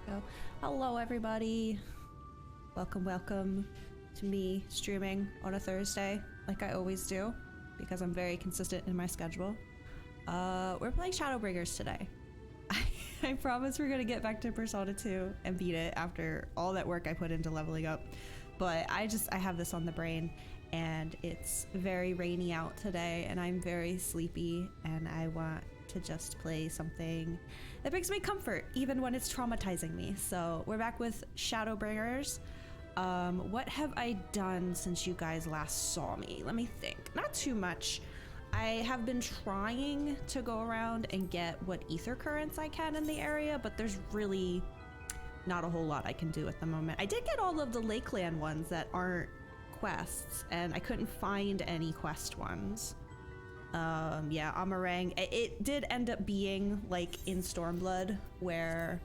go. Hello everybody. Welcome to me streaming on a Thursday like I always do because I'm very consistent in my schedule. We're playing Shadowbringers today. I promise we're gonna get back to Persona 2 and beat it after all that work I put into leveling up. But I have this on the brain and it's very rainy out today and I'm very sleepy and I want to just play something that brings me comfort even when it's traumatizing me. So we're back with Shadowbringers. What have I done since you guys last saw me? Let me think. Not too much. I have been trying to go around and get what ether currents I can in the area, but there's really not a whole lot I can do at the moment. I did get all of the Lakeland ones that aren't quests, and I couldn't find any quest ones. Yeah, Amarang. It did end up being like in Stormblood, where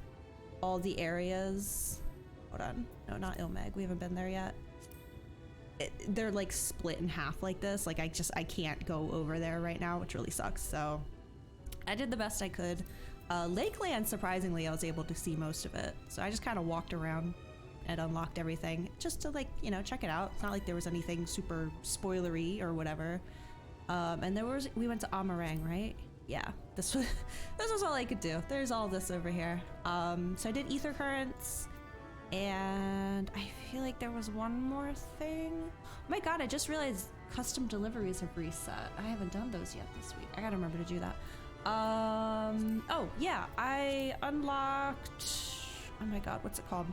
all the areas... Hold on. No, not Ilmeg. We haven't been there yet. They're like split in half like this. Like I can't go over there right now, which really sucks. So I did the best I could. Lakeland, surprisingly, I was able to see most of it. So I just kind of walked around and unlocked everything just to, like, you know, check it out. It's not like there was anything super spoilery or whatever. And we went to Amarang, right? Yeah, this was all I could do. There's all this over here. So I did ether currents. And I feel like there was one more thing. Oh my god, I just realized custom deliveries have reset. I haven't done those yet this week. I gotta remember to do that. Oh yeah, I unlocked, oh my god, what's it called?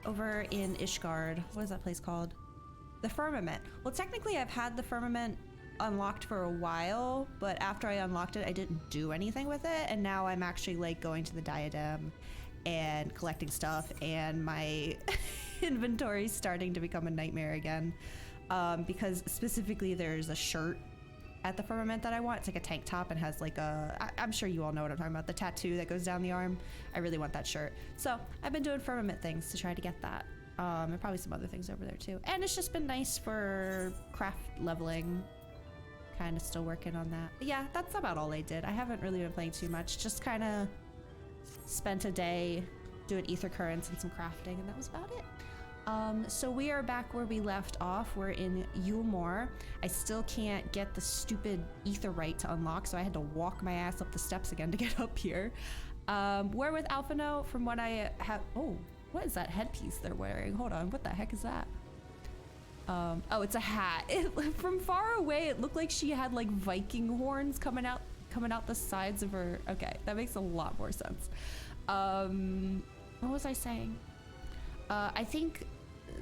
Over in Ishgard. What is that place called? The Firmament. Well, technically I've had the Firmament unlocked for a while, but after I unlocked it, I didn't do anything with it. And now I'm actually like going to the Diadem and collecting stuff, and my inventory's starting to become a nightmare again, because specifically there's a shirt at the Firmament that I want. It's like a tank top and has like a, I'm sure you all know what I'm talking about, the tattoo that goes down the arm. I really want that shirt, so I've been doing Firmament things to try to get that, and probably some other things over there too. And it's just been nice for craft leveling, kind of still working on that. But yeah, that's about all I did. I haven't really been playing too much, just kind of spent a day doing ether currents and some crafting, and that was about it. So we are back where we left off. We're in Yulmore. I still can't get the stupid etherite to unlock, so I had to walk my ass up the steps again to get up here. We're with Alphino. From what I have, oh, what is that headpiece they're wearing? Hold on, what the heck is that? Oh, it's a hat. From far away, it looked like she had like Viking horns coming out the sides of her. Okay, that makes a lot more sense. What was I saying? I think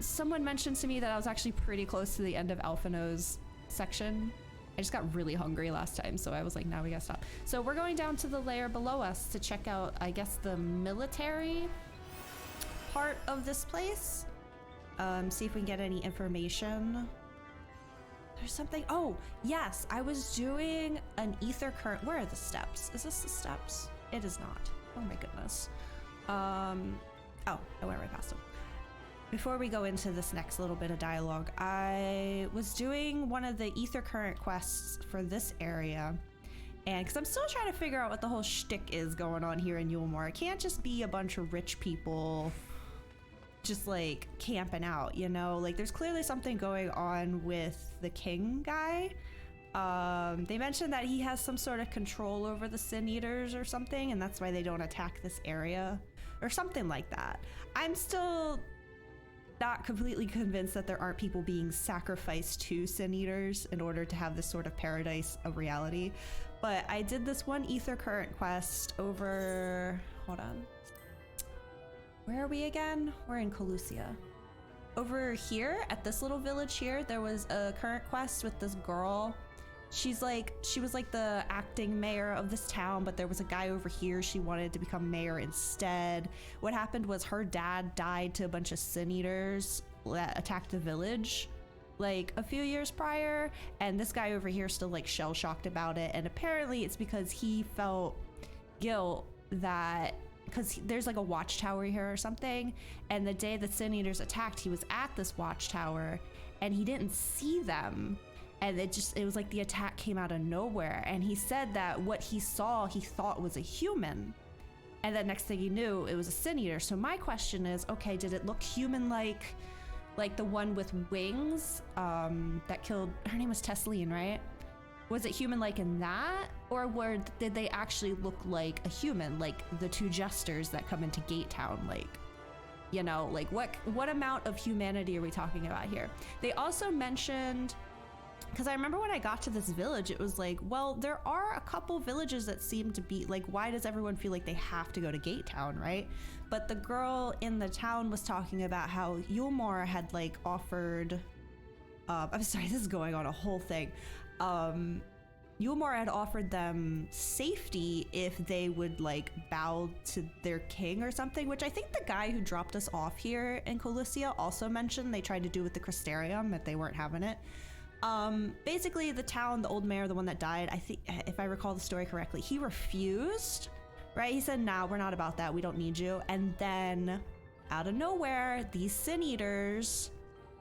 someone mentioned to me that I was actually pretty close to the end of Alphino's section. I just got really hungry last time, so I was like, now we gotta stop. So we're going down to the layer below us to check out, I guess, the military part of this place. See if we can get any information. There's something. Oh, yes. I was doing an ether current. Where are the steps? Is this the steps? It is not. Oh my goodness. Oh, I went right past them. Before we go into this next little bit of dialogue, I was doing one of the ether current quests for this area. And because I'm still trying to figure out what the whole shtick is going on here in Yulmore. It can't just be a bunch of rich people just like camping out, you know? Like there's clearly something going on with the king guy. They mentioned that he has some sort of control over the Sin Eaters or something, and that's why they don't attack this area or something like that. I'm still not completely convinced that there aren't people being sacrificed to Sin Eaters in order to have this sort of paradise of reality. But I did this one ether current quest over, hold on. Where are we again? We're in Colusia. Over here at this little village here, there was a current quest with this girl. She was like the acting mayor of this town, but there was a guy over here. She wanted to become mayor instead. What happened was her dad died to a bunch of Sin Eaters that attacked the village like a few years prior. And this guy over here still like shell shocked about it. And apparently it's because he felt guilt that, because there's like a watchtower here or something, and the day the Sin Eaters attacked, he was at this watchtower and he didn't see them, and it was like the attack came out of nowhere, and he said that what he saw he thought was a human, And then next thing you knew, it was a sin eater. So my question is, okay, did it look human-like the one with wings that killed, her name was Tesleen, right? Was it human-like in that? Or did they actually look like a human, like the two jesters that come into Gate Town? Like, you know, like what amount of humanity are we talking about here? They also mentioned, because I remember when I got to this village, it was like, well, there are a couple villages that seem to be like, why does everyone feel like they have to go to Gate Town, right? But the girl in the town was talking about how Yulmore had like offered, I'm sorry, this is going on a whole thing. Yulmore had offered them safety if they would like bow to their king or something, which I think the guy who dropped us off here in Colicia also mentioned they tried to do with the Crystarium, but they weren't having it. Basically the town, the old mayor, the one that died, I think, if I recall the story correctly, he refused, right? He said, nah, we're not about that. We don't need you. And then out of nowhere, these sin eaters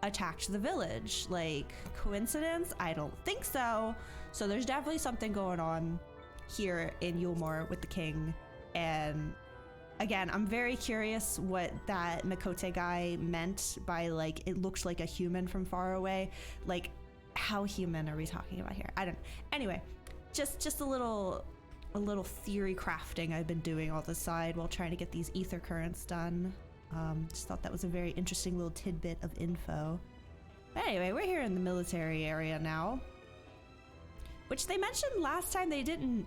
attacked the village. Like, coincidence? I don't think so. So there's definitely something going on here in Yulmore with the king. And again, I'm very curious what that Mikote guy meant by like, it looks like a human from far away. Like, how human are we talking about here? I don't know. Anyway, just a little theory crafting I've been doing on the side while trying to get these ether currents done. Just thought that was a very interesting little tidbit of info. But anyway, we're here in the military area now, which they mentioned last time they didn't,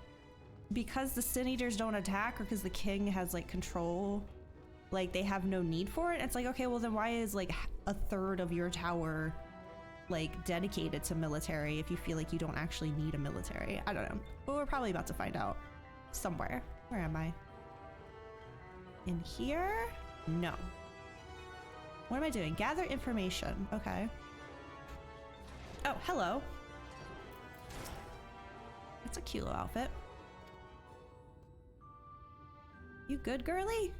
because the Sin Eaters don't attack or because the king has like control, like they have no need for it. It's like, okay, well then why is like a third of your tower like dedicated to military if you feel like you don't actually need a military? I don't know, but we're probably about to find out somewhere. Where am I? In here? No. What am I doing? Gather information. Okay. Oh, hello. That's a cute little outfit. You good, girly?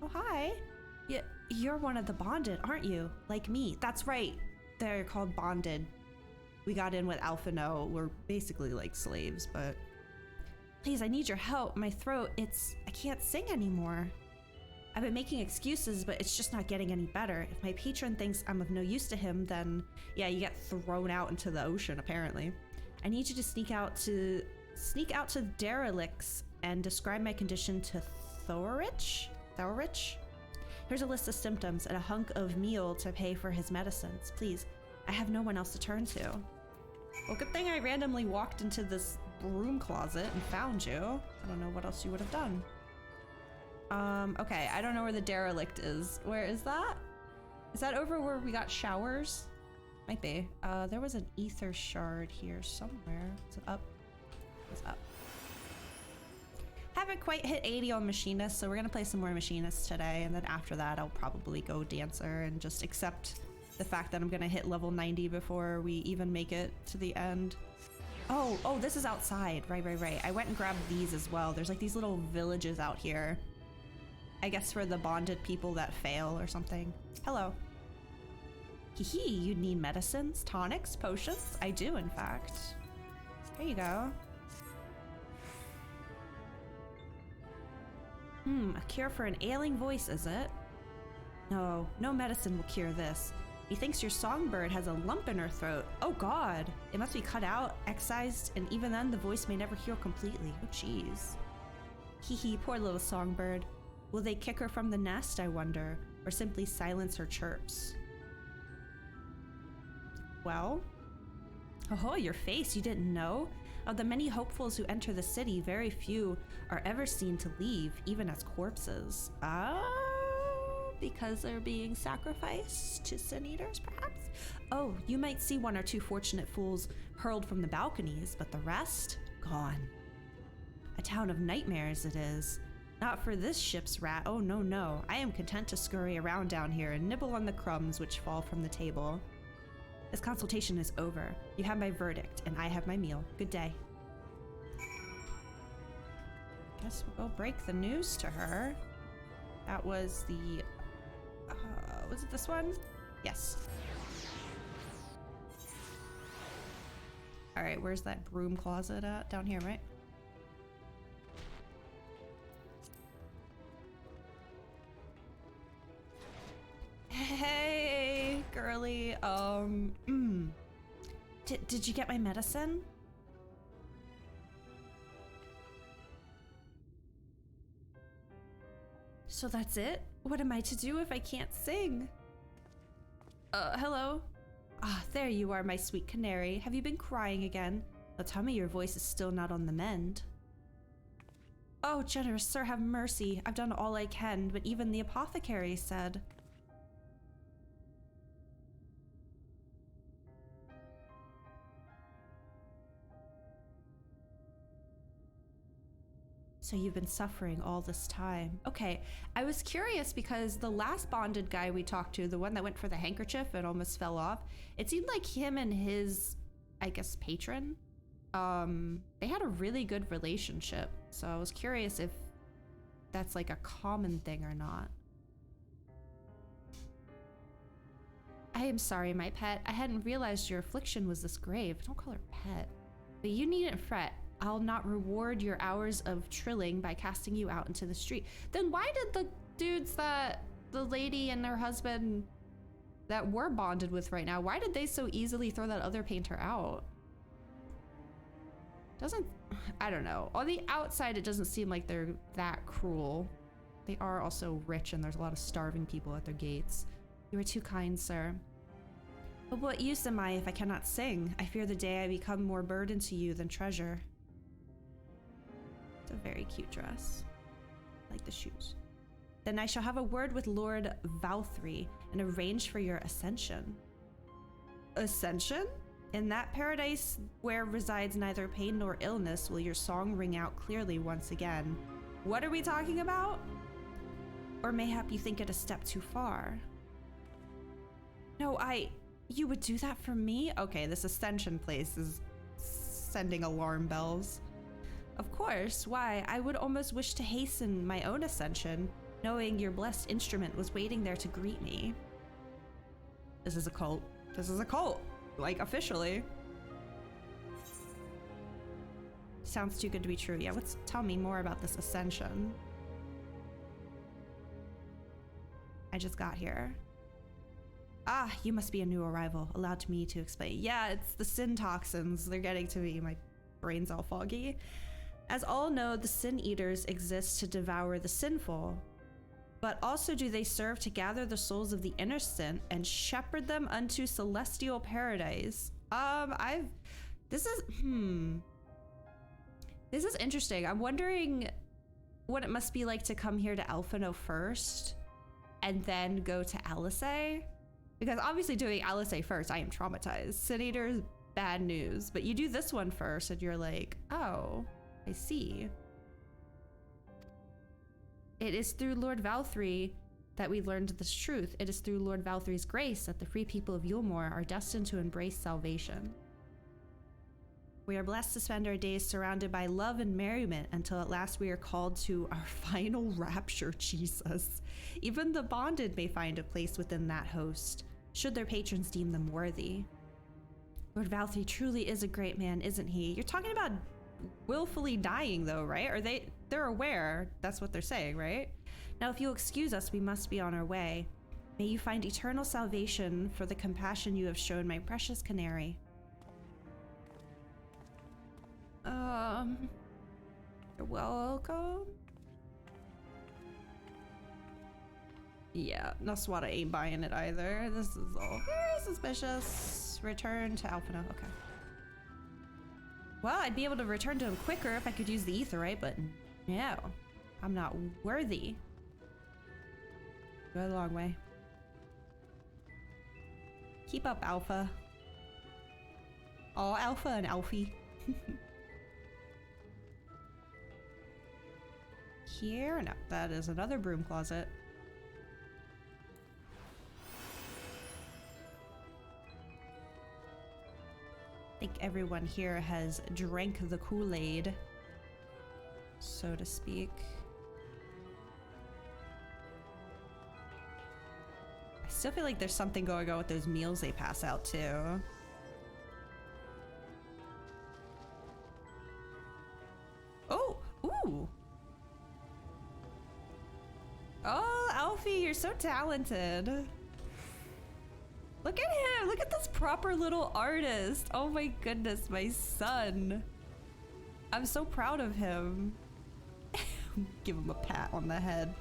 Oh, hi. Yeah, you're one of the bonded, aren't you? Like me. That's right. They're called bonded. We got in with Alphino. We're basically like slaves, but... Please, I need your help. My throat, I can't sing anymore. I've been making excuses, but it's just not getting any better. If my patron thinks I'm of no use to him, then yeah, you get thrown out into the ocean, apparently. I need you to sneak out to Derelicts and describe my condition to Thorich? Here's a list of symptoms and a hunk of meal to pay for his medicines. Please, I have no one else to turn to. Well, good thing I randomly walked into this broom closet and found you. I don't know what else you would have done. Okay, I don't know where the derelict is. Where is that? Is that over where we got showers? Might be. There was an ether shard here somewhere. Is it up? It's up. Haven't quite hit 80 on Machinist, so we're gonna play some more Machinist today, and then after that I'll probably go Dancer and just accept the fact that I'm gonna hit level 90 before we even make it to the end. Oh, this is outside. Right. I went and grabbed these as well. There's like these little villages out here. I guess for the bonded people that fail or something. Hello. Hee, you need medicines, tonics, potions? I do, in fact. There you go. A cure for an ailing voice, is it? No medicine will cure this. He thinks your songbird has a lump in her throat. Oh god, it must be cut out, excised, and even then the voice may never heal completely. Oh jeez. Hee, poor little songbird. Will they kick her from the nest, I wonder, or simply silence her chirps? Well? Oh, your face, you didn't know? Of the many hopefuls who enter the city, very few are ever seen to leave, even as corpses. Oh, because they're being sacrificed to sin eaters, perhaps? Oh, you might see one or two fortunate fools hurled from the balconies, but the rest? Gone. A town of nightmares it is. Not for this ship's rat, oh no. I am content to scurry around down here and nibble on the crumbs which fall from the table. This consultation is over. You have my verdict, and I have my meal. Good day. Guess we'll go break the news to her. That was the... was it this one? Yes. Alright, where's that broom closet at? Down here, right? early. Did you get my medicine? So that's it? What am I to do if I can't sing? Hello? Ah, there you are, my sweet canary. Have you been crying again? Now tell me your voice is still not on the mend. Oh, generous sir, have mercy. I've done all I can, but even the apothecary said... So you've been suffering all this time. Okay, I was curious because the last bonded guy we talked to, the one that went for the handkerchief and almost fell off, it seemed like him and his, I guess, patron, they had a really good relationship. So I was curious if that's like a common thing or not. I am sorry, my pet. I hadn't realized your affliction was this grave. Don't call her pet. But you needn't fret. I'll not reward your hours of trilling by casting you out into the street. Then why did the dudes that the lady and her husband that we're bonded with right now, why did they so easily throw that other painter out? I don't know. On the outside, it doesn't seem like they're that cruel. They are also rich and there's a lot of starving people at their gates. You are too kind, sir. But what use am I if I cannot sing? I fear the day I become more burden to you than treasure. It's a very cute dress. I like the shoes. Then I shall have a word with Lord Valthree and arrange for your ascension. Ascension? In that paradise where resides neither pain nor illness will your song ring out clearly once again. What are we talking about? Or mayhap you think it a step too far? No, you would do that for me? Okay, this ascension place is sending alarm bells. Of course, why? I would almost wish to hasten my own ascension, knowing your blessed instrument was waiting there to greet me. This is a cult. This is a cult. Like, officially. Sounds too good to be true. Yeah, tell me more about this ascension. I just got here. Ah, you must be a new arrival. Allow me to explain. Yeah, it's the sin toxins. They're getting to me. My brain's all foggy. As all know, the sin eaters exist to devour the sinful. But also do they serve to gather the souls of the innocent and shepherd them unto celestial paradise. This is interesting. I'm wondering what it must be like to come here to Alphino first and then go to Alizé. Because obviously doing Alizé first, I am traumatized. Sin Eaters, bad news. But you do this one first and you're like, oh, I see. It is through Lord Valthree that we learned this truth. It is through Lord Valthree's grace that the free people of Yulmore are destined to embrace salvation. We are blessed to spend our days surrounded by love and merriment until at last we are called to our final rapture, Jesus. Even the bonded may find a place within that host, should their patrons deem them worthy. Lord Valthree truly is a great man, isn't he? You're talking about willfully dying though, right? Or they're aware, that's what they're saying, right? Now if you'll excuse us, we must be on our way. May you find eternal salvation for the compassion you have shown my precious canary. You're welcome. Yeah, Noswata ain't buying it either. This is all very suspicious. Return to Alphino, okay. Well, I'd be able to return to him quicker if I could use the etherite, but no, I'm not worthy. Go a long way. Keep up, Alpha. All Alpha and Alfie. Here? No, that is another broom closet. I think everyone here has drank the Kool-Aid, so to speak. I still feel like there's something going on with those meals they pass out too. Oh, ooh. Oh, Alfie, you're so talented. Look at him! Look at this proper little artist! Oh my goodness, my son! I'm so proud of him. Give him a pat on the head.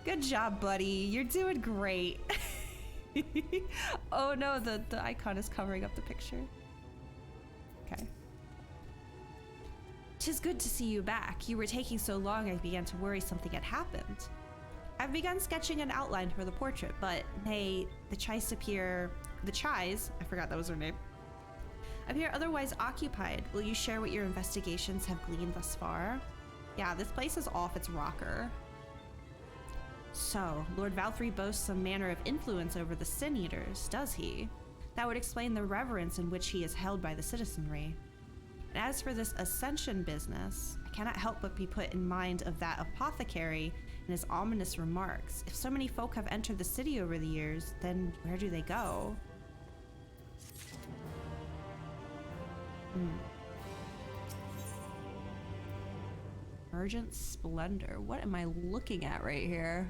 Good job, buddy. You're doing great. Oh no, the icon is covering up the picture. Okay. 'Tis good to see you back. You were taking so long I began to worry something had happened. I've begun sketching an outline for the portrait, but the Chais appear... The Chais, I forgot that was her name, appear otherwise occupied. Will you share what your investigations have gleaned thus far? Yeah, this place is off its rocker. So, Lord Valthree boasts some manner of influence over the Sin Eaters, does he? That would explain the reverence in which he is held by the citizenry. And as for this ascension business, I cannot help but be put in mind of that apothecary and his ominous remarks. If so many folk have entered the city over the years, then where do they go? Emergent Splendor. What am I looking at right here?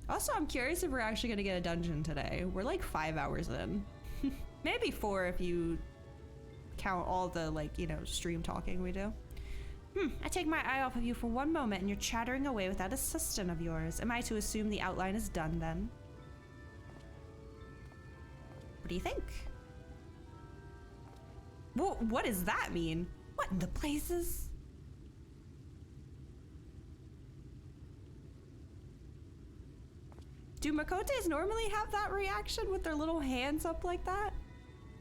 Also, I'm curious if we're actually gonna get a dungeon today. We're like 5 hours in. Maybe 4 if you count all the, like, you know, stream talking we do. I take my eye off of you for one moment and you're chattering away with that assistant of yours. Am I to assume the outline is done then? What do you think? Well, what does that mean? What in the places? Do Makotes normally have that reaction with their little hands up like that?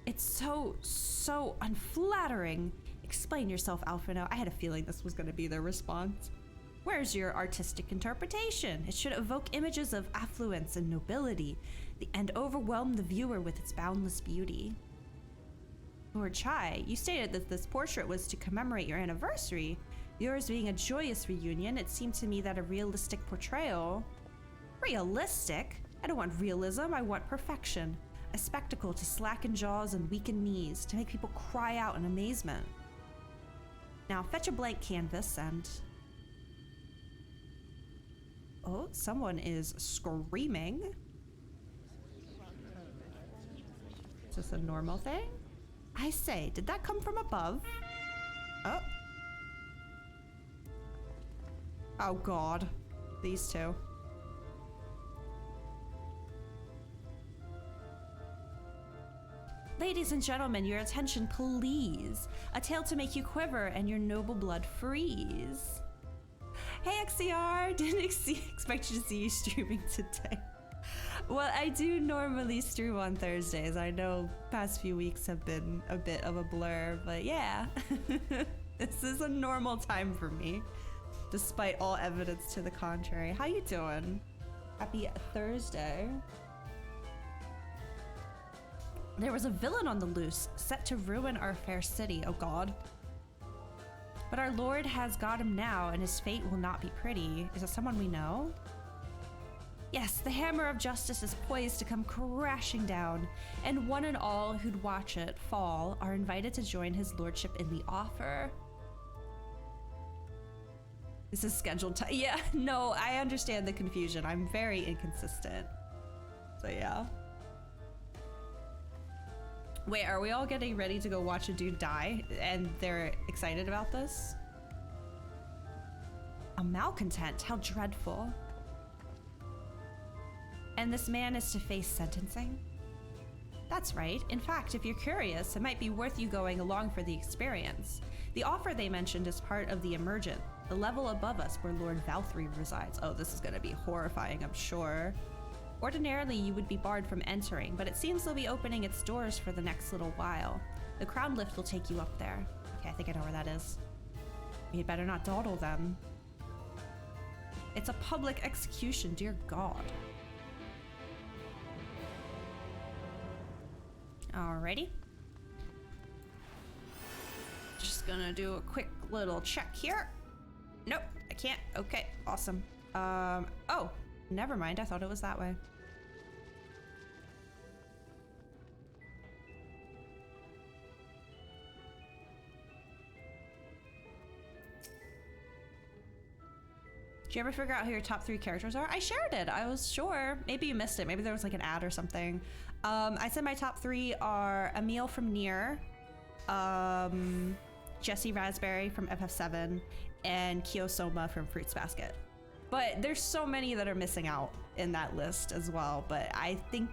It's so unflattering. Explain yourself, Alphino. I had a feeling this was going to be their response. Where's your artistic interpretation? It should evoke images of affluence and nobility and overwhelm the viewer with its boundless beauty. Lord Chai, you stated that this portrait was to commemorate your anniversary. Yours being a joyous reunion, it seemed to me that a realistic portrayal... Realistic? I don't want realism, I want perfection. A spectacle to slacken jaws and weaken knees, to make people cry out in amazement. Now fetch a blank canvas and... Oh, someone is screaming. Is this a normal thing? I say, did that come from above? Oh. Oh God. These two. Ladies and gentlemen, your attention please. A tale to make you quiver and your noble blood freeze. Hey XCR, didn't expect you to see you streaming today. Well, I do normally stream on Thursdays. I know past few weeks have been a bit of a blur, but yeah. This is a normal time for me, despite all evidence to the contrary. How you doing? Happy Thursday. There was a villain on the loose, set to ruin our fair city, oh God. But our Lord has got him now, and his fate will not be pretty. Is it someone we know? Yes, the hammer of justice is poised to come crashing down, and one and all who'd watch it fall are invited to join his lordship in the offer. This is scheduled time. Yeah, no, I understand the confusion. I'm very inconsistent. So yeah. Wait, are we all getting ready to go watch a dude die and they're excited about this? A malcontent, how dreadful. And this man is to face sentencing? That's right. In fact, if you're curious, it might be worth you going along for the experience. The offer they mentioned is part of the Emergent, the level above us where Lord Valthree resides. Oh, this is gonna be horrifying, I'm sure. Ordinarily, you would be barred from entering, but it seems they'll be opening its doors for the next little while. The crown lift will take you up there. Okay, I think I know where that is. We'd better not dawdle then. It's a public execution, dear God. Alrighty. Just gonna do a quick little check here. Nope, I can't. Okay, awesome. Oh, never mind. I thought it was that way. Did you ever figure out who your top 3 characters are? I shared it. I was sure. Maybe you missed it. Maybe there was like an ad or something. I said my top 3 are Emil from Nier, Jesse Raspberry from FF7, and Kiyosoma from Fruits Basket. But there's so many that are missing out in that list as well. But I think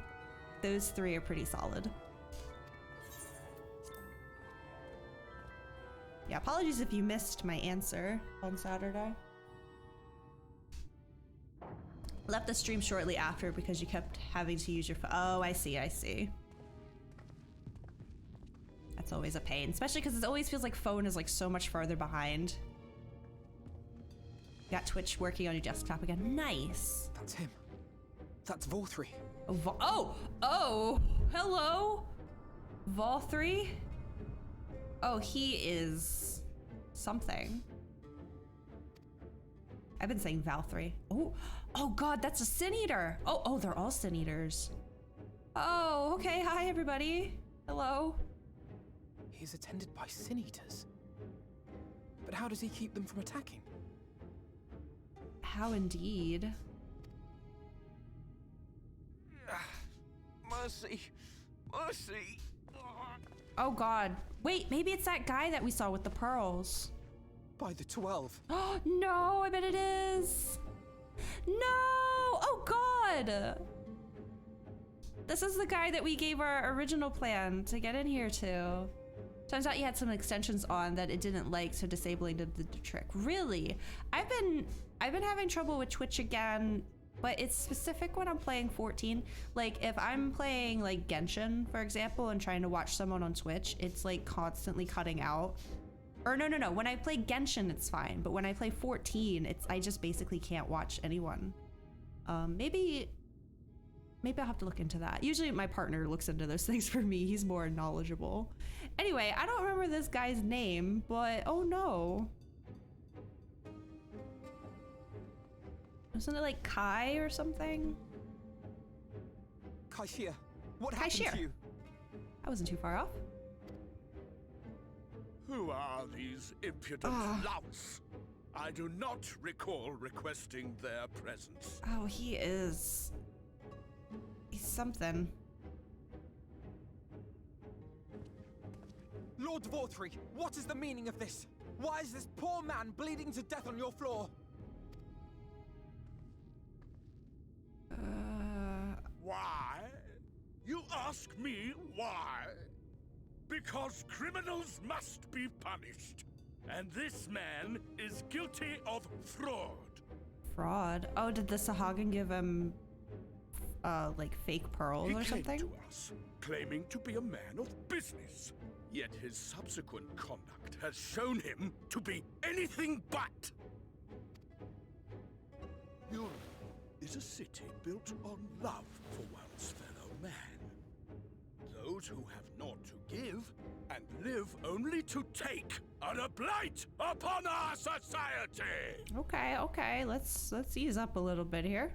those 3 are pretty solid. Yeah, apologies if you missed my answer on Saturday. Left the stream shortly after because you kept having to use your phone. Oh, I see, I see. That's always a pain, especially because it always feels like phone is like so much farther behind. Got Twitch working on your desktop again. Nice. That's him. That's Vol3. Oh, hello, Vol3. Oh, he is something. I've been saying Val3. Oh God, that's a Sin Eater. Oh, they're all Sin Eaters. Oh, okay. Hi, everybody. Hello. He's attended by Sin Eaters. But how does he keep them from attacking? How indeed. Mercy. Mercy. Oh God. Wait, maybe it's that guy that we saw with the pearls. By the 12. Oh no, I bet it is. No! Oh God! This is the guy that we gave our original plan to get in here to. Turns out you had some extensions on that it didn't like, so disabling did the trick. Really? I've been having trouble with Twitch again, but it's specific when I'm playing 14. Like if I'm playing like Genshin, for example, and trying to watch someone on Twitch, it's like constantly cutting out. Or no. When I play Genshin, it's fine. But when I play 14, I just basically can't watch anyone. Maybe I'll have to look into that. Usually my partner looks into those things for me. He's more knowledgeable. Anyway, I don't remember this guy's name, but oh no. Wasn't it like Kai or something? Kaishia, what happened to you? I wasn't too far off. Who are these impudent louts? I do not recall requesting their presence. Oh, he's something. Lord Vorthree, what is the meaning of this? Why is this poor man bleeding to death on your floor? Why? You ask me why? Because criminals must be punished. And this man is guilty of fraud. Fraud? Oh, did the Sahagin give him, like fake pearls or something? He came to us, claiming to be a man of business. Yet his subsequent conduct has shown him to be anything but. Europe is a city built on love for one's fellow man. Those who have naught to give and live only to take are a blight upon our society. Okay, let's ease up a little bit here.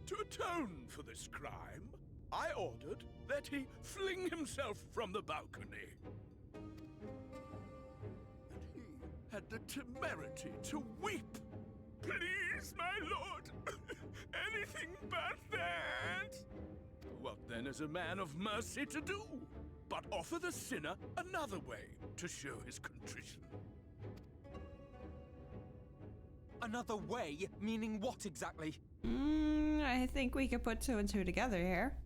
To atone for this crime, I ordered that he fling himself from the balcony. And he had the temerity to weep. Please, my lord, anything but that. What then is a man of mercy to do, but offer the sinner another way to show his contrition? Another way? Meaning what exactly? I think we could put 2 and 2 together here.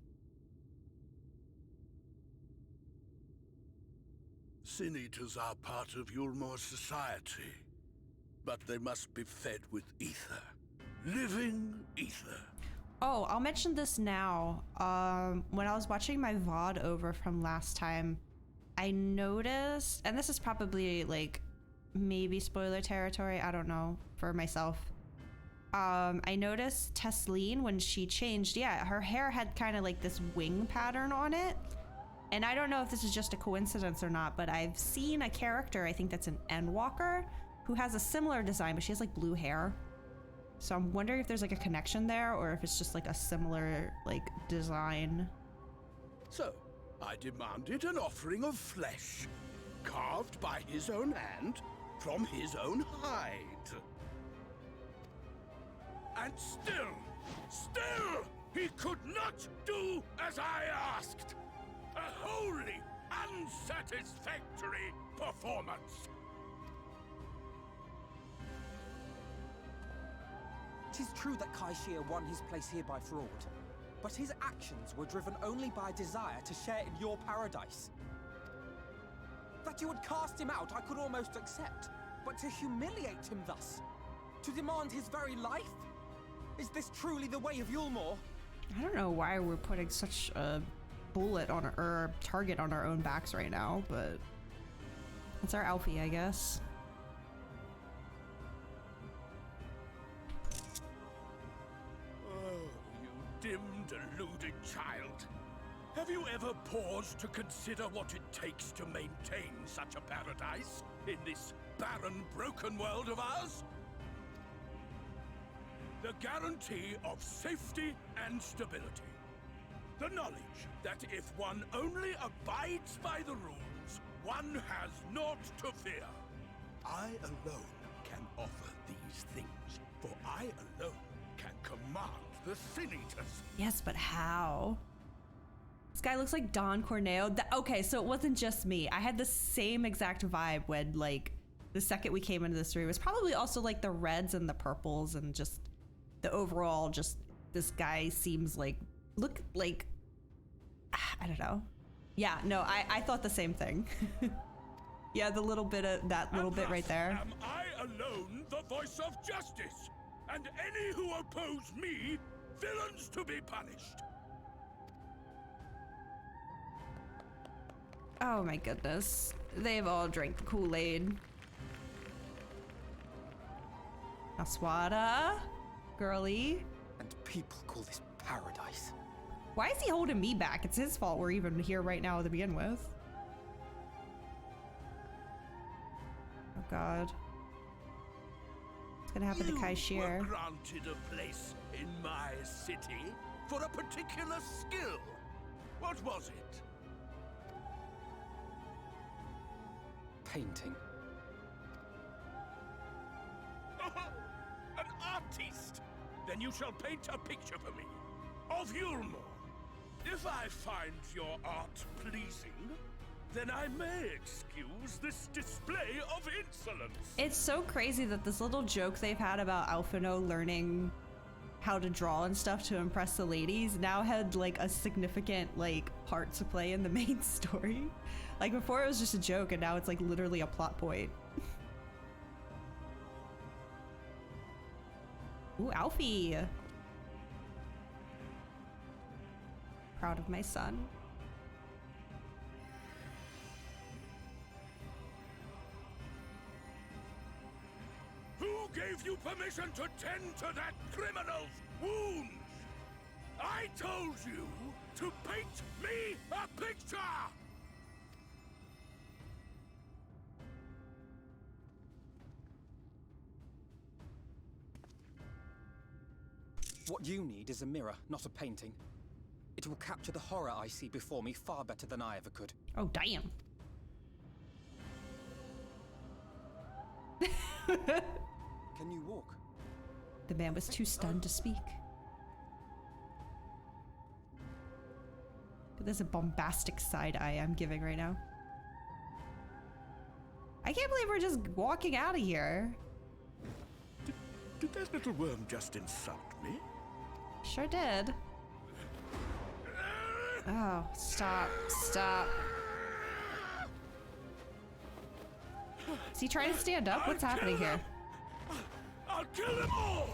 Sin Eaters are part of Yulmor's society, but they must be fed with ether. Living ether. Oh, I'll mention this now. When I was watching my VOD over from last time, I noticed, and this is probably like maybe spoiler territory, I don't know, for myself. I noticed Tesleen, when she changed, her hair had kind of like this wing pattern on it. And I don't know if this is just a coincidence or not, but I've seen a character, I think that's an Endwalker, who has a similar design, but she has like blue hair. So I'm wondering if there's like a connection there, or if it's just like a similar like design. So, I demanded an offering of flesh, carved by his own hand, from his own hide. And still, he could not do as I asked. A wholly unsatisfactory performance. It is true that Kaishir won his place here by fraud, but his actions were driven only by a desire to share in your paradise. That you would cast him out, I could almost accept, but to humiliate him thus, to demand his very life? Is this truly the way of Yulmore? I don't know why we're putting such a bullet on or target on our own backs right now, but it's our Alfie, I guess. Oh, you dim, deluded child. Have you ever paused to consider what it takes to maintain such a paradise in this barren, broken world of ours? The guarantee of safety and stability. The knowledge that if one only abides by the rules, one has naught to fear. I alone can offer these things, for I alone can command the Sin Eaters. Yes, but how? This guy looks like Don Corneo. Okay, so it wasn't just me. I had the same exact vibe when, like, the second we came into this room. It was probably also like the reds and the purples and just the overall, just this guy seems like, look like, I don't know. Yeah, no, I thought the same thing. Yeah, the little bit of that little bit right there. Am I alone the voice of justice? And any who oppose me, villains to be punished. Oh my goodness. They've all drank the Kool-Aid. Aswada? Girly? And people call this paradise. Why is he holding me back? It's his fault we're even here right now to begin with. Oh god. What's gonna happen to Kaishir? You were granted a place in my city for a particular skill. What was it? Painting. An artiste! Then you shall paint a picture for me of Yulmore. If I find your art pleasing, then I may excuse this display of insolence. It's so crazy that this little joke they've had about Alphino learning how to draw and stuff to impress the ladies now had like a significant like part to play in the main story. Like before it was just a joke and now it's like literally a plot point. Ooh, Alfie. Proud of my son. Who gave you permission to tend to that criminal's wounds? I told you to paint me a picture! What you need is a mirror, not a painting. It will capture the horror I see before me far better than I ever could. Oh, damn. Can you walk? The man was too stunned to speak. But there's a bombastic side eye I'm giving right now. I can't believe we're just walking out of here. Did that little worm just insult me? Sure did. Oh, stop. Stop. Is he trying to stand up? What's happening here? I'll kill them all!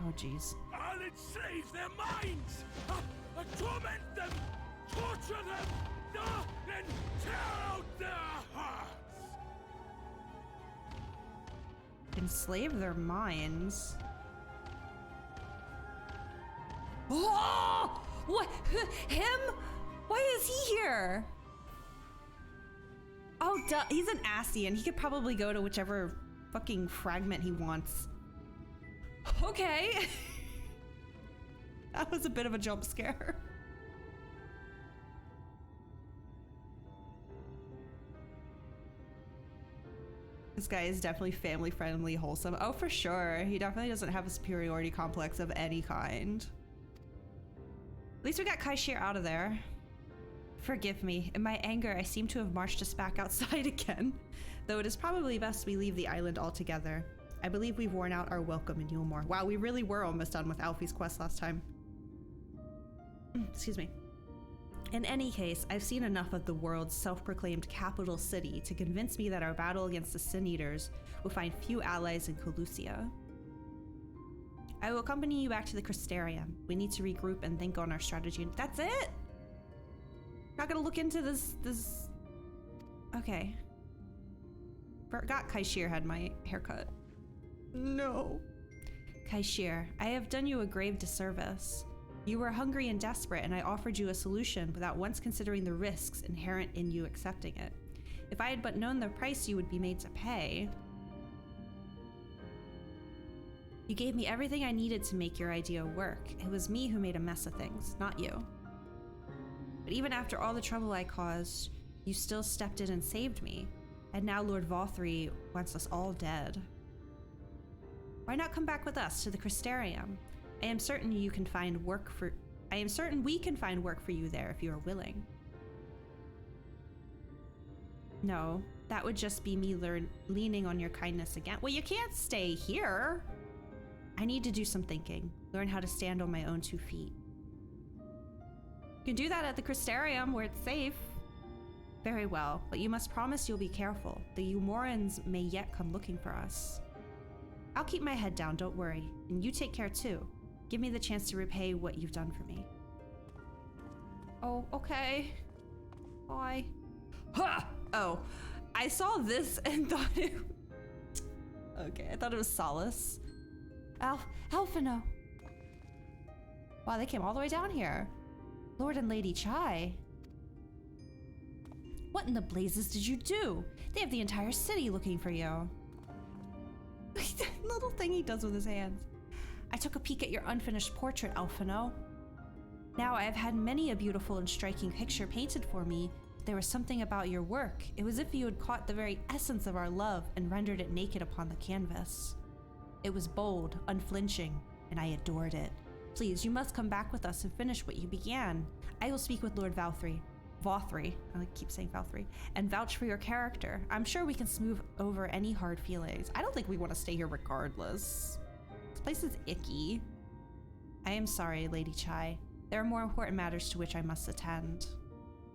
Oh, jeez. I'll enslave their minds! I'll torment them! Torture them! And tear out their hearts! Enslave their minds? Oh! What? Him? Why is he here? Oh, duh. He's an Ascian. He could probably go to whichever fucking fragment he wants. Okay. That was a bit of a jump scare. This guy is definitely family friendly, wholesome. Oh, for sure. He definitely doesn't have a superiority complex of any kind. At least we got Kaishir out of there. Forgive me. In my anger, I seem to have marched us back outside again. Though it is probably best we leave the island altogether. I believe we've worn out our welcome in Yulmore. Wow, we really were almost done with Alfie's quest last time. Excuse me. In any case, I've seen enough of the world's self-proclaimed capital city to convince me that our battle against the Sin Eaters will find few allies in Colusia. I will accompany you back to the Crystarium. We need to regroup and think on our strategy. That's it? Not gonna look into this... Okay. Forgot Kaishir had my haircut. No. Kaishir, I have done you a grave disservice. You were hungry and desperate, and I offered you a solution without once considering the risks inherent in you accepting it. If I had but known the price you would be made to pay... You gave me everything I needed to make your idea work. It was me who made a mess of things, not you. But even after all the trouble I caused, you still stepped in and saved me. And now Lord Valthry wants us all dead. Why not come back with us to the Crystarium? I am certain we can find work for you there if you are willing. No, that would just be me leaning on your kindness again. Well, you can't stay here. I need to do some thinking, learn how to stand on my own 2 feet. You can do that at the Crystarium where it's safe. Very well, but you must promise you'll be careful. The Umorans may yet come looking for us. I'll keep my head down, don't worry. And you take care too. Give me the chance to repay what you've done for me. Oh, okay. Bye. Ha! Oh, I saw this and thought it... Okay, I thought it was Solace. Alphino. Wow, they came all the way down here. Lord and Lady Chai. What in the blazes did you do? They have the entire city looking for you. That little thing he does with his hands. I took a peek at your unfinished portrait, Alphino. Now I have had many a beautiful and striking picture painted for me. There was something about your work. It was as if you had caught the very essence of our love and rendered it naked upon the canvas. It was bold, unflinching, and I adored it. Please, you must come back with us and finish what you began. I will speak with Lord Valthry, I keep saying Valthry, and vouch for your character. I'm sure we can smooth over any hard feelings. I don't think we want to stay here regardless. This place is icky. I am sorry, Lady Chai. There are more important matters to which I must attend.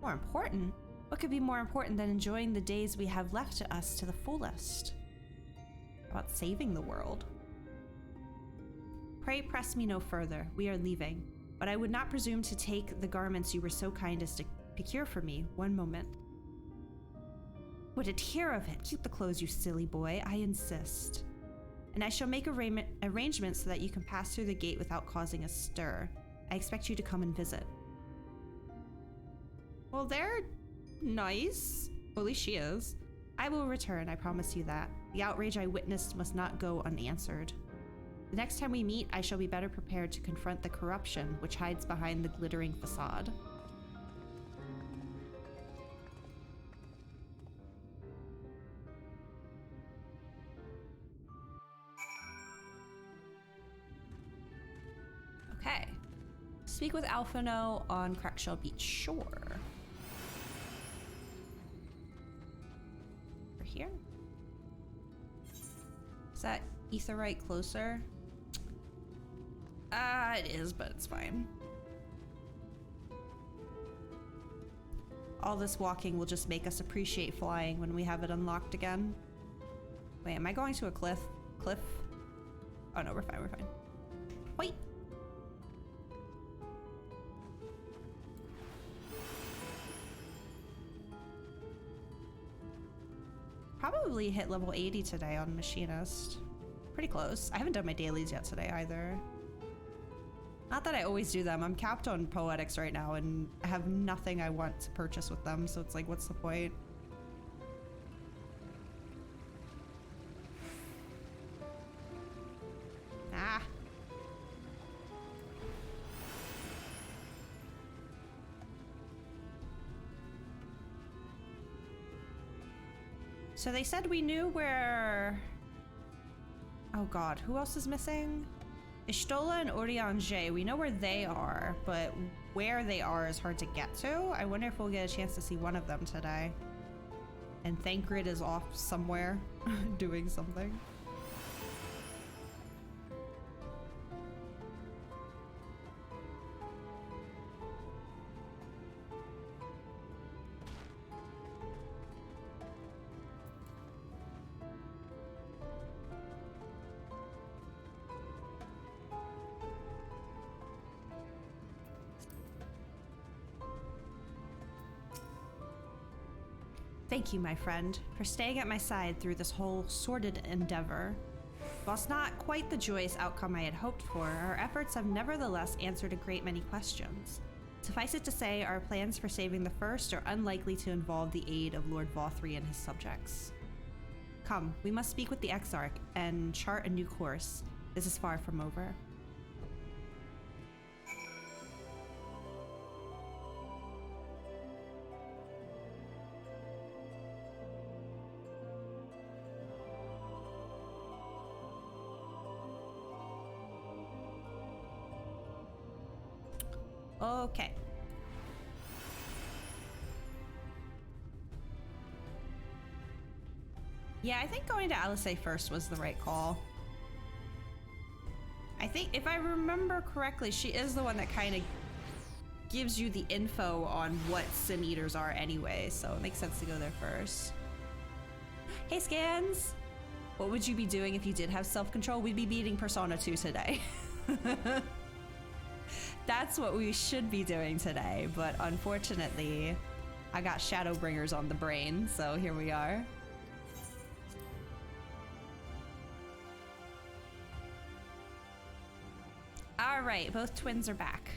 More important? What could be more important than enjoying the days we have left to us to the fullest? How about saving the world? Pray press me no further. We are leaving. But I would not presume to take the garments you were so kind as to procure for me. One moment. Wouldn't hear of it. Keep the clothes, you silly boy. I insist. And I shall make arrangements so that you can pass through the gate without causing a stir. I expect you to come and visit. Well, they're nice. Well, at least she is. I will return, I promise you that. The outrage I witnessed must not go unanswered. The next time we meet, I shall be better prepared to confront the corruption which hides behind the glittering facade. Okay. Speak with Alphino on Crackshell Beach Shore. Over here? Is that Aetheryte closer? It is, but it's fine. All this walking will just make us appreciate flying when we have it unlocked again. Wait, am I going to a cliff? Cliff? Oh no, we're fine, we're fine. Wait! Probably hit level 80 today on Machinist. Pretty close. I haven't done my dailies yet today either. Not that I always do them. I'm capped on Poetics right now and I have nothing I want to purchase with them, so it's like, what's the point? Ah. So they said we knew where... Oh god, who else is missing? Ishtola and Oriange, we know where they are, but where they are is hard to get to. I wonder if we'll get a chance to see one of them today. And Thancred is off somewhere doing something. Thank you, my friend, for staying at my side through this whole sordid endeavor. Whilst not quite the joyous outcome I had hoped for, our efforts have nevertheless answered a great many questions. Suffice it to say, our plans for saving the First are unlikely to involve the aid of Lord Vothri and his subjects. Come, we must speak with the Exarch and chart a new course. This is far from over. Okay. Yeah, I think going to Alisay first was the right call. I think, if I remember correctly, she is the one that kind of gives you the info on what Sin Eaters are anyway, so it makes sense to go there first. Hey, Scans! What would you be doing if you did have self-control? We'd be beating Persona 2 today. That's what we should be doing today, but unfortunately, I got Shadowbringers on the brain, so here we are. Alright, both twins are back.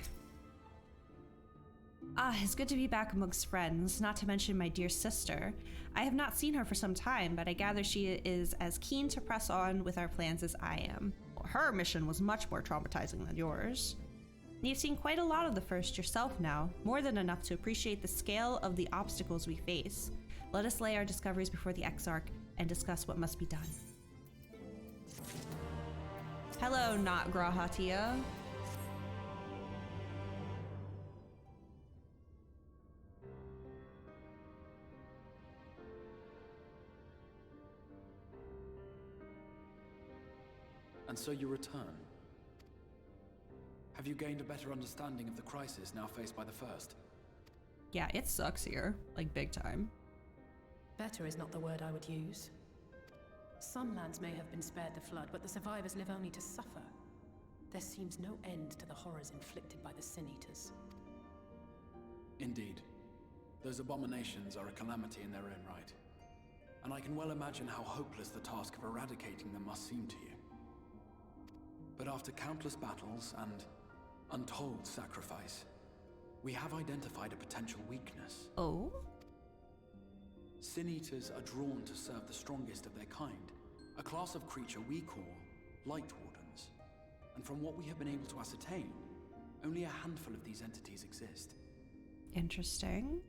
Ah, it's good to be back amongst friends, not to mention my dear sister. I have not seen her for some time, but I gather she is as keen to press on with our plans as I am. Her mission was much more traumatizing than yours. You've seen quite a lot of the First yourself now, more than enough to appreciate the scale of the obstacles we face. Let us lay our discoveries before the Exarch and discuss what must be done. Hello, not Grahatia. And so you return. Have you gained a better understanding of the crisis now faced by the First? Yeah, it sucks here, like big time. Better is not the word I would use. Some lands may have been spared the flood, but the survivors live only to suffer. There seems no end to the horrors inflicted by the Sin Eaters. Indeed. Those abominations are a calamity in their own right. And I can well imagine how hopeless the task of eradicating them must seem to you. But after countless battles and untold sacrifice, we have identified a potential weakness. Oh? Sin Eaters are drawn to serve the strongest of their kind, a class of creature we call Light Wardens. And from what we have been able to ascertain, only a handful of these entities exist. Interesting.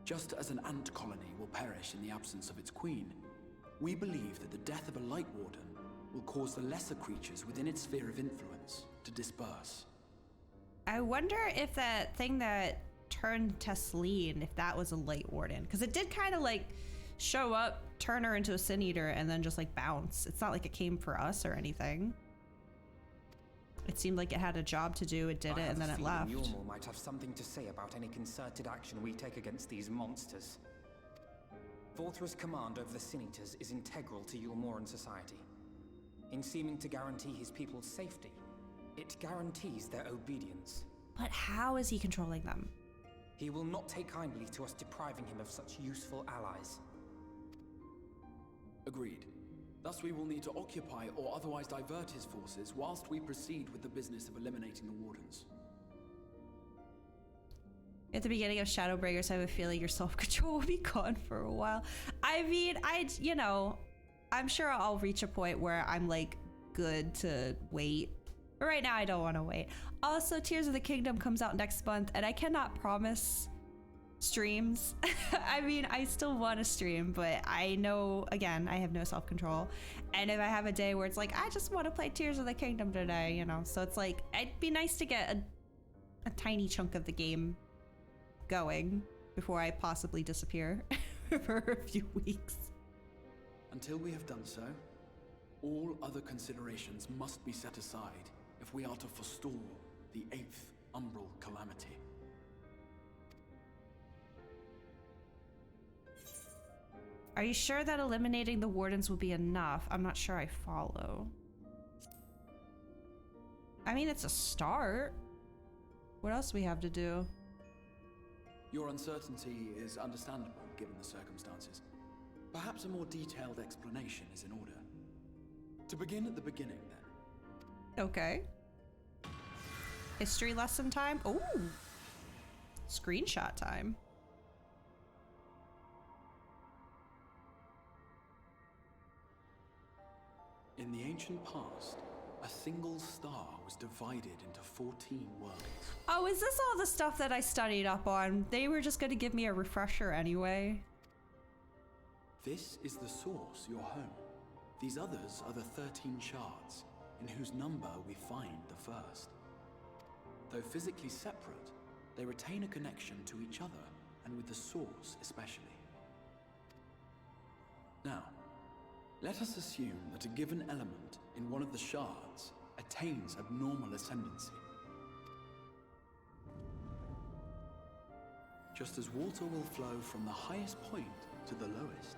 Just as an ant colony will perish in the absence of its queen, we believe that the death of a Light Warden will cause the lesser creatures within its sphere of influence to disperse. I wonder if that thing that turned Tesleen, if that was a Light Warden. Because it did kind of like show up, turn her into a Sin Eater, and then just like bounce. It's not like it came for us or anything. It seemed like it had a job to do, it did it, and then it left. Yormul might have something to say about any concerted action we take against these monsters. Vorthra's command over the Sin Eaters is integral to Yulmoran society. In seeming to guarantee his people's safety, it guarantees their obedience. But how is he controlling them? He will not take kindly to us depriving him of such useful allies. Agreed. Thus we will need to occupy or otherwise divert his forces whilst we proceed with the business of eliminating the Wardens. At the beginning of Shadowbringers, I have a feeling your self-control will be gone for a while. I mean, you know, I'm sure I'll reach a point where I'm like good to wait. But right now I don't want to wait. Also, Tears of the Kingdom comes out next month, and I cannot promise streams. I mean, I still want to stream, but I know, again, I have no self-control. And if I have a day where it's like, I just want to play Tears of the Kingdom today, you know, so it's like, it'd be nice to get a tiny chunk of the game going before I possibly disappear for a few weeks. Until we have done so, all other considerations must be set aside if we are to forestall the 8th Umbral Calamity. Are you sure that eliminating the wardens will be enough? I'm not sure I follow. I mean, it's a start. What else do we have to do? Your uncertainty is understandable given the circumstances. Perhaps a more detailed explanation is in order. To begin at the beginning, then. Okay. History lesson time? Oh! Screenshot time. In the ancient past, a single star was divided into 14 worlds. Oh, is this all the stuff that I studied up on? They were just going to give me a refresher anyway. This is the source, your home. These others are the 13 shards, in whose number we find the first. Though physically separate, they retain a connection to each other, and with the source especially. Now, let us assume that a given element in one of the shards attains abnormal ascendancy. Just as water will flow from the highest point to the lowest,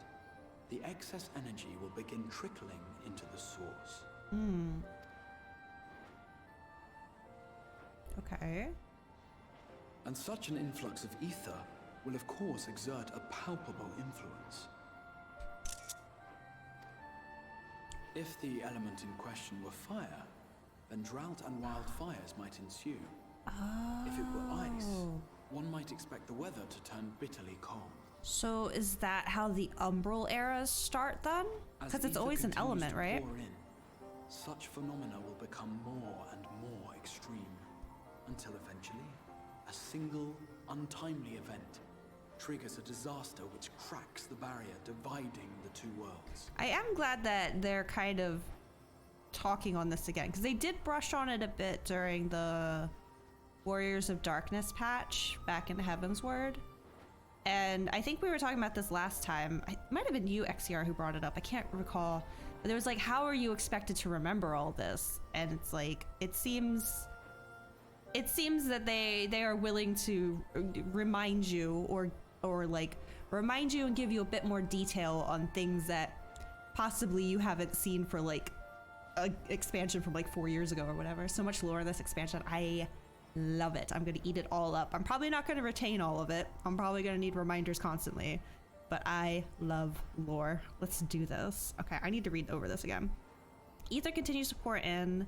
the excess energy will begin trickling into the source. Okay. And such an influx of ether will of course exert a palpable influence. If the element in question were fire, then drought and wildfires might ensue. Oh. If it were ice, one might expect the weather to turn bitterly cold. So is that how the Umbral eras start then? Because it's always an element, right? Such phenomena will become more and more extreme, until eventually, a single, untimely event triggers a disaster which cracks the barrier dividing the two worlds. I am glad that they're kind of talking on this again, because they did brush on it a bit during the Warriors of Darkness patch back in Heavensward. And I think we were talking about this last time. It might have been you, XCR, who brought it up. I can't recall. But there was like, how are you expected to remember all this? And it's like, it seems that they are willing to remind you or like remind you and give you a bit more detail on things that possibly you haven't seen for like an expansion from like 4 years ago or whatever. So much lore in this expansion. I love it. I'm gonna eat it all up. I'm probably not gonna retain all of it. I'm probably gonna need reminders constantly, but I love lore. Let's do this. Okay, I need to read over this again. Ether continues to pour in,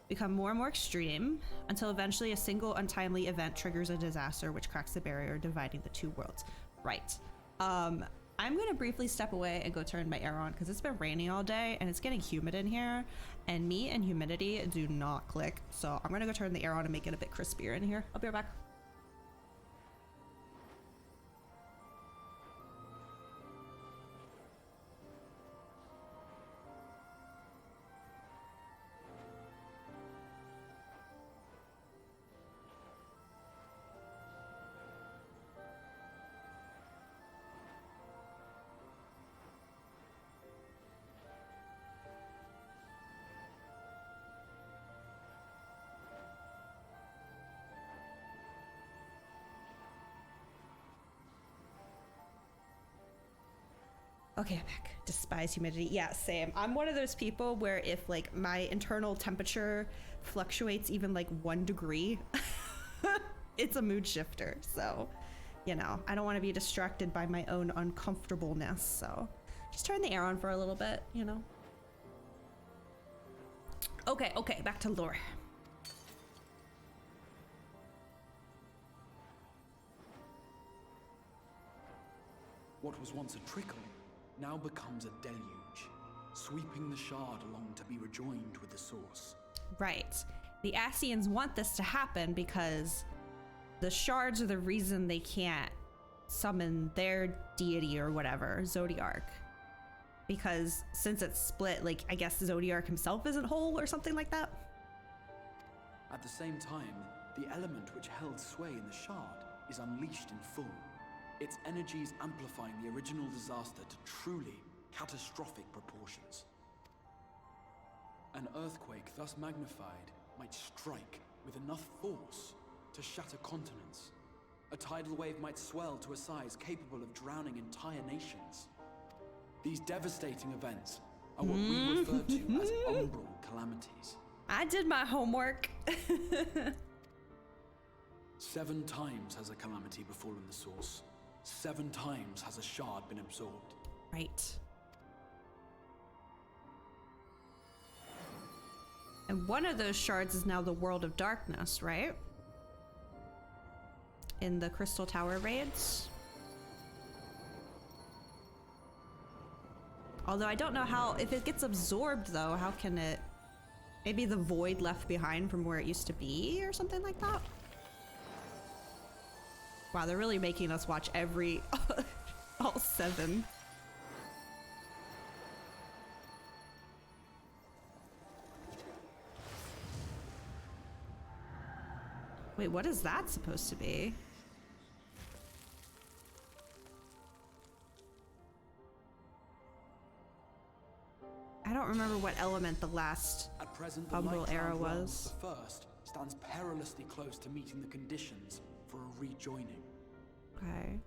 become more and more extreme, until eventually a single untimely event triggers a disaster which cracks the barrier dividing the two worlds. Right. I'm gonna briefly step away and go turn my air on because it's been raining all day and it's getting humid in here, and me and humidity do not click. So I'm gonna go turn the air on and make it a bit crispier in here. I'll be right back. Okay, I'm back. Despise humidity. Yeah, same. I'm one of those people where if like my internal temperature fluctuates even like 1 degree, it's a mood shifter. So, you know, I don't want to be distracted by my own uncomfortableness. So just turn the air on for a little bit, you know. Okay, back to lore. What was once a trickle now becomes a deluge, sweeping the shard along to be rejoined with the source. Right. The Ascians want this to happen because the shards are the reason they can't summon their deity or whatever, Zodiark. Because since it's split, like, I guess Zodiark himself isn't whole or something like that. At the same time, the element which held sway in the shard is unleashed in full. Its energies amplifying the original disaster to truly catastrophic proportions. An earthquake thus magnified might strike with enough force to shatter continents. A tidal wave might swell to a size capable of drowning entire nations. These devastating events are what we refer to as umbral calamities. I did my homework. 7 times has a calamity befallen the source. 7 times has a shard been absorbed. Right. And one of those shards is now the World of Darkness, right? In the Crystal Tower raids. Although I don't know how, if it gets absorbed though, how can it, maybe the void left behind from where it used to be or something like that? Wow, they're really making us watch every, all 7. Wait, what is that supposed to be? I don't remember what element the last At present, the Umbral Light era Cloud realm, was. the first, stands perilously close to meeting the conditions for a rejoining. Okay.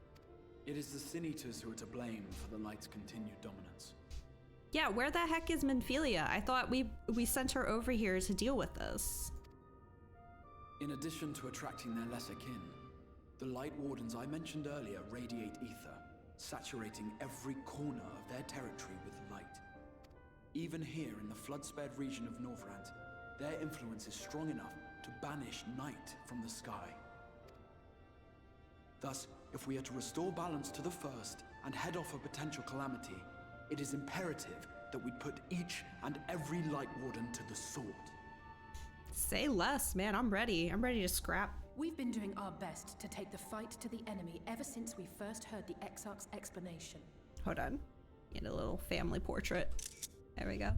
It is the Sin Eaters who are to blame for the Light's continued dominance. Yeah, where the heck is Minfilia? I thought we sent her over here to deal with this. In addition to attracting their lesser kin, the Light Wardens I mentioned earlier radiate ether, saturating every corner of their territory with light. Even here in the flood-spared region of Norvrant, their influence is strong enough to banish night from the sky. Thus, if we are to restore balance to the first and head off a potential calamity, it is imperative that we put each and every Light Warden to the sword. Say less, man. I'm ready. I'm ready to scrap. We've been doing our best to take the fight to the enemy ever since we first heard the Exarch's explanation. Hold on. Get a little family portrait. There we go.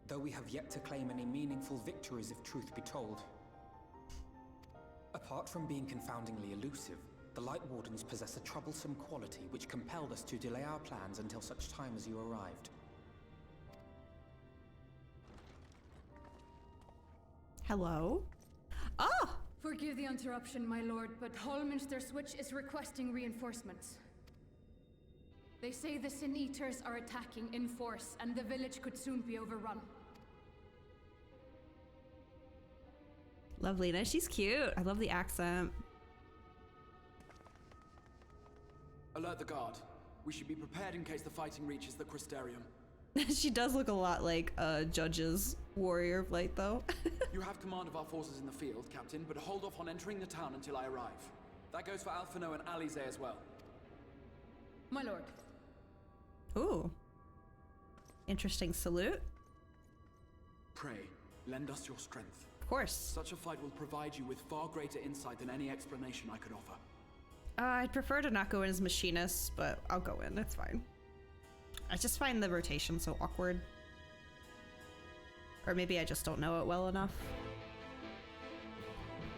Though we have yet to claim any meaningful victories if truth be told. Apart from being confoundingly elusive, the Light Wardens possess a troublesome quality which compelled us to delay our plans until such time as you arrived. Hello? Oh! Forgive the interruption, my lord, but Hallminster Switch is requesting reinforcements. They say the Sin Eaters are attacking in force, and the village could soon be overrun. Lovely. No, she's cute. I love the accent. Alert the guard. We should be prepared in case the fighting reaches the Crystarium. She does look a lot like Judge's warrior of light, though. You have command of our forces in the field, Captain, but hold off on entering the town until I arrive. That goes for Alphino and Alize as well. My lord. Ooh. Interesting salute. Pray, lend us your strength. Of course. Such a fight will provide you with far greater insight than any explanation I could offer. I'd prefer to not go in as machinist, but I'll go in. It's fine. I just find the rotation so awkward. Or maybe I just don't know it well enough.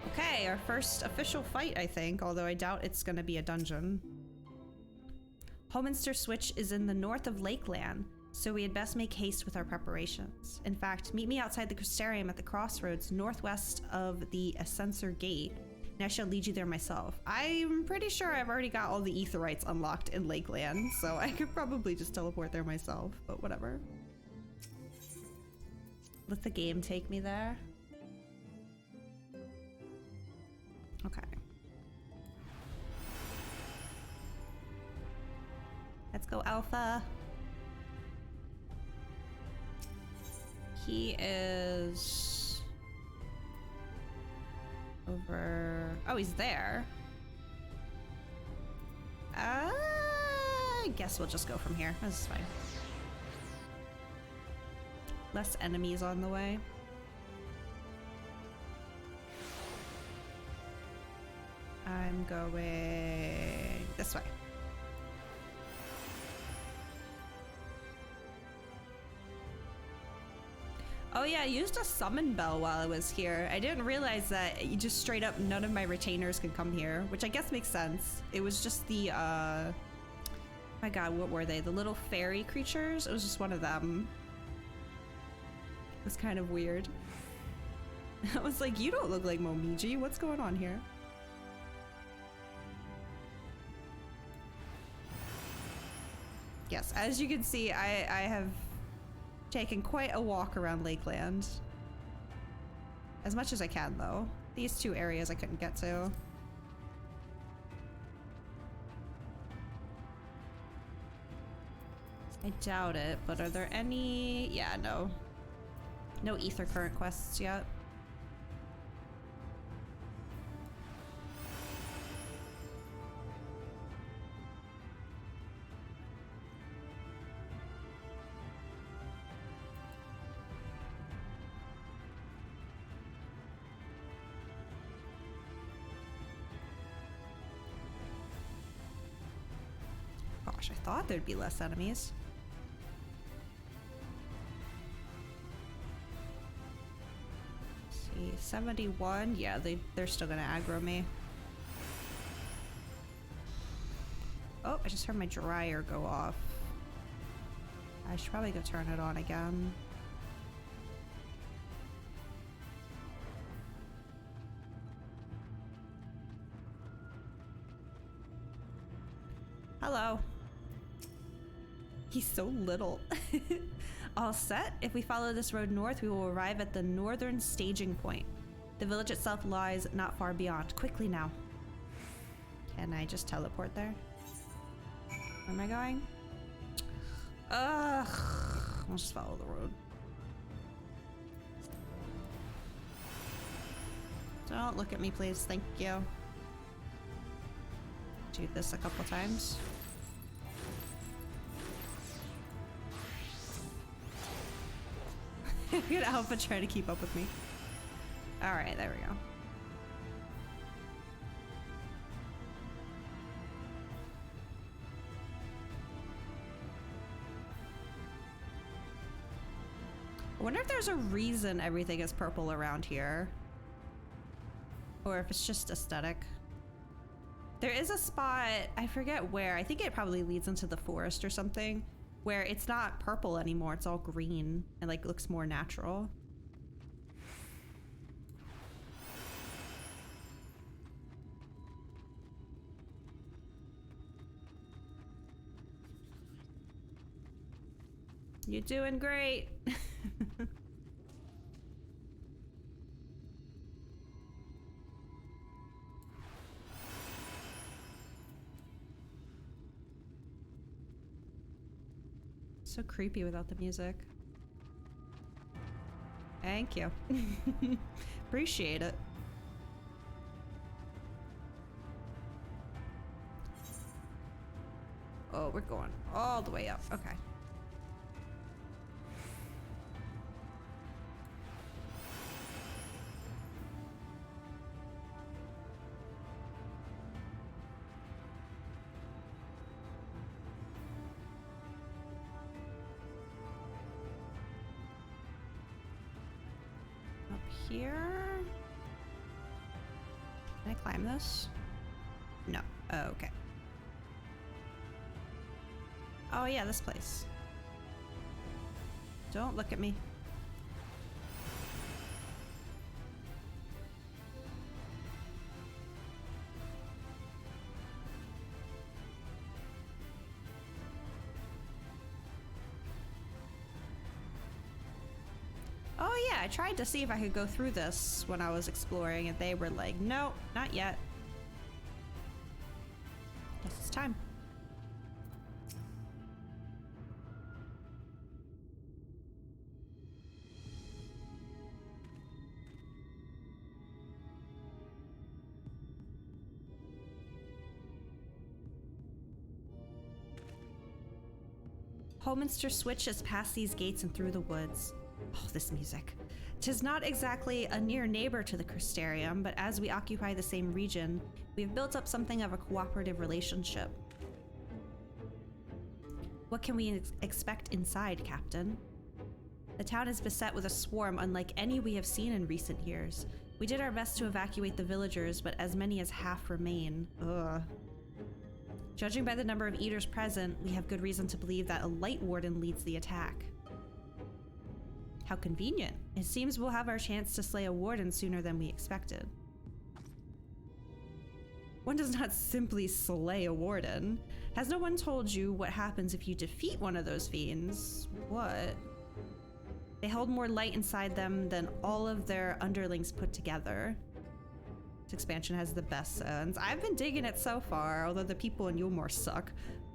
Okay, our first official fight, I think, although I doubt it's gonna be a dungeon. Hallminster Switch is in the north of Lakeland, so we had best make haste with our preparations. In fact, meet me outside the Crystarium at the crossroads northwest of the Ascensor Gate, and I shall lead you there myself. I'm pretty sure I've already got all the Aetherites unlocked in Lakeland, so I could probably just teleport there myself, but whatever. Let the game take me there. Okay. Let's go, Alpha. He is over. Oh, he's there. I guess we'll just go from here. This is fine. Less enemies on the way. I I'm going this way. Oh yeah, I used a summon bell while I was here. I didn't realize that you just straight up none of my retainers could come here, which I guess makes sense. It was just the, my god, what were they? The little fairy creatures? It was just one of them. It was kind of weird. I was like, you don't look like Momiji. What's going on here? Yes, as you can see, I have taken quite a walk around Lakeland. As much as I can, though. These two areas I couldn't get to. I doubt it, but are there any... Yeah, no. No ether current quests yet. Gosh, I thought there'd be less enemies. See, 71. Yeah, they're still gonna aggro me. Oh, I just heard my dryer go off. I should probably go turn it on again. Hello. He's so little. All set? If we follow this road north, we will arrive at the northern staging point. The village itself lies not far beyond. Quickly now. Can I just teleport there? Where am I going? Ugh. I'll just follow the road. Don't look at me, please. Thank you. Do this a couple times. I'm gonna Alpha try to keep up with me. Alright, there we go. I wonder if there's a reason everything is purple around here. Or if it's just aesthetic. There is a spot, I forget where, I think it probably leads into the forest or something, where it's not purple anymore, it's all green and like looks more natural. You're doing great. So creepy without the music. Thank you. Appreciate it. Oh, we're going all the way up. Okay. Here? Can I climb this? No. Oh, okay. Oh yeah, this place. Don't look at me. Oh yeah, I tried to see if I could go through this when I was exploring and they were like, no, not yet. Guess it's time. Holminster Switch is past these gates and through the woods. Oh, this music. 'Tis not exactly a near neighbor to the Crystarium, but as we occupy the same region, We've built up something of a cooperative relationship. What can we expect inside, Captain? The town is beset with a swarm unlike any we have seen in recent years. We did our best to evacuate the villagers, but as many as half remain. Ugh. Judging by the number of eaters present, we have good reason to believe that a light warden leads the attack. How convenient. It seems we'll have our chance to slay a warden sooner than we expected. One does not simply slay a warden. Has no one told you what happens if you defeat one of those fiends? What? They hold more light inside them than all of their underlings put together. This expansion has the best sounds. I've been digging it so far, although the people in Yulmore suck.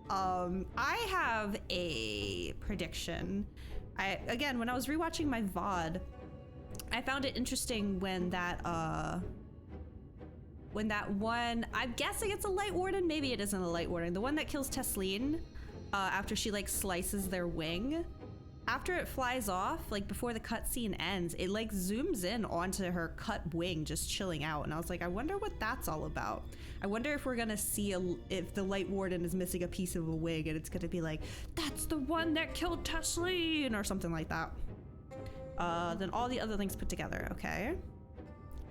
I have a prediction. Again, when I was rewatching my VOD, I found it interesting when that one, I'm guessing it's a Light Warden, maybe it isn't a Light Warden, the one that kills Tesleen after she like slices their wing. After it flies off, like before the cutscene ends, it like zooms in onto her cut wing just chilling out, and I was like, I wonder what that's all about. I wonder if we're gonna see if the Light Warden is missing a piece of a wing and it's gonna be like, that's the one that killed Tesleen or something like that. Then all the other things put together, okay.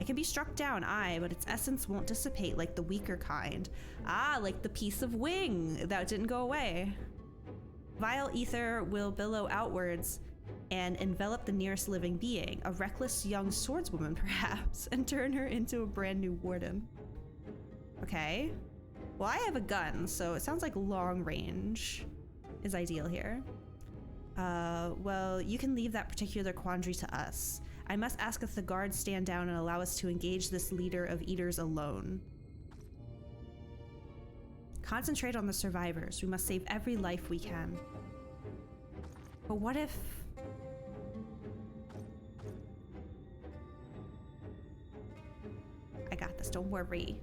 It can be struck down, aye, but its essence won't dissipate like the weaker kind. Ah, like the piece of wing that didn't go away. Vile ether will billow outwards and envelop the nearest living being, a reckless young swordswoman perhaps, and turn her into a brand new warden. Okay. Well, I have a gun, so it sounds like long range is ideal here. Well, you can leave that particular quandary to us. I must ask if the guards stand down and allow us to engage this leader of eaters alone. Concentrate on the survivors. We must save every life we can. But what if... I got this, don't worry.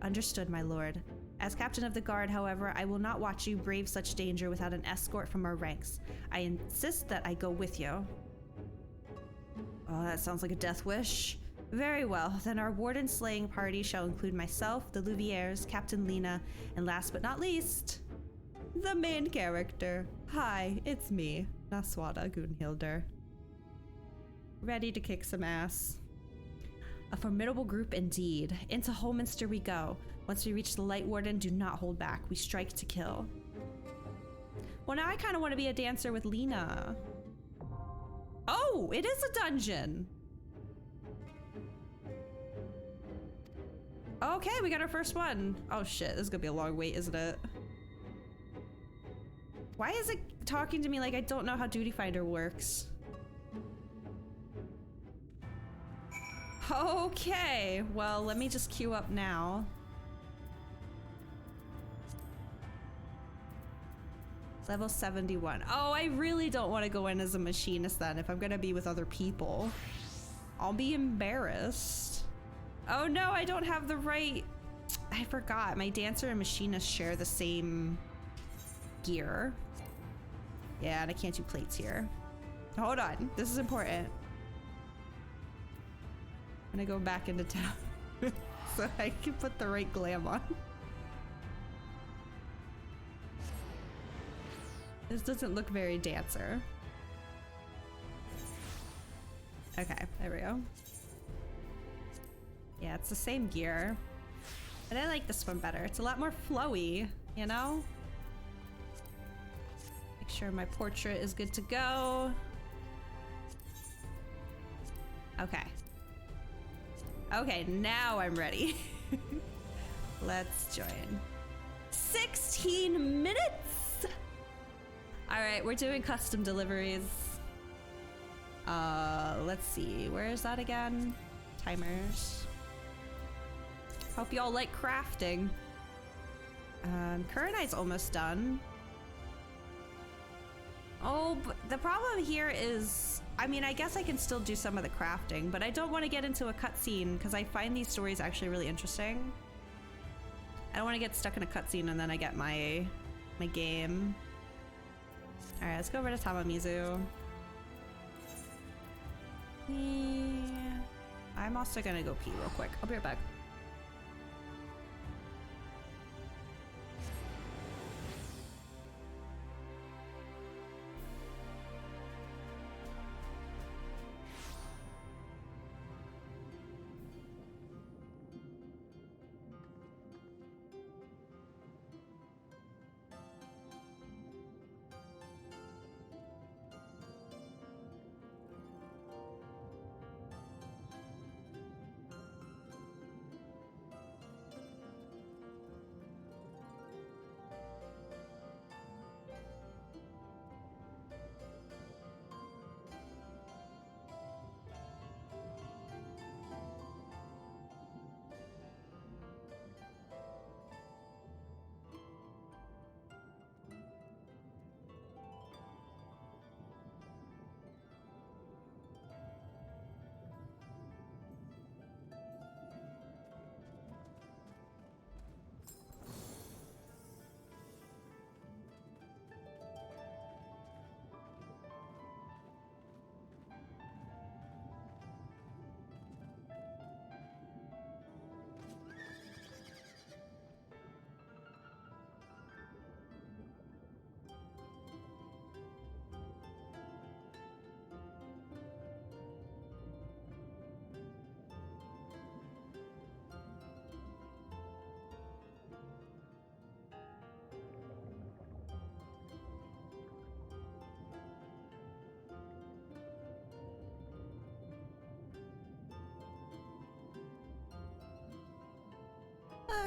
Understood, my lord. As captain of the guard, however, I will not watch you brave such danger without an escort from our ranks. I insist that I go with you. Oh, that sounds like a death wish. Very well, then our warden slaying party shall include myself, the Louviers, Captain Lena, and last but not least, the main character. Hi, it's me, Naswada Gunhilder. Ready to kick some ass. A formidable group indeed. Into Holminster we go. Once we reach the Light Warden, do not hold back. We strike to kill. Well, now I kind of want to be a dancer with Lena. Oh, it is a dungeon. Okay, we got our first one. Oh shit, this is gonna be a long wait, isn't it? Why is it talking to me like I don't know how Duty Finder works? Okay, well, let me just queue up now. Level 71. Oh, I really don't want to go in as a machinist then if I'm gonna be with other people. I'll be embarrassed. Oh no, I don't have the right... I forgot. My dancer and machinist share the same gear. Yeah, and I can't do plates here. Hold on. This is important. I'm gonna go back into town so I can put the right glam on. This doesn't look very dancer. Okay, there we go. Yeah, it's the same gear. But I like this one better. It's a lot more flowy, you know? Make sure my portrait is good to go. Okay. Okay, now I'm ready. Let's join. 16 minutes! Alright, we're doing custom deliveries. Let's see. Where is that again? Timers. Hope y'all like crafting. Kurenai's almost done. Oh, but the problem here is, I mean, I guess I can still do some of the crafting, but I don't want to get into a cutscene because I find these stories actually really interesting. I don't want to get stuck in a cutscene and then I get my game. All right, let's go over to Tamamizu. Yeah. I'm also gonna go pee real quick. I'll be right back.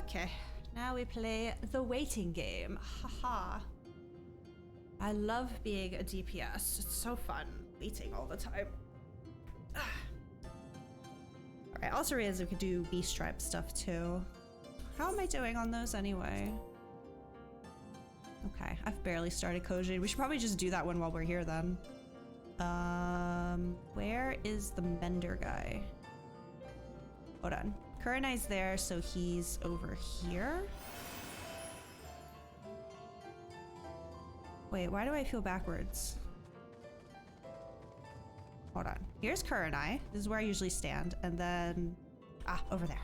Okay, now we play the waiting game. Haha. I love being a DPS. It's so fun waiting all the time. Alright, also realized we could do beast stripe stuff too. How am I doing on those anyway? Okay, I've barely started Koji. We should probably just do that one while we're here then. Where is the Mender guy? Hold on. Kurenai's there, so he's over here. Wait, why do I feel backwards? Hold on. Here's Kurenai. This is where I usually stand. And then... Ah, over there.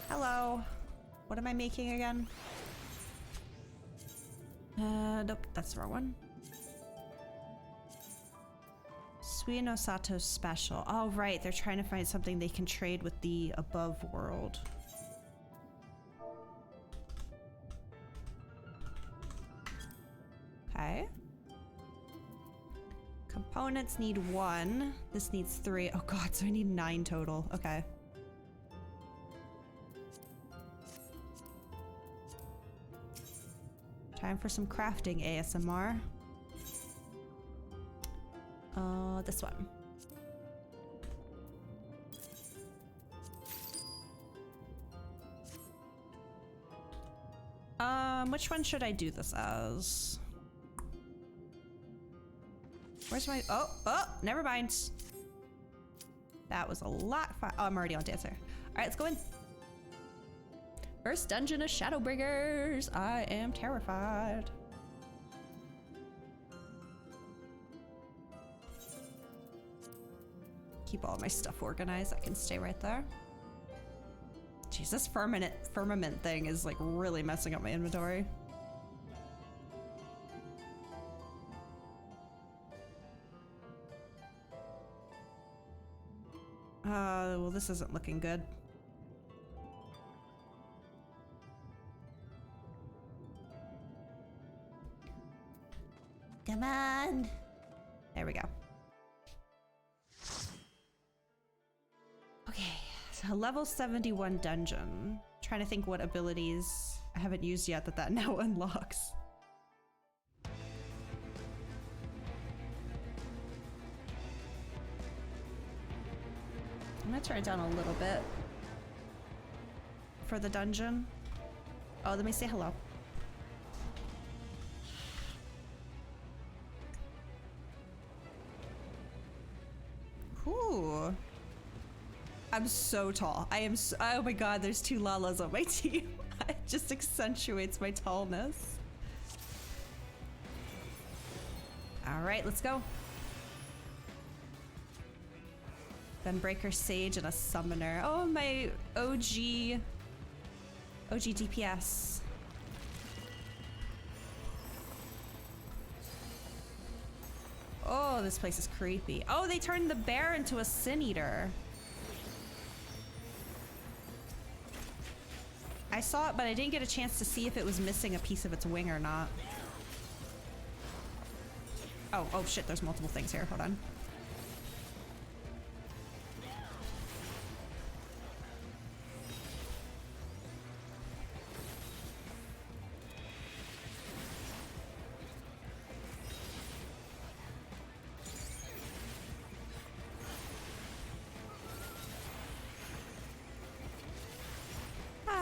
Hello. What am I making again? Nope, that's the wrong one. Suino Sato special. Oh, right. They're trying to find something they can trade with the above world. Okay. Components need 1. This needs 3. Oh god, so I need 9 total. Okay. Time for some crafting ASMR. This one. Which one should I do this as? Where's my... Oh, never mind. That was a lot fun. Oh, I'm already on Dancer. All right, let's go in. First dungeon of Shadowbringers. I am terrified. Keep all my stuff organized. I can stay right there. Jeez, this firmament thing is like really messing up my inventory. Well, this isn't looking good. Come on. There we go. Okay, so level 71 dungeon. Trying to think what abilities I haven't used yet that now unlocks. I'm gonna turn it down a little bit for the dungeon. Oh, let me say hello. Ooh. I'm so tall. I am so, oh my god, there's 2 Lalas on my team. It just accentuates my tallness. Alright, let's go. Gunbreaker Sage and a Summoner. Oh, my OG DPS. Oh, this place is creepy. Oh, they turned the bear into a Sin Eater. I saw it, but I didn't get a chance to see if it was missing a piece of its wing or not. Oh shit, there's multiple things here. Hold on.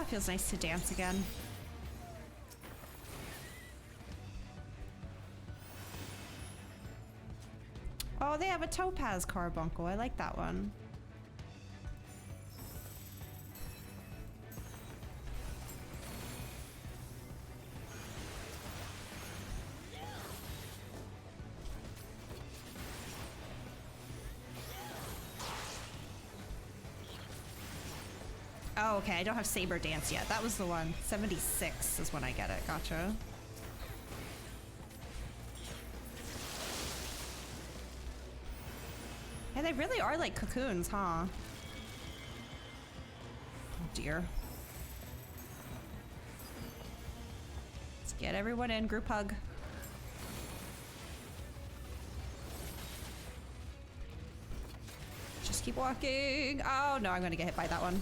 Feels nice to dance again. Oh, they have a Topaz Carbuncle. I like that one. Oh, okay, I don't have Saber Dance yet. That was the one. 76 is when I get it. Gotcha. Yeah, they really are like cocoons, huh? Oh, dear. Let's get everyone in. Group hug. Keep walking. Oh no, I'm gonna get hit by that one.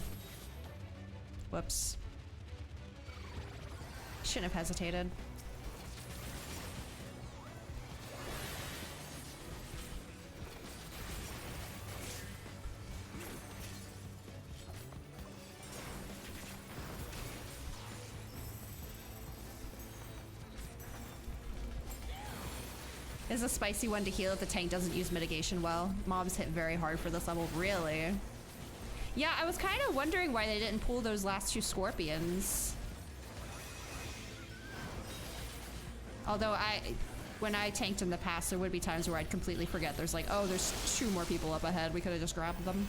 Whoops. Shouldn't have hesitated. Is a spicy one to heal if the tank doesn't use mitigation well. Mobs hit very hard for this level, really. Yeah, I was kind of wondering why they didn't pull those last two scorpions. Although when I tanked in the past, there would be times where I'd completely forget. There's like, oh, there's 2 more people up ahead. We could have just grabbed them.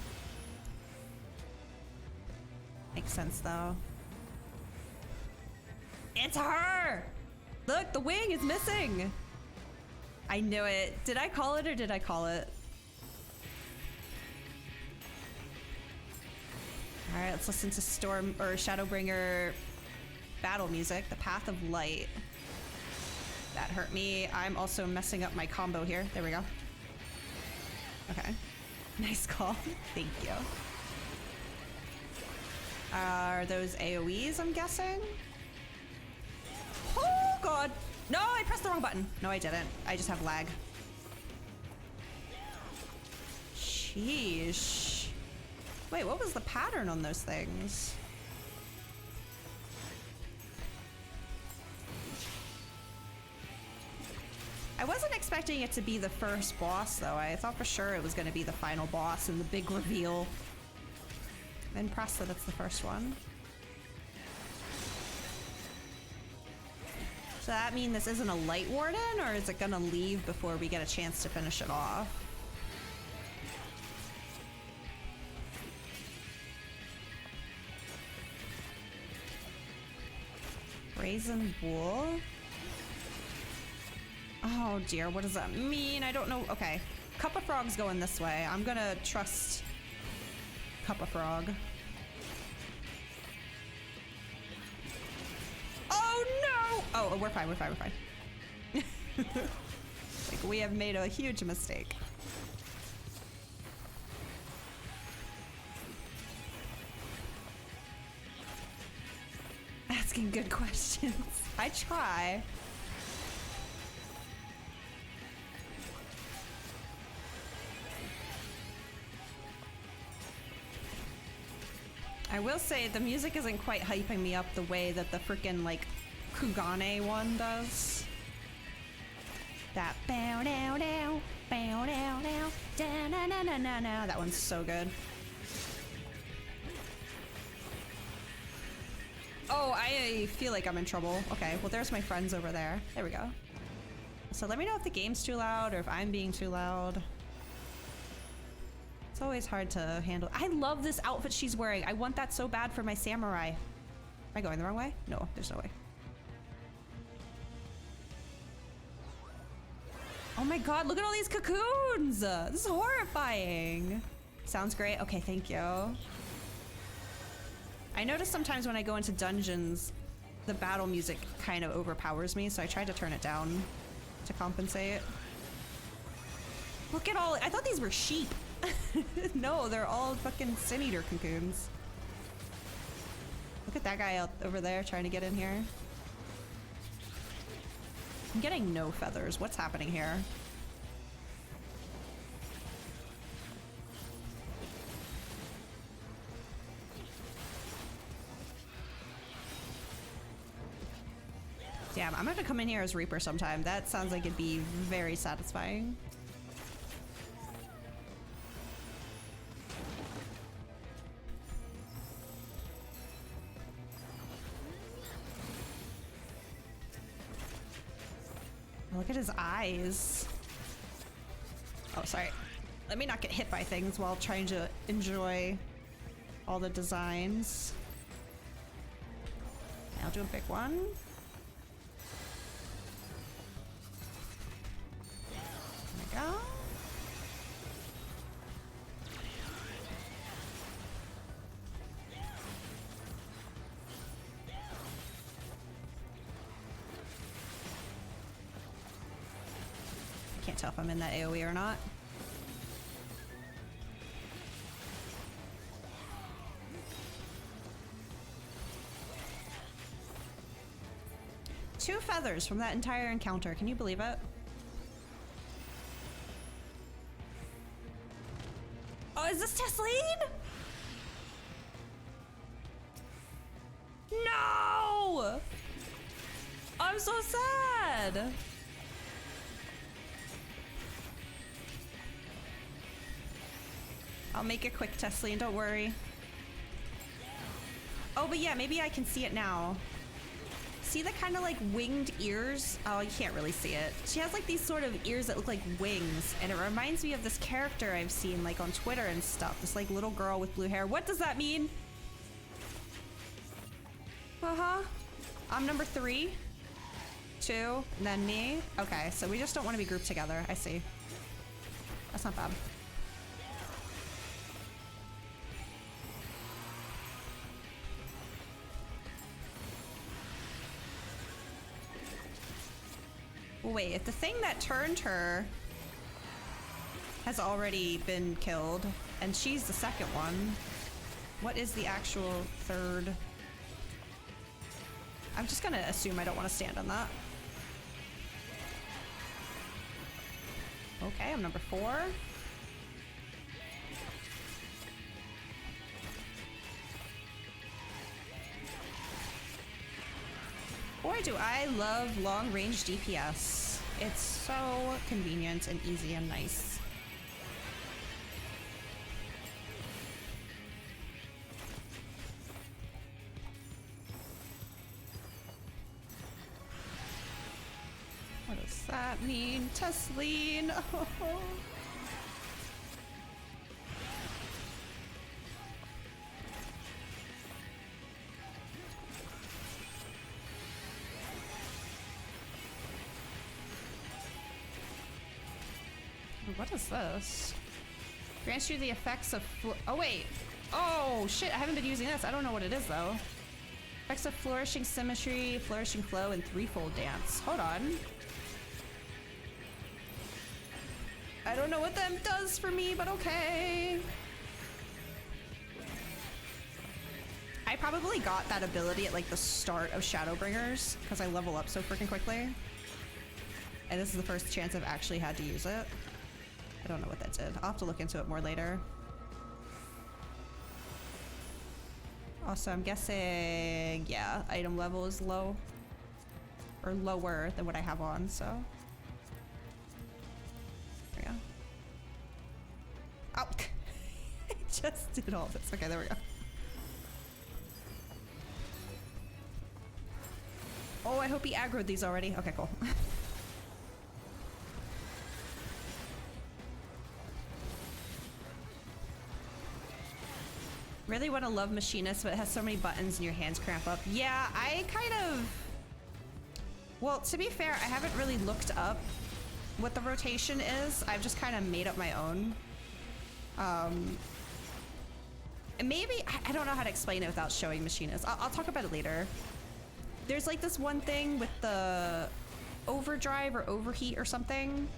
Makes sense, though. It's her! Look, the wing is missing! I knew it. Did I call it or did I call it? All right, let's listen to Storm or Shadowbringer battle music, The Path of Light. That hurt me. I'm also messing up my combo here. There we go. Okay. Nice call. Thank you. Are those AoEs, I'm guessing? Oh, God. No, I pressed the wrong button. No, I didn't. I just have lag. Sheesh. Wait, what was the pattern on those things? I wasn't expecting it to be the first boss, though. I thought for sure it was going to be the final boss and the big reveal. I'm impressed that it's the first one. Does that mean this isn't a light warden, or is it gonna leave before we get a chance to finish it off? Brazen wool? Oh dear, what does that mean? I don't know. Okay, Cup of Frog's going this way. I'm gonna trust Cup of Frog. Oh no! Oh, we're fine, we're fine, we're fine. Like, we have made a huge mistake. Asking good questions. I try. I will say the music isn't quite hyping me up the way that the frickin' like Kugane one does. That bow down down, bow down down, da na na na na na. That one's so good. Oh, I feel like I'm in trouble. Okay, well there's my friends over there. There we go. So let me know if the game's too loud or if I'm being too loud. It's always hard to handle. I love this outfit she's wearing. I want that so bad for my samurai. Am I going the wrong way? No, there's no way. Oh my god, look at all these cocoons! This is horrifying. Sounds great. Okay, thank you. I notice sometimes when I go into dungeons, the battle music kind of overpowers me, so I tried to turn it down to compensate. Look at all, I thought these were sheep. No, they're all fucking sin eater cocoons. Look at that guy out over there trying to get in here. I'm getting no feathers. What's happening here? Damn, I'm gonna come in here as Reaper sometime. That sounds like it'd be very satisfying. Look at his eyes. Oh, sorry. Let me not get hit by things while trying to enjoy all the designs. I'll do a big one. There we go. Can't tell if I'm in that AoE or not. 2 feathers from that entire encounter. Can you believe it? Oh, is this Tesleen? No! I'm so sad. I'll make it quick, Tesleen, don't worry. Oh, but yeah, maybe I can see it now. See the kind of like winged ears? Oh, you can't really see it. She has like these sort of ears that look like wings, and it reminds me of this character I've seen like on Twitter and stuff. This like little girl with blue hair. What does that mean? Uh-huh. I'm number 3. 2, and then me. Okay, so we just don't want to be grouped together. I see. That's not bad. Well, wait, if the thing that turned her has already been killed, and she's the second one, what is the actual third? I'm just gonna assume I don't want to stand on that. Okay, I'm number 4. Boy, do I love long-range DPS. It's so convenient and easy and nice. What does that mean? Tesleen! Oh. What is this? Grants you the effects of oh wait! Oh shit, I haven't been using this. I don't know what it is though. Effects of flourishing symmetry, flourishing flow, and threefold dance. Hold on. I don't know what that does for me, but okay. I probably got that ability at like the start of Shadowbringers because I level up so freaking quickly. And this is the first chance I've actually had to use it. I don't know what that did. I'll have to look into it more later. Also, I'm guessing, yeah, item level is low. Or lower than what I have on, so. There we go. Oh! I just did all this. Okay, there we go. Oh, I hope he aggroed these already. Okay, cool. Really want to love Machinist, but it has so many buttons and your hands cramp up. Yeah, I kind of... Well, to be fair, I haven't really looked up what the rotation is. I've just kind of made up my own. And maybe... I don't know how to explain it without showing Machinist. I'll talk about it later. There's like this one thing with the overdrive or overheat or something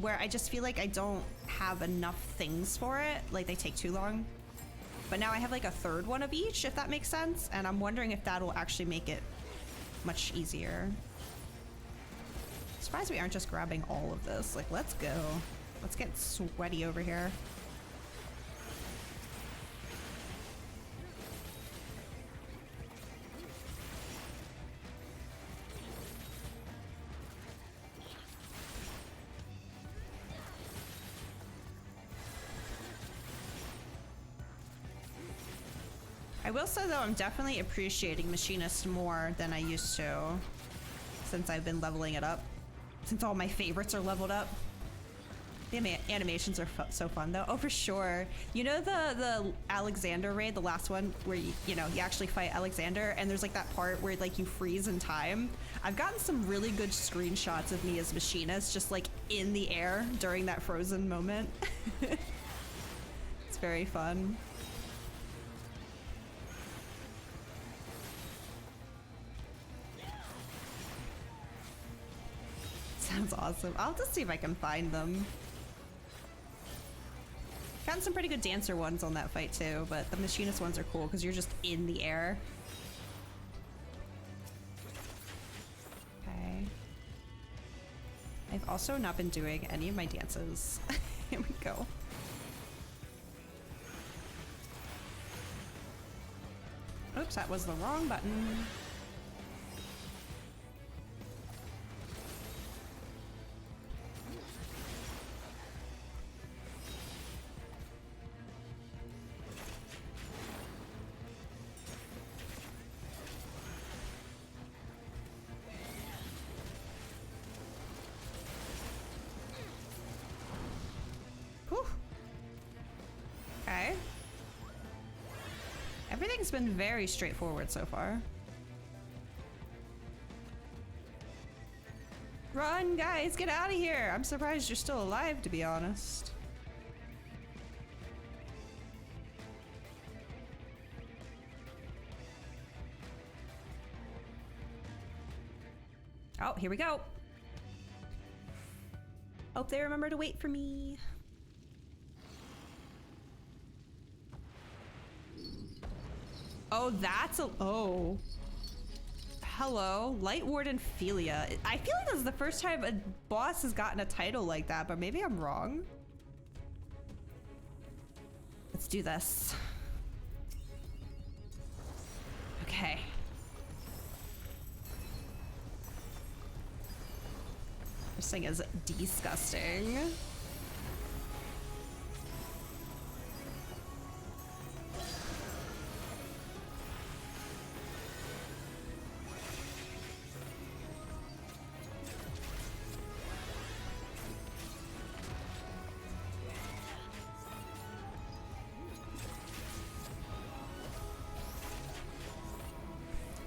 where I just feel like I don't have enough things for it. Like they take too long. But now I have like a third one of each, if that makes sense. And I'm wondering if that'll actually make it much easier. Surprised we aren't just grabbing all of this. Like, let's go. Let's get sweaty over here. I will say though, I'm definitely appreciating Machinist more than I used to since I've been leveling it up. Since all my favorites are leveled up. The animations are so fun though. Oh, for sure. You know the Alexander raid, the last one where you know, you actually fight Alexander and there's like that part where like you freeze in time. I've gotten some really good screenshots of me as Machinist just like in the air during that frozen moment. It's very fun. Sounds awesome. I'll just see if I can find them. Gotten some pretty good dancer ones on that fight too, but the Machinist ones are cool because you're just in the air. I've also not been doing any of my dances. Here we go. Oops, that was the wrong button. Whew. Okay. Everything's been very straightforward so far. Run, guys, get out of here! I'm surprised you're still alive, to be honest. Oh, here we go. Hope they remember to wait for me. Oh, that's a... Oh. Hello. Light Warden Philia. I feel like this is the first time a boss has gotten a title like that, but maybe I'm wrong. Let's do this. Okay. This thing is disgusting.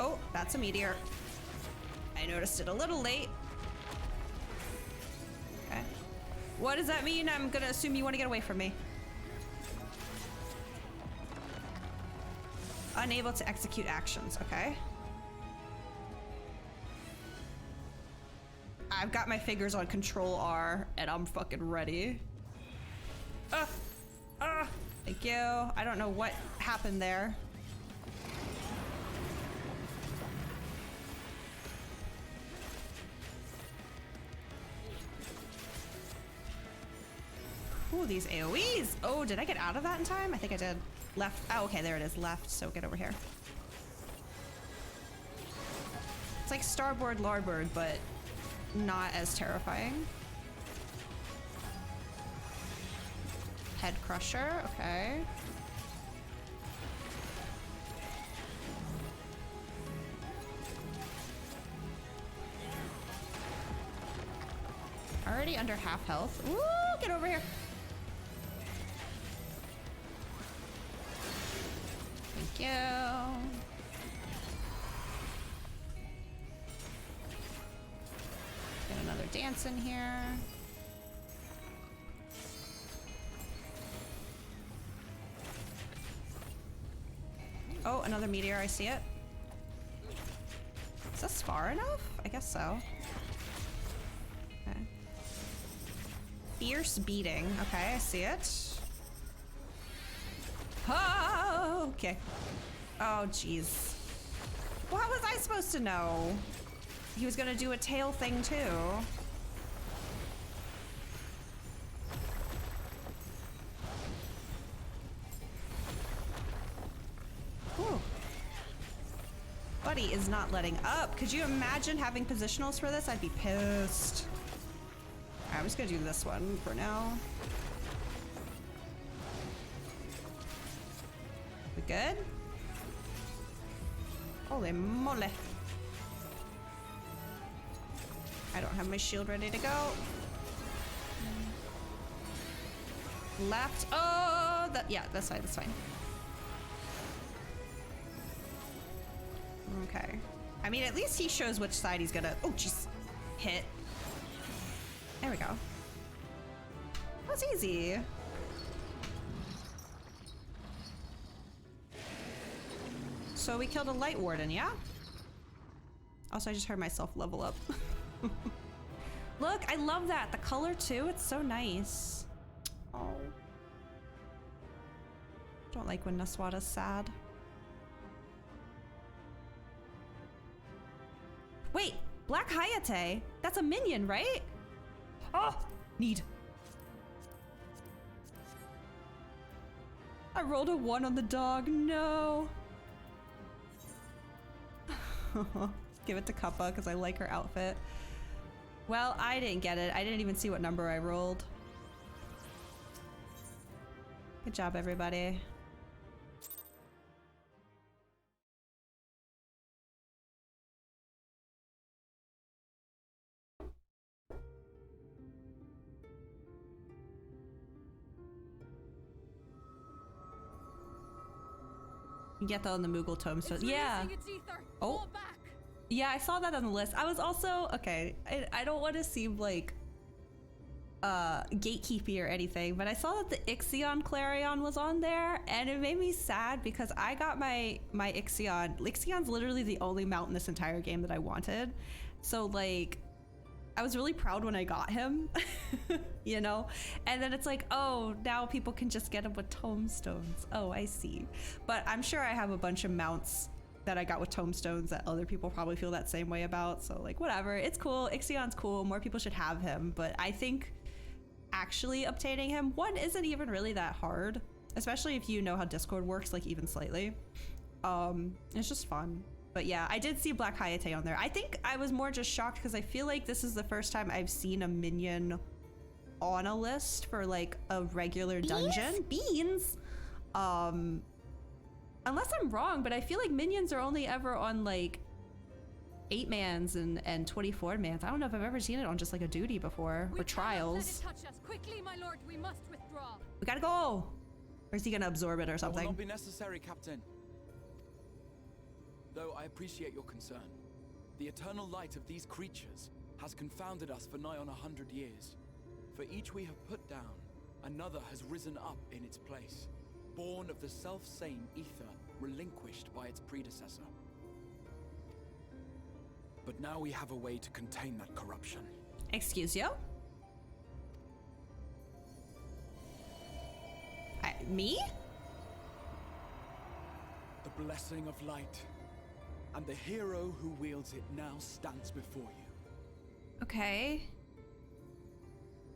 Oh, that's a meteor. I noticed it a little late. Okay. What does that mean? I'm gonna assume you want to get away from me. Unable to execute actions, okay. I've got my fingers on Control R and I'm fucking ready. Thank you. I don't know what happened there. Ooh, these AoEs. Oh, did I get out of that in time? I think I did. Left. Oh, okay, there it is. Left. So get over here. It's like starboard, larboard, but not as terrifying. Head crusher. Okay. Already under half health. Ooh, get over here. Thank you. Get another dance in here. Oh, another meteor. I see it. Is this far enough? I guess so. Okay. Fierce beating. Okay, I see it. Oh, okay. Oh, jeez. What was I supposed to know? He was gonna do a tail thing too. Whew. Buddy is not letting up. Could you imagine having positionals for this? I'd be pissed. Alright, I'm just gonna do this one for now. We good? Holy moly. I don't have my shield ready to go. Left. Oh, yeah, this side, that's fine. Okay. I mean, at least he shows which side he's gonna, oh, jeez, hit. There we go. That was easy. So we killed a light warden, yeah? Also, I just heard myself level up. Look, I love that. The color too, it's so nice. Oh. Don't like when Naswada's sad. Wait, Black Hayate? That's a minion, right? Oh! Need. I rolled a 1 on the dog. No. Give it to Kappa because I like her outfit. Well, I didn't get it. I didn't even see what number I rolled. Good job, everybody. You get that on the Moogle tombstone. Yeah. Oh. Yeah, I saw that on the list. I was also okay. I don't want to seem like gatekeepy or anything, but I saw that the Ixion Clarion was on there, and it made me sad because I got my Ixion. Ixion's literally the only mount in this entire game that I wanted. So like, I was really proud when I got him, you know? And then it's like, oh, now people can just get him with tombstones. Oh, I see. But I'm sure I have a bunch of mounts that I got with tombstones that other people probably feel that same way about. So like, whatever, it's cool. Ixion's cool. More people should have him. But I think actually obtaining him, one, isn't even really that hard, especially if you know how Discord works, like even slightly. It's just fun. But yeah, I did see Black Hayate on there. I think I was more just shocked because I feel like this is the first time I've seen a minion on a list for like a regular dungeon. Beans? Unless I'm wrong, but I feel like minions are only ever on like 8-mans and 24-mans. I don't know if I've ever seen it on just like a duty before or trials. Quickly, my lord, we must withdraw. We gotta go. Or is he gonna absorb it or something? It will not be necessary, Captain. Though I appreciate your concern. The eternal light of these creatures has confounded us for nigh on 100 years. For each we have put down, another has risen up in its place, born of the self-same ether relinquished by its predecessor. But now we have a way to contain that corruption. Excuse you? Me? The blessing of light. And the hero who wields it now stands before you. Okay.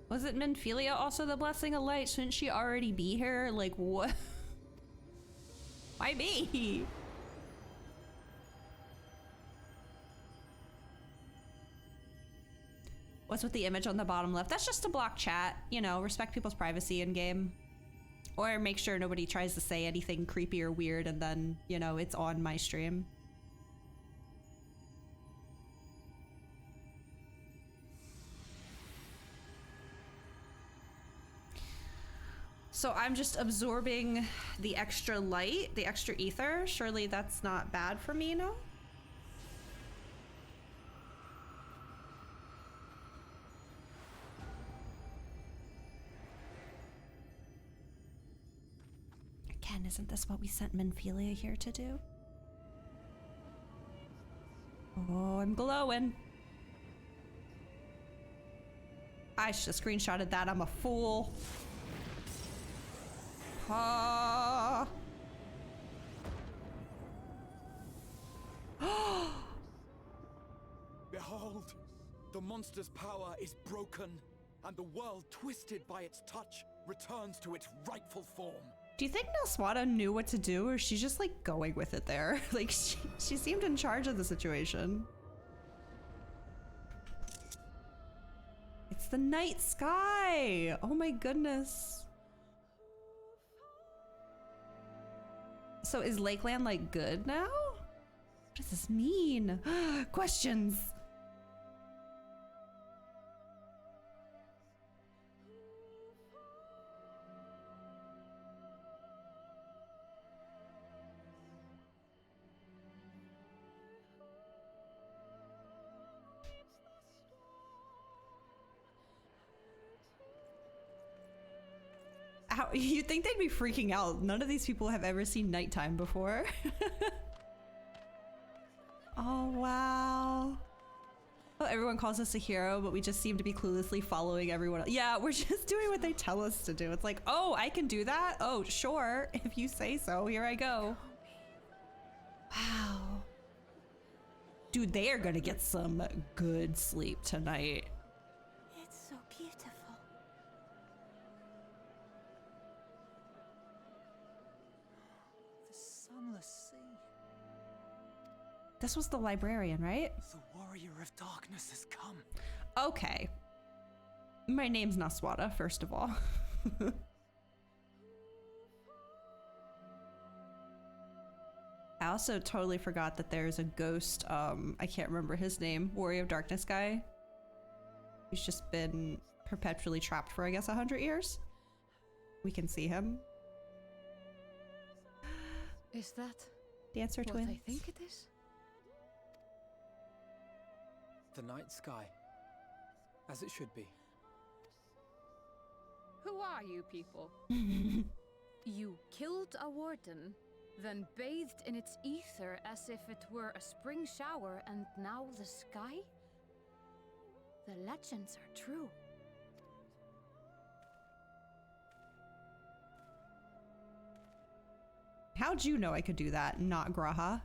Wasn't Menphilia also the blessing of light? Shouldn't she already be here? Like, what? Why me? What's with the image on the bottom left? That's just to block chat. You know, respect people's privacy in game. Or make sure nobody tries to say anything creepy or weird and then, you know, it's on my stream. So I'm just absorbing the extra light, the extra ether. Surely that's not bad for me, no? Again, isn't this what we sent Menphilia here to do? Oh, I'm glowing. I should have screenshotted that. I'm a fool. Ah. Behold, the monster's power is broken, and the world, twisted by its touch, returns to its rightful form. Do you think Naswada knew what to do, or is she just like going with it there? Like she seemed in charge of the situation. It's the night sky. Oh my goodness. So is Lakeland like good now? What does this mean? Questions. How, you'd think they'd be freaking out. None of these people have ever seen nighttime before. Oh, wow. Well, everyone calls us a hero, but we just seem to be cluelessly following everyone else. Yeah, we're just doing what they tell us to do. It's like, oh, I can do that? Oh, sure. If you say so, here I go. Wow. Dude, they are gonna get some good sleep tonight. It's so peaceful. This was the librarian, right? The warrior of darkness has come. Okay. My name's Naswada, first of all. I also totally forgot that there's a ghost, I can't remember his name, Warrior of Darkness guy. He's just been perpetually trapped for, I guess, 100 years. We can see him. Is that Dancer what twins. I think it is? The night sky. As it should be. Who are you people? You killed a warden, then bathed in its ether as if it were a spring shower, and now the sky? The legends are true. How'd you know I could do that, not Graha?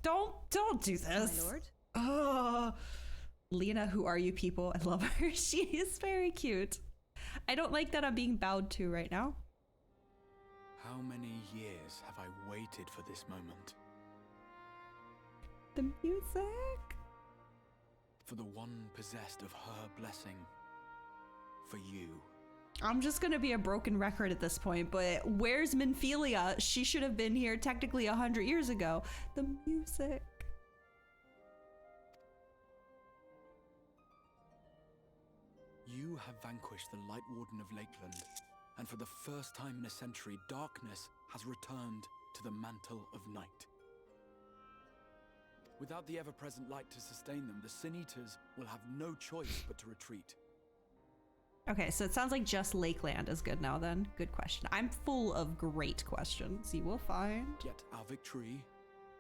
Don't do this. My lord? Oh, Lena, who are you people? I love her. She is very cute. I don't like that I'm being bowed to right now. How many years have I waited for this moment? The music. For the one possessed of her blessing. For you. I'm just gonna be a broken record at this point, but where's Minphilia? She should have been here technically 100 years ago. The music. You have vanquished the Light Warden of Lakeland, and for the first time in a century, darkness has returned to the mantle of night. Without the ever-present light to sustain them, the Sin Eaters will have no choice but to retreat. Okay, so it sounds like just Lakeland is good now then. Good question. I'm full of great questions. You will find. Yet our victory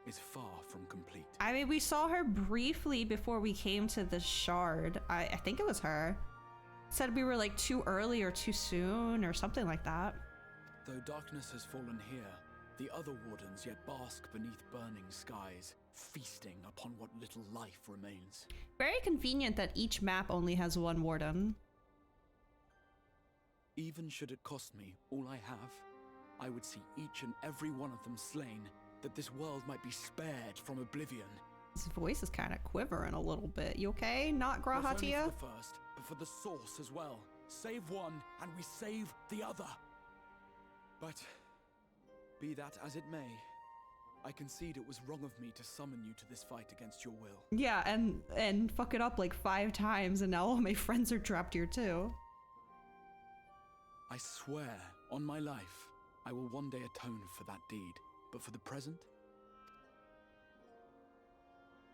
is far from complete. I mean, we saw her briefly before we came to the shard. I think it was her. Said we were like too early or too soon or something like that. Though darkness has fallen here, the other wardens yet bask beneath burning skies, feasting upon what little life remains. Very convenient that each map only has one warden. Even should it cost me all I have, I would see each and every one of them slain, that this world might be spared from oblivion. His voice is kind of quivering a little bit. You okay? Not Not only Grahatia? for the first, but for the source as well. Save one, and we save the other. But, be that as it may, I concede it was wrong of me to summon you to this fight against your will. Yeah, and fuck it up like 5 times, and now all my friends are trapped here too. I swear, on my life, I will one day atone for that deed. But for the present,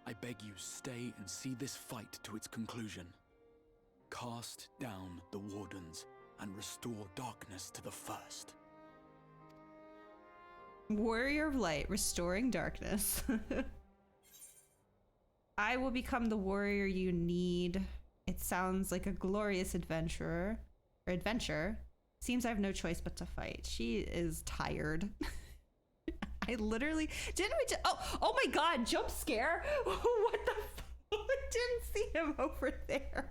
I beg you stay and see this fight to its conclusion. Cast down the wardens and restore darkness to the first. Warrior of Light, restoring darkness. I will become the warrior you need. It sounds like a glorious adventure. Seems I have no choice but to fight. She is tired. I literally didn't we just oh my god, jump scare. What the fuck? I didn't see him over there.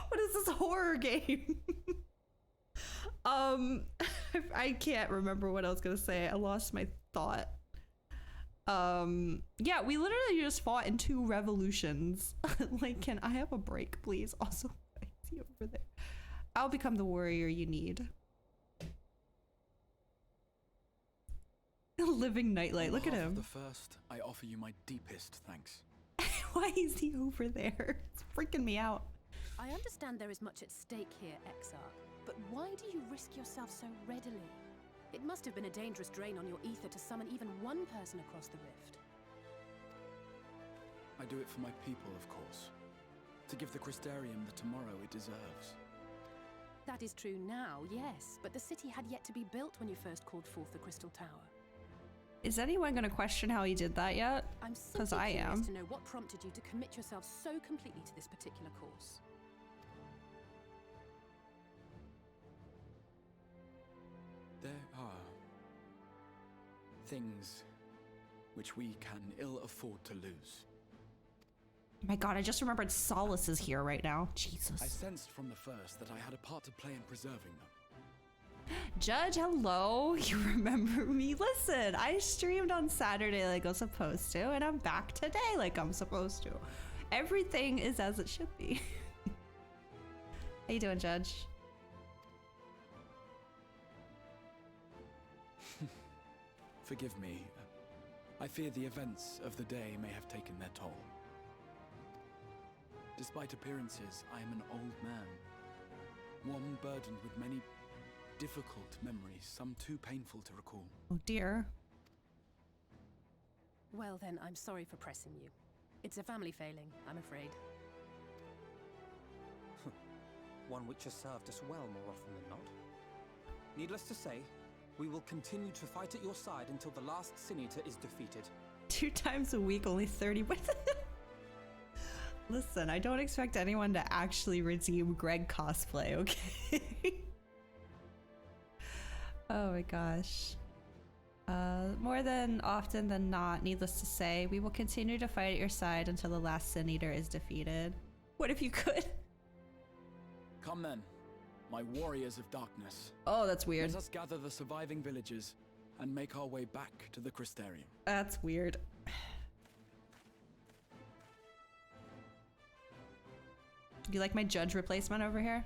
What is this horror game? I can't remember what I was gonna say. I lost my thought. Yeah, we literally just fought in 2 revolutions. Like, can I have a break, please? Also, I see over there. I'll become the warrior you need. Living nightlight. Look at On behalf him. of the first, I offer you my deepest thanks. Why is he over there? It's freaking me out. I understand there is much at stake here, Exarch, but why do you risk yourself so readily? It must have been a dangerous drain on your ether to summon even one person across the rift. I do it for my people, of course. To give the Crystarium the tomorrow it deserves. That is true now, yes, but the city had yet to be built when you first called forth the Crystal Tower. Is anyone gonna question how he did that yet? I'm Because simply I curious am. to know what prompted you to commit yourself so completely to this particular course. There are things which we can ill afford to lose. My god, I just remembered Solace is here right now. I Jesus. sensed from the first that I had a part to play in preserving them. Judge, hello. You remember me? Listen, I streamed on Saturday like I was supposed to, and I'm back today like I'm supposed to. Everything is as it should be. How you doing, Judge? Forgive me. I fear the events of the day may have taken their toll. Despite appearances, I am an old man. One burdened with many difficult memories, some too painful to recall. Oh dear. Well then, I'm sorry for pressing you. It's a family failing, I'm afraid. One which has served us well more often than not. Needless to say, we will continue to fight at your side until the last Sin Eater is defeated. 2 times a week, only 30. Listen, I don't expect anyone to actually redeem Greg cosplay, okay? Oh my gosh. More than often than not, needless to say, we will continue to fight at your side until the last Sin Eater is defeated. What if you could? Come then, my warriors of darkness. Oh, that's weird. Let us gather the surviving villagers and make our way back to the Crystarium. That's weird. You like my judge replacement over here?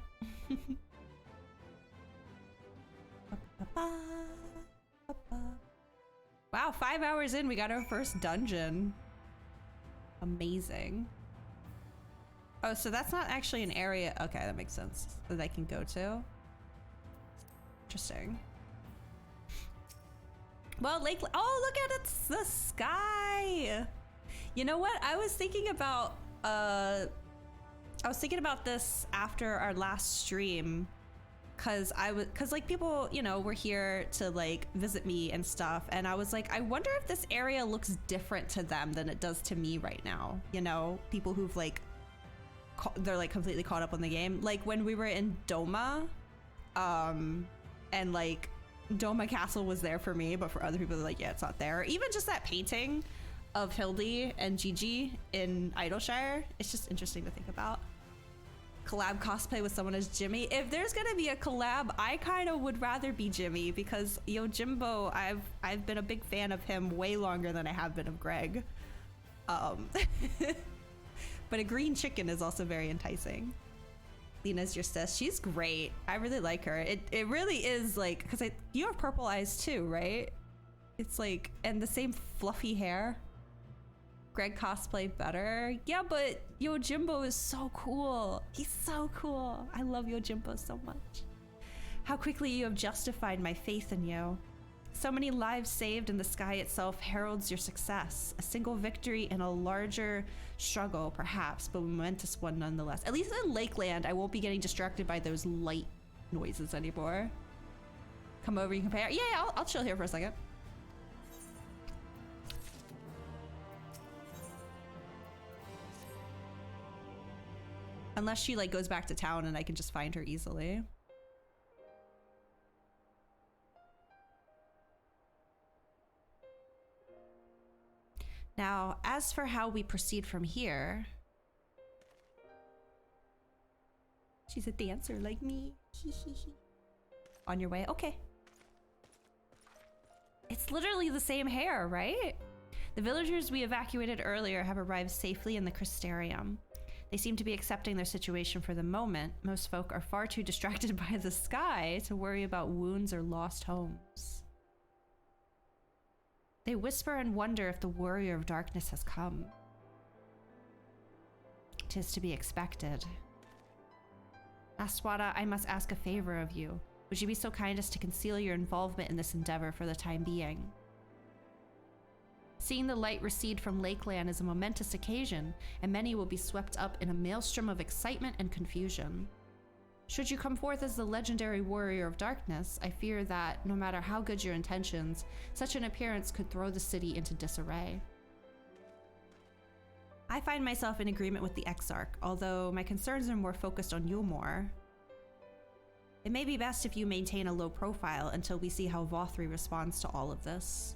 Wow, 5 hours in, we got our first dungeon. Amazing. Oh, so that's not actually an area. Okay, that makes sense. That I can go to. Interesting. Well, Lake. Oh, look at it. It's the sky. You know what? I was thinking about. I was thinking about this after our last stream, cause like people, you know, were here to like visit me and stuff, and I was like, I wonder if this area looks different to them than it does to me right now. You know, people who've like. They're like completely caught up on the game. Like when we were in Doma, and like Doma Castle was there for me, but for other people they're like, yeah, it's not there. Even just that painting of Hildy and Gigi in Idleshire, it's just interesting to think about. Collab cosplay with someone as Jimmy. If there's gonna be a collab, I kind of would rather be Jimmy, because Yojimbo, I've been a big fan of him way longer than I have been of Greg. But a green chicken is also very enticing. Lena's your sis. She's great. I really like her. It really is like, because you have purple eyes too, right? It's like, and the same fluffy hair. Greg cosplay better. Yeah, but Yojimbo is so cool. He's so cool. I love Yojimbo so much. How quickly you have justified my faith in you. So many lives saved, and the sky itself heralds your success. A single victory in a larger struggle, perhaps, but a momentous one nonetheless. At least in Lakeland, I won't be getting distracted by those light noises anymore. Come over, you compare. Yeah, I'll chill here for a second. Unless she like goes back to town and I can just find her easily. Now, as for how we proceed from here... She's a dancer like me. On your way? Okay. It's literally the same hair, right? The villagers we evacuated earlier have arrived safely in the Crystarium. They seem to be accepting their situation for the moment. Most folk are far too distracted by the sky to worry about wounds or lost homes. They whisper and wonder if the warrior of darkness has come. 'Tis to be expected. Aswada, I must ask a favor of you. Would you be so kind as to conceal your involvement in this endeavor for the time being? Seeing the light recede from Lakeland is a momentous occasion, and many will be swept up in a maelstrom of excitement and confusion. Should you come forth as the legendary warrior of darkness, I fear that, no matter how good your intentions, such an appearance could throw the city into disarray. I find myself in agreement with the Exarch, although my concerns are more focused on Yulmore. It may be best if you maintain a low profile until we see how Vothri responds to all of this.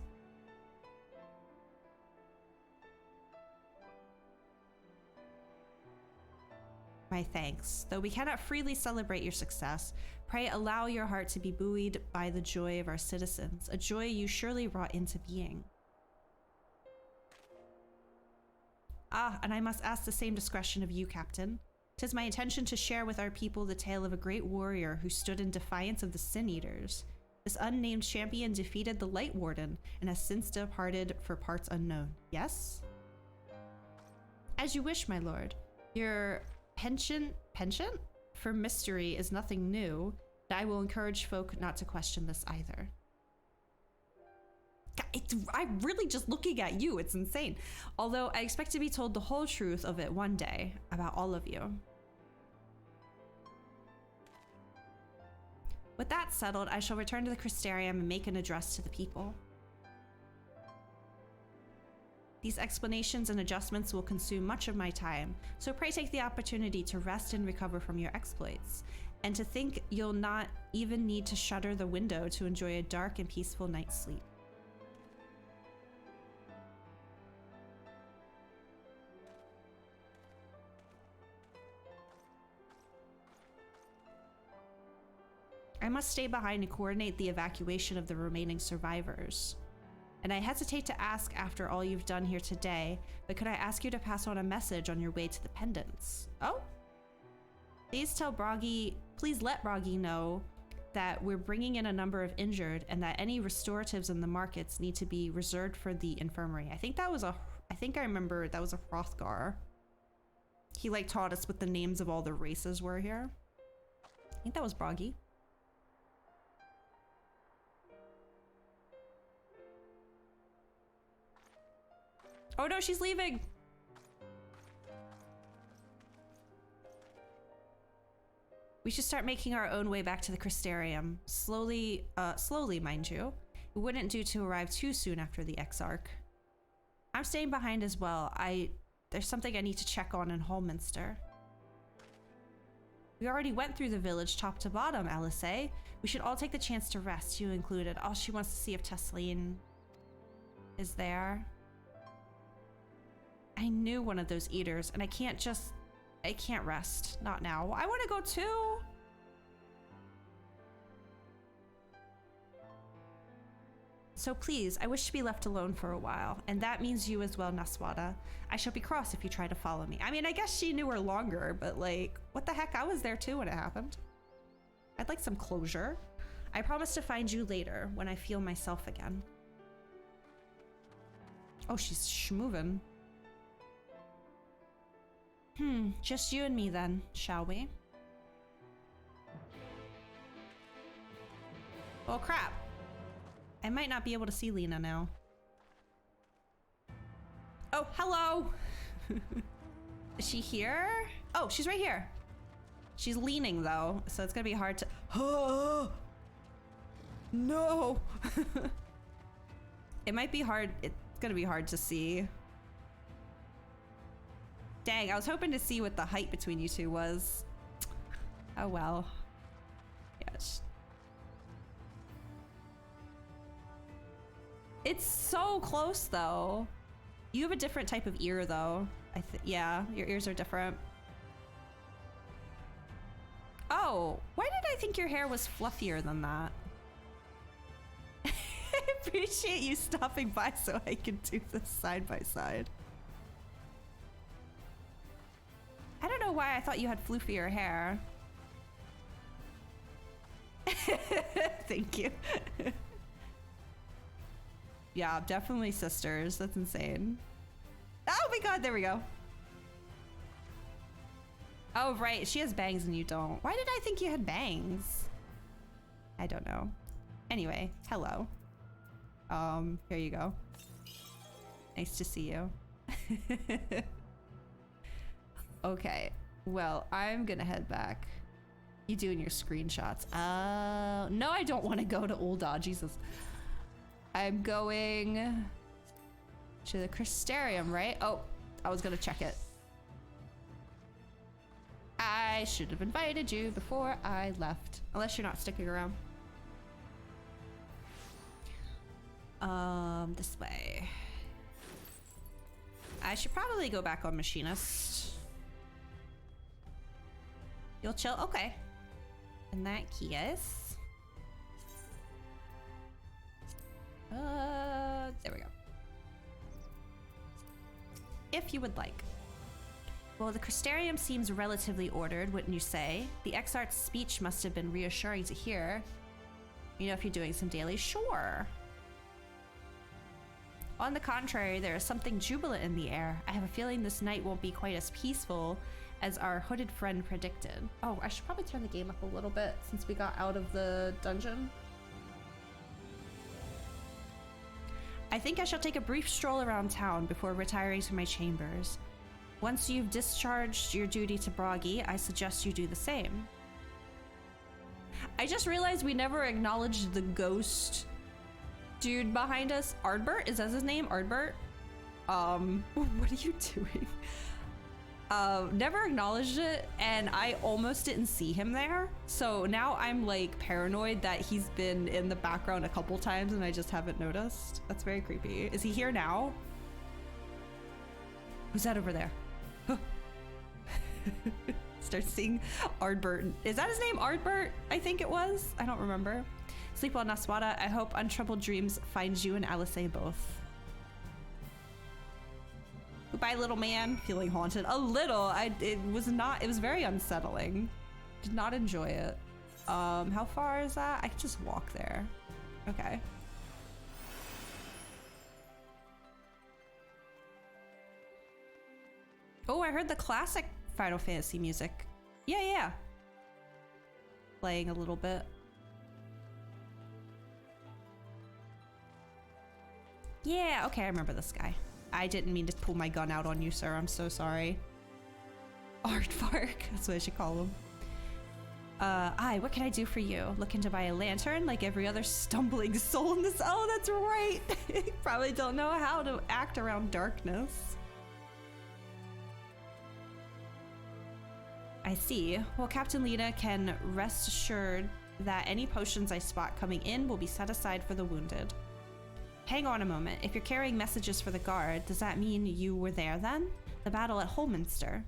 My thanks. Though we cannot freely celebrate your success, Pray allow your heart to be buoyed by the joy of our citizens, a joy you surely brought into being. Ah, and I must ask the same discretion of you, Captain. 'Tis my intention to share with our people the tale of a great warrior who stood in defiance of the Sin Eaters. This unnamed champion defeated the Light Warden and has since departed for parts unknown. Yes? As you wish, my lord. Your penchant for mystery is nothing new, and I will encourage folk not to question this either. I'm really just looking at you. It's insane. Although I expect to be told the whole truth of it one day about all of you. With that settled, I shall return to the Crystarium and make an address to the people. These explanations and adjustments will consume much of my time, so pray take the opportunity to rest and recover from your exploits, and to think you'll not even need to shutter the window to enjoy a dark and peaceful night's sleep. I must stay behind and coordinate the evacuation of the remaining survivors. And I hesitate to ask after all you've done here today, but could I ask you to pass on a message on your way to the pendants? Oh? Please let Broggy know that we're bringing in a number of injured and that any restoratives in the markets need to be reserved for the infirmary. I think I remember that was a Hrothgar. He like taught us what the names of all the races were here. I think that was Broggy. Oh no, she's leaving! We should start making our own way back to the Crystarium. Slowly, mind you. It wouldn't do to arrive too soon after the Exarch. I'm staying behind as well. There's something I need to check on in Hallminster. We already went through the village top to bottom, Alice. We should all take the chance to rest, you included. Oh, she wants to see if Tesleen is there. I knew one of those eaters, and I can't rest. Not now. I want to go too. So please, I wish to be left alone for a while, and that means you as well, Naswada. I shall be cross if you try to follow me. I mean, I guess she knew her longer, but like, what the heck? I was there too when it happened. I'd like some closure. I promise to find you later when I feel myself again. Oh, she's schmovin'. Just you and me then, shall we? Oh crap. I might not be able to see Lena now. Oh, hello! Is she here? Oh, she's right here. She's leaning though, so it's gonna be hard to— Oh! No! It might be hard, it's gonna be hard to see. Dang, I was hoping to see what the height between you two was. Oh well. Yes. It's so close though. You have a different type of ear though. Yeah, your ears are different. Oh, why did I think your hair was fluffier than that? I appreciate you stopping by so I can do this side by side. I don't know why I thought you had floofier hair. Thank you. Yeah, definitely sisters. That's insane. Oh my god, there we go. Oh, right. She has bangs and you don't. Why did I think you had bangs? I don't know. Anyway, hello. Here you go. Nice to see you. Okay, well, I'm gonna head back. You doing your screenshots? No, I don't want to go to Ul'dah, Jesus. I'm going to the Crystarium, right? Oh, I was gonna check it. I should have invited you before I left. Unless you're not sticking around. This way. I should probably go back on Machinist. You'll chill? Okay. in that case. There we go. If you would like. Well, the Crystarium seems relatively ordered, wouldn't you say? The Exarch's speech must have been reassuring to hear. You know, if you're doing some daily, sure. On the contrary, there is something jubilant in the air. I have a feeling this night won't be quite as peaceful as our hooded friend predicted. Oh, I should probably turn the game up a little bit since we got out of the dungeon. I think I shall take a brief stroll around town before retiring to my chambers. Once you've discharged your duty to Bragi, I suggest you do the same. I just realized we never acknowledged the ghost dude behind us. Ardbert? Is that his name? Ardbert? What are you doing? Never acknowledged it, and I almost didn't see him there. So now I'm like paranoid that he's been in the background a couple times and I just haven't noticed. That's very creepy. Is he here now? Who's that over there? Start seeing Ardbert. Is that his name? Ardbert? I think it was. I don't remember. Sleep well, Naswada. I hope untroubled dreams find you and Alice both. Goodbye, little man. Feeling haunted a little. It was very unsettling. Did not enjoy it. How far is that? I could just walk there. Okay. Oh, I heard the classic Final Fantasy music. Yeah. Playing a little bit. Yeah, okay, I remember this guy. I didn't mean to pull my gun out on you, sir. I'm so sorry. Aardvark, that's what I should call him. Aye, what can I do for you? Looking to buy a lantern like every other stumbling soul in this? Oh, that's right. Probably don't know how to act around darkness. I see. Well, Captain Lena can rest assured that any potions I spot coming in will be set aside for the wounded. Hang on a moment. If you're carrying messages for the guard, does that mean you were there then? The battle at Holminster.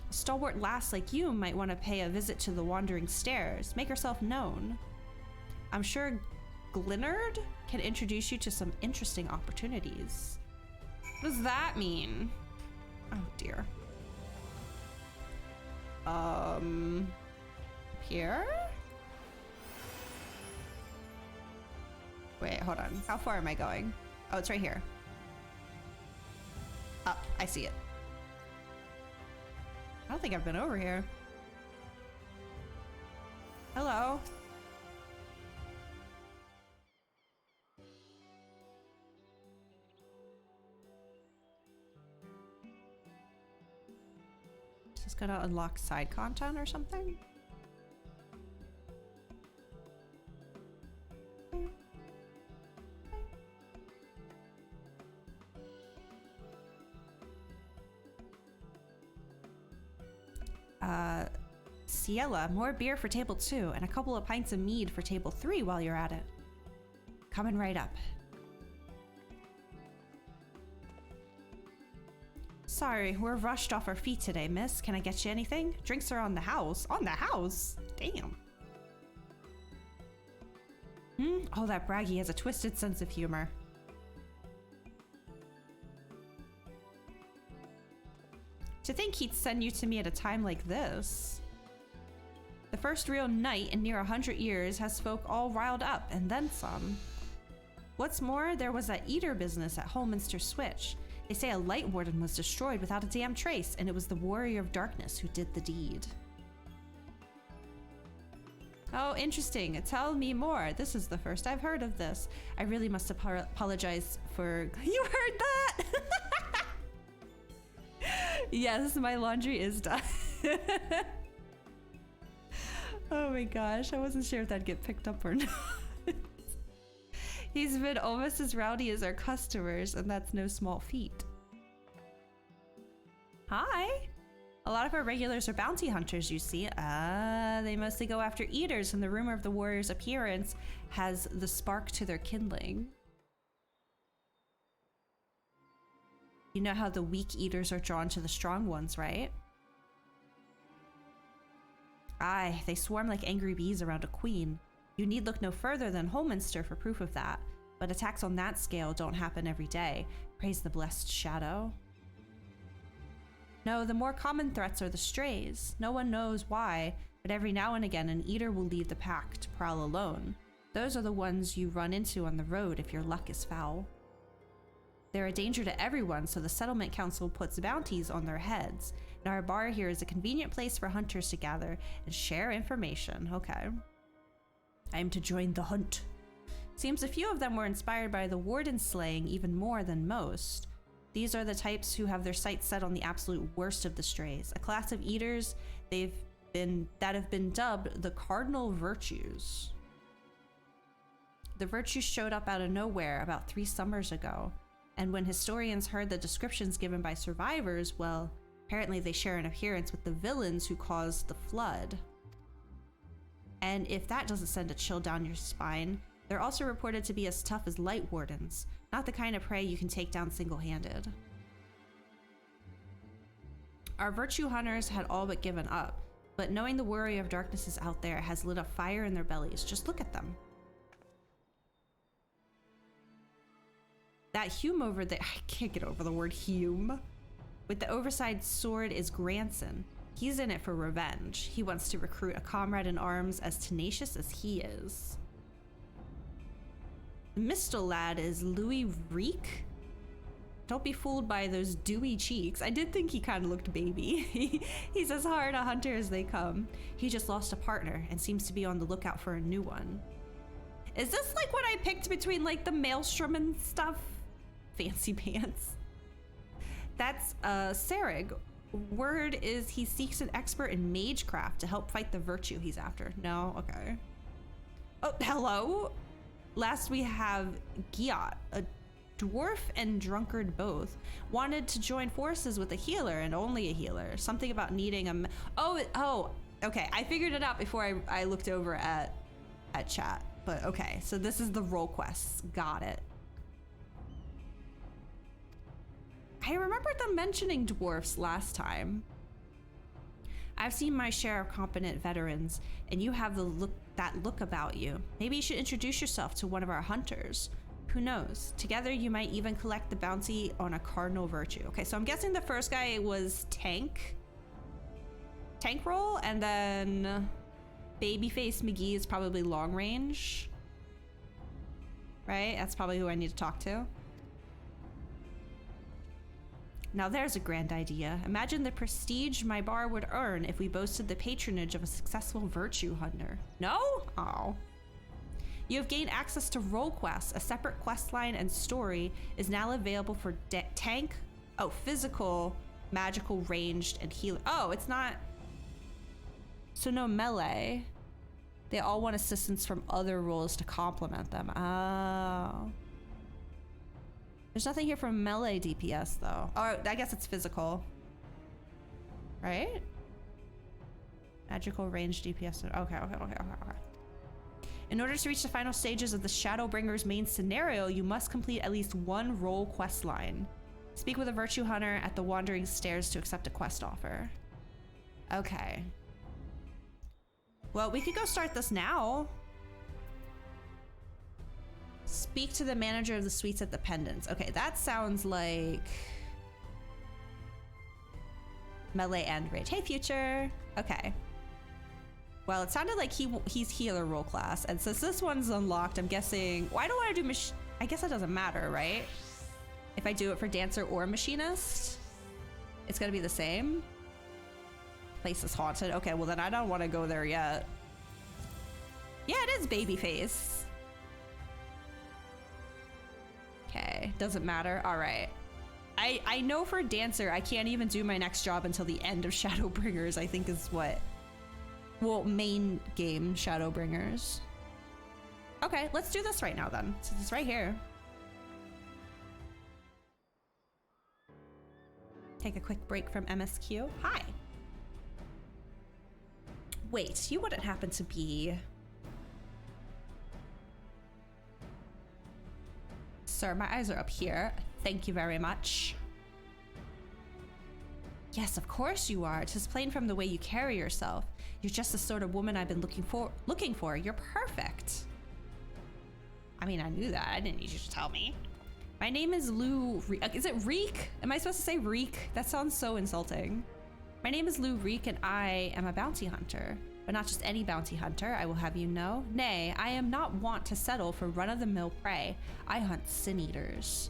A stalwart lass like you might want to pay a visit to the Wandering Stairs. Make yourself known. I'm sure Glinard can introduce you to some interesting opportunities. What does that mean? Oh dear. Here? Wait, hold on. How far am I going? Oh, it's right here. Oh, I see it. I don't think I've been over here. Hello. Is this gonna unlock side content or something? Ciela, more beer for table 2 and a couple of pints of mead for table 3 while you're at it. Coming right up. Sorry, we're rushed off our feet today, miss. Can I get you anything? Drinks are on the house. On the house? Damn. Oh, that Bragi has a twisted sense of humor. To think he'd send you to me at a time like this. The first real night in near 100 years has folk all riled up, and then some. What's more, there was that eater business at Holminster Switch. They say a light warden was destroyed without a damn trace, and it was the Warrior of Darkness who did the deed. Oh, interesting. Tell me more. This is the first I've heard of this. I really must apologize for... You heard that? Yes, my laundry is done. Oh my gosh, I wasn't sure if that'd get picked up or not. He's been almost as rowdy as our customers, and that's no small feat. Hi! A lot of our regulars are bounty hunters, you see. They mostly go after eaters, and the rumor of the warrior's appearance has the spark to their kindling. You know how the weak eaters are drawn to the strong ones, right? Aye, they swarm like angry bees around a queen. You need look no further than Holminster for proof of that. But attacks on that scale don't happen every day. Praise the blessed shadow. No, the more common threats are the strays. No one knows why, but every now and again an eater will leave the pack to prowl alone. Those are the ones you run into on the road if your luck is foul. They're a danger to everyone, so the settlement council puts bounties on their heads. And our bar here is a convenient place for hunters to gather and share information. Okay. I'm to join the hunt. Seems a few of them were inspired by the warden slaying even more than most. These are the types who have their sights set on the absolute worst of the strays, a class of eaters that have been dubbed the cardinal virtues. The virtues showed up out of nowhere about 3 summers ago, and when historians heard the descriptions given by survivors, well, apparently they share an appearance with the villains who caused the flood. And if that doesn't send a chill down your spine, they're also reported to be as tough as light wardens, not the kind of prey you can take down single-handed. Our virtue hunters had all but given up, but knowing the worry of darkness is out there has lit a fire in their bellies. Just look at them. That Hume over there, I can't get over the word Hume. With the oversized sword is Granson. He's in it for revenge. He wants to recruit a comrade in arms as tenacious as he is. The Mistel lad is Louis Reek. Don't be fooled by those dewy cheeks. I did think he kind of looked baby. He's as hard a hunter as they come. He just lost a partner and seems to be on the lookout for a new one. Is this like what I picked between like the Maelstrom and stuff? Fancy pants. That's Sarig. Word is he seeks an expert in magecraft to help fight the virtue he's after. No? Okay. Oh, hello? Last we have Giat, a dwarf and drunkard both. Wanted to join forces with a healer and only a healer. Something about needing a... Oh, okay. I figured it out before I looked over at chat. But okay, so this is the role quests. Got it. I remember them mentioning dwarfs last time. I've seen my share of competent veterans, and you have that look about you. Maybe you should introduce yourself to one of our hunters. Who knows? Together you might even collect the bounty on a cardinal virtue. Okay, so I'm guessing the first guy was tank roll, and then Babyface McGee is probably long range. Right? That's probably who I need to talk to. Now there's a grand idea. Imagine the prestige my bar would earn if we boasted the patronage of a successful virtue hunter. No? Oh. You have gained access to role quests. A separate quest line and story is now available for tank, physical, magical, ranged, and healer. Oh, it's not... So no melee. They all want assistance from other roles to complement them. Oh. There's nothing here from melee DPS though. Oh, I guess it's physical. Right? Magical range DPS. Okay. In order to reach the final stages of the Shadowbringers main scenario, you must complete at least one role quest line. Speak with a virtue hunter at the Wandering Stairs to accept a quest offer. Okay. Well, we could go start this now. Speak to the manager of the suites at the Pendants. Okay, that sounds like melee and rage. Hey, future. Okay. Well, it sounded like he's healer role class, and since this one's unlocked, I'm guessing. Well, I don't want to do I guess it doesn't matter, right? If I do it for dancer or machinist, it's gonna be the same. Place is haunted. Okay, well then I don't want to go there yet. Yeah, it is Babyface. Okay, doesn't matter. All right. I know for dancer, I can't even do my next job until the end of Shadowbringers, I think is what... Well, main game Shadowbringers. Okay, let's do this right now then, since it's right here. Take a quick break from MSQ. Hi. Wait, you wouldn't happen to be... Sir, my eyes are up here. Thank you very much. Yes, of course you are. 'Tis plain from the way you carry yourself. You're just the sort of woman I've been looking for. You're perfect. I mean, I knew that. I didn't need you to tell me. My name is Lou. Is it Reek? Am I supposed to say Reek? That sounds so insulting. My name is Lou Reek, and I am a bounty hunter. But not just any bounty hunter, I will have you know. Nay, I am not wont to settle for run-of-the-mill prey. I hunt sin-eaters.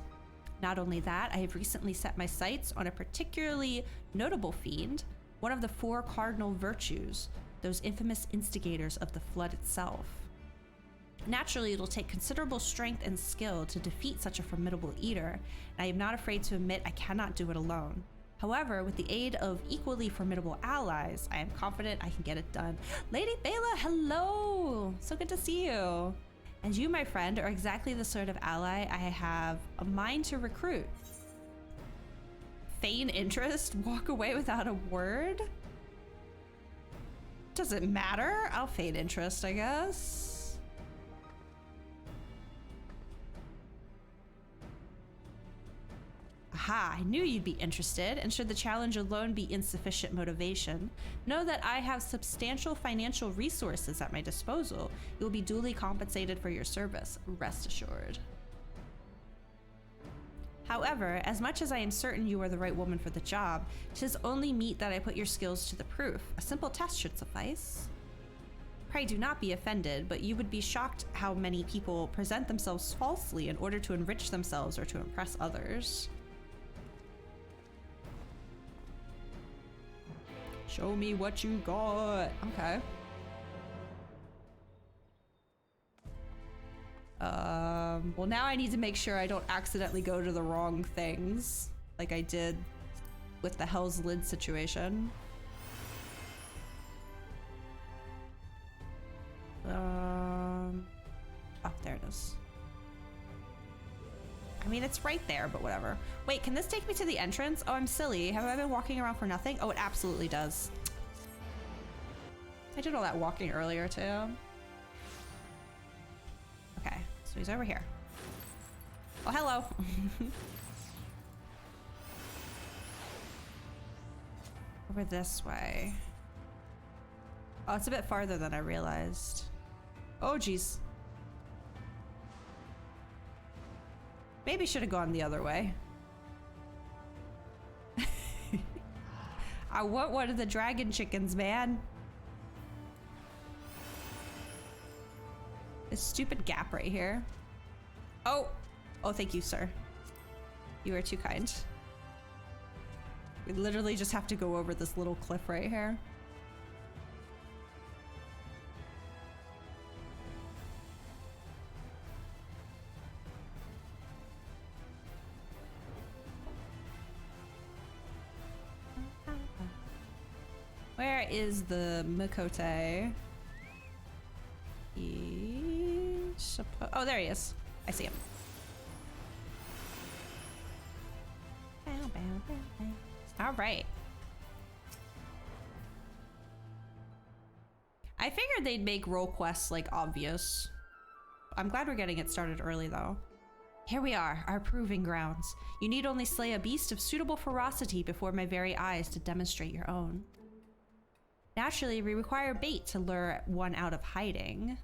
Not only that, I have recently set my sights on a particularly notable fiend, one of the 4 cardinal virtues, those infamous instigators of the flood itself. Naturally, it'll take considerable strength and skill to defeat such a formidable eater, and I am not afraid to admit I cannot do it alone. However, with the aid of equally formidable allies, I am confident I can get it done. Lady Bela, hello! So good to see you. And you, my friend, are exactly the sort of ally I have a mind to recruit. Feign interest? Walk away without a word? Does it matter? I'll feign interest, I guess. Aha, I knew you'd be interested, and should the challenge alone be insufficient motivation, know that I have substantial financial resources at my disposal. You'll be duly compensated for your service, rest assured. However, as much as I am certain you are the right woman for the job, 'tis only meet that I put your skills to the proof. A simple test should suffice. Pray do not be offended, but you would be shocked how many people present themselves falsely in order to enrich themselves or to impress others. Show me what you got. Okay. Well, now I need to make sure I don't accidentally go to the wrong things, like I did with the Hell's Lid situation. Oh, there it is. I mean, it's right there, but whatever. Wait, can this take me to the entrance? Oh, I'm silly. Have I been walking around for nothing? Oh, it absolutely does. I did all that walking earlier, too. Okay, so he's over here. Oh, hello. Over this way. Oh, it's a bit farther than I realized. Oh, geez. Maybe should have gone the other way. I want one of the dragon chickens, man. This stupid gap right here. Oh! Oh, thank you, sir. You are too kind. We literally just have to go over this little cliff right here. Where is the Makote? Oh, there he is. I see him. All right. I figured they'd make role quests like obvious. I'm glad we're getting it started early though. Here we are, our proving grounds. You need only slay a beast of suitable ferocity before my very eyes to demonstrate your own. Naturally, we require bait to lure one out of hiding.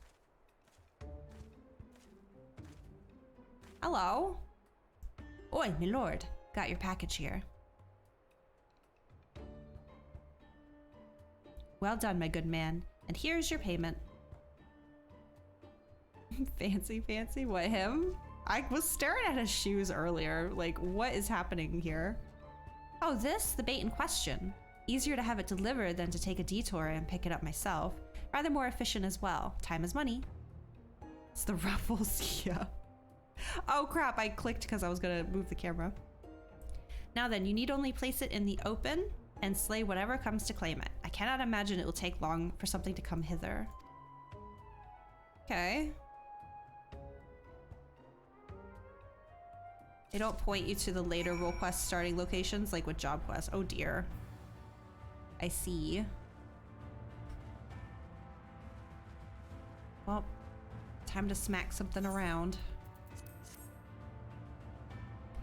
Hello. Oi, my lord. Got your package here. Well done, my good man. And here's your payment. Fancy, fancy. What, him? I was staring at his shoes earlier. Like, what is happening here? Oh, this? The bait in question. Easier to have it delivered than to take a detour and pick it up myself. Rather more efficient as well. Time is money. It's the ruffles, yeah. Oh crap, I clicked because I was gonna move the camera. Now then, you need only place it in the open and slay whatever comes to claim it. I cannot imagine it will take long for something to come hither. Okay. They don't point you to the later role quest starting locations like with job quests. Oh dear. I see. Well, time to smack something around.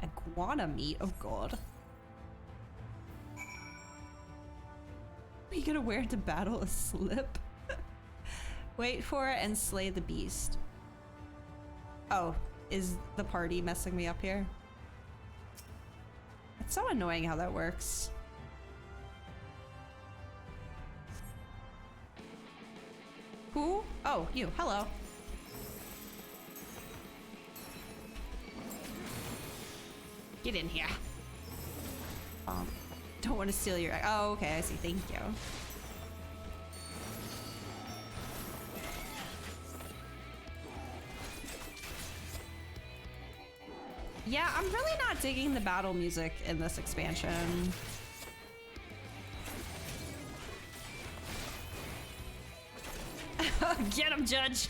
Iguana meat? Oh god. gonna wear to battle a slip? Wait for it and slay the beast. Oh, is the party messing me up here? It's so annoying how that works. Who? Oh, you. Hello. Get in here. Don't want to steal your... Oh, okay, I see. Thank you. Yeah, I'm really not digging the battle music in this expansion. Get him, Judge!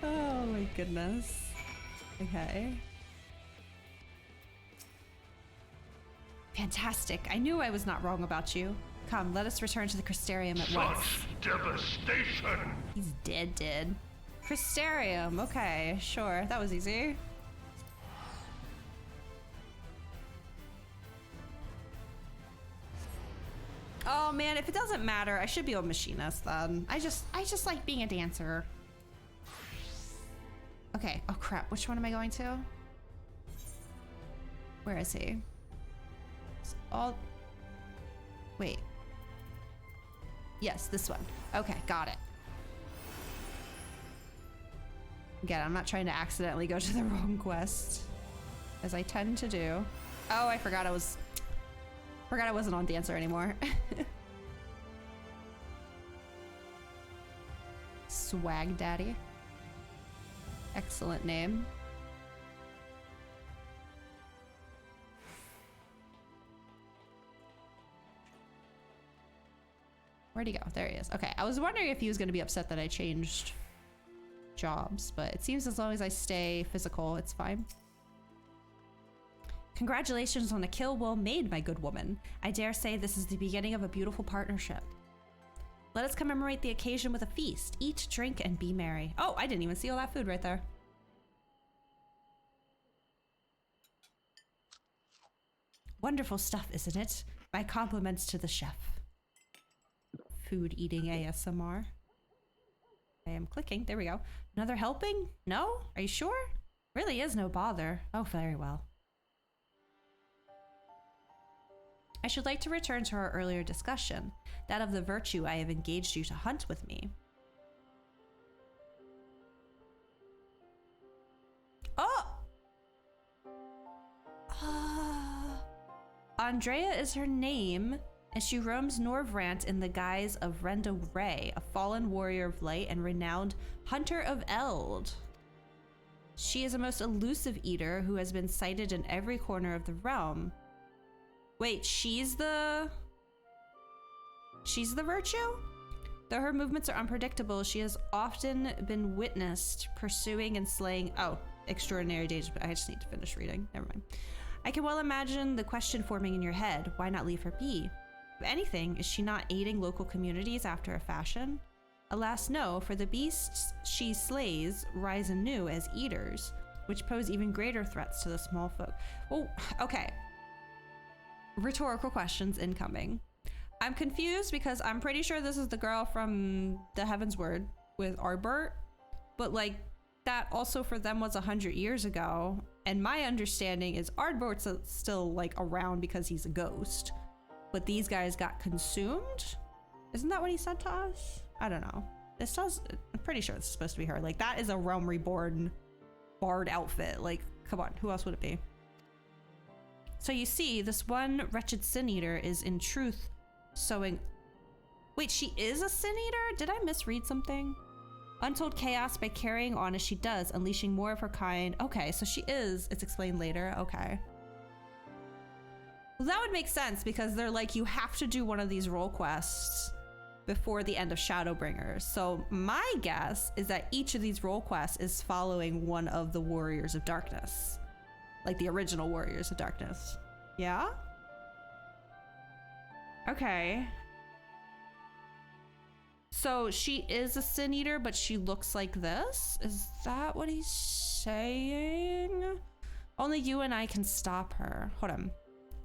Oh my goodness. Okay. Fantastic. I knew I was not wrong about you. Come, let us return to the Crystarium at once. Devastation! He's dead. Crystarium. Okay, sure. That was easy. Oh man, if it doesn't matter, I should be a machinist then. I just like being a dancer. Okay. Oh crap. Which one am I going to? Where is he? It's all... Wait. Yes, this one. Okay, got it. Again, I'm not trying to accidentally go to the wrong quest, as I tend to do. Oh, I forgot I wasn't on Dancer anymore. Swag Daddy. Excellent name. Where'd he go? There he is. Okay, I was wondering if he was going to be upset that I changed jobs, but it seems as long as I stay physical, it's fine. Congratulations on a kill well made, my good woman. I dare say this is the beginning of a beautiful partnership. Let us commemorate the occasion with a feast. Eat, drink, and be merry. Oh, I didn't even see all that food right there. Wonderful stuff, isn't it? My compliments to the chef. Food eating ASMR. I am clicking. There we go. Another helping? No? Are you sure? Really is no bother. Oh, very well. I should like to return to our earlier discussion, that of the virtue I have engaged you to hunt with me. Oh! Andrea is her name, and she roams Norvrant in the guise of Renda Ray, a fallen warrior of light and renowned hunter of Eld. She is a most elusive eater who has been sighted in every corner of the realm. Wait, she's the virtue? Though her movements are unpredictable, she has often been witnessed pursuing and slaying... Oh, extraordinary days, but I just need to finish reading. Never mind. I can well imagine the question forming in your head, why not leave her be? If anything, is she not aiding local communities after a fashion? Alas, no, for the beasts she slays rise anew as eaters, which pose even greater threats to the small folk. Oh, okay. Rhetorical questions incoming. I'm confused because I'm pretty sure this is the girl from the Heaven's Word with Arbert, but like that also for them was 100 years ago, and my understanding is Arbert's still like around because he's a ghost, but these guys got consumed? Isn't that what he said to us? I don't know. This does, I'm pretty sure it's supposed to be her. Like that is a Realm Reborn bard outfit. Like, come on, who else would it be? So you see, this one wretched sin eater is in truth sowing... Wait, she is a sin eater? Did I misread something? Untold chaos by carrying on as she does, unleashing more of her kind. Okay, so she is. It's explained later. Okay. Well, that would make sense because they're like, you have to do one of these role quests before the end of Shadowbringers. So my guess is that each of these role quests is following one of the Warriors of Darkness. Like the original Warriors of Darkness. Yeah? Okay. So she is a sin eater, but she looks like this? Is that what he's saying? Only you and I can stop her. Hold on.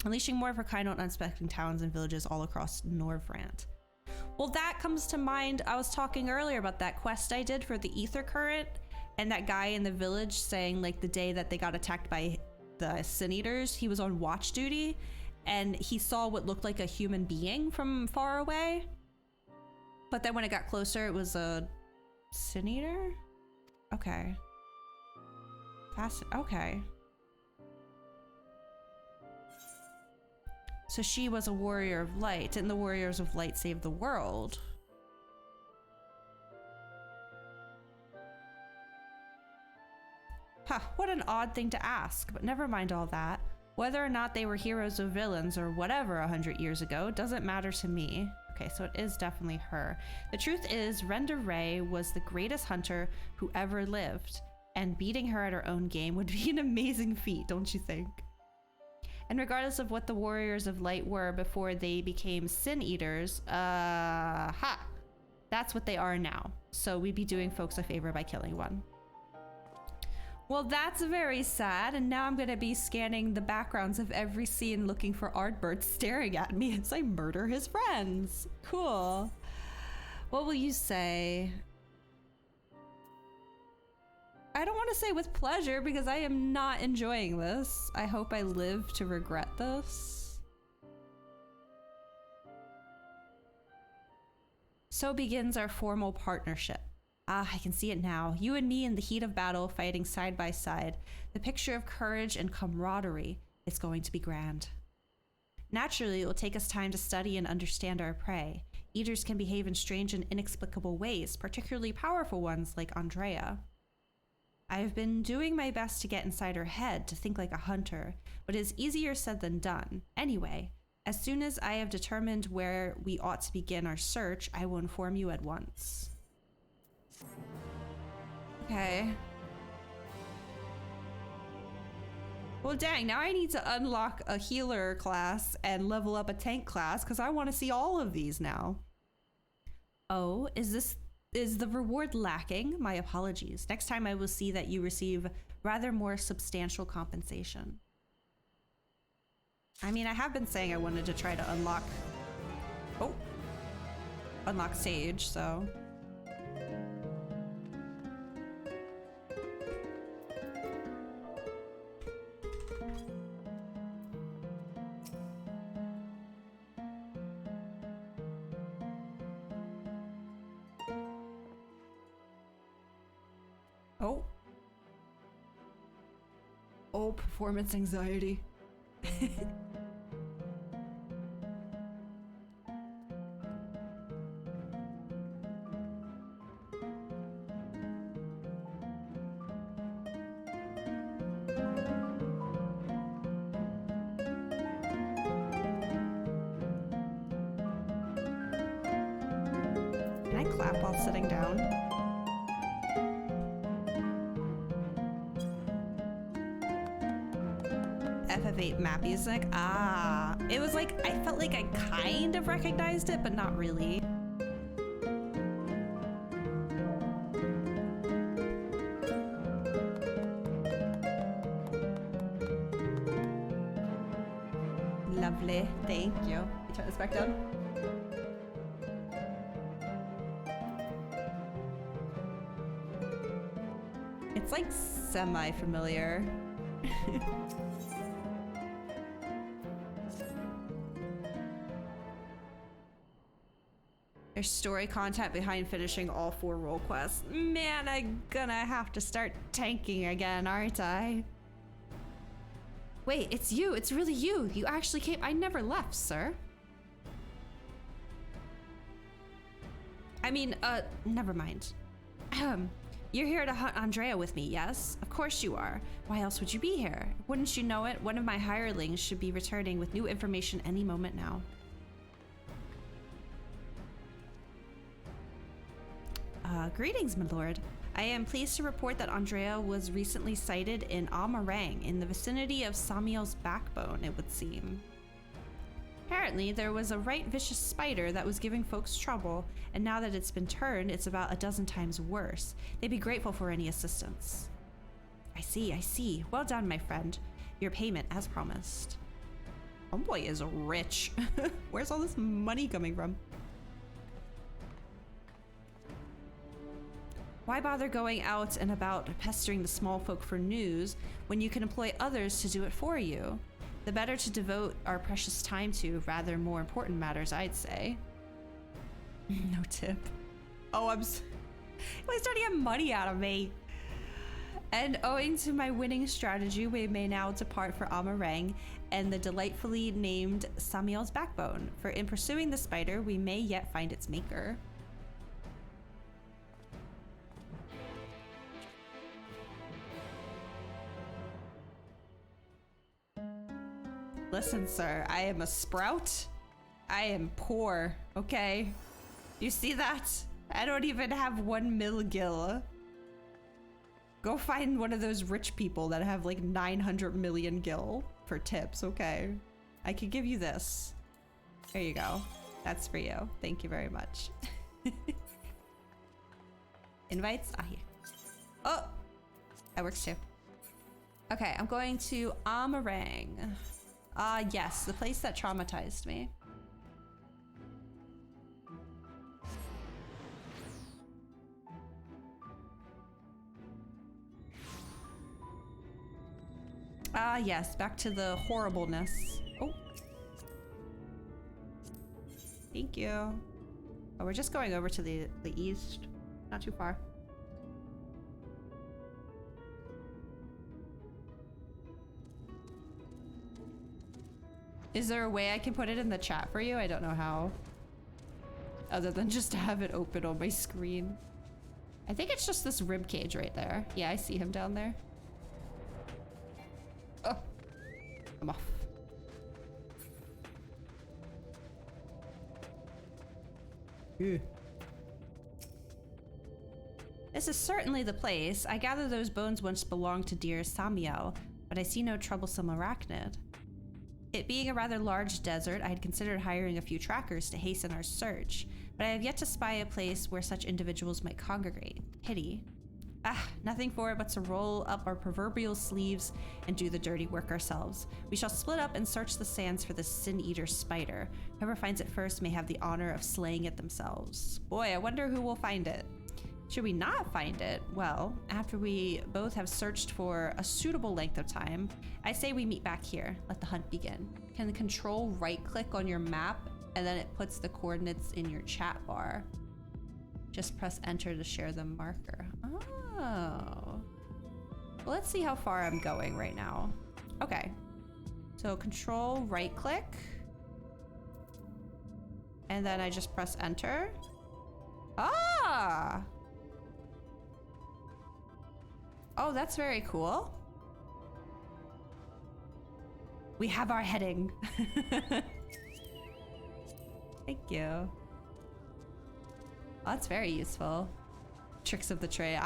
unleashing more of her kind on unsuspecting towns and villages all across Norvrant. Well, that comes to mind. I was talking earlier about that quest I did for the ether current, and that guy in the village saying like the day that they got attacked by the Sin Eaters, he was on watch duty and he saw what looked like a human being from far away. But then when it got closer, it was a Sin Eater? Okay. Okay. So she was a warrior of light, and the warriors of light saved the world. Huh, what an odd thing to ask, but never mind all that. Whether or not they were heroes or villains or whatever 100 years ago doesn't matter to me. Okay, so it is definitely her. The truth is, Renda Ray was the greatest hunter who ever lived, and beating her at her own game would be an amazing feat, don't you think? And regardless of what the Warriors of Light were before they became Sin Eaters, that's what they are now. So we'd be doing folks a favor by killing one. Well, that's very sad, and now I'm gonna be scanning the backgrounds of every scene looking for Ardbert staring at me as I murder his friends. Cool. What will you say? I don't want to say with pleasure because I am not enjoying this. I hope I live to regret this. So begins our formal partnership. Ah, I can see it now. You and me in the heat of battle, fighting side by side. The picture of courage and camaraderie. It's going to be grand. Naturally, it will take us time to study and understand our prey. Eaters can behave in strange and inexplicable ways, particularly powerful ones like Andrea. I have been doing my best to get inside her head, to think like a hunter, but it is easier said than done. Anyway, as soon as I have determined where we ought to begin our search, I will inform you at once. Okay. Well, dang, now I need to unlock a healer class and level up a tank class because I want to see all of these now. Oh, is the reward lacking? My apologies. Next time I will see that you receive rather more substantial compensation. I mean, I have been saying I wanted to try to unlock Sage, so. Oh, performance anxiety. Can I clap while sitting down? FF8 map music. Ah, it was like, I felt like I kind of recognized it, but not really. Lovely, thank you. You turn this back down. It's like semi-familiar. There's story content behind finishing all 4 role quests. Man, I'm gonna have to start tanking again, aren't I? Wait, it's you. It's really you. You actually came. I never left, sir. I mean, never mind. You're here to hunt Andrea with me, yes? Of course you are. Why else would you be here? Wouldn't you know it? One of my hirelings should be returning with new information any moment now. Greetings, my lord. I am pleased to report that Andrea was recently sighted in Amarang, in the vicinity of Samiel's backbone, it would seem. Apparently, there was a right vicious spider that was giving folks trouble, and now that it's been turned, it's about a dozen times worse. They'd be grateful for any assistance. I see. Well done, my friend. Your payment, as promised. Homeboy is rich. Where's all this money coming from? Why bother going out and about pestering the small folk for news when you can employ others to do it for you? The better to devote our precious time to rather more important matters, I'd say. No tip. Oh, he's starting to get money out of me. And owing to my winning strategy, we may now depart for Amarang and the delightfully named Samuel's backbone. For in pursuing the spider, we may yet find its maker. Listen, sir, I am a sprout. I am poor, okay? You see that? I don't even have 1 mil gil. Go find one of those rich people that have like 900 million gil for tips, okay? I could give you this. There you go. That's for you. Thank you very much. Invites? Ah, here. Oh! That works too. Okay, I'm going to Amarang. Yes, the place that traumatized me. Yes, back to the horribleness. Oh. Thank you. Oh, we're just going over to the east. Not too far. Is there a way I can put it in the chat for you? I don't know how. Other than just to have it open on my screen. I think it's just this rib cage right there. Yeah, I see him down there. Oh, I'm off. Ew. This is certainly the place. I gather those bones once belonged to dear Samuel, but I see no troublesome arachnid. It being a rather large desert, I had considered hiring a few trackers to hasten our search, but I have yet to spy a place where such individuals might congregate. Pity. Nothing for it but to roll up our proverbial sleeves and do the dirty work ourselves. We shall split up and search the sands for the sin-eater spider. Whoever finds it first may have the honor of slaying it themselves. Boy, I wonder who will find it. Should we not find it? Well, after we both have searched for a suitable length of time, I say we meet back here. Let the hunt begin. Can Control right-click on your map and then it puts the coordinates in your chat bar? Just press enter to share the marker. Oh. Well, let's see how far I'm going right now. Okay. So Control right-click. And then I just press enter. Ah! Oh, that's very cool. We have our heading. Thank you. Oh, that's very useful. Tricks of the trade.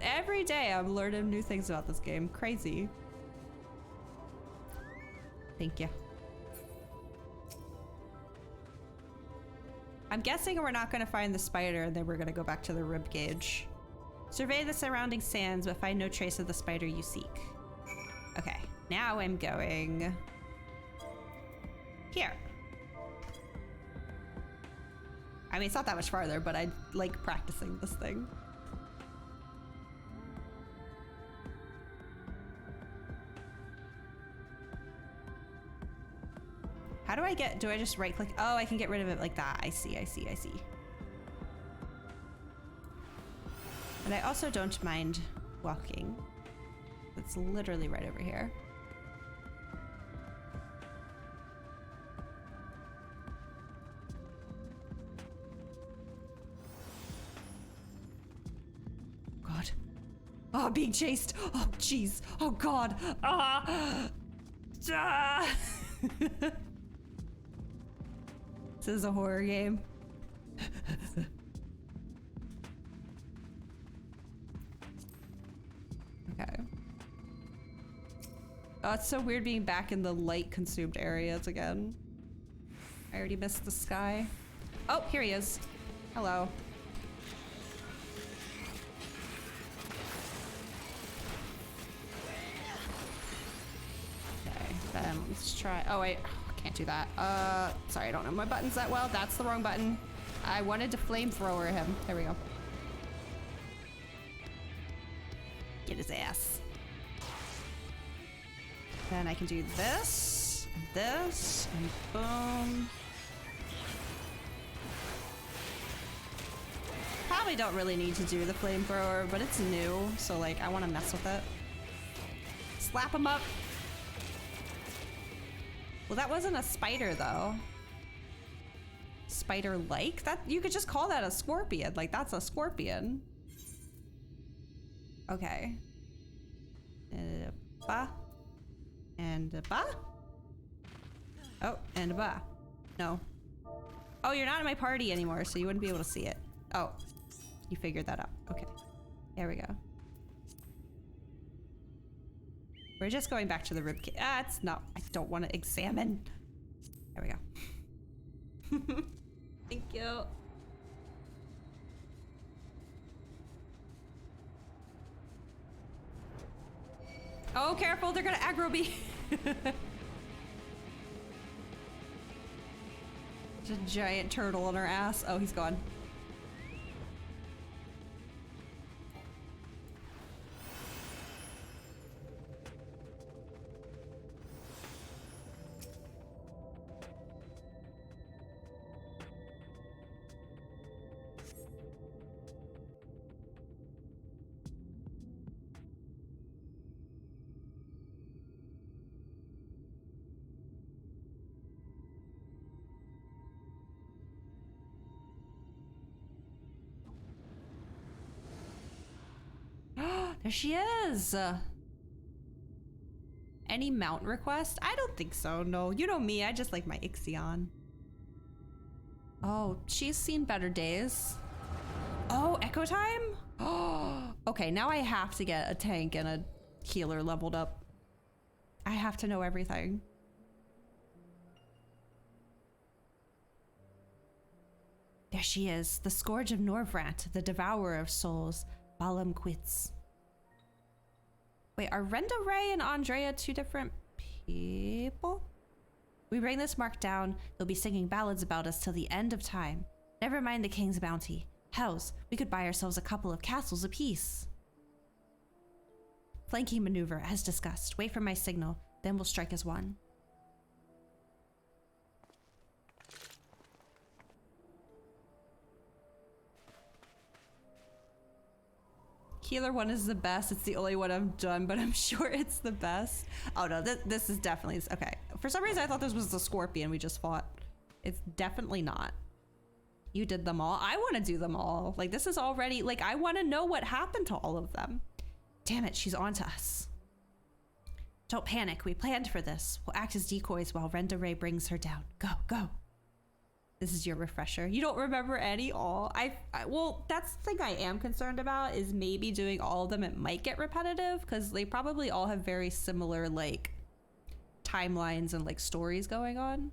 Every day I'm learning new things about this game. Crazy. Thank you. I'm guessing we're not going to find the spider and then we're going to go back to the rib cage. Survey the surrounding sands but find no trace of the spider you seek. Okay, now I'm going here. I mean, it's not that much farther, but I like practicing this thing. How do I get, do I just right click? Oh, I can get rid of it like that. I see, I see, I see. And I also don't mind walking. It's literally right over here. God. Oh, being chased. Oh, jeez. Oh, God. Ah. Ah. This is a horror game. Okay. Oh, it's so weird being back in the light-consumed areas again. I already missed the sky. Oh, here he is. Hello. Okay, then let's try. Oh, wait. Can't do that. Sorry, I don't know my buttons that well. That's the wrong button. I wanted to flamethrower him. There we go. Get his ass. Then I can do this, and boom. Probably don't really need to do the flamethrower, but it's new, so like I want to mess with it. Slap him up. Well, that wasn't a spider though. Spider-like? That you could just call that a scorpion. Like that's a scorpion. Okay. Ba. And a ba. Oh, and a ba. No. Oh, you're not in my party anymore, so you wouldn't be able to see it. Oh, you figured that out. Okay. There we go. We're just going back to the ribcage. Ah, it's not. I don't want to examine. There we go. Thank you. Oh, careful, they're gonna aggro me. There's a giant turtle on our ass. Oh, he's gone. There she is! Any mount request? I don't think so, no. You know me, I just like my Ixion. Oh, she's seen better days. Oh, Echo Time? Oh, okay, now I have to get a tank and a healer leveled up. I have to know everything. There she is, the Scourge of Norvrant, the Devourer of Souls, Balam Quits. Wait, are Renda Ray and Andrea two different people? We bring this mark down, they'll be singing ballads about us till the end of time. Never mind the king's bounty. Hells, we could buy ourselves a couple of castles apiece. Flanking maneuver, as discussed. Wait for my signal, then we'll strike as one. Healer one is the best. It's the only one I've done, but I'm sure it's the best. Oh no, this is definitely, okay. For some reason I thought this was the scorpion we just fought. It's definitely not. You did them all. I want to do them all. Like this is already, like I want to know what happened to all of them. Damn it, she's on to us. Don't panic, we planned for this. We'll act as decoys while Renda Ray brings her down. Go, go. This is your refresher. You don't remember any all? Well, that's the thing I am concerned about is maybe doing all of them. It might get repetitive because they probably all have very similar like timelines and like stories going on.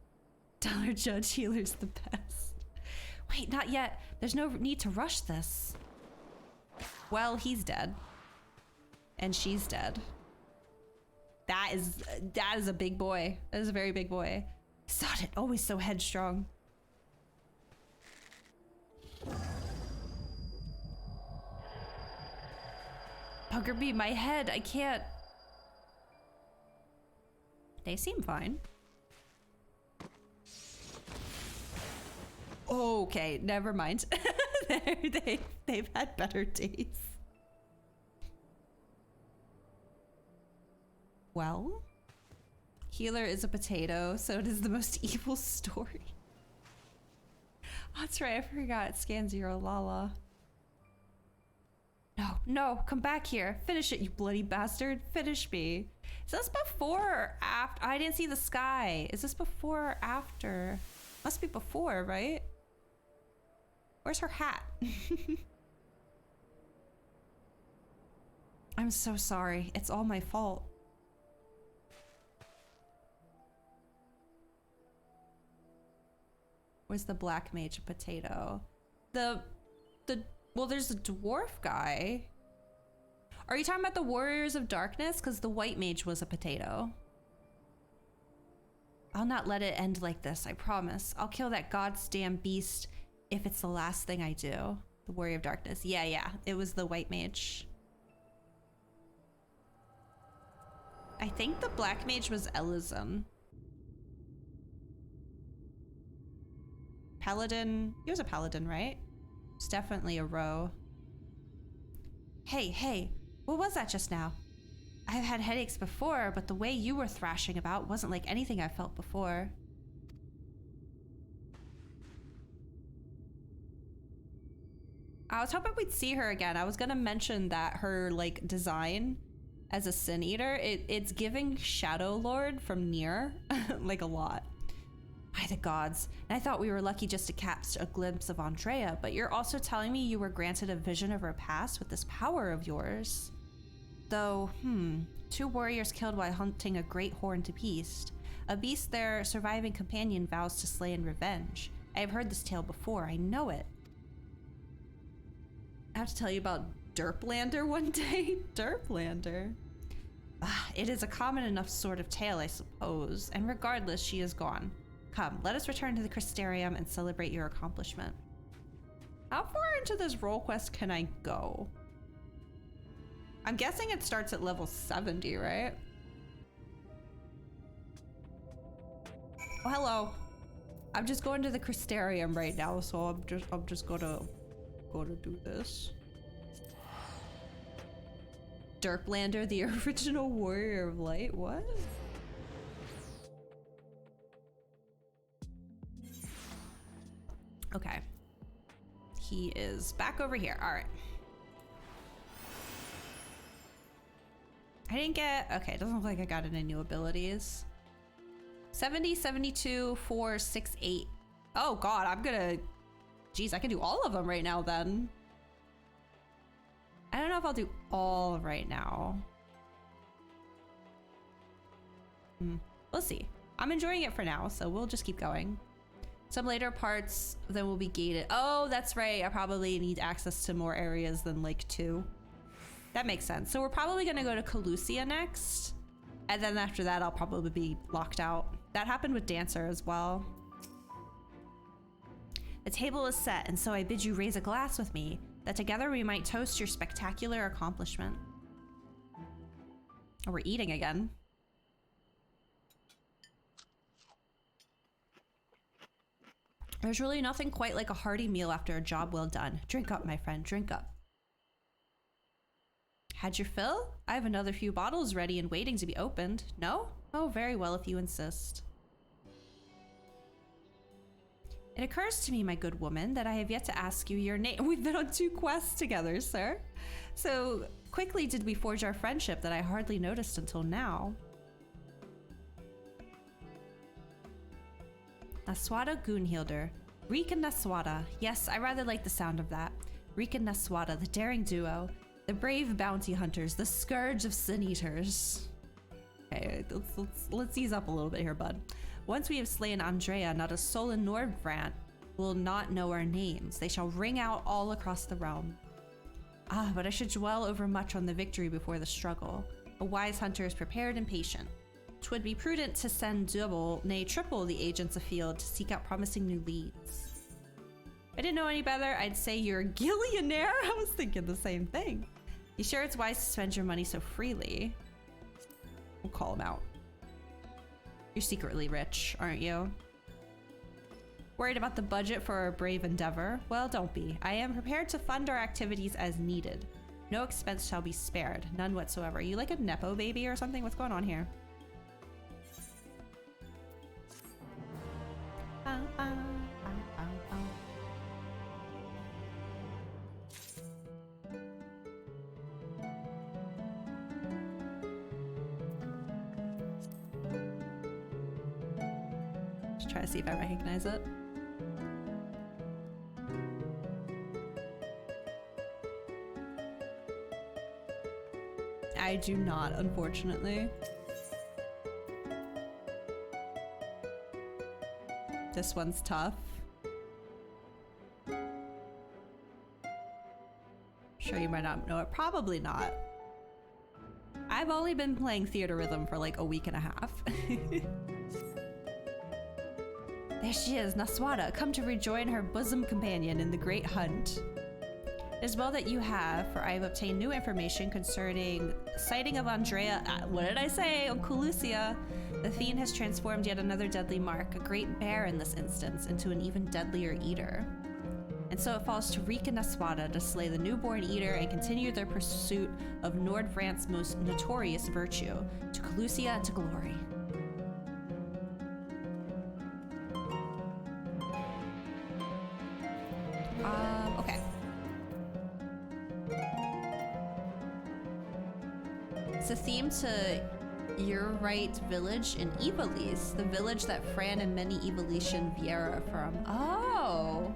Dollar Judge Healer's the best. Wait, not yet. There's no need to rush this. Well, he's dead. And she's dead. That is a big boy. That is a very big boy. Sod it, always so headstrong. Bugger me, my head, I can't. They seem fine. Okay, never mind. They've had better days. Well, healer is a potato, so it is the most evil story. That's right, I forgot. Scan 0, Lala. No, no, come back here. Finish it, you bloody bastard. Finish me. Is this before or after? I didn't see the sky. Is this before or after? Must be before, right? Where's her hat? I'm so sorry. It's all my fault. Where's the black mage a potato? Well, there's a dwarf guy. Are you talking about the Warriors of Darkness? Because the white mage was a potato. I'll not let it end like this, I promise. I'll kill that goddamn beast if it's the last thing I do. The Warrior of Darkness. Yeah. It was the White Mage. I think the Black Mage was Elysium. Paladin. He was a Paladin, right? It's definitely a row. Hey. What was that just now? I've had headaches before, but the way you were thrashing about wasn't like anything I've felt before. I was hoping we'd see her again. I was gonna mention that her like design as a Sin Eater, it's giving Shadow Lord from Nier like a lot. By the gods. And I thought we were lucky just to catch a glimpse of Andrea, but you're also telling me you were granted a vision of her past with this power of yours. Though, 2 warriors killed while hunting a great horned beast. A beast their surviving companion vows to slay in revenge. I have heard this tale before, I know it. I have to tell you about Derplander one day? Derplander? It is a common enough sort of tale, I suppose, and regardless, she is gone. Come, let us return to the Crystarium and celebrate your accomplishment. How far into this role quest can I go? I'm guessing it starts at level 70, right? Oh, hello. I'm just going to the Crystarium right now, so I'm just gonna do this. Derplander, the original Warrior of Light? What? Okay. He is back over here. All right. I didn't get... Okay, it doesn't look like I got any new abilities. 70, 72, 4, 6, 8. Oh god, I'm gonna... Jeez, I can do all of them right now then. I don't know if I'll do all right now. We'll see. I'm enjoying it for now, so we'll just keep going. Some later parts then will be gated. Oh, that's right. I probably need access to more areas than like 2. That makes sense. So we're probably gonna go to Calusia next. And then after that, I'll probably be locked out. That happened with Dancer as well. The table is set, and so I bid you raise a glass with me, that together we might toast your spectacular accomplishment. Oh, we're eating again. There's really nothing quite like a hearty meal after a job well done. Drink up, my friend, drink up. Had your fill? I have another few bottles ready and waiting to be opened. No? Oh, very well if you insist. It occurs to me, my good woman, that I have yet to ask you your name. We've been on 2 quests together, sir. So quickly did we forge our friendship that I hardly noticed until now. Naswada Goonhilder. Reek and Naswada. Yes, I rather like the sound of that. Reek and Naswada, the daring duo. The brave bounty hunters, the scourge of sin eaters. Okay, let's ease up a little bit here, bud. Once we have slain Andrea, not a soul in Nordbrand will not know our names. They shall ring out all across the realm. Ah, but I should dwell over much on the victory before the struggle. A wise hunter is prepared and patient. 'Twould be prudent to send double, nay triple the agents afield to seek out promising new leads. If I didn't know any better, I'd say you're a gillionaire. I was thinking the same thing. You sure it's wise to spend your money so freely? We'll call him out. You're secretly rich, aren't you? Worried about the budget for our brave endeavor? Well, don't be. I am prepared to fund our activities as needed. No expense shall be spared, none whatsoever. You like a Nepo baby or something? What's going on here? Just try to see if I recognize it. I do not, unfortunately. This one's tough. Sure, you might not know it. Probably not. I've only been playing Theater Rhythm for like a week and a half. There she is, Naswada, come to rejoin her bosom companion in the great hunt. It is well that you have, for I have obtained new information concerning the sighting of Andrea. What did I say? On Colusia. The fiend has transformed yet another deadly mark, a great bear in this instance, into an even deadlier eater. And so it falls to Reek and Naswada to slay the newborn eater and continue their pursuit of Nordvrant's most notorious virtue, to Colusia and to glory. Okay. It's a theme to Your Right Village in Ivalice, the village that Fran and many Ivalician Viera are from. Oh!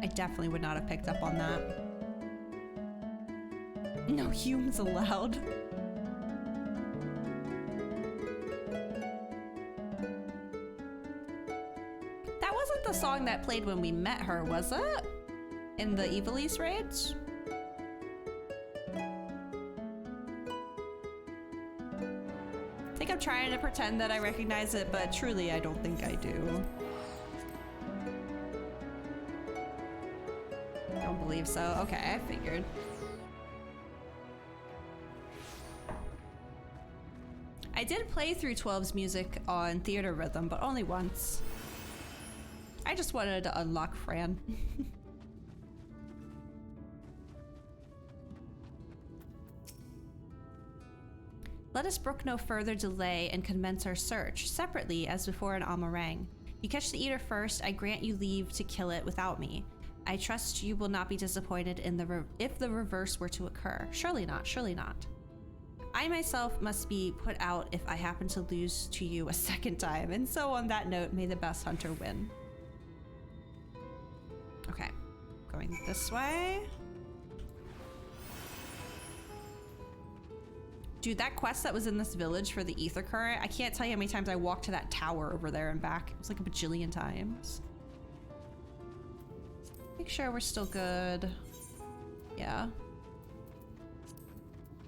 I definitely would not have picked up on that. No humans allowed. That wasn't the song that played when we met her, was it? In the Ivalice raids? I think I'm trying to pretend that I recognize it, but truly I don't think I do. Don't believe so. Okay, I figured. I did play through 12's music on Theater Rhythm, but only once. I just wanted to unlock Fran. Let us brook no further delay and commence our search, separately as before in Amarang. You catch the eater first, I grant you leave to kill it without me. I trust you will not be disappointed in if the reverse were to occur. Surely not, surely not. I myself must be put out if I happen to lose to you a second time, and so on that note, may the best hunter win. Okay, going this way. Dude, that quest that was in this village for the ether current, I can't tell you how many times I walked to that tower over there and back. It was like a bajillion times. Make sure we're still good. Yeah.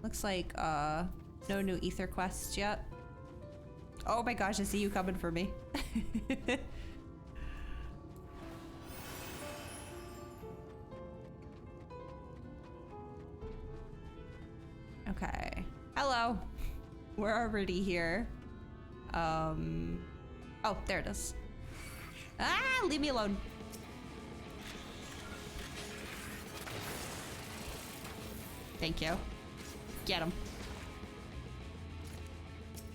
Looks like no new ether quests yet. Oh my gosh, I see you coming for me. Okay. Hello. We're already here. Oh, there it is. Ah, leave me alone. Thank you. Get him.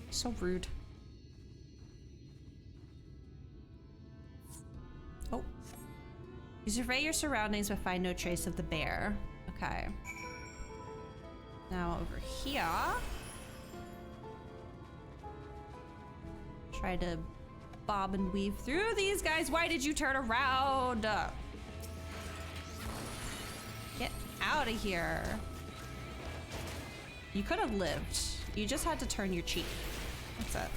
So rude. Oh. You survey your surroundings but find no trace of the bear. Okay. Now over here. Try to bob and weave through these guys. Why did you turn around? Get out of here. You could have lived. You just had to turn your cheek. That's it.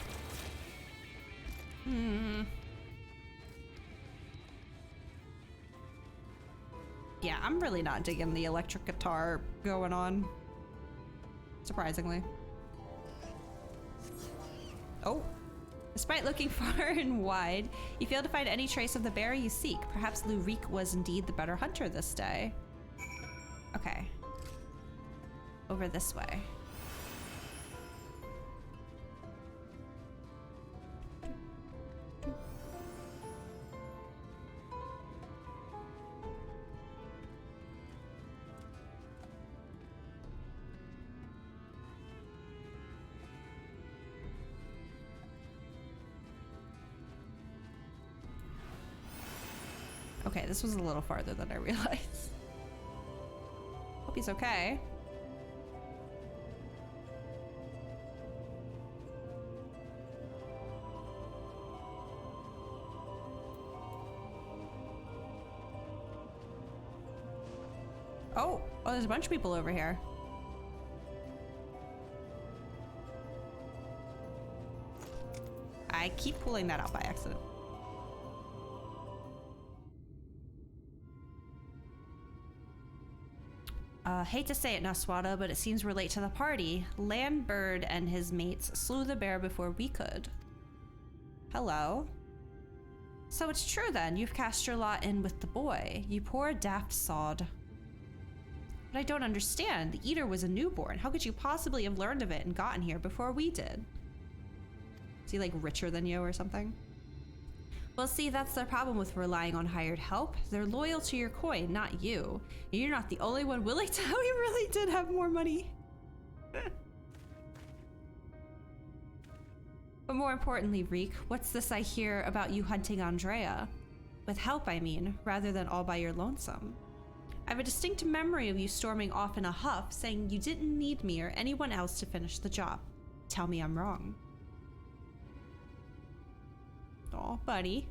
Yeah, I'm really not digging the electric guitar going on. Surprisingly. Oh. Despite looking far and wide, you fail to find any trace of the bear you seek. Perhaps Lurik was indeed the better hunter this day. Okay. Over this way. Okay, this was a little farther than I realized. Hope he's okay. Oh, there's a bunch of people over here. I keep pulling that out by accident. Hate to say it, Naswada, but it seems we're late to the party. Landbird and his mates slew the bear before we could. Hello. So it's true then, you've cast your lot in with the boy. You poor daft sod. But I don't understand. The Eater was a newborn. How could you possibly have learned of it and gotten here before we did? Is he like richer than you or something? Well, see, that's the problem with relying on hired help. They're loyal to your coin, not you. And you're not the only one willing to. We really did have more money. But more importantly, Reek, what's this I hear about you hunting Andrea? With help, I mean, rather than all by your lonesome. I have a distinct memory of you storming off in a huff, saying you didn't need me or anyone else to finish the job. Tell me I'm wrong. Aw, buddy.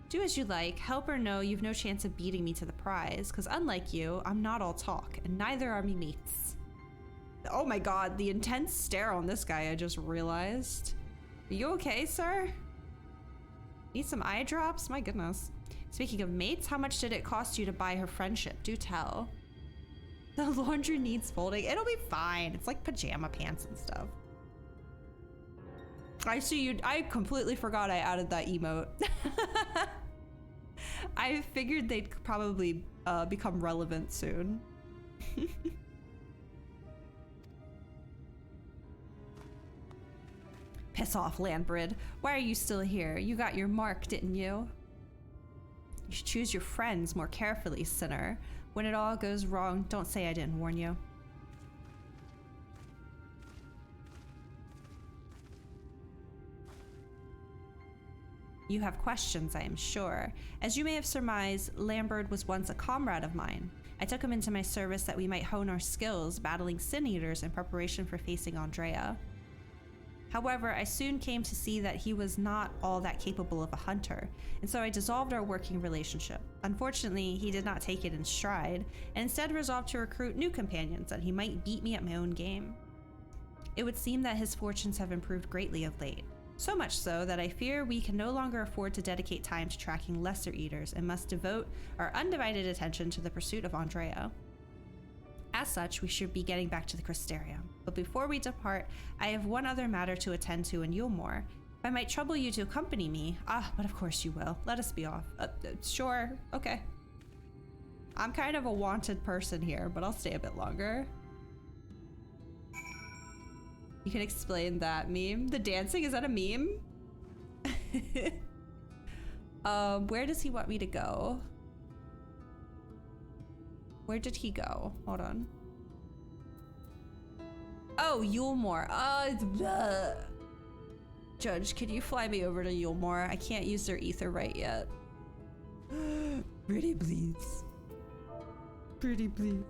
Do as you like. Help or no, you've no chance of beating me to the prize, because unlike you, I'm not all talk, and neither are me mates. Oh my god, the intense stare on this guy, I just realized. Are you okay, sir? Need some eye drops? My goodness. Speaking of mates, how much did it cost you to buy her friendship? Do tell. The laundry needs folding. It'll be fine. It's like pajama pants and stuff. I see you. I completely forgot I added that emote. I figured they'd probably become relevant soon. Piss off, Landbrid. Why are you still here? You got your mark, didn't you? You should choose your friends more carefully, sinner. When it all goes wrong, don't say I didn't warn you. You have questions, I am sure. As you may have surmised, Lambert was once a comrade of mine. I took him into my service that we might hone our skills battling Sin Eaters in preparation for facing Andrea. However, I soon came to see that he was not all that capable of a hunter, and so I dissolved our working relationship. Unfortunately, he did not take it in stride, and instead resolved to recruit new companions that he might beat me at my own game. It would seem that his fortunes have improved greatly of late. So much so that I fear we can no longer afford to dedicate time to tracking lesser eaters and must devote our undivided attention to the pursuit of Andrea. As such, we should be getting back to the Crystarium. But before we depart, I have one other matter to attend to in Yulmore. If I might trouble you to accompany me. But of course you will. Let us be off. Sure, okay. I'm kind of a wanted person here, but I'll stay a bit longer. You can explain that meme. The dancing, is that a meme? Where does he want me to go? Where did he go? Hold on. Oh, Yulmore. Judge, can you fly me over to Yulmore? I can't use their ether right yet. Pretty please. Pretty please.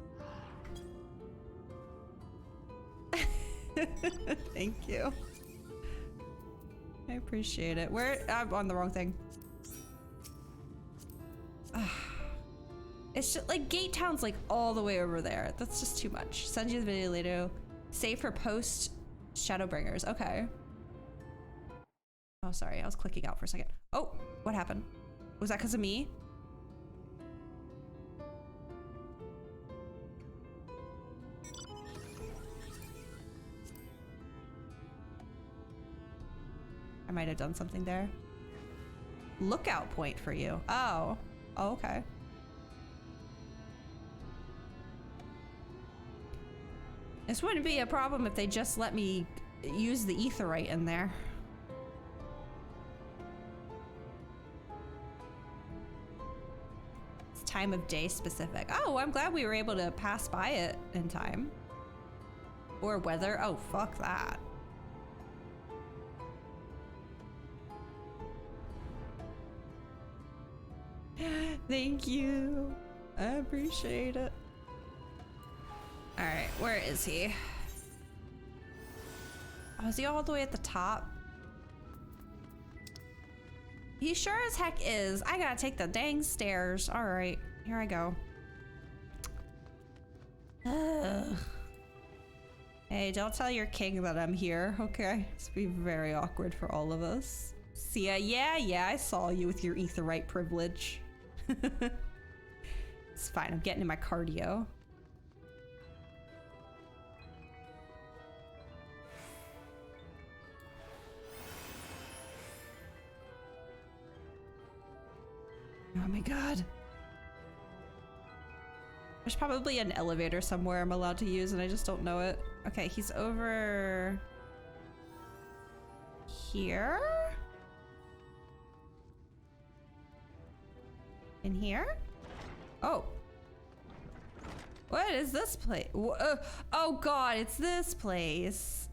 Thank you. I appreciate it. I'm on the wrong thing. It's just like Gate Town's like all the way over there. That's just too much. Send you the video later. Save for post Shadowbringers. Okay. Oh, sorry. I was clicking out for a second. Oh, what happened? Was that because of me? I might have done something there. Lookout point for you. Oh, okay. This wouldn't be a problem if they just let me use the aetheryte in there. It's time of day specific. Oh, I'm glad we were able to pass by it in time. Or weather. Oh, fuck that. Thank you. I appreciate it. All right, where is he? Oh, is he all the way at the top? He sure as heck is. I gotta take the dang stairs. All right, here I go. Ugh. Hey, don't tell your king that I'm here, okay? It's be very awkward for all of us. See ya? Yeah, I saw you with your aetheryte privilege. It's fine, I'm getting in my cardio. Oh my god. There's probably an elevator somewhere I'm allowed to use and I just don't know it. Okay, he's over here? In here? Oh. What is this place? Oh god, it's this place.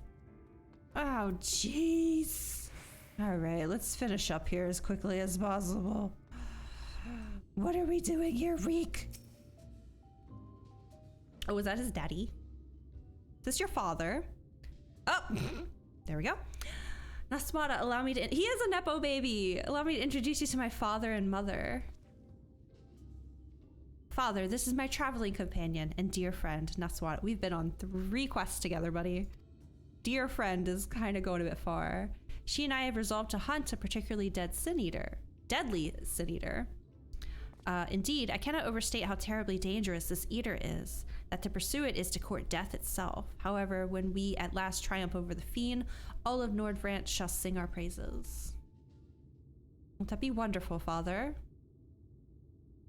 Oh jeez. Alright, let's finish up here as quickly as possible. What are we doing here, Reek? Oh, was that his daddy? Is this your father? Oh, there we go. Nasmata, allow me to... He is a Nepo baby. Allow me to introduce you to my father and mother. Father, this is my traveling companion and dear friend, Naswat. We've been on 3 quests together, buddy. Dear friend is kind of going a bit far. She and I have resolved to hunt a particularly deadly sin eater. Indeed, I cannot overstate how terribly dangerous this eater is. That to pursue it is to court death itself. However, when we at last triumph over the fiend, all of Nordvrant shall sing our praises. Won't that be wonderful, Father?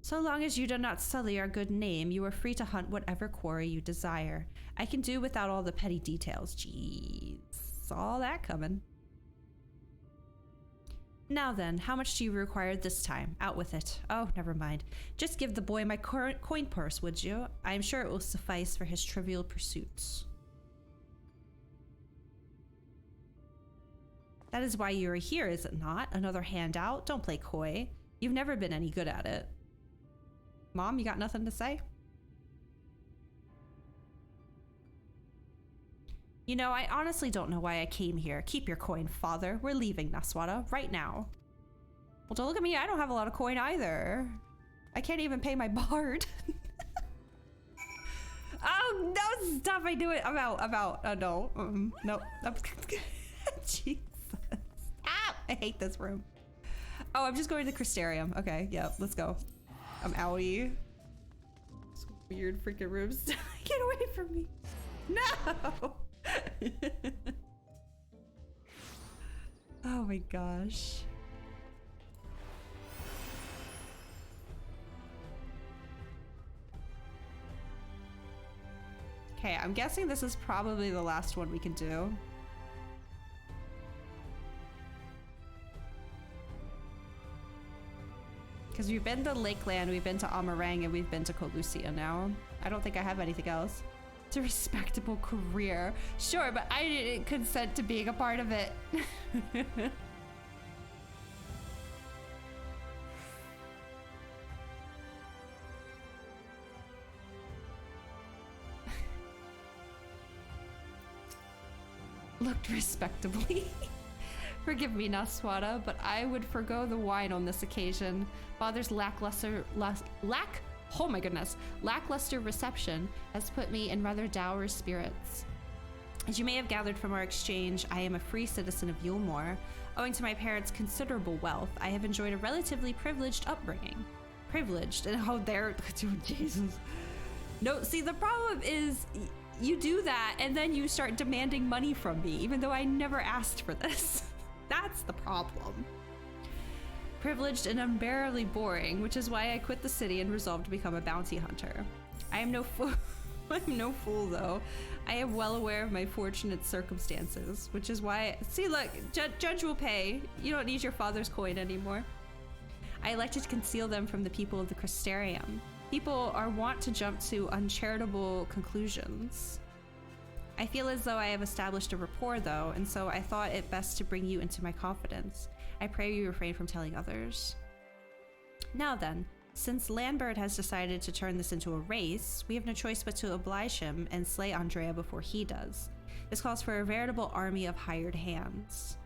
So long as you do not sully our good name, you are free to hunt whatever quarry you desire. I can do without all the petty details. Jeez, saw that coming. Now then, how much do you require this time? Out with it. Oh, never mind. Just give the boy my coin purse, would you? I am sure it will suffice for his trivial pursuits. That is why you are here, is it not? Another handout? Don't play coy. You've never been any good at it. Mom, you got nothing to say? You know, I honestly don't know why I came here. Keep your coin, Father. We're leaving Naswata right now. Well, don't look at me. I don't have a lot of coin either. I can't even pay my bard. Oh, no, stop. I do it. I'm out. Oh, no. No. Jesus. Ah, I hate this room. Oh, I'm just going to the Crystarium. Okay, yeah, let's go. I'm outie. This weird freaking rooms. Get away from me. No! Oh my gosh. Okay, I'm guessing this is probably the last one we can do. Because we've been to Lakeland, we've been to Amarang, and we've been to Colucia now. I don't think I have anything else. It's a respectable career. Sure, but I didn't consent to being a part of it. Looked respectably. Forgive me, Naswata, but I would forgo the wine on this occasion. Father's lackluster reception has put me in rather dour spirits. As you may have gathered from our exchange, I am a free citizen of Yulmore. Owing to my parents' considerable wealth, I have enjoyed a relatively privileged upbringing. Privileged, and oh, there, Jesus. No, see, the problem is you do that and then you start demanding money from me, even though I never asked for this. That's the problem. Privileged and unbearably boring, which is why I quit the city and resolved to become a bounty hunter. I am no fool. I'm no fool, though. I am well aware of my fortunate circumstances, which is why... See, look, judge will pay. You don't need your father's coin anymore. I elected to conceal them from the people of the Crystarium. People are wont to jump to uncharitable conclusions. I feel as though I have established a rapport, though, and so I thought it best to bring you into my confidence. I pray you refrain from telling others. Now then, since Landbird has decided to turn this into a race, we have no choice but to oblige him and slay Andrea before he does. This calls for a veritable army of hired hands.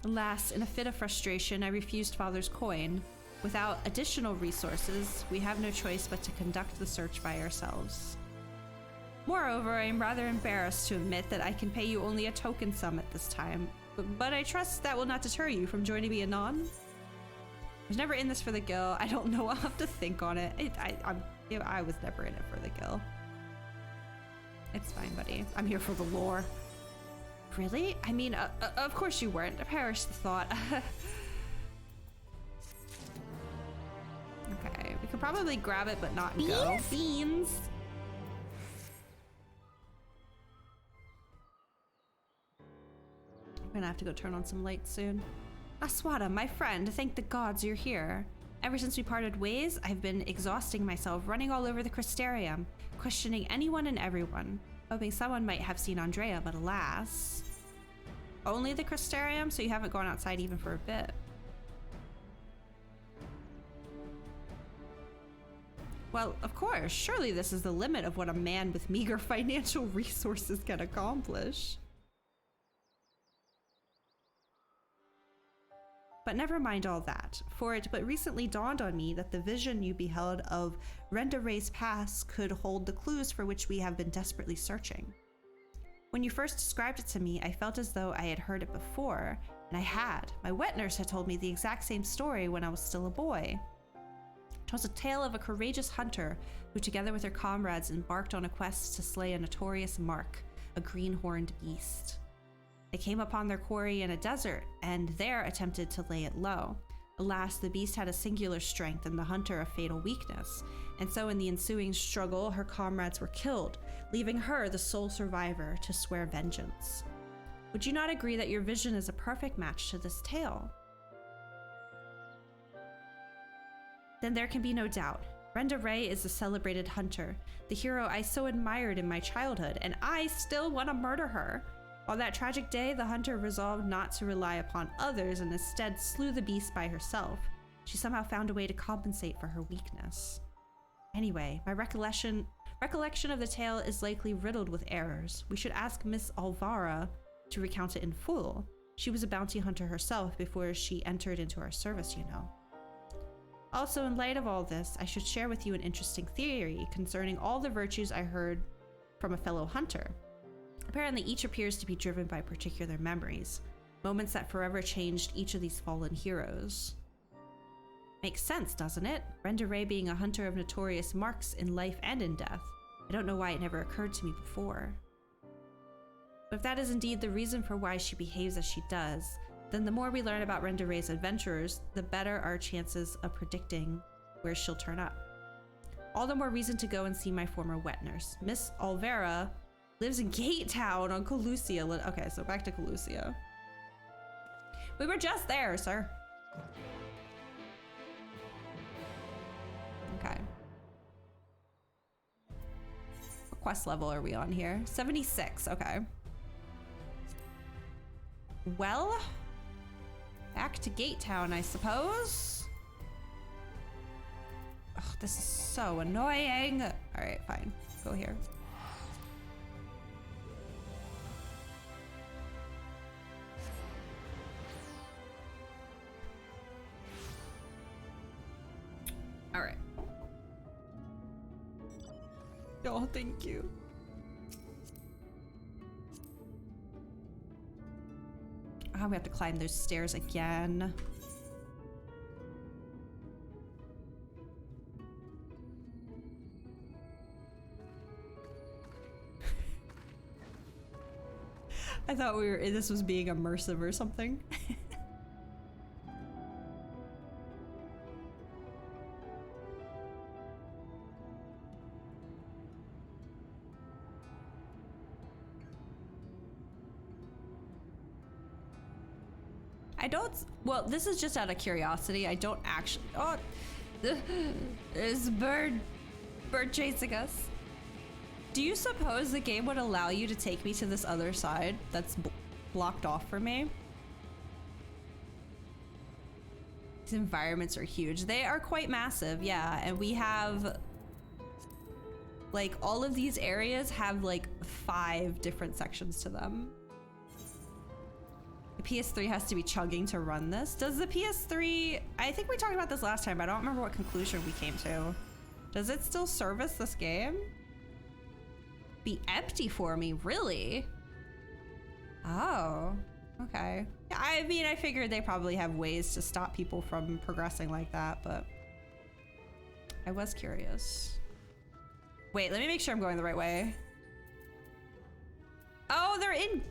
Alas, in a fit of frustration, I refused Father's coin. Without additional resources, we have no choice but to conduct the search by ourselves. Moreover, I am rather embarrassed to admit that I can pay you only a token sum at this time, but I trust that will not deter you from joining me anon. I was never in this for the gil. I don't know. I'll have to think on it. I was never in it for the gil. It's fine, buddy. I'm here for the lore. Really? I mean, of course you weren't. Perish the thought. could probably grab it but not go. Beans! I'm gonna have to go turn on some lights soon. Aswada, my friend, thank the gods you're here. Ever since we parted ways, I've been exhausting myself, running all over the Crystarium, questioning anyone and everyone, hoping someone might have seen Andrea, but alas. Only the Crystarium, so you haven't gone outside even for a bit. Well, of course, surely this is the limit of what a man with meager financial resources can accomplish. But never mind all that, for it but recently dawned on me that the vision you beheld of Rendare's Pass could hold the clues for which we have been desperately searching. When you first described it to me, I felt as though I had heard it before, and I had. My wet nurse had told me the exact same story when I was still a boy. It was a tale of a courageous hunter who, together with her comrades, embarked on a quest to slay a notorious mark, a green-horned beast. They came upon their quarry in a desert, and there attempted to lay it low. Alas, the beast had a singular strength and the hunter a fatal weakness, and so in the ensuing struggle, her comrades were killed, leaving her the sole survivor to swear vengeance. Would you not agree that your vision is a perfect match to this tale? Then there can be no doubt. Rendare is a celebrated hunter, the hero I so admired in my childhood, and I still want to murder her. On that tragic day, the hunter resolved not to rely upon others and instead slew the beast by herself. She somehow found a way to compensate for her weakness. Anyway, my recollection of the tale is likely riddled with errors. We should ask Miss Alvara to recount it in full. She was a bounty hunter herself before she entered into our service, you know. Also, in light of all this, I should share with you an interesting theory concerning all the virtues I heard from a fellow hunter. Apparently, each appears to be driven by particular memories, moments that forever changed each of these fallen heroes. Makes sense, doesn't it? Rendare being a hunter of notorious marks in life and in death. I don't know why it never occurred to me before. But if that is indeed the reason for why she behaves as she does, then the more we learn about Rendare's adventurers, the better our chances of predicting where she'll turn up. All the more reason to go and see my former wet nurse. Miss Alvara lives in Gate Town on Calusia. Okay, so back to Calusia. We were just there, sir. Okay. What quest level are we on here? 76, okay. Well, back to Gate Town, I suppose. Ugh, this is so annoying. All right, fine. Go here. All right. Oh, thank you. Oh, we have to climb those stairs again. I thought this was being immersive or something. Well, this is just out of curiosity. I don't actually. Oh, there's a bird chasing us. Do you suppose the game would allow you to take me to this other side that's blocked off for me? These environments are huge. They are quite massive, yeah. And we have, like, all of these areas have like 5 different sections to them. The PS3 has to be chugging to run this. Does the PS3, I think we talked about this last time, but I don't remember what conclusion we came to. Does it still service this game? Be empty for me, really? Oh, okay. Yeah, I mean, I figured they probably have ways to stop people from progressing like that, but I was curious. Wait, let me make sure I'm going the right way. Oh, they're in,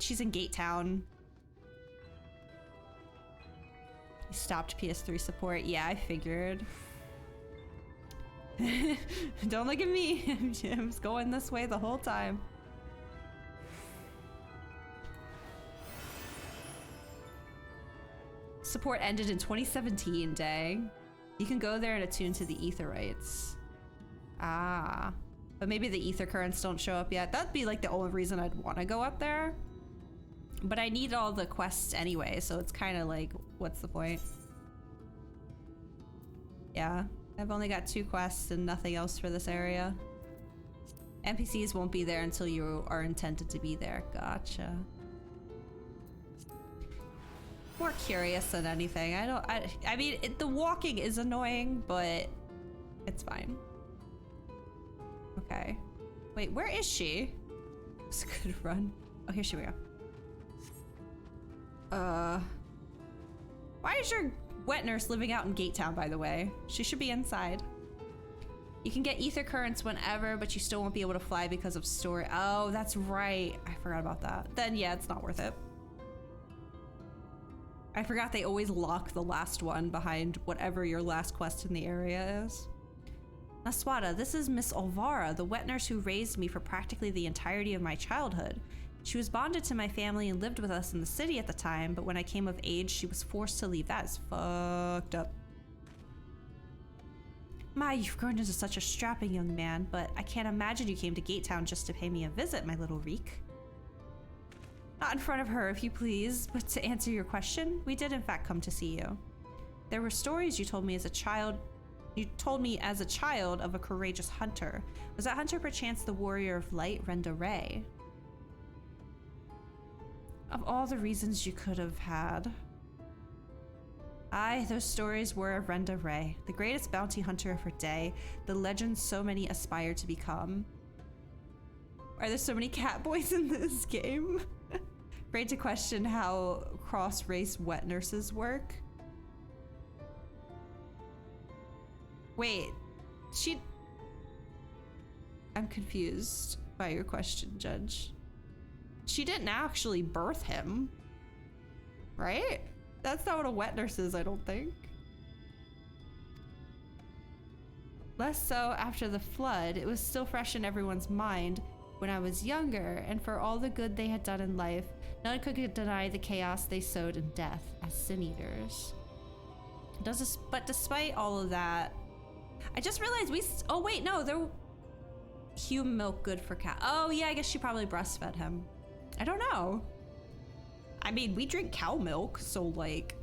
she's in Gate Town. Stopped PS3 support. Yeah, I figured. Don't look at me. I was going this way the whole time. Support ended in 2017, dang. You can go there and attune to the Aetherites. Ah. But maybe the ether currents don't show up yet. That'd be like the only reason I'd want to go up there. But I need all the quests anyway, so it's kind of like, what's the point? Yeah, I've only got 2 quests and nothing else for this area. NPCs won't be there until you are intended to be there. Gotcha. More curious than anything. I mean, the walking is annoying, but it's fine. Okay. Wait, where is she? It's a good run. Oh, here she we go. Why is your wet nurse living out in Gate Town, by the way? She should be inside. You can get ether currents whenever, but you still won't be able to fly because of storage. Oh, that's right. I forgot about that. Then yeah, it's not worth it. I forgot they always lock the last one behind whatever your last quest in the area is. Naswada, this is Miss Olvara, the wet nurse who raised me for practically the entirety of my childhood. She was bonded to my family and lived with us in the city at the time, but when I came of age, she was forced to leave. That is fucked up. My, you've grown into such a strapping young man, but I can't imagine you came to Gate Town just to pay me a visit, my little reek. Not in front of her, if you please, but to answer your question, we did in fact come to see you. There were stories you told me as a child of a courageous hunter. Was that hunter perchance the warrior of light, Renda Ray? Of all the reasons you could have had. Aye, those stories were of Renda Ray, the greatest bounty hunter of her day, the legend so many aspire to become. Are there so many cat boys in this game? Afraid to question how cross-race wet nurses work? Wait, I'm confused by your question, Judge. She didn't actually birth him, right? That's not what a wet nurse is, I don't think. Less so after the flood. It was still fresh in everyone's mind when I was younger, and for all the good they had done in life, none could deny the chaos they sowed in death as sin eaters. But despite all of that, I just realized oh wait, no, they're human milk good for cat. Oh yeah, I guess she probably breastfed him. I don't know. I mean, we drink cow milk, so like,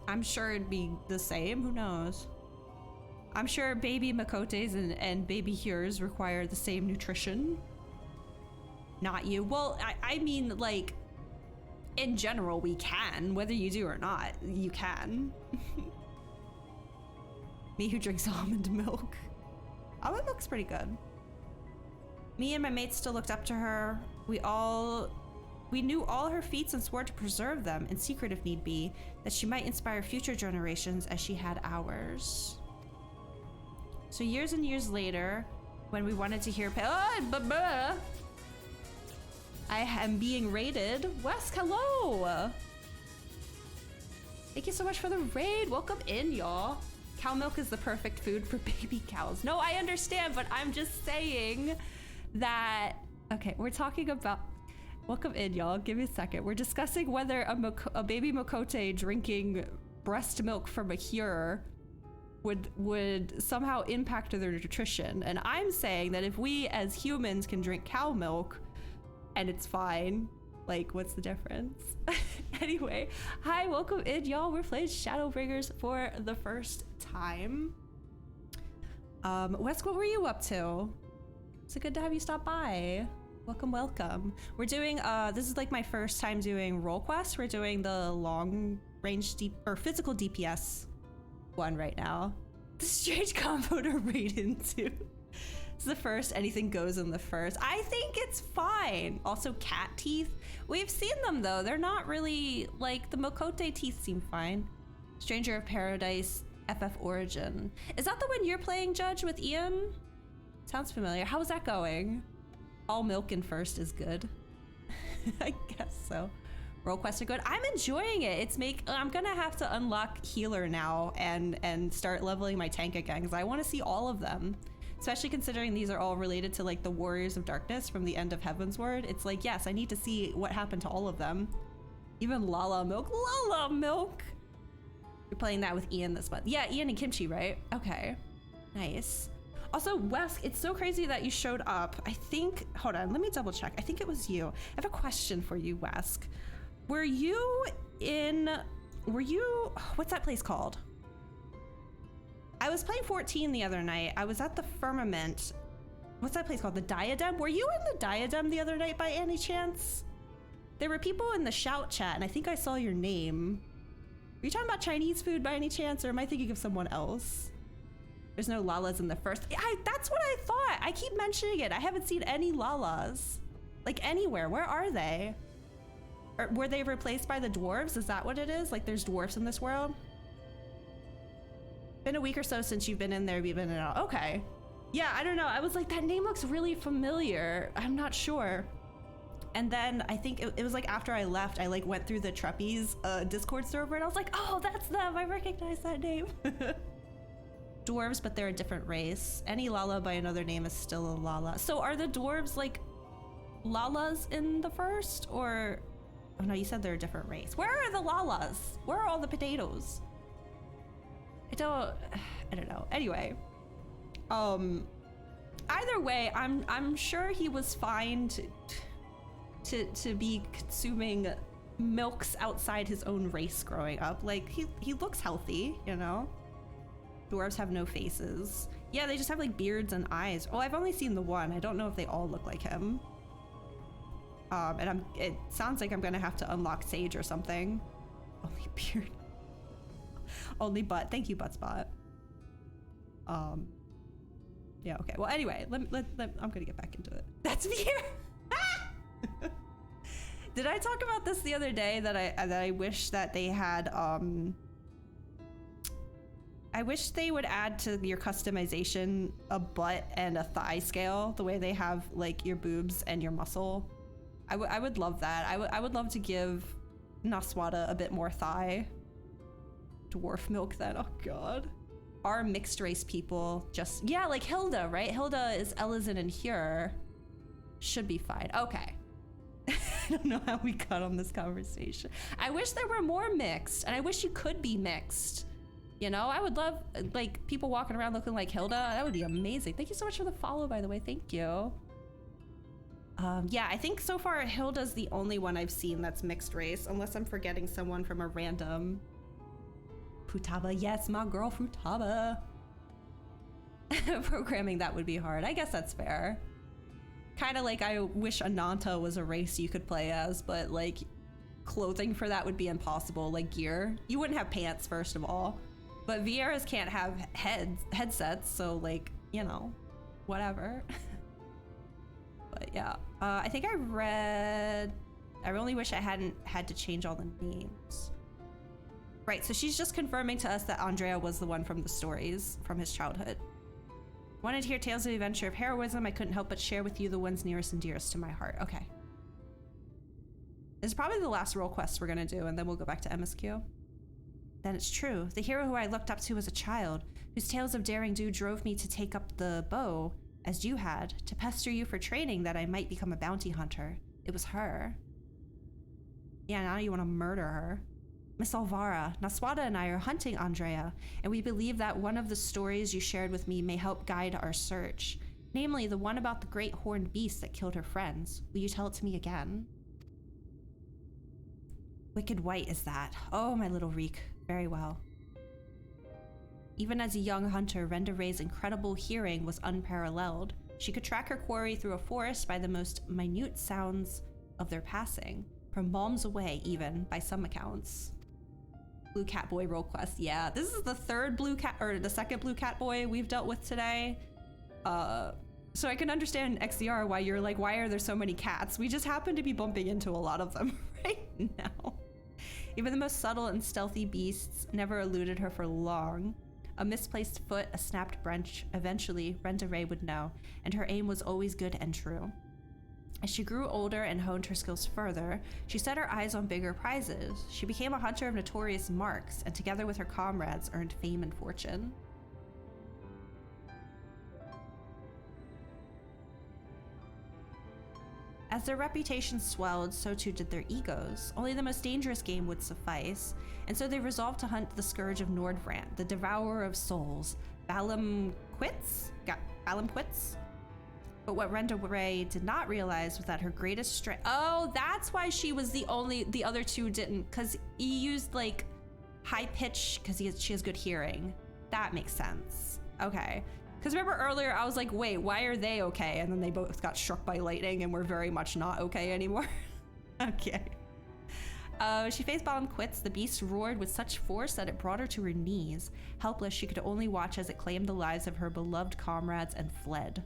I'm sure it'd be the same, who knows? I'm sure baby Makotes and baby Hures require the same nutrition. Not you. Well, I mean, like, in general, we can. Whether you do or not, you can. Me who drinks almond milk. Almond milk's pretty good. Me and my mates still looked up to her. We knew all her feats and swore to preserve them, in secret if need be, that she might inspire future generations as she had ours. So years and years later, when we wanted to hear I am being raided. Wesk, hello! Thank you so much for the raid. Welcome in, y'all. Cow milk is the perfect food for baby cows. No, I understand, but I'm just saying that... Okay, we're talking about... Welcome in, y'all. Give me a second. We're discussing whether a baby Makote drinking breast milk from a Hure would somehow impact their nutrition. And I'm saying that if we as humans can drink cow milk and it's fine, like, what's the difference? Anyway, hi, welcome in, y'all. We're playing Shadowbringers for the first time. Wesk, what were you up to? It's good to have you stop by. Welcome, welcome. We're doing, this is like my first time doing role quests. We're doing the long range physical DPS one right now. The strange combo to raid into. It's the first, anything goes in the first. I think it's fine. Also cat teeth. We've seen them though. They're not really, like, the Makote teeth seem fine. Stranger of Paradise, FF Origin. Is that the one you're playing, Judge, with Ian? Sounds familiar. How's that going? All milk in first is good. I guess so. Role quests are good. I'm enjoying it. I'm gonna have to unlock healer now and start leveling my tank again because I want to see all of them. Especially considering these are all related to like the Warriors of Darkness from the end of Heavensward. It's like, yes, I need to see what happened to all of them. Even Lala Milk. Lala Milk! You're playing that with Ian this month. Yeah, Ian and Kimchi, right? Okay. Nice. Also, Wesk, it's so crazy that you showed up. I think, hold on, let me double check. I think it was you. I have a question for you, Wesk. Were you, what's that place called? I was playing 14 the other night. I was at the Firmament. What's that place called? The Diadem? Were you in the Diadem the other night by any chance? There were people in the shout chat and I think I saw your name. Were you talking about Chinese food by any chance, or am I thinking of someone else? There's no Lalas in the first. That's what I thought. I keep mentioning it. I haven't seen any Lalas. Like anywhere. Where are they? Or were they replaced by the dwarves? Is that what it is? Like there's dwarfs in this world? Been a week or so since you've been in there. We've been in and out. Okay. Yeah, I don't know. I was like, that name looks really familiar. I'm not sure. And then I think it was like after I left, I like went through the Truppies Discord server and I was like, oh, that's them. I recognize that name. Dwarves, but they're a different race. Any Lala by another name is still a Lala. So are the dwarves like Lalas in the first, or? Oh no, you said they're a different race. Where are the Lalas? Where are all the potatoes? I don't know. Anyway, either way, I'm sure he was fine to be consuming milks outside his own race growing up. Like he looks healthy, you know? Dwarves have no faces. Yeah, they just have like beards and eyes. Oh, I've only seen the one. I don't know if they all look like him. And it sounds like I'm gonna have to unlock Sage or something. Only beard. Only butt. Thank you, Buttspot. Yeah, okay. Well, anyway, I'm gonna get back into it. That's Veer! Did I talk about this the other day that I wish that they had, I wish they would add to your customization a butt and a thigh scale, the way they have like your boobs and your muscle. I would love that. I would love to give Naswada a bit more thigh. Dwarf milk then, oh god. Are mixed race people just, yeah, like Hilda, right? Hilda is Elizin and Hyur. Should be fine, okay. I don't know how we got on this conversation. I wish there were more mixed, and I wish you could be mixed. You know, I would love like people walking around looking like Hilda. That would be amazing. Thank you so much for the follow, by the way. Thank you. Yeah, I think so far Hilda's the only one I've seen that's mixed race, unless I'm forgetting someone from a random. Futaba, yes, my girl Futaba. Programming that would be hard. I guess that's fair. Kind of like I wish Ananta was a race you could play as, but like clothing for that would be impossible. Like gear, you wouldn't have pants first of all. But Vieras can't have headsets, so like, you know, whatever. But yeah, I think I only wish I hadn't had to change all the names. Right, so she's just confirming to us that Andrea was the one from the stories from his childhood. Wanted to hear tales of adventure of heroism. I couldn't help but share with you the ones nearest and dearest to my heart. Okay. This is probably the last role quest we're gonna do, and then we'll go back to MSQ. Then it's true. The hero who I looked up to as a child, whose tales of daring do drove me to take up the bow, as you had, to pester you for training that I might become a bounty hunter. It was her. Yeah, now you want to murder her. Miss Alvara, Naswada and I are hunting Andrea, and we believe that one of the stories you shared with me may help guide our search. Namely, the one about the great horned beast that killed her friends. Will you tell it to me again? Wicked White is that. Oh, my little Reek. Very well. Even as a young hunter, Renda Ray's incredible hearing was unparalleled. She could track her quarry through a forest by the most minute sounds of their passing, from miles away even, by some accounts. Blue Cat Boy role quest. Yeah, this is the third Blue Cat, or the second Blue Cat Boy we've dealt with today. So I can understand XDR why you're like, why are there so many cats? We just happen to be bumping into a lot of them right now. Even the most subtle and stealthy beasts never eluded her for long. A misplaced foot, a snapped branch, eventually Renda Ray would know, and her aim was always good and true. As she grew older and honed her skills further, she set her eyes on bigger prizes. She became a hunter of notorious marks, and together with her comrades earned fame and fortune. As their reputations swelled, so too did their egos. Only the most dangerous game would suffice, and so they resolved to hunt the scourge of Nordvrant, the devourer of souls, Balamquitz? But what Renda Ray did not realize was that her greatest strength— oh, that's why she was the other two didn't, because he used like high pitch, because she has good hearing. That makes sense. Okay. Because remember earlier I was like, wait, why are they okay? And then they both got struck by lightning and were very much not okay anymore. Okay. She faced Balamquitz. The beast roared with such force that it brought her to her knees. Helpless, she could only watch as it claimed the lives of her beloved comrades and fled.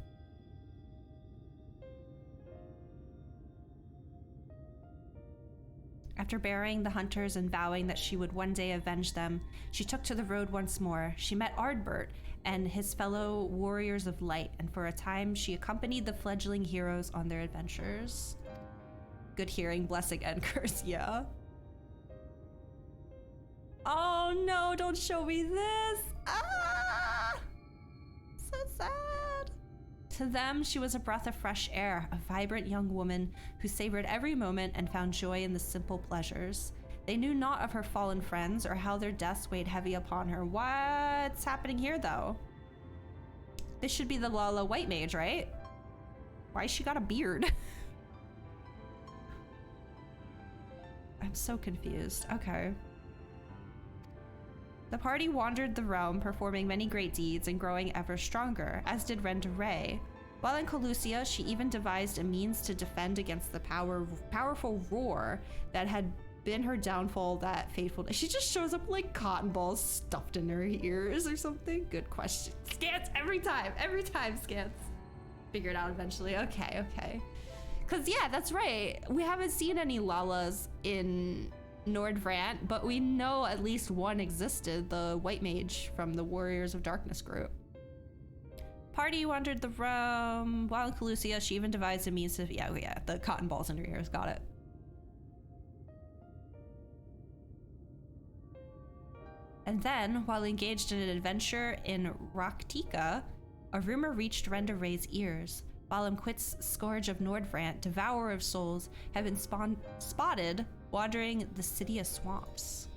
After burying the hunters and vowing that she would one day avenge them, she took to the road once more. She met Ardbert and his fellow warriors of light, and for a time she accompanied the fledgling heroes on their adventures. Good hearing, blessing, and curse, yeah. Oh no, don't show me this! Ah! So sad. To them, she was a breath of fresh air, a vibrant young woman who savored every moment and found joy in the simple pleasures. They knew not of her fallen friends or how their deaths weighed heavy upon her. What's happening here, though? This should be the Lala White Mage, right? Why she got a beard? I'm so confused. Okay. The party wandered the realm, performing many great deeds and growing ever stronger, as did Renda Ray. While in Colusia, she even devised a means to defend against the powerful roar that had been her downfall that fateful day. She just shows up like cotton balls stuffed in her ears or something. Good question. Scans every time Scans. Figure it out eventually. Okay. Cause yeah, that's right. We haven't seen any Lalas in Nordvrant, but we know at least one existed, the White Mage from the Warriors of Darkness group. Party wandered the realm. While in Colusia, she even devised a means to— yeah, the cotton balls in her ears, got it. And then, while engaged in an adventure in Raktika, a rumor reached Renda Ray's ears. Balamquitz, Scourge of Nordvrant, Devourer of Souls, had been spotted wandering the Cydia swamps.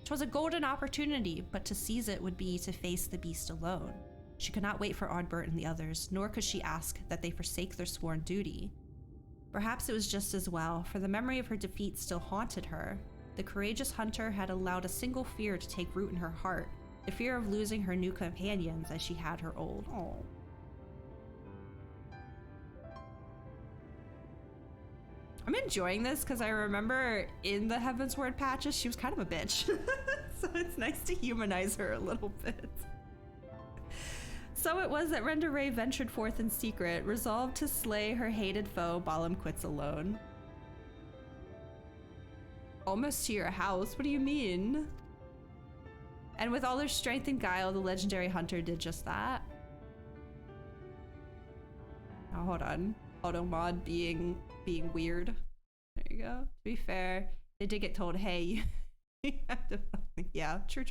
'Twas a golden opportunity, but to seize it would be to face the beast alone. She could not wait for Ardbert and the others, nor could she ask that they forsake their sworn duty. Perhaps it was just as well, for the memory of her defeat still haunted her. The courageous hunter had allowed a single fear to take root in her heart, the fear of losing her new companions as she had her old. Oh. I'm enjoying this because I remember in the Heavensward patches, she was kind of a bitch. So it's nice to humanize her a little bit. So it was that Renda Ray ventured forth in secret, resolved to slay her hated foe, Balamquitz, alone. Almost to your house? What do you mean? And with all her strength and guile, the legendary hunter did just that. Oh, hold on. Automod being weird. There you go. To be fair, they did get told, hey, you have to— yeah, true.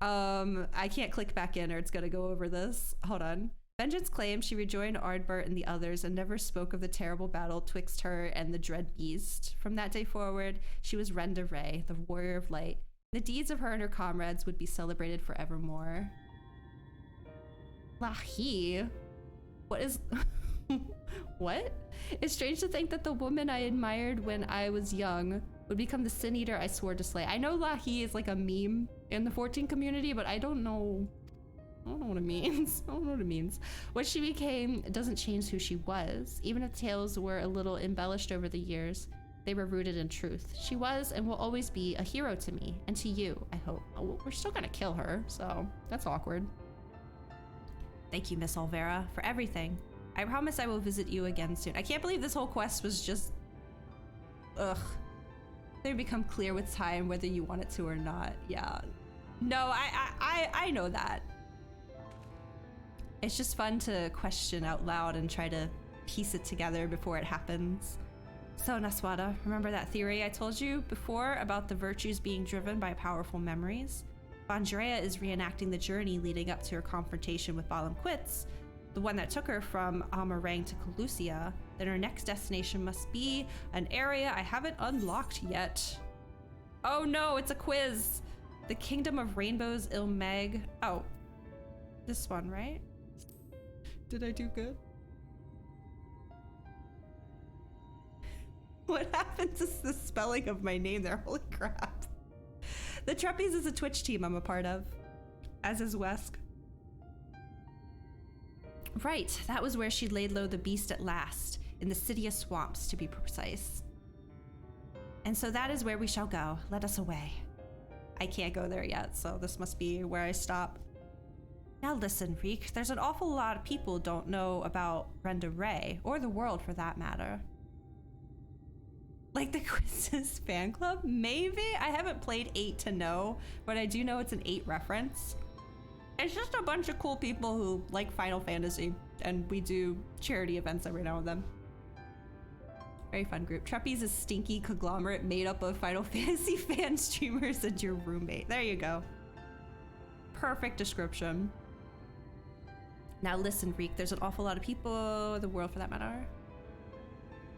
I can't click back in or it's gonna go over this. Hold on. Vengeance claimed she rejoined Ardbert and the others and never spoke of the terrible battle twixt her and the dread beast. From that day forward, she was Renda Ray, the warrior of light. The deeds of her and her comrades would be celebrated forevermore. Lahi? What is— what? It's strange to think that the woman I admired when I was young would become the sin eater I swore to slay. I know Lahi is like a meme in the 14 community, but I don't know what it means. I don't know what it means. What she became doesn't change who she was. Even if tales were a little embellished over the years, they were rooted in truth. She was and will always be a hero to me, and to you, I hope. Oh, we're still gonna kill her, so that's awkward. Thank you, Miss Olvera, for everything. I promise I will visit you again soon. I can't believe this whole quest was just— ugh. They become clear with time whether you want it to or not. Yeah. No, I know that. It's just fun to question out loud and try to piece it together before it happens. So Naswada, remember that theory I told you before about the virtues being driven by powerful memories? Bandrea is reenacting the journey leading up to her confrontation with Balam Quits, the one that took her from Amarang to Calusia. Then her next destination must be an area I haven't unlocked yet. Oh no, it's a quiz! The Kingdom of Rainbows Ilmeg. Oh, this one, right? Did I do good? What happens is the spelling of my name there. Holy crap. The Treppies is a Twitch team I'm a part of, as is Wesk. Right, that was where she laid low the beast at last, in the City of Swamps to be precise. And so that is where we shall go. Let us away. I can't go there yet, so this must be where I stop. Now listen, Reek, there's an awful lot of people don't know about Brenda Ray, or the world for that matter. Like the Quizzes fan club? Maybe? I haven't played 8 to know, but I do know it's an 8 reference. It's just a bunch of cool people who like Final Fantasy, and we do charity events every now and then. Very fun group. Treppies is a stinky conglomerate made up of Final Fantasy fan streamers and your roommate. There you go. Perfect description. Now listen, Reek, there's an awful lot of people, the world for that matter.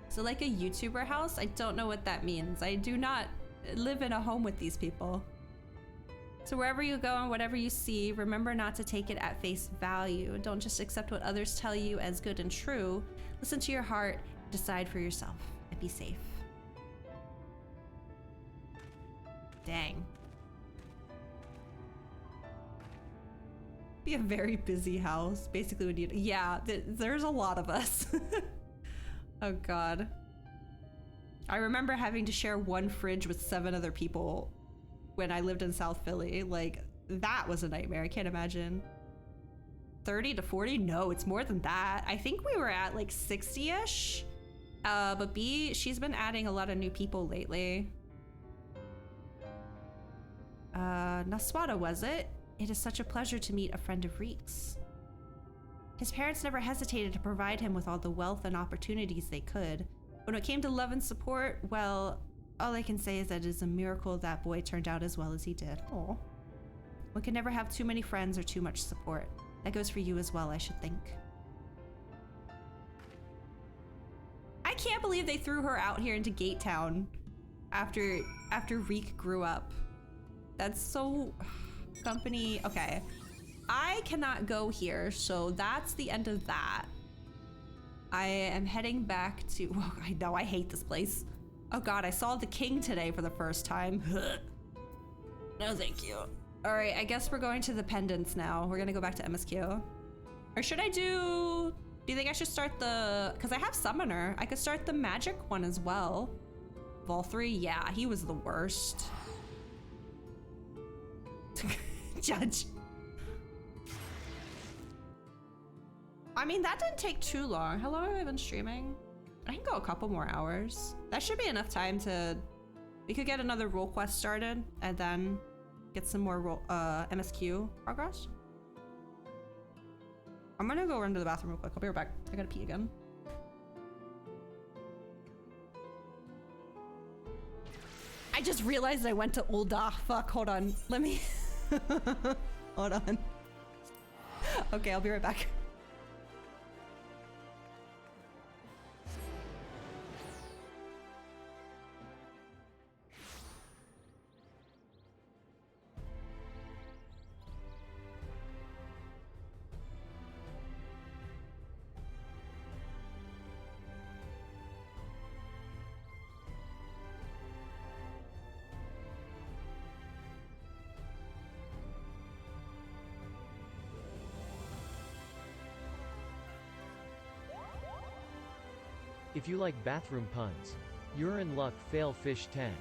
So like a YouTuber house? I don't know what that means. I do not live in a home with these people. So wherever you go and whatever you see, remember not to take it at face value. Don't just accept what others tell you as good and true. Listen to your heart, decide for yourself, and be safe. Dang. Be a very busy house. Basically what you do. Yeah, there's a lot of us. Oh god. I remember having to share one fridge with 7 other people when I lived in South Philly. Like, that was a nightmare. I can't imagine. 30 to 40? No, it's more than that. I think we were at like 60-ish. But B, she's been adding a lot of new people lately. Naswada, was it? It is such a pleasure to meet a friend of Reek's. His parents never hesitated to provide him with all the wealth and opportunities they could. When it came to love and support, well, all I can say is that it is a miracle that boy turned out as well as he did. Aw. One can never have too many friends or too much support. That goes for you as well, I should think. I can't believe they threw her out here into Gate Town after Reek grew up. That's so... Company... Okay. I cannot go here, so that's the end of that. I am heading back to... Oh, I know, I hate this place. Oh god, I saw the king today for the first time. No, thank you. Alright, I guess we're going to the pendants now. We're gonna go back to MSQ. Or should I do... Do you think I should start the... Because I have Summoner. I could start the magic one as well. Vol 3, yeah, he was the worst. Judge. I mean, that didn't take too long. How long have I been streaming? I can go a couple more hours. That should be enough time to... We could get another role quest started and then get some more MSQ progress. I'm gonna go run to the bathroom real quick. I'll be right back. I gotta pee again. I just realized I went to Ul'dah. Fuck, hold on. Let me... Hold on. Okay, I'll be right back. If you like bathroom puns, you're in luck. Fail Fish 10.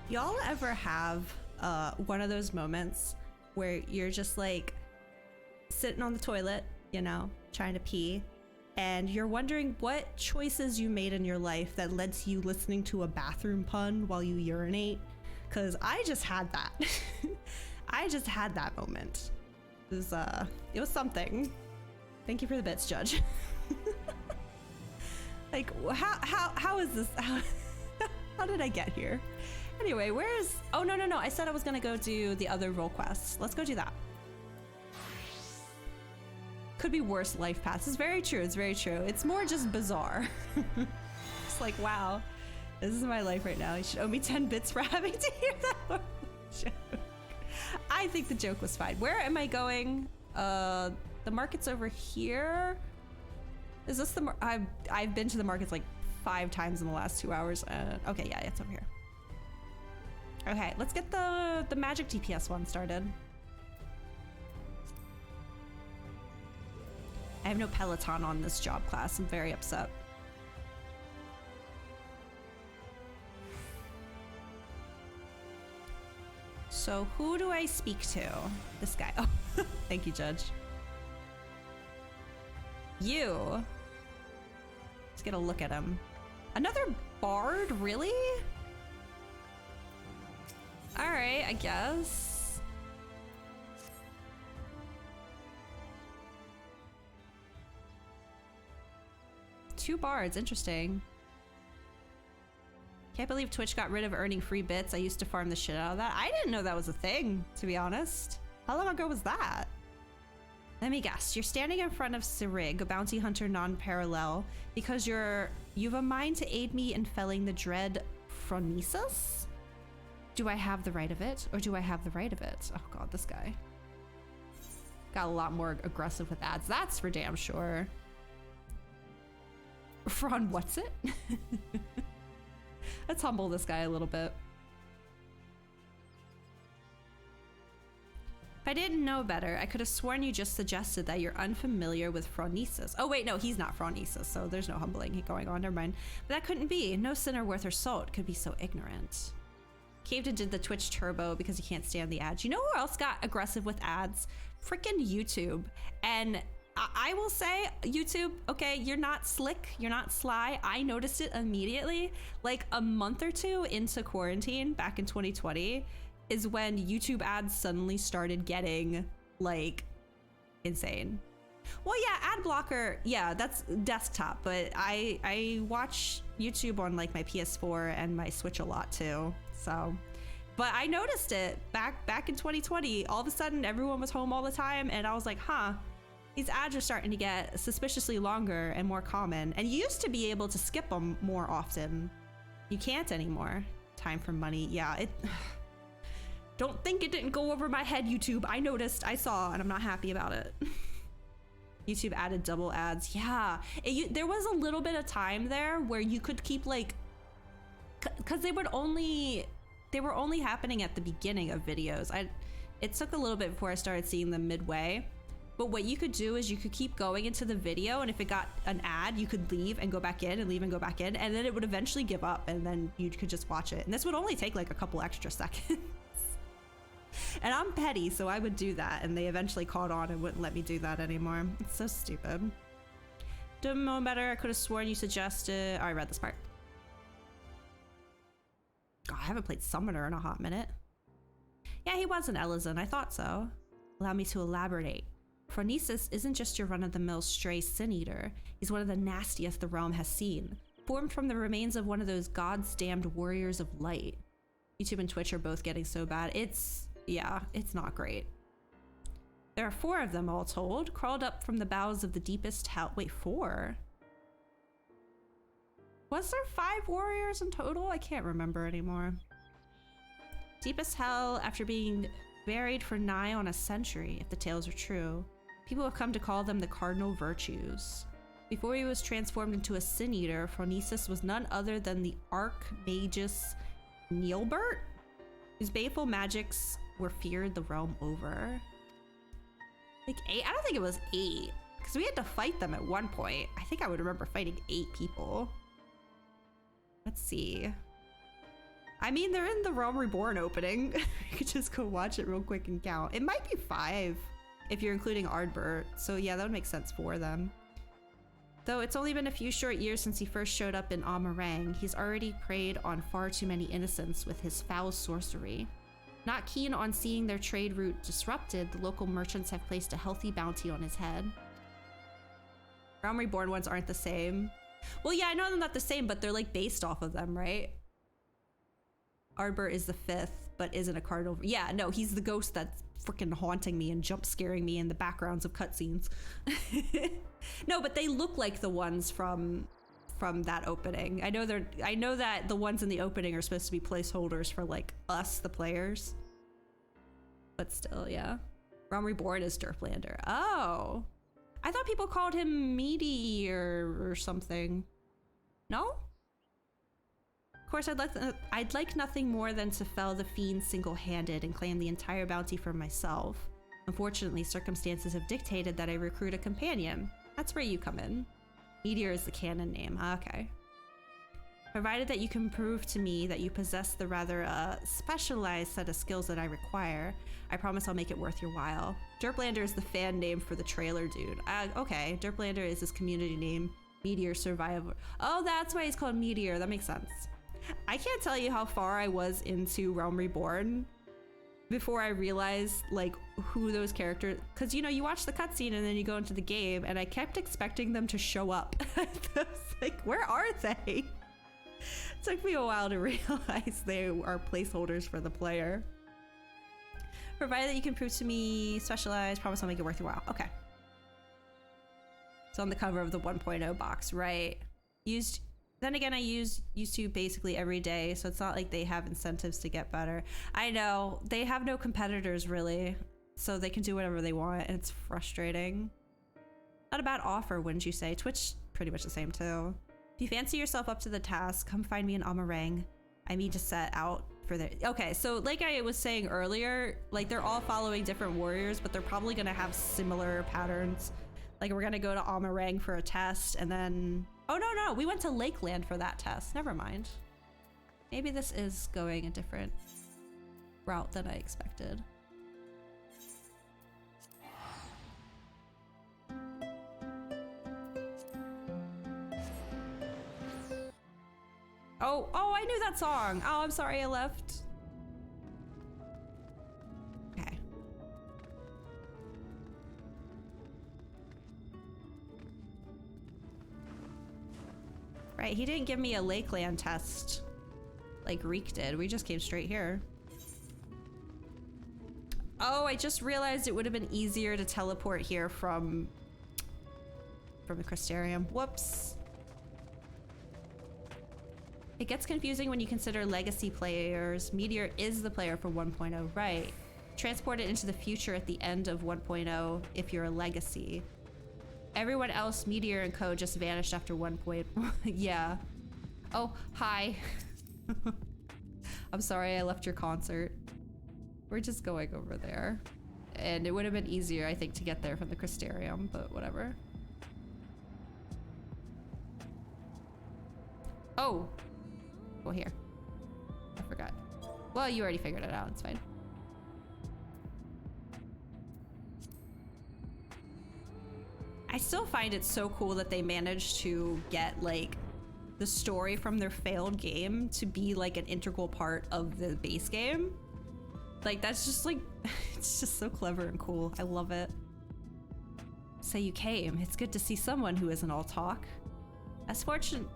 Y'all ever have one of those moments where you're just like sitting on the toilet, you know, trying to pee, and you're wondering what choices you made in your life that led to you listening to a bathroom pun while you urinate? Because I just had that. I just had that moment. It was something. Thank you for the bits, Judge. Like, how is this? How did I get here? Anyway, where's... Oh, no. I said I was going to go do the other role quests. Let's go do that. Could be worse life paths. It's very true. It's very true. It's more just bizarre. It's like, wow, this is my life right now. You should owe me 10 bits for having to hear that joke. I think the joke was fine. Where am I going? The market's over here. Is this the... I've been to the markets like 5 times in the last 2 hours. Okay, yeah, it's over here. Okay, let's get the magic DPS one started. I have no Peloton on this job class. I'm very upset. So who do I speak to? This guy. Oh, thank you, Judge. You. Let's get a look at him. Another bard, really? All right, I guess. 2 bards, interesting. Can't believe Twitch got rid of earning free bits. I used to farm the shit out of that. I didn't know that was a thing, to be honest. How long ago was that? Let me guess. You're standing in front of Sirig, a bounty hunter non-parallel, because you've a mind to aid me in felling the dread Phronesis? Do I have the right of it, or do I have the right of it? Oh god, this guy. Got a lot more aggressive with ads. That's for damn sure. Fron, what's it? Let's humble this guy a little bit. If I didn't know better, I could have sworn you just suggested that you're unfamiliar with Phronesis. Oh wait, no, he's not Phronesis, so there's no humbling going on, never mind. But that couldn't be. No sinner worth her salt could be so ignorant. Caved and did the Twitch turbo because he can't stand the ads. You know who else got aggressive with ads? Frickin' YouTube. And I will say, YouTube, okay, you're not slick, you're not sly. I noticed it immediately. Like a month or 2 into quarantine back in 2020 is when YouTube ads suddenly started getting like insane. Well, yeah, ad blocker, yeah, that's desktop, but I watch YouTube on like my PS4 and my Switch a lot too. So, but I noticed it back in 2020. All of a sudden, everyone was home all the time, and I was like, huh. These ads are starting to get suspiciously longer and more common, and you used to be able to skip them more often. You can't anymore. Time for money. Yeah, it... Don't think it didn't go over my head, YouTube. I noticed, I saw, and I'm not happy about it. YouTube added double ads. Yeah, there was a little bit of time there where you could keep like... Because they were only happening at the beginning of videos. It took a little bit before I started seeing them midway. But what you could do is you could keep going into the video, and if it got an ad, you could leave and go back in and leave and go back in, and then it would eventually give up, and then you could just watch it. And this would only take like a couple extra seconds. And I'm petty, so I would do that, and they eventually caught on and wouldn't let me do that anymore. It's so stupid. Don't know better. I could have sworn you suggested... Oh, I read this part. God, I haven't played Summoner in a hot minute. Yeah, he was an Elysian. I thought so. Allow me to elaborate. Phronesis isn't just your run-of-the-mill stray sin-eater. He's one of the nastiest the realm has seen. Formed from the remains of one of those God's damned warriors of light. YouTube and Twitch are both getting so bad. Yeah, it's not great. There are 4 of them all told, crawled up from the bowels of the deepest hell. Wait, 4? Was there 5 warriors in total? I can't remember anymore. Deepest hell after being buried for nigh on a century, if the tales are true. People have come to call them the cardinal virtues. Before he was transformed into a sin-eater, Phronesis was none other than the Archmagus Neilbert, whose baleful magics were feared the realm over. Like 8? I don't think it was 8, because we had to fight them at one point. I think I would remember fighting 8 people. Let's see. I mean, they're in the Realm Reborn opening. You could just go watch it real quick and count. It might be 5 if you're including Ardbert. So yeah, that would make sense for them. Though it's only been a few short years since he first showed up in Amarang, he's already preyed on far too many innocents with his foul sorcery. Not keen on seeing their trade route disrupted, the local merchants have placed a healthy bounty on his head. Realm Reborn ones aren't the same. Well, yeah, I know they're not the same, but they're like based off of them, right? Ardbert is the 5th, but isn't a cardinal. Yeah, no, he's the ghost that's freaking haunting me and jump scaring me in the backgrounds of cutscenes. No, but they look like the ones from that opening. I know that the ones in the opening are supposed to be placeholders for like us, the players. But still, yeah. Realm Reborn is Derplander. Oh, I thought people called him Meteor or something. No? Of course, I'd like nothing more than to fell the fiend single-handed and claim the entire bounty for myself. Unfortunately, circumstances have dictated that I recruit a companion. That's where you come in. Meteor is the canon name. Okay. Provided that you can prove to me that you possess the rather specialized set of skills that I require, I promise I'll make it worth your while. Derplander is the fan name for the trailer dude. Okay, Derplander is his community name. Meteor Survivor. Oh, that's why he's called Meteor. That makes sense. I can't tell you how far I was into Realm Reborn before I realized like who those characters, because you know, you watch the cutscene and then you go into the game and I kept expecting them to show up. I was like, where are they? It took me a while to realize they are placeholders for the player. Provided that you can prove to me specialized, promise I'll make it worth your while. Okay. It's on the cover of the 1.0 box, right? Then again, I use YouTube basically every day, so it's not like they have incentives to get better. I know, they have no competitors really, so they can do whatever they want, and it's frustrating. Not a bad offer, wouldn't you say? Twitch, pretty much the same too. If you fancy yourself up to the task, come find me in Amarang. I mean to set out for the... Okay, so like I was saying earlier, like they're all following different warriors, but they're probably gonna have similar patterns. Like we're gonna go to Amarang for a test, and then... Oh, no, we went to Lakeland for that test. Never mind. Maybe this is going a different route than I expected. Oh, I knew that song. Oh, I'm sorry I left. Okay. Right, he didn't give me a Lakeland test like Reek did. We just came straight here. Oh, I just realized it would have been easier to teleport here from the Crystarium. Whoops. It gets confusing when you consider legacy players. Meteor is the player for 1.0, right? Transport it into the future at the end of 1.0 if you're a legacy. Everyone else, Meteor and Co, just vanished after 1.0. Yeah. Oh, hi. I'm sorry I left your concert. We're just going over there. And it would have been easier, I think, to get there from the Crystarium, but whatever. Oh. Well, here. I forgot. Well, you already figured it out. It's fine. I still find it so cool that they managed to get like the story from their failed game to be like an integral part of the base game. Like that's just like, it's just so clever and cool. I love it. So you came. It's good to see someone who isn't all talk. As fortune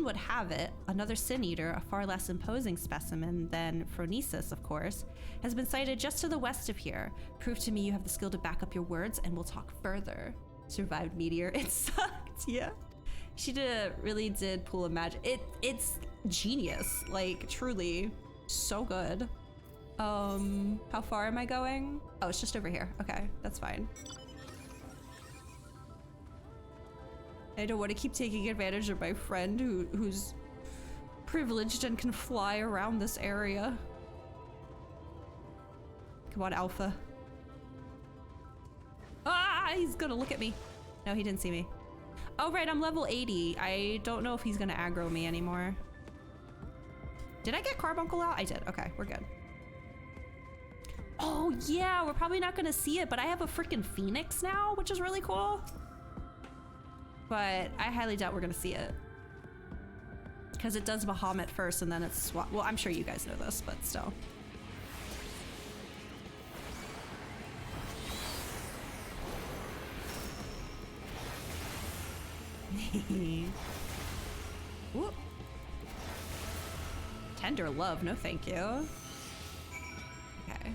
would have it, another Sin Eater, a far less imposing specimen than Phronesis, of course, has been sighted just to the west of here. Prove to me you have the skill to back up your words and we'll talk further. Survived Meteor. It sucked, yeah. She really did pull a magic. It's genius, like truly so good. How far am I going? Oh, it's just over here. Okay, that's fine. I don't want to keep taking advantage of my friend who's privileged and can fly around this area. Come on, Alpha. Ah, he's gonna look at me. No, he didn't see me. Oh, right, I'm level 80. I don't know if he's gonna aggro me anymore. Did I get Carbuncle out? I did. Okay, we're good. Oh yeah, we're probably not gonna see it, but I have a freaking Phoenix now, which is really cool. But I highly doubt we're gonna see it. Because it does Bahamut first and then it's swap. Well, I'm sure you guys know this, but still. Whoop. Tender love, no thank you. Okay.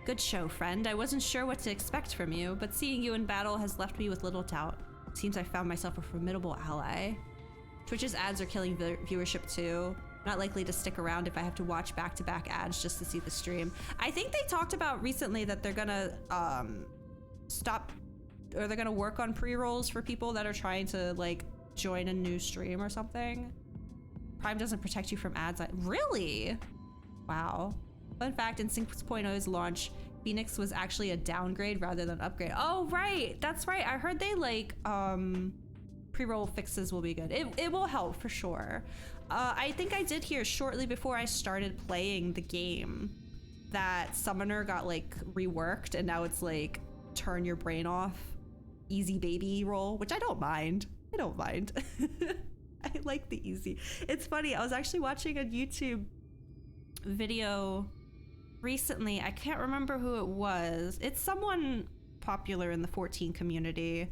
Good show, friend. I wasn't sure what to expect from you, but seeing you in battle has left me with little doubt. Seems I found myself a formidable ally. Twitch's ads are killing viewership too. Not likely to stick around if I have to watch back-to-back ads just to see the stream. I think they talked about recently that they're gonna stop, or they're gonna work on pre-rolls for people that are trying to like join a new stream or something. Prime doesn't protect you from ads. Really? Wow. Fun fact, in 6.0's launch, Phoenix was actually a downgrade rather than upgrade. Oh, right. That's right. I heard they like pre-roll fixes will be good. It will help for sure. I think I did hear shortly before I started playing the game that Summoner got like reworked and now it's like turn your brain off, easy baby roll, which I don't mind. I don't mind. I like the easy. It's funny. I was actually watching a YouTube video recently. I can't remember who it was. It's someone popular in the 14 community.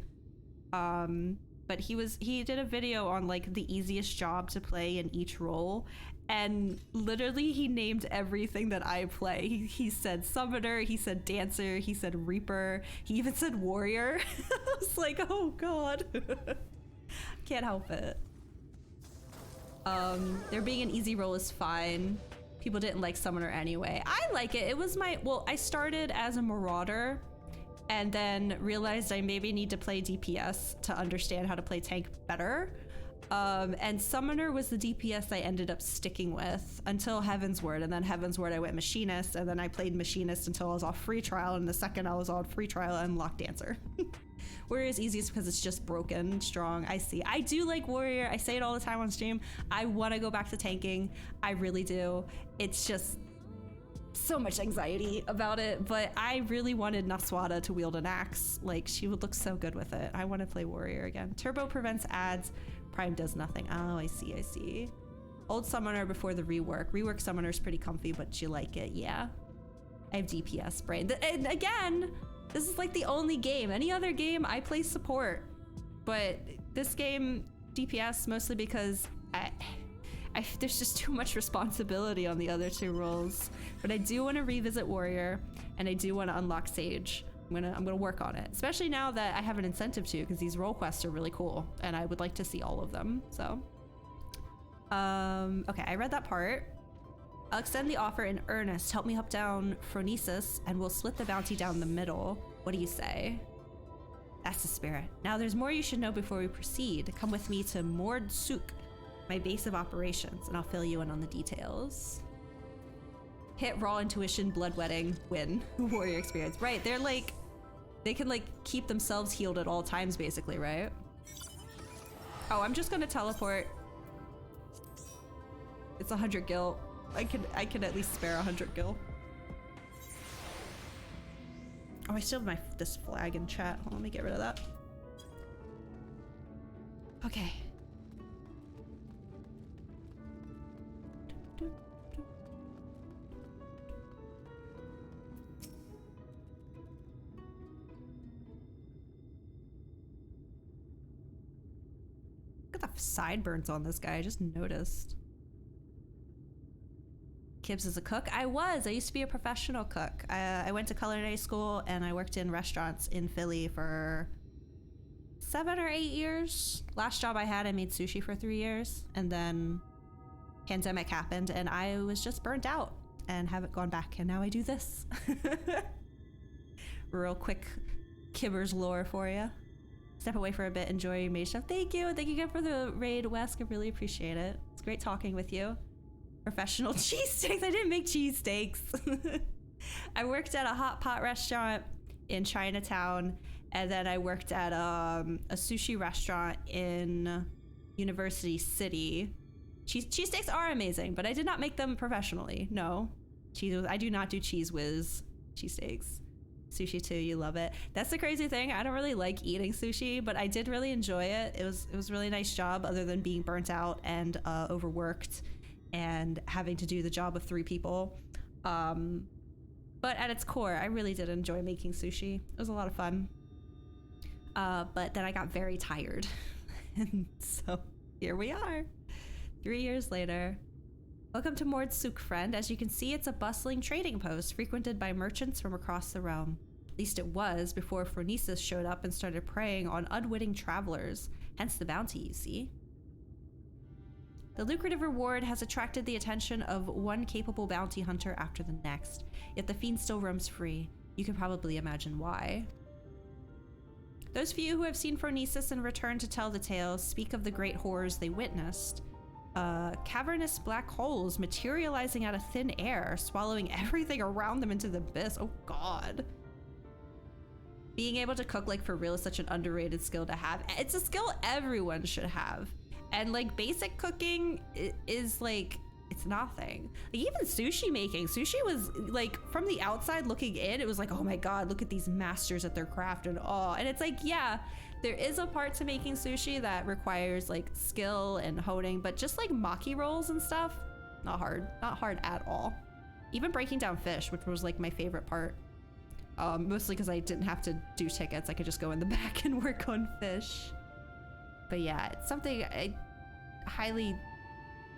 But he did a video on like the easiest job to play in each role, and literally he named everything that I play. He said Summoner, he said Dancer, he said Reaper, he even said Warrior. I was like, oh god. Can't help it. There being an easy role is fine. People didn't like Summoner anyway. I like it. It was well, I started as a Marauder and then realized I maybe need to play DPS to understand how to play tank better. And Summoner was the DPS I ended up sticking with until Heaven's Word, and then Heaven's Word I went Machinist, and then I played Machinist until I was off free trial, and the second I was on free trial, I unlocked Dancer. Warrior is easiest because it's just broken, strong. I see. I do like Warrior. I say it all the time on stream. I want to go back to tanking. I really do. It's just so much anxiety about it, but I really wanted Naswada to wield an axe. Like, she would look so good with it. I want to play Warrior again. Turbo prevents ads. Prime does nothing. Oh, I see, I see. Old Summoner before the rework. Rework Summoner's pretty comfy, but you like it, yeah. I have DPS brain. And again, this is like the only game. Any other game, I play support. But this game, DPS, mostly because there's just too much responsibility on the other two roles. But I do want to revisit Warrior, and I do want to unlock Sage. I'm gonna work on it, especially now that I have an incentive to, because these role quests are really cool, and I would like to see all of them. So, okay, I read that part. I'll extend the offer in earnest. Help me hunt down Phronesis, and we'll split the bounty down the middle. What do you say? That's the spirit. Now, there's more you should know before we proceed. Come with me to Mord Suk, my base of operations, and I'll fill you in on the details. Hit raw intuition, bloodwetting, win. Warrior experience. Right, they're like, they can like keep themselves healed at all times, basically, right? Oh, I'm just gonna teleport. It's 100 gil. I can at least spare 100 gil. Oh, I still have this flag in chat. Hold on, let me get rid of that. Okay. Look at the sideburns on this guy. I just noticed. Kibbs is a cook. I used to be a professional cook. I went to culinary school and I worked in restaurants in Philly for 7 or 8 years. Last job I had, I made sushi for 3 years, and then pandemic happened and I was just burnt out and haven't gone back, and now I do this. Real quick Kibbers lore for you. Step away for a bit, enjoy your mage stuff. Thank you again for the raid, Wesk. I really appreciate it. It's great talking with you. Professional cheesesteaks. I didn't make cheesesteaks. I worked at a hot pot restaurant in Chinatown, And then I worked at a sushi restaurant in University City. Cheesesteaks are amazing, but I did not make them professionally. No, I do not do Cheese Whiz cheesesteaks. Sushi too, you love it. That's the crazy thing. I don't really like eating sushi, but I did really enjoy it. It was a really nice job, other than being burnt out and overworked and having to do the job of 3 people. But at its core, I really did enjoy making sushi. It was a lot of fun. But then I got very tired. And so here we are, 3 years later. Welcome to Mordsuk, friend. As you can see, it's a bustling trading post frequented by merchants from across the realm. At least it was before Phronesis showed up and started preying on unwitting travelers, hence the bounty, you see. The lucrative reward has attracted the attention of one capable bounty hunter after the next, yet the fiend still roams free. You can probably imagine why. Those few who have seen Phronesis and returned to tell the tale speak of the great horrors they witnessed. Cavernous black holes materializing out of thin air, swallowing everything around them into the abyss. Oh god. Being able to cook, like, for real is such an underrated skill to have. It's a skill everyone should have. And, like, basic cooking is, like, it's nothing. Like, even sushi making. Sushi was, like, from the outside looking in, it was like, oh my god, look at these masters at their craft and awe. And it's like, yeah, there is a part to making sushi that requires, like, skill and honing, but just, like, maki rolls and stuff, not hard at all. Even breaking down fish, which was, like, my favorite part. Mostly because I didn't have to do tickets. I could just go in the back and work on fish. But yeah, it's something I highly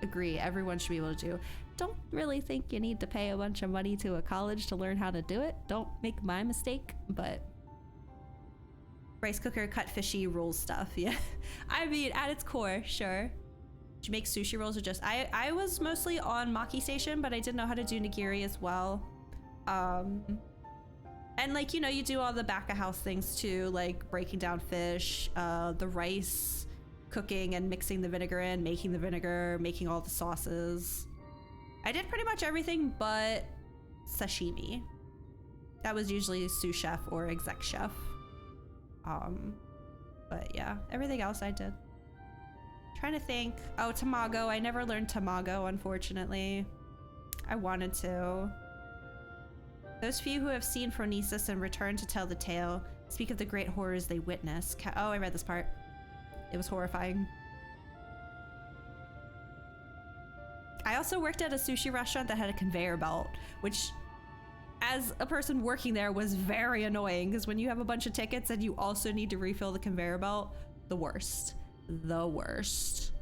agree everyone should be able to do. Don't really think you need to pay a bunch of money to a college to learn how to do it. Don't make my mistake, but rice cooker, cut fishy, roll stuff, yeah. I mean, at its core, sure. Did you make sushi rolls or just... I was mostly on Maki Station, but I did know how to do nigiri as well. And, like, you know, you do all the back-of-house things too, like breaking down fish, the rice, cooking and mixing the vinegar in, making the vinegar, making all the sauces. I did pretty much everything but sashimi. That was usually sous chef or exec chef. But yeah, everything else I did. Trying to think. Oh, tamago. I never learned tamago, unfortunately. I wanted to. Those few who have seen Phronesis and returned to tell the tale speak of the great horrors they witnessed. Oh, I read this part. It was horrifying. I also worked at a sushi restaurant that had a conveyor belt, which, as a person working there, was very annoying because when you have a bunch of tickets and you also need to refill the conveyor belt, the worst. The worst.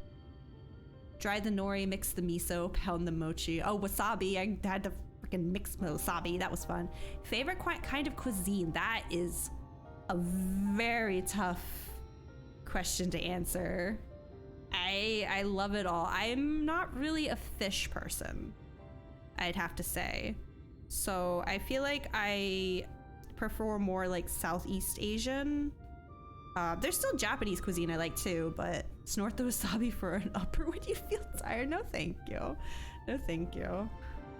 Dry the nori, mix the miso, pound the mochi. Oh, wasabi. I had to freaking mix wasabi. That was fun. Favorite kind of cuisine? That is a very tough question to answer. I love it all. I'm not really a fish person, I'd have to say. So I feel like I prefer more like Southeast Asian. There's still Japanese cuisine I like too, but snort the wasabi for an upper when you feel tired. No thank you. No thank you.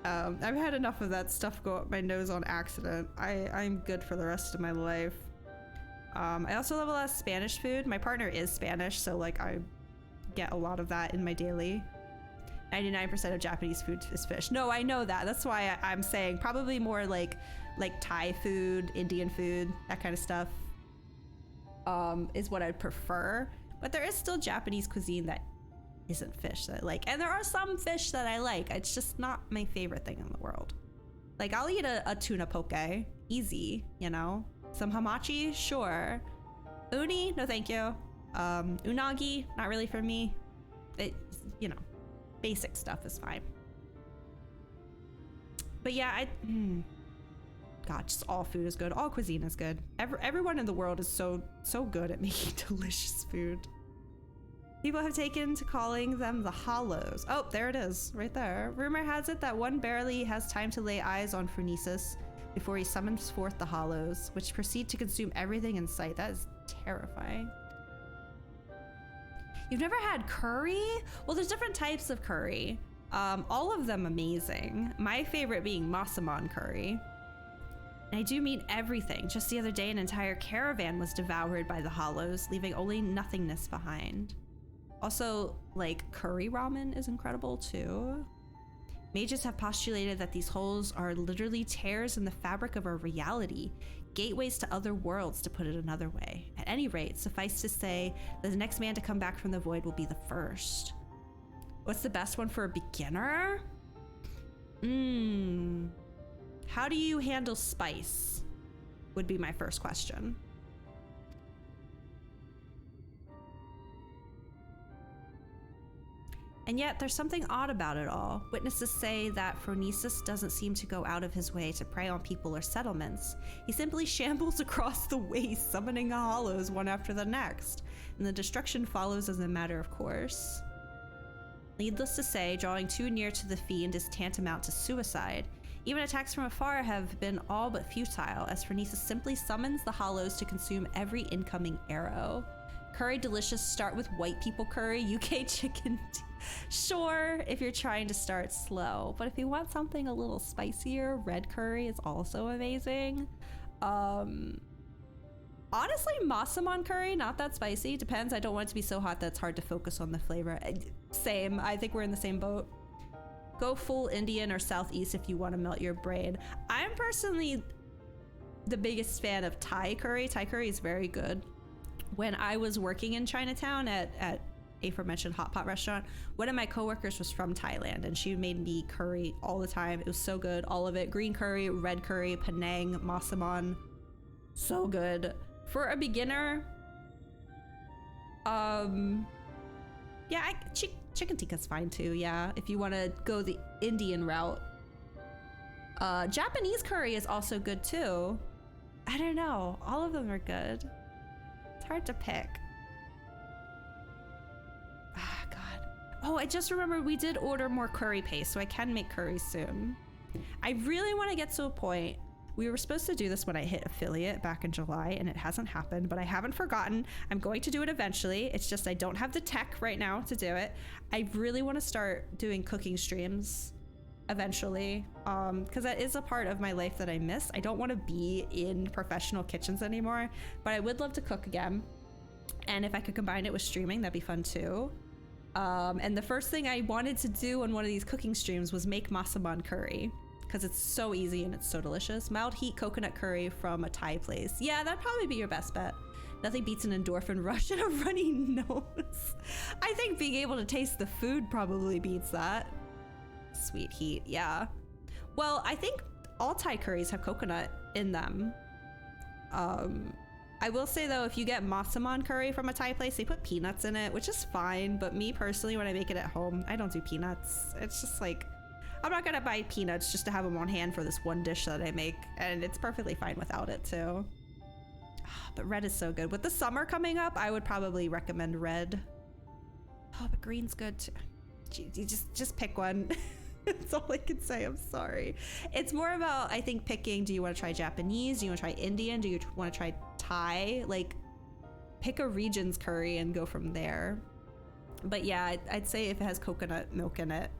I've had enough of that stuff go up my nose on accident. I'm good for the rest of my life. I also love a lot of Spanish food. My partner is Spanish, so like I get a lot of that in my daily. 99% of Japanese food is fish. No, I know that. That's why I'm saying probably more like Thai food, Indian food, that kind of stuff is what I'd prefer. But there is still Japanese cuisine that isn't fish that I like. And there are some fish that I like. It's just not my favorite thing in the world. Like I'll eat a tuna poke, easy, you know? Some hamachi, sure. Uni, no thank you. Unagi, not really for me. It, you know, basic stuff is fine. But yeah, God, just all food is good. All cuisine is good. Everyone in the world is so good at making delicious food. People have taken to calling them the Hollows. Oh, there it is, right there. Rumor has it that one barely has time to lay eyes on Phronesis before he summons forth the Hollows, which proceed to consume everything in sight. That is terrifying. You've never had curry? Well, there's different types of curry. All of them amazing. My favorite being Masaman curry. And I do mean everything. Just the other day, an entire caravan was devoured by the hollows, leaving only nothingness behind. Also, like, curry ramen is incredible too. Mages have postulated that these holes are literally tears in the fabric of our reality, gateways to other worlds, to put it another way. At any rate, suffice to say that the next man to come back from the void will be the first. What's the best one for a beginner? How do you handle spice? Would be my first question. And yet, there's something odd about it all. Witnesses say that Phronesis doesn't seem to go out of his way to prey on people or settlements. He simply shambles across the waste, summoning hollows one after the next, and the destruction follows as a matter of course. Needless to say, drawing too near to the fiend is tantamount to suicide. Even attacks from afar have been all but futile, as Phronesis simply summons the hollows to consume every incoming arrow. Curry delicious, start with white people curry, UK chicken. Sure, if you're trying to start slow, but if you want something a little spicier, red curry is also amazing. Honestly, Masamon curry, not that spicy. Depends. I don't want it to be so hot that it's hard to focus on the flavor. Same. I think we're in the same boat. Go full Indian or Southeast if you want to melt your brain. I'm personally the biggest fan of Thai curry. Thai curry is very good. When I was working in Chinatown at aforementioned hot pot restaurant, one of my coworkers was from Thailand, and she made me curry all the time. It was so good, all of it. Green curry, red curry, Penang, Masamon, so good. For a beginner, yeah, chicken tikka's fine too. Yeah, if you want to go the Indian route. Japanese curry is also good too. I don't know, all of them are good. It's hard to pick. Ah, God. Oh, I just remembered we did order more curry paste, so I can make curry soon. I really want to get to a point. We were supposed to do this when I hit affiliate back in July, and it hasn't happened, but I haven't forgotten. I'm going to do it eventually. It's just I don't have the tech right now to do it. I really want to start doing cooking streams eventually, because that is a part of my life that I miss. I don't want to be in professional kitchens anymore, but I would love to cook again. And if I could combine it with streaming, that'd be fun too. And the first thing I wanted to do on one of these cooking streams was make Masamon curry, because it's so easy and it's so delicious. Mild heat coconut curry from a Thai place. Yeah, that'd probably be your best bet. Nothing beats an endorphin rush and a runny nose. I think being able to taste the food probably beats that. Sweet heat, yeah. Well, I think all Thai curries have coconut in them. I will say though, if you get Masamon curry from a Thai place, they put peanuts in it, which is fine. But me personally, when I make it at home, I don't do peanuts. It's just like, I'm not gonna buy peanuts just to have them on hand for this one dish that I make, and it's perfectly fine without it too. But red is so good. With the summer coming up, I would probably recommend red. Oh, but green's good too. You just pick one. That's all I can say. I'm sorry. It's more about, I think, picking, do you want to try Japanese? Do you want to try Indian? Do you want to try Thai? Like, pick a region's curry and go from there. But yeah, I'd say if it has coconut milk in it,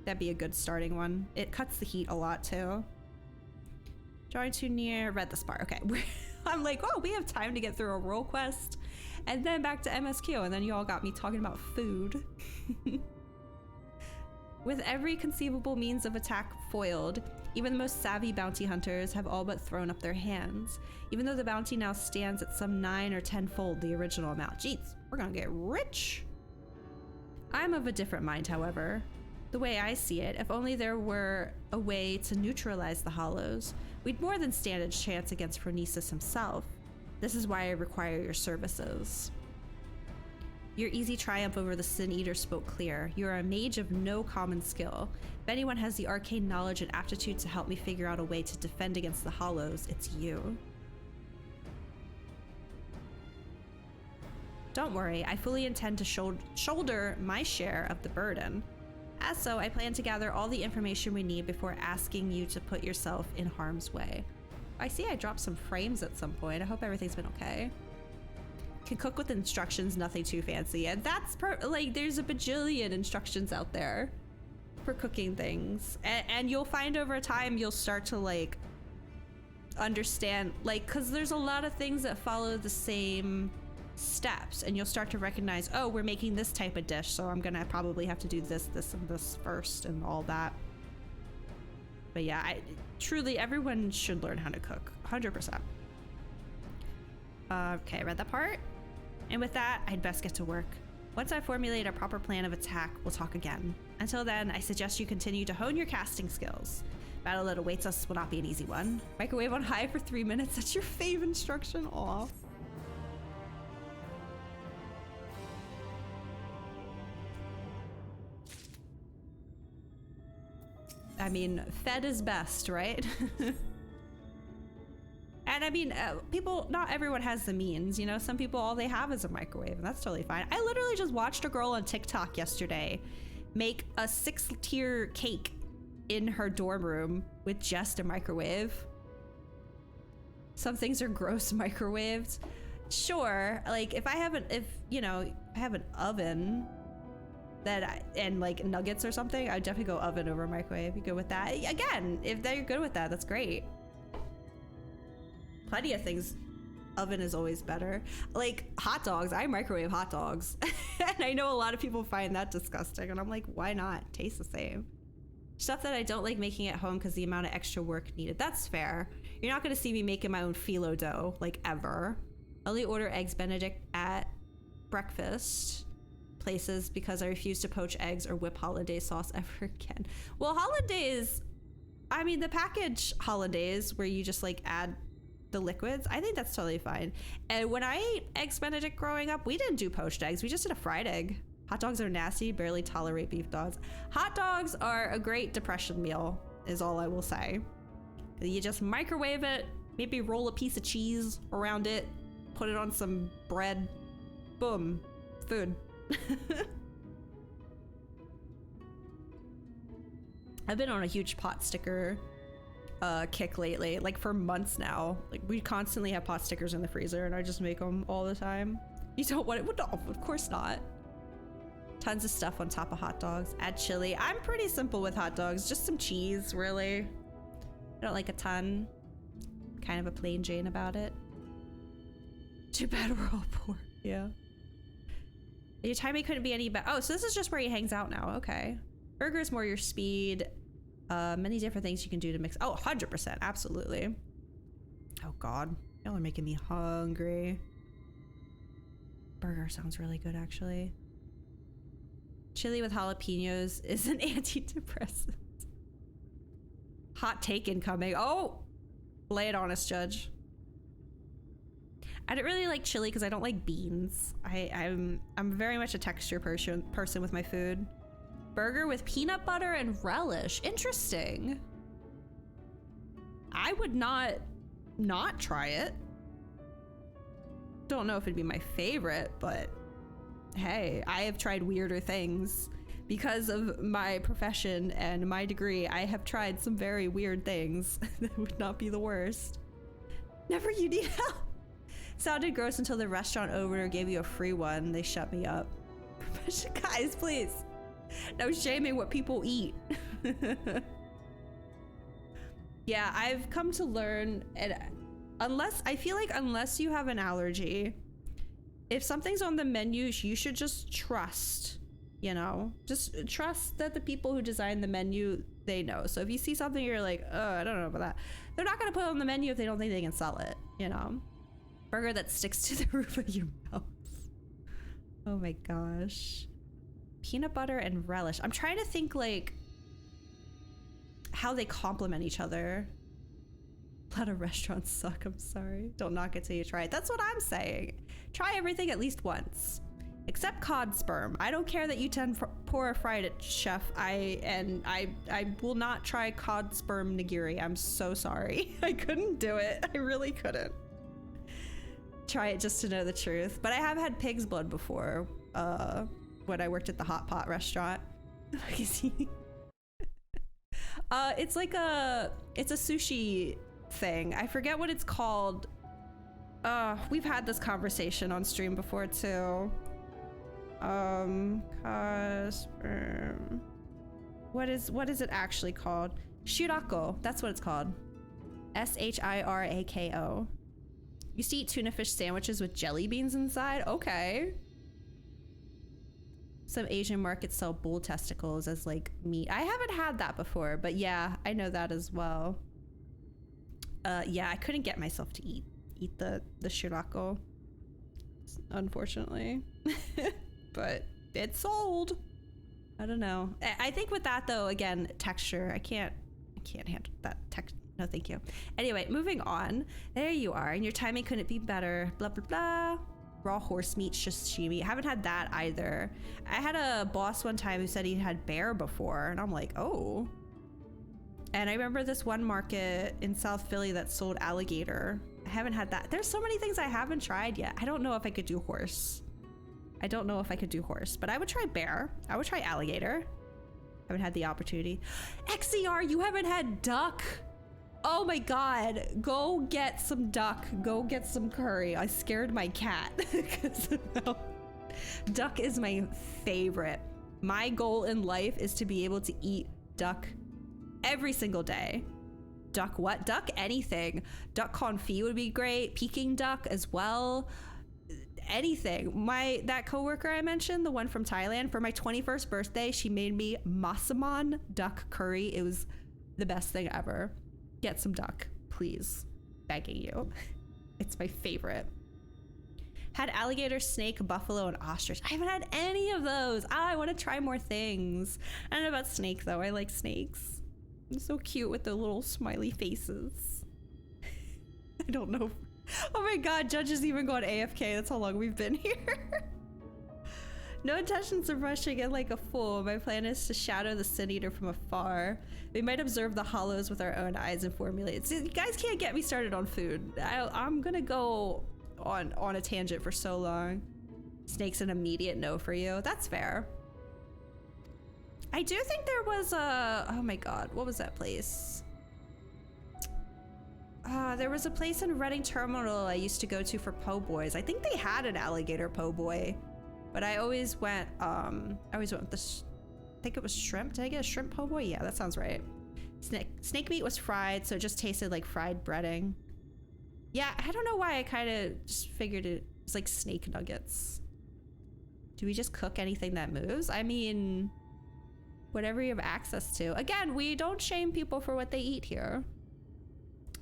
that'd be a good starting one. It cuts the heat a lot too. Drawing too near, read the spar. Okay. I'm like, oh, we have time to get through a role quest and then back to MSQ, and then you all got me talking about food. With every conceivable means of attack foiled, even the most savvy bounty hunters have all but thrown up their hands, even though the bounty now stands at some 9 or 10-fold the original amount. Jeez, we're gonna get rich. I'm of a different mind, however. The way I see it, if only there were a way to neutralize the hollows, we'd more than stand a chance against Phronesis himself. This is why I require your services. Your easy triumph over the Sin Eater spoke clear. You are a mage of no common skill. If anyone has the arcane knowledge and aptitude to help me figure out a way to defend against the hollows, it's you. Don't worry, I fully intend to shoulder my share of the burden. As so, I plan to gather all the information we need before asking you to put yourself in harm's way. I see I dropped some frames at some point. I hope everything's been okay. Can cook with instructions, nothing too fancy. And that's like, there's a bajillion instructions out there for cooking things. And you'll find over time, you'll start to like understand, like, because there's a lot of things that follow the same steps, and you'll start to recognize, oh, we're making this type of dish, so I'm gonna probably have to do this, this, and this first, and all that. But yeah, truly, everyone should learn how to cook, 100%. Okay, read that part. And with that, I'd best get to work. Once I formulate a proper plan of attack, we'll talk again. Until then, I suggest you continue to hone your casting skills. Battle that awaits us will not be an easy one. Microwave on high for 3 minutes. That's your fave instruction. Aw. I mean, fed is best, right? And I mean, people, not everyone has the means, you know? Some people, all they have is a microwave, and that's totally fine. I literally just watched a girl on TikTok yesterday make a 6-tier cake in her dorm room with just a microwave. Some things are gross microwaved. Sure, like if I have an oven and like nuggets or something, I'd definitely go oven over microwave. You good with that? Again, if they're good with that, that's great. Plenty of things, oven is always better. Like hot dogs, I microwave hot dogs. And I know a lot of people find that disgusting, and I'm like, why not? Tastes the same. Stuff that I don't like making at home because the amount of extra work needed. That's fair. You're not gonna see me making my own phyllo dough, like ever. I only order eggs Benedict at breakfast places because I refuse to poach eggs or whip hollandaise sauce ever again. Well, hollandaise, I mean the package hollandaise where you just like add the liquids, I think that's totally fine. And when I ate eggs Benedict growing up, we didn't do poached eggs, we just did a fried egg. Hot dogs are nasty, barely tolerate beef dogs. Hot dogs are a great depression meal, is all I will say. You just microwave it, maybe roll a piece of cheese around it, put it on some bread, boom, food. I've been on a huge pot sticker kick lately, like for months now. Like we constantly have pot stickers in the freezer and I just make them all the time. You don't want it? No, of course not. Tons of stuff on top of hot dogs. Add chili. I'm pretty simple with hot dogs, just some cheese, really. I don't like a ton. Kind of a plain Jane about it. Too bad we're all poor. Yeah. Your timing couldn't be any better. Oh, so this is just where he hangs out now. Okay. Burger's more your speed. Many different things you can do to mix. Oh, 100%. Absolutely. Oh, God. Y'all are making me hungry. Burger sounds really good, actually. Chili with jalapenos is an antidepressant. Hot take incoming. Oh! Lay it on us, Judge. I don't really like chili because I don't like beans. I'm very much a texture person with my food. Burger with peanut butter and relish. Interesting. I would not try it. Don't know if it'd be my favorite, but hey, I have tried weirder things. Because of my profession and my degree, I have tried some very weird things that would not be the worst. Never you need help. Sounded gross until the restaurant owner gave you a free one. They shut me up. Guys, please. No shaming what people eat. Yeah, I've come to learn, and I feel like unless you have an allergy, if something's on the menu, you should just trust, you know? Just trust that the people who design the menu, they know. So if you see something, you're like, oh, I don't know about that. They're not gonna put it on the menu if they don't think they can sell it, you know? Burger that sticks to the roof of your mouth. Oh my gosh. Peanut butter and relish. I'm trying to think like how they complement each other. A lot of restaurants suck, I'm sorry. Don't knock it till you try it. That's what I'm saying. Try everything at least once. Except cod sperm. I don't care that you pour or fried it, chef. I will not try cod sperm nigiri. I'm so sorry. I couldn't do it. I really couldn't. Try it just to know the truth. But I have had pig's blood before. When I worked at the hot pot restaurant. It's like it's a sushi thing. I forget what it's called. We've had this conversation on stream before too. What is it actually called? Shirako, that's what it's called. Shirako. Used to eat tuna fish sandwiches with jelly beans inside. Okay. Some Asian markets sell bull testicles as like meat. I haven't had that before, but yeah, I know that as well. Yeah, I couldn't get myself to eat the shirako, unfortunately. But it sold. I don't know. I think with that though, again, texture. I can't handle that texture. No, thank you. Anyway, moving on. There you are, and your timing couldn't be better. Blah blah blah. Raw horse meat sashimi. I haven't had that either. I had a boss one time who said he had bear before, and I'm like, oh. And I remember this one market in South Philly that sold alligator. I haven't had that. There's so many things I haven't tried yet. I don't know if I could do horse. I don't know if I could do horse, but I would try bear. I would try alligator. I haven't had the opportunity. XCR, you haven't had duck. Oh my God, go get some duck. Go get some curry. I scared my cat. Duck is my favorite. My goal in life is to be able to eat duck every single day. Duck what? Duck anything. Duck confit would be great. Peking duck as well. Anything. That coworker I mentioned, the one from Thailand, for my 21st birthday, she made me masaman duck curry. It was the best thing ever. Get some duck, please. Begging you. It's my favorite. Had alligator, snake, buffalo, and ostrich. I haven't had any of those. I want to try more things. I don't know about snake though. I like snakes. They're so cute with their little smiley faces. I don't know. Oh my God, Judge has even gone AFK. That's how long we've been here. No intentions of rushing in like a fool. My plan is to shadow the Sin Eater from afar. We might observe the hollows with our own eyes and formulate. See, you guys can't get me started on food. I'm gonna go on a tangent for so long. Snake's an immediate no for you. That's fair. I do think there was a... Oh my God, what was that place? There was a place in Reading Terminal I used to go to for po' boys. I think they had an alligator po' boy. But I always went with this, I think it was shrimp. Did I get a shrimp po' boy? Yeah, that sounds right. Snake meat was fried, so it just tasted like fried breading. Yeah, I don't know why I kind of just figured it was like snake nuggets. Do we just cook anything that moves? I mean, whatever you have access to. Again, we don't shame people for what they eat here.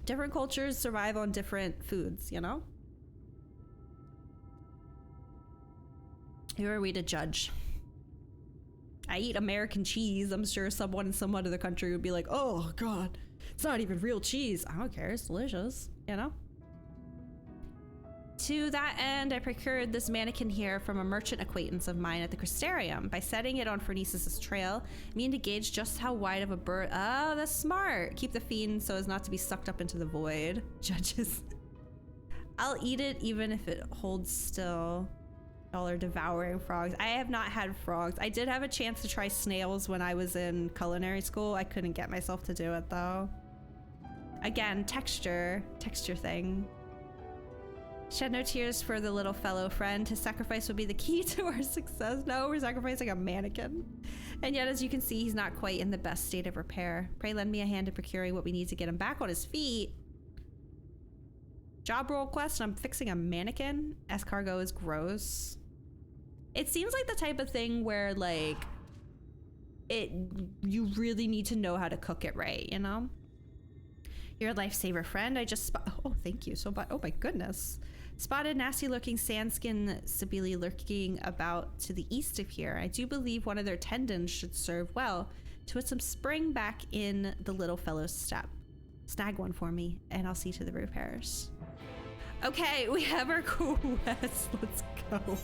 Different cultures survive on different foods, you know? Who are we to judge? I eat American cheese. I'm sure someone in some other country would be like, oh God, it's not even real cheese. I don't care, it's delicious, you know? To that end, I procured this mannequin here from a merchant acquaintance of mine at the Crystarium. By setting it on Phronesis' trail, I mean to gauge just how wide of a bird. Oh, that's smart. Keep the fiend so as not to be sucked up into the void. Judges. I'll eat it even if it holds still. Y'all are devouring frogs. I have not had frogs. I did have a chance to try snails when I was in culinary school. I couldn't get myself to do it though. Again, texture thing. Shed no tears for the little fellow friend. His sacrifice will be the key to our success. No, we're sacrificing a mannequin. And yet, as you can see, he's not quite in the best state of repair. Pray lend me a hand in procuring what we need to get him back on his feet. Job role quest, I'm fixing a mannequin. Escargot is gross. It seems like the type of thing where like you really need to know how to cook it right, you know? You're a lifesaver, friend. I just oh, thank you. Oh my goodness. Spotted nasty looking sandskin Sibili lurking about to the east of here. I do believe one of their tendons should serve well to put some spring back in the little fellow's step. Snag one for me and I'll see to the repairs. Okay, we have our quest. Let's go.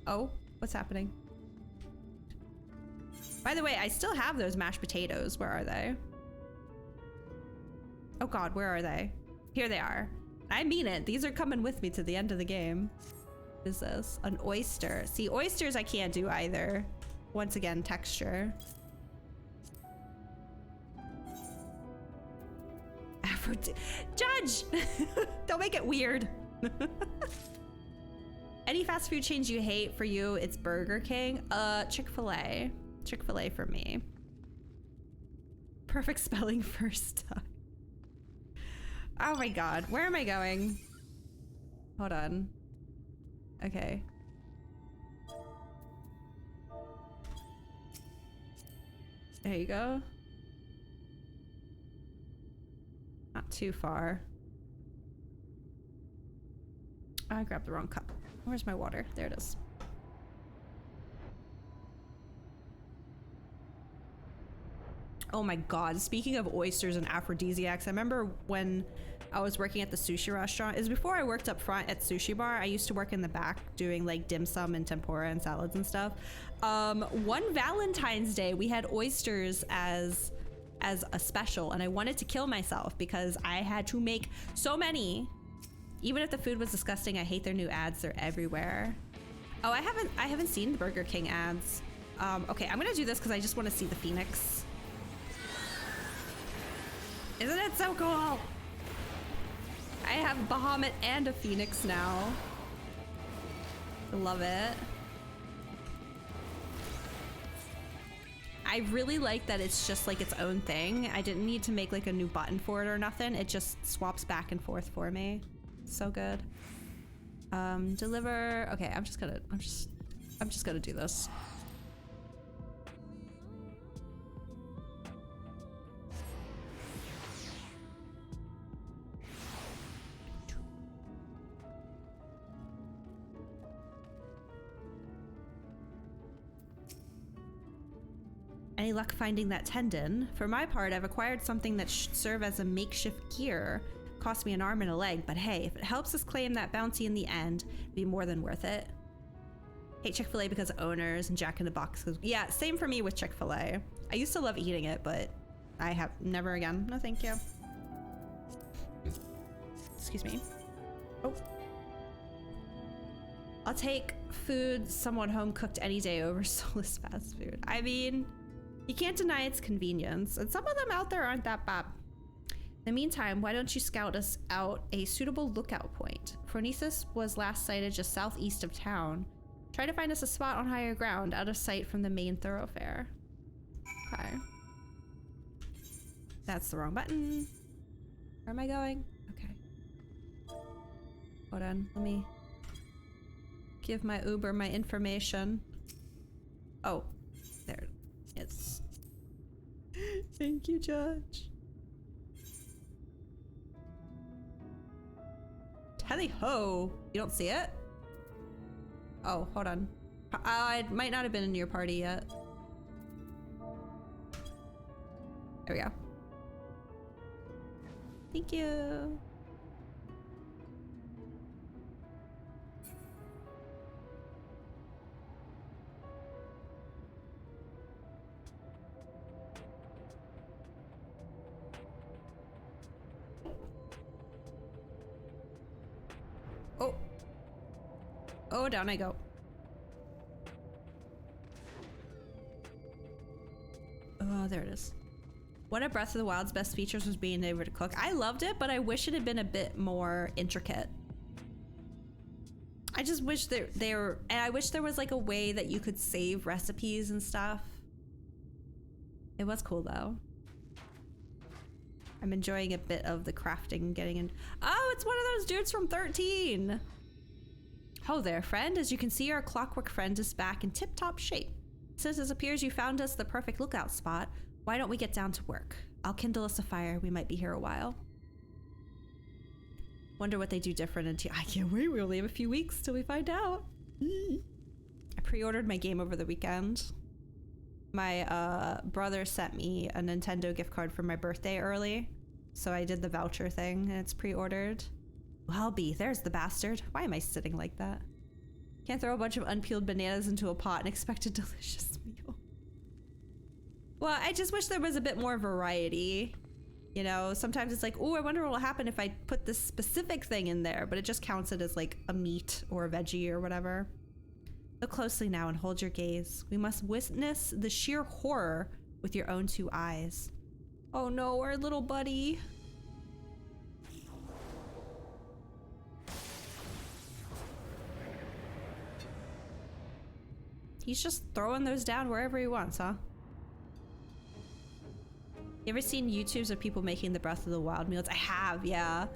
Oh, what's happening? By the way, I still have those mashed potatoes. Where are they? Oh God, where are they? Here they are. I mean it. These are coming with me to the end of the game. What is this? An oyster. See, oysters I can't do either. Once again, texture. Judge! Don't make it weird. Any fast food chains you hate? For you, it's Burger King. Chick-fil-A. Chick-fil-A for me. Perfect spelling first time. Oh my god, where am I going? Hold on. Okay. There you go. Not too far. I grabbed the wrong cup. Where's my water? There it is. Oh my god, speaking of oysters and aphrodisiacs, I remember when I was working at the sushi restaurant. It was before I worked up front at Sushi Bar. I used to work in the back doing like dim sum and tempura and salads and stuff. One Valentine's Day, we had oysters as a special, and I wanted to kill myself because I had to make so many. Even if the food was disgusting, I hate their new ads. They're everywhere. Oh, I haven't seen the Burger King ads. Okay, I'm gonna do this because I just want to see the Phoenix. Isn't it so cool? I have Bahamut and a Phoenix now. I love it. I really like that it's just like its own thing. I didn't need to make like a new button for it or nothing. It just swaps back and forth for me. So good. Deliver. Okay, I'm just gonna do this. Any luck finding that tendon? For my part, I've acquired something that should serve as a makeshift gear. Cost me an arm and a leg, but hey, if it helps us claim that bounty in the end, it'd be more than worth it. Hate Chick-fil-A because of owners and Jack in the Box. Yeah, same for me with Chick-fil-A. I used to love eating it, but I have never again. No, thank you. Excuse me. Oh. I'll take food somewhat home cooked any day over soulless fast food. I mean, you can't deny its convenience, and some of them out there aren't that bad. In the meantime, why don't you scout us out a suitable lookout point? Phronesis was last sighted just southeast of town. Try to find us a spot on higher ground, out of sight from the main thoroughfare. Okay. That's the wrong button. Where am I going? Okay. Hold on, let me give my Uber my information. Oh, there it is. Thank you, Judge. Tally ho! You don't see it? Oh, hold on. It might not have been in your party yet. There we go. Thank you. Oh. Oh, down I go. Oh, there it is. One of Breath of the Wild's best features was being able to cook. I loved it, but I wish it had been a bit more intricate. I just wish and I wish there was like a way that you could save recipes and stuff. It was cool though. I'm enjoying a bit of the crafting getting in. Oh, it's one of those dudes from 13. Ho there, friend. As you can see, our clockwork friend is back in tip-top shape. Since it appears you found us the perfect lookout spot, why don't we get down to work? I'll kindle us a fire. We might be here a while. Wonder what they do different until— I can't wait. We only have a few weeks till we find out. I pre-ordered my game over the weekend. My brother sent me a Nintendo gift card for my birthday early, so I did the voucher thing and it's pre-ordered. Well, there's the bastard. Why am I sitting like that? Can't throw a bunch of unpeeled bananas into a pot and expect a delicious meal. Well, I just wish there was a bit more variety. You know, sometimes it's like, oh, I wonder what will happen if I put this specific thing in there, but it just counts it as like a meat or a veggie or whatever. Look closely now and hold your gaze. We must witness the sheer horror with your own two eyes. Oh no, our little buddy. He's just throwing those down wherever he wants, huh? You ever seen YouTubes of people making the Breath of the Wild meals? I have, yeah.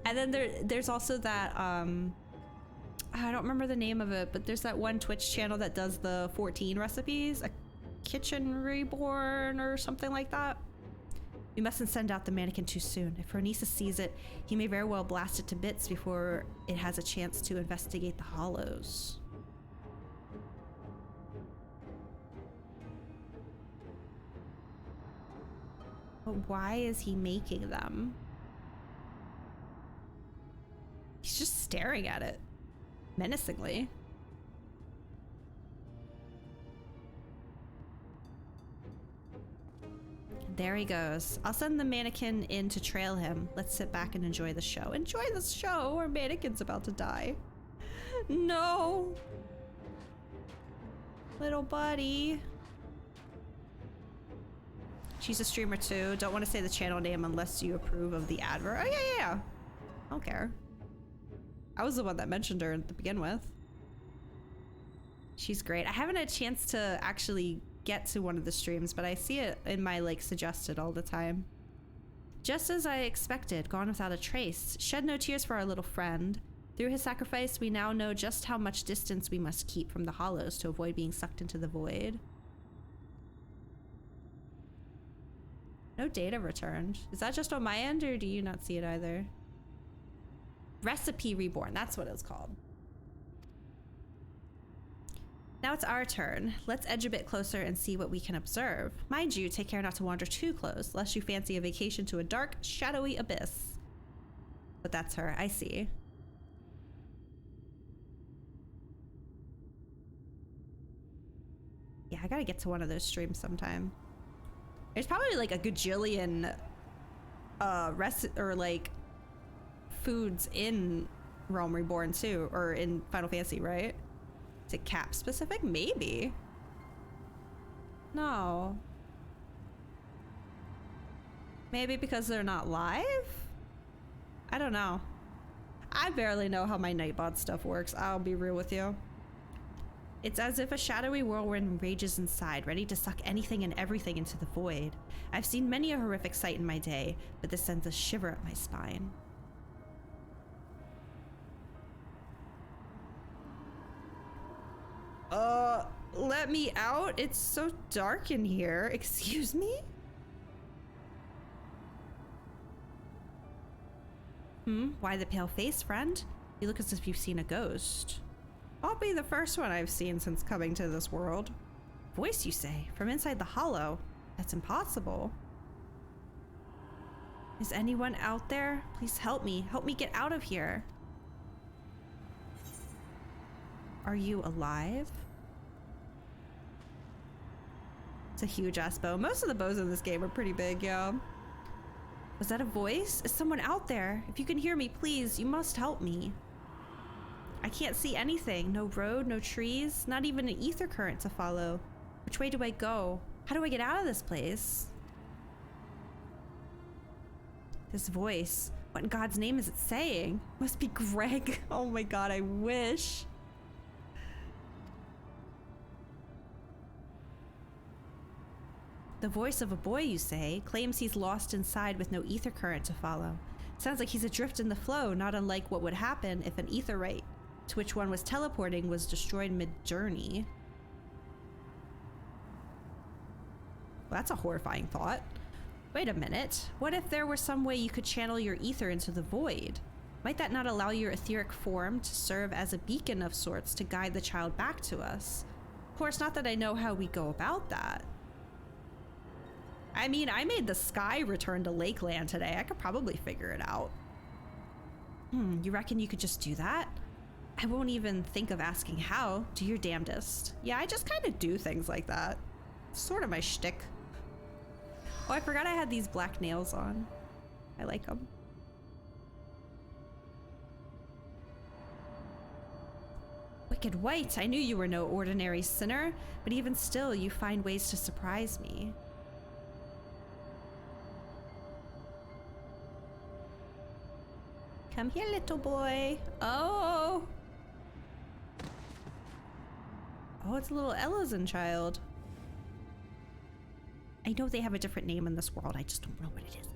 And then there's also that, I don't remember the name of it, but there's that one Twitch channel that does the 14 recipes, a Kitchen Reborn or something like that. We mustn't send out the mannequin too soon. If Ronisa sees it, he may very well blast it to bits before it has a chance to investigate the hollows. But why is he making them? He's just staring at it menacingly. There he goes. I'll send the mannequin in to trail him. Let's sit back and enjoy the show. Enjoy the show? Our mannequin's about to die. No. Little buddy. She's a streamer too. Don't want to say the channel name unless you approve of the advert. Oh, yeah. I don't care. I was the one that mentioned her to begin with. She's great. I haven't had a chance to actually get to one of the streams, but I see it in my like suggested all the time. Just as I expected, gone without a trace. Shed no tears for our little friend. Through his sacrifice, we now know just how much distance we must keep from the hollows to avoid being sucked into the void. No data returned. Is that just on my end, or do you not see it either? Recipe Reborn, that's what it's called. Now it's our turn. Let's edge a bit closer and see what we can observe. Mind you, take care not to wander too close, lest you fancy a vacation to a dark, shadowy abyss. But that's her, I see. Yeah, I gotta get to one of those streams sometime. There's probably like a gajillion foods in Realm Reborn too, or in Final Fantasy, right? Is it cap specific? Maybe. No. Maybe because they're not live? I don't know. I barely know how my Nightbot stuff works, I'll be real with you. It's as if a shadowy whirlwind rages inside, ready to suck anything and everything into the void. I've seen many a horrific sight in my day, but this sends a shiver up my spine. Let me out? It's so dark in here. Excuse me? Why the pale face, friend? You look as if you've seen a ghost. I'll be the first one I've seen since coming to this world. Voice, you say? From inside the hollow? That's impossible. Is anyone out there? Please help me. Help me get out of here. Are you alive? It's a huge ass bow. Most of the bows in this game are pretty big, yeah. Was that a voice? Is someone out there? If you can hear me, please, you must help me. I can't see anything. No road, no trees, not even an ether current to follow. Which way do I go? How do I get out of this place? This voice. What in God's name is it saying? Must be Greg. Oh my God, I wish. The voice of a boy, you say, claims he's lost inside with no ether current to follow. Sounds like he's adrift in the flow, not unlike what would happen if an etherite to which one was teleporting was destroyed mid-journey. Well, that's a horrifying thought. Wait a minute. What if there were some way you could channel your ether into the void? Might that not allow your etheric form to serve as a beacon of sorts to guide the child back to us? Of course, not that I know how we go about that. I mean, I made the sky return to Lakeland today. I could probably figure it out. You reckon you could just do that? I won't even think of asking how. Do your damnedest. Yeah, I just kind of do things like that. It's sort of my shtick. Oh, I forgot I had these black nails on. I like them. Wicked White, I knew you were no ordinary sinner, but even still, you find ways to surprise me. Come here, little boy. Oh! Oh, it's a little Ellison child. I know they have a different name in this world. I just don't know what it is.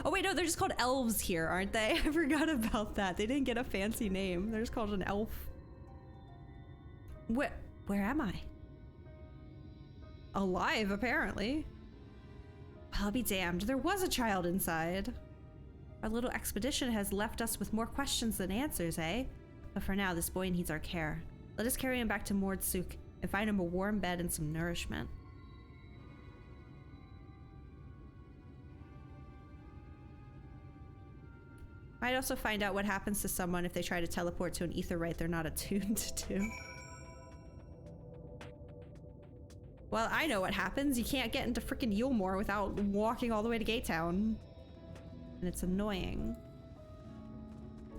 Oh wait, no, they're just called elves here, aren't they? I forgot about that. They didn't get a fancy name. They're just called an elf. Where am I? Alive, apparently. I'll be damned. There was a child inside. Our little expedition has left us with more questions than answers, eh? But for now, this boy needs our care. Let us carry him back to Mordsuk and find him a warm bed and some nourishment. Might also find out what happens to someone if they try to teleport to an aetheryte they're not attuned to. Well, I know what happens. You can't get into freaking Yulmore without walking all the way to Gate Town. And it's annoying.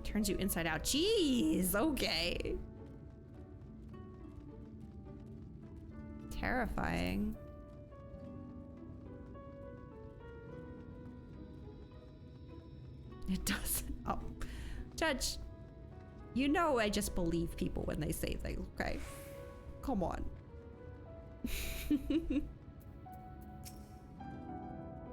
Turns you inside out. Jeez, okay. Terrifying. It doesn't. Oh, Judge, you know I just believe people when they say things, okay? Come on.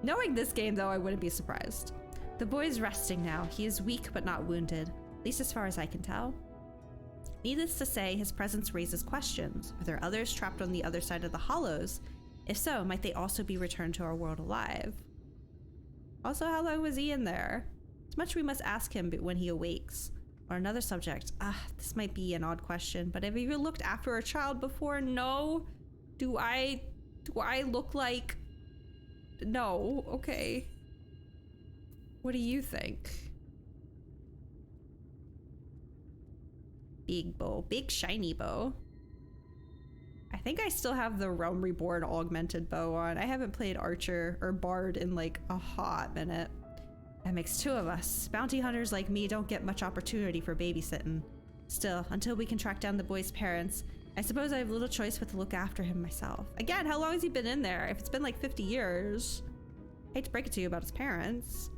Knowing this game, though, I wouldn't be surprised. The boy's resting now. He is weak but not wounded, at least as far as I can tell. Needless to say, his presence raises questions. Are there others trapped on the other side of the hollows? If so, might they also be returned to our world alive? Also, how long was he in there? It's much we must ask him when he awakes. Or another subject. This might be an odd question, but have you ever looked after a child before? No. Do I look like... No. Okay. What do you think? Big bow. Big shiny bow. I think I still have the Realm Reborn augmented bow on. I haven't played Archer or Bard in like a hot minute. That makes two of us. Bounty hunters like me don't get much opportunity for babysitting. Still, until we can track down the boy's parents, I suppose I have little choice but to look after him myself. Again, how long has he been in there? If it's been like 50 years. I hate to break it to you about his parents.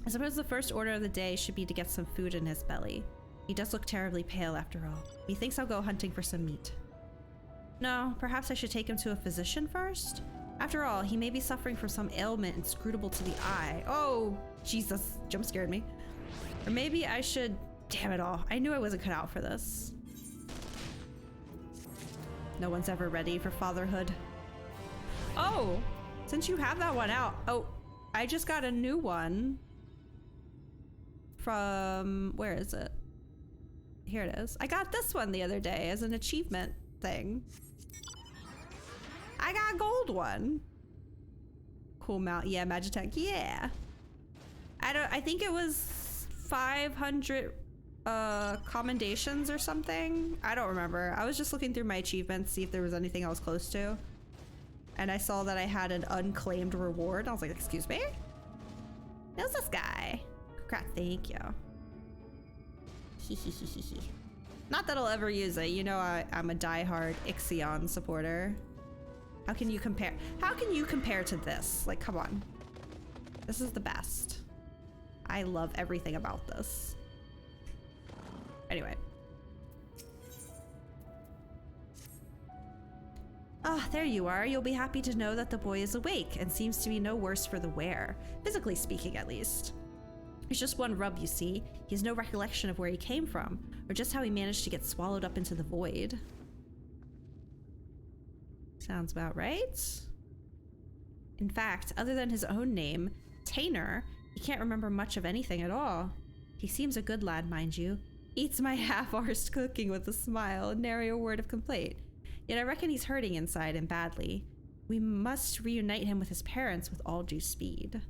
I suppose the first order of the day should be to get some food in his belly. He does look terribly pale after all. Methinks I'll go hunting for some meat. No, perhaps I should take him to a physician first? After all, he may be suffering from some ailment inscrutable to the eye. Oh, Jesus, jump scared me. Or maybe I should... Damn it all, I knew I wasn't cut out for this. No one's ever ready for fatherhood. Oh, since you have that one out. Oh, I just got a new one. From... Where is it? Here it is. I got this one the other day as an achievement thing. I got a gold one. Cool mount. Yeah, Magitech. Yeah. I think it was 500 commendations or something. I don't remember. I was just looking through my achievements, see if there was anything I was close to. And I saw that I had an unclaimed reward. I was like, excuse me? Who's this guy? Crap, thank you. Not that I'll ever use it. You know I'm a diehard Ixion supporter. How can you compare? How can you compare to this? Like, come on. This is the best. I love everything about this. Anyway. Ah, there you are. You'll be happy to know that the boy is awake and seems to be no worse for the wear. Physically speaking, at least. It's just one rub, you see. He has no recollection of where he came from, or just how he managed to get swallowed up into the void. Sounds about right. In fact, other than his own name, Tainer, he can't remember much of anything at all. He seems a good lad, mind you. Eats my half-arsed cooking with a smile and nary a word of complaint. Yet I reckon he's hurting inside and badly. We must reunite him with his parents with all due speed.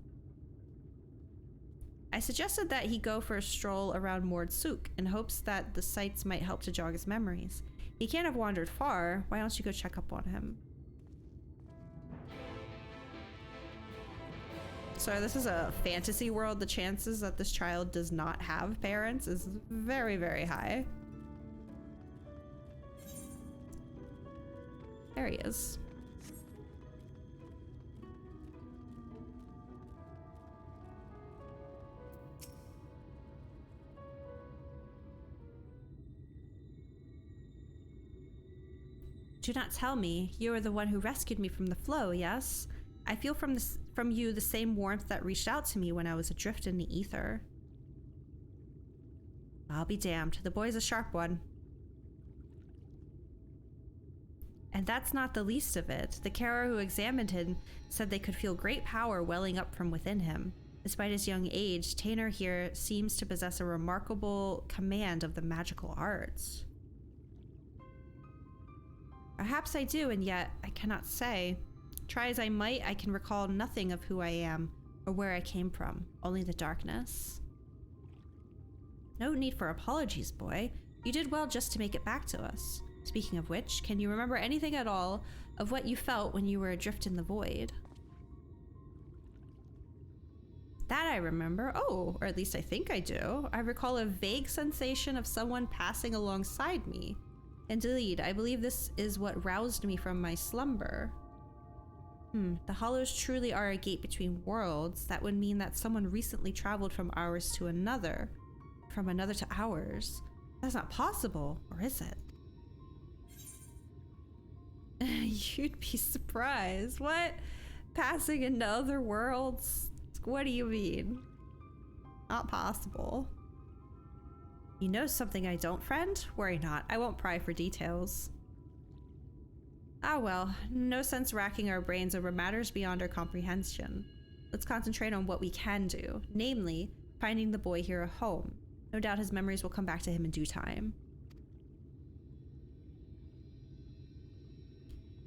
I suggested that he go for a stroll around Mordsuk in hopes that the sights might help to jog his memories. He can't have wandered far. Why don't you go check up on him? So this is a fantasy world. The chances that this child does not have parents is very, very high. There he is. Do not tell me you are the one who rescued me from the flow, yes? I feel from you the same warmth that reached out to me when I was adrift in the ether. I'll be damned. The boy's a sharp one. And that's not the least of it. The carer who examined him said they could feel great power welling up from within him. Despite his young age, Taynor here seems to possess a remarkable command of the magical arts. Perhaps I do, and yet I cannot say. Try as I might, I can recall nothing of who I am or where I came from, only the darkness. No need for apologies, boy. You did well just to make it back to us. Speaking of which, can you remember anything at all of what you felt when you were adrift in the void? That I remember. Oh, or at least I think I do. I recall a vague sensation of someone passing alongside me. Indeed, I believe this is what roused me from my slumber. The hollows truly are a gate between worlds. That would mean that someone recently traveled from ours to another. From another to ours. That's not possible, or is it? You'd be surprised. What? Passing into other worlds? What do you mean? Not possible. You know something I don't, friend? Worry not. I won't pry for details. Ah well, no sense racking our brains over matters beyond our comprehension. Let's concentrate on what we can do, namely, finding the boy here a home. No doubt his memories will come back to him in due time.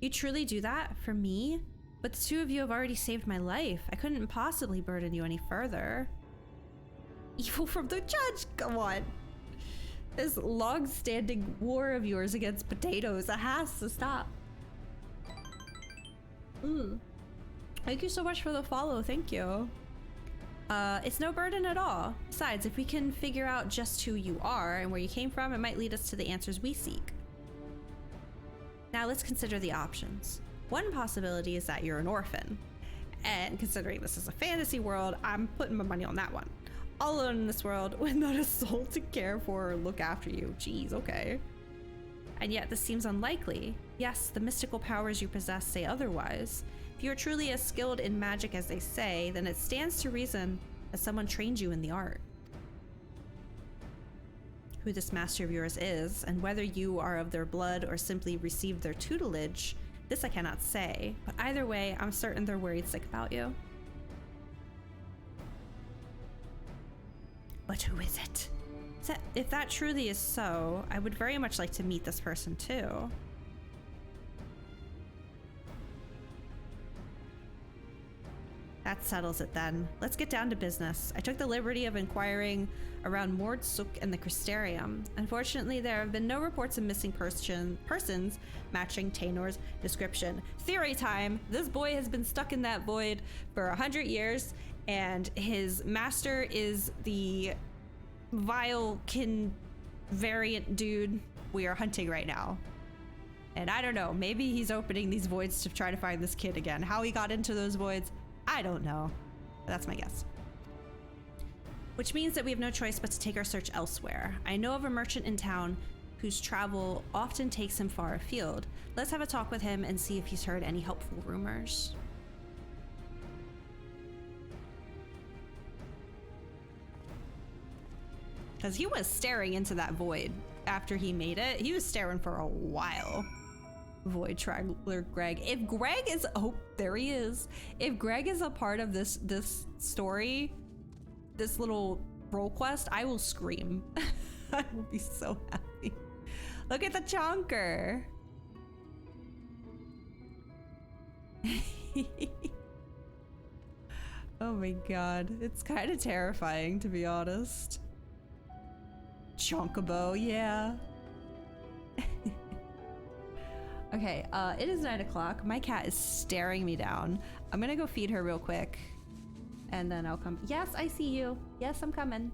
You truly do that for me? But the two of you have already saved my life. I couldn't possibly burden you any further. Evil from the judge, come on. This long-standing war of yours against potatoes, it has to stop. Thank you so much for the follow, thank you. It's no burden at all. Besides, if we can figure out just who you are and where you came from, it might lead us to the answers we seek. Now let's consider the options. One possibility is that you're an orphan. And considering this is a fantasy world, I'm putting my money on that one. All alone in this world with not a soul to care for or look after you. Jeez, okay. And yet this seems unlikely. Yes, the mystical powers you possess say otherwise. If you're truly as skilled in magic as they say, then it stands to reason that someone trained you in the art. Who this master of yours is, and whether you are of their blood or simply received their tutelage, this I cannot say, but either way, I'm certain they're worried sick about you. But who is it? If that truly is so, I would very much like to meet this person too. That settles it then. Let's get down to business. I took the liberty of inquiring around Mordsuk and the Crystarium. Unfortunately, there have been no reports of missing persons matching Taynor's description. Theory time! This boy has been stuck in that void for 100 years, and his master is the vile variant dude we are hunting right now. And I don't know, maybe he's opening these voids to try to find this kid again. How he got into those voids, I don't know. That's my guess. Which means that we have no choice but to take our search elsewhere. I know of a merchant in town whose travel often takes him far afield. Let's have a talk with him and see if he's heard any helpful rumors. Because he was staring into that void after he made it. He was staring for a while. Void Traveler Greg. If Greg is, oh, there he is. If Greg is a part of this story, this little role quest, I will scream. I will be so happy. Look at the chonker. Oh my god, it's kind of terrifying, to be honest. Chonkabo, yeah. Okay, it is 9 o'clock. My cat is staring me down. I'm gonna go feed her real quick, and then I'll come. Yes, I see you. Yes, I'm coming.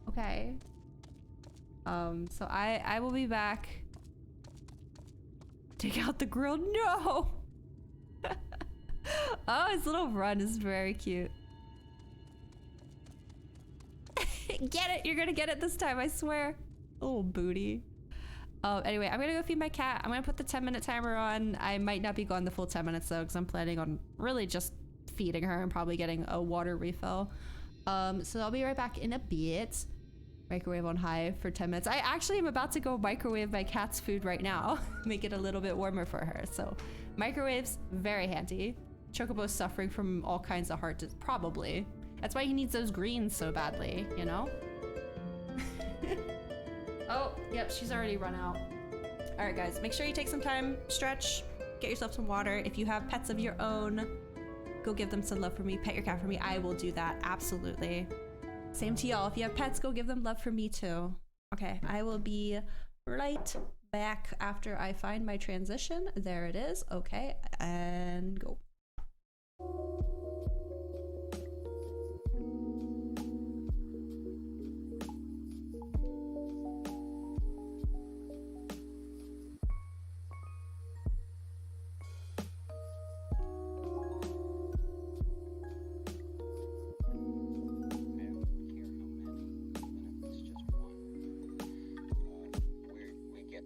Okay. So I will be back. Take out the grill. No! Oh, his little run is very cute. Get it! You're gonna get it this time, I swear. Little booty. Anyway, I'm gonna go feed my cat. I'm gonna put the 10-minute timer on. I might not be gone the full 10 minutes though, because I'm planning on really just feeding her and probably getting a water refill. So I'll be right back in a bit. Microwave on high for 10 minutes. I actually am about to go microwave my cat's food right now. Make it a little bit warmer for her. So microwaves, very handy. Chocobo's suffering from all kinds of heart disease, probably. That's why he needs those greens so badly, you know? Oh, yep, she's already run out. All right, guys, make sure you take some time, stretch, get yourself some water. If you have pets of your own, go give them some love for me. Pet your cat for me. I will do that, absolutely. Same to y'all. If you have pets, go give them love for me too. Okay, I will be right back after I find my transition. There it is. Okay, and go.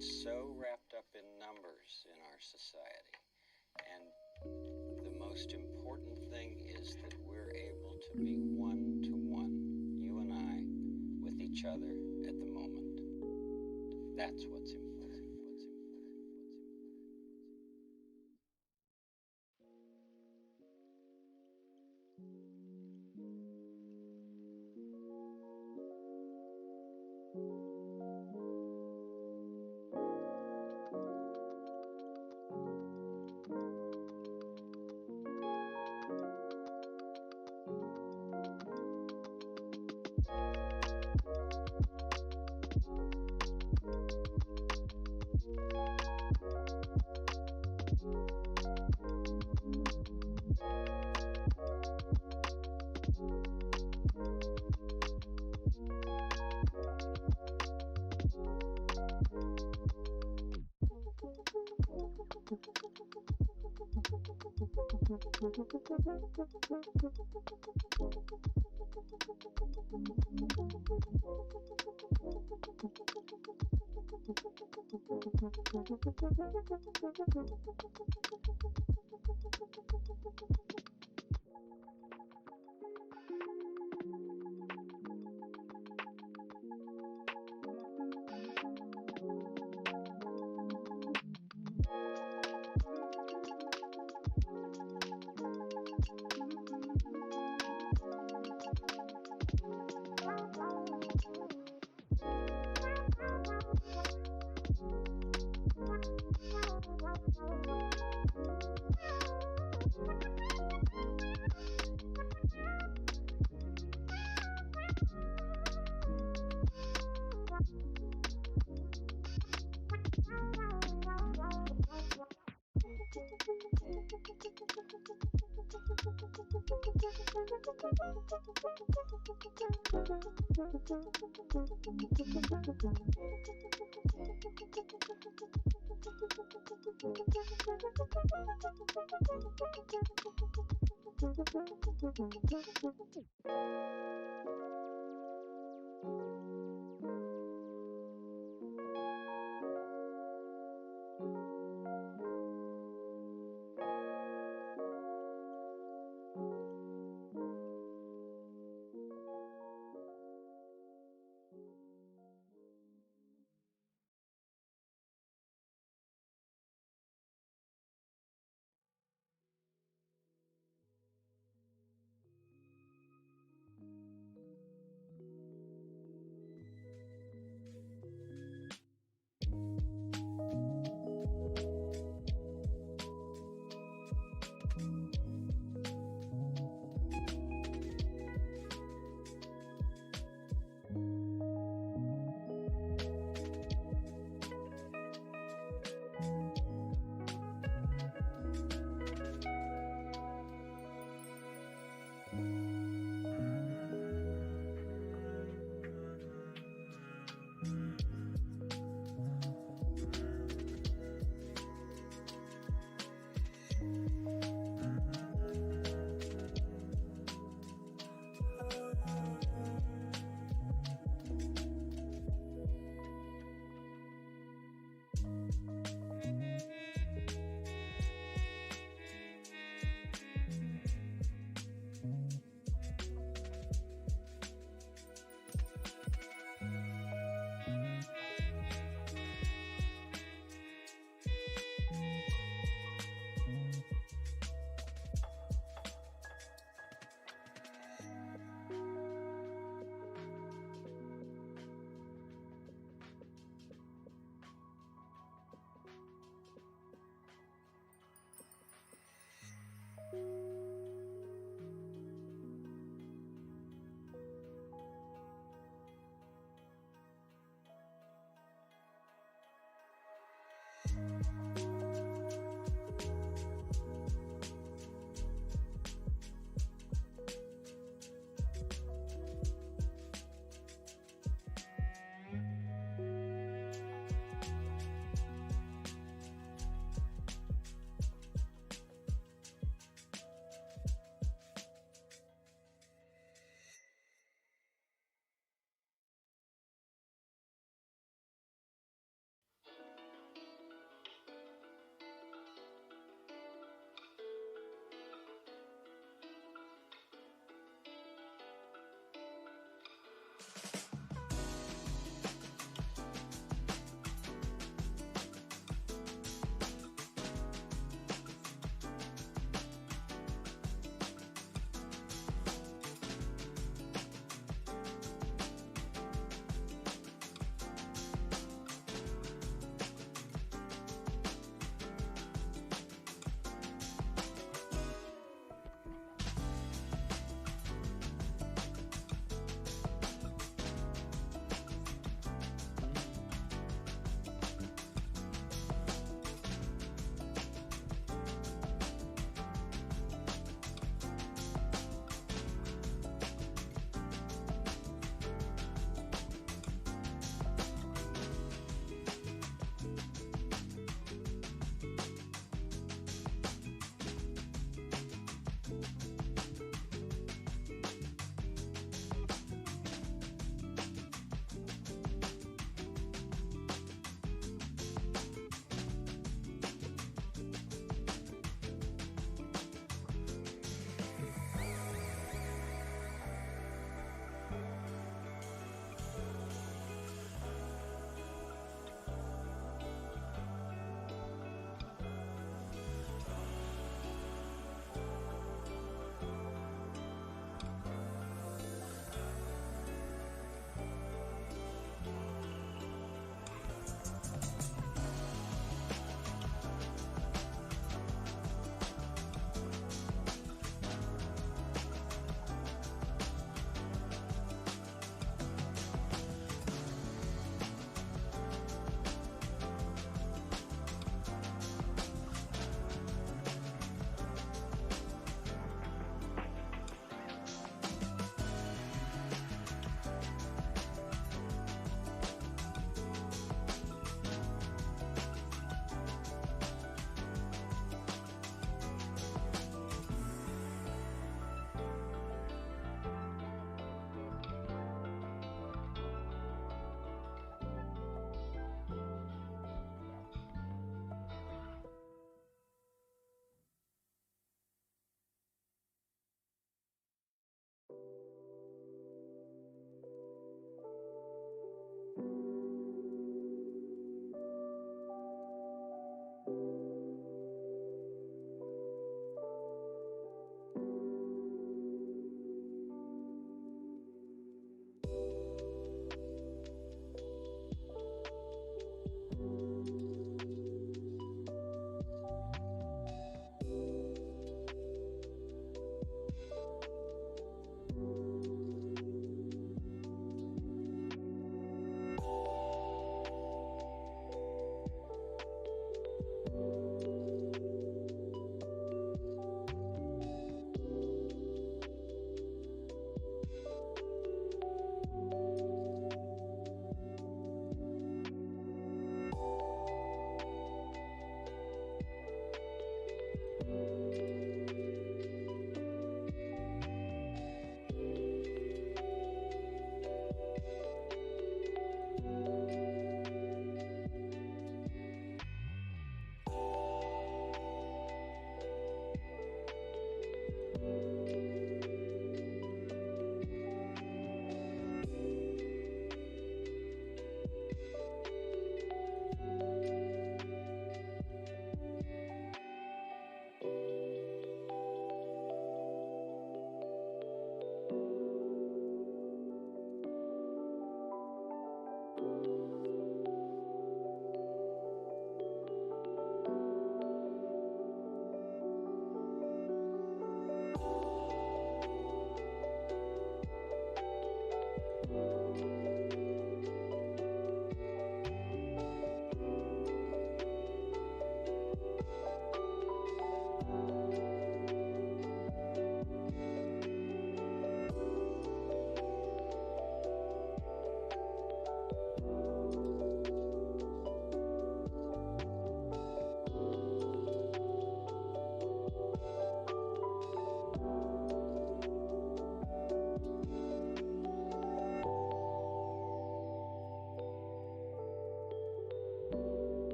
So wrapped up in numbers in our society, and the most important thing is that we're able to be one-to-one, you and I, with each other at the moment. That's what's important.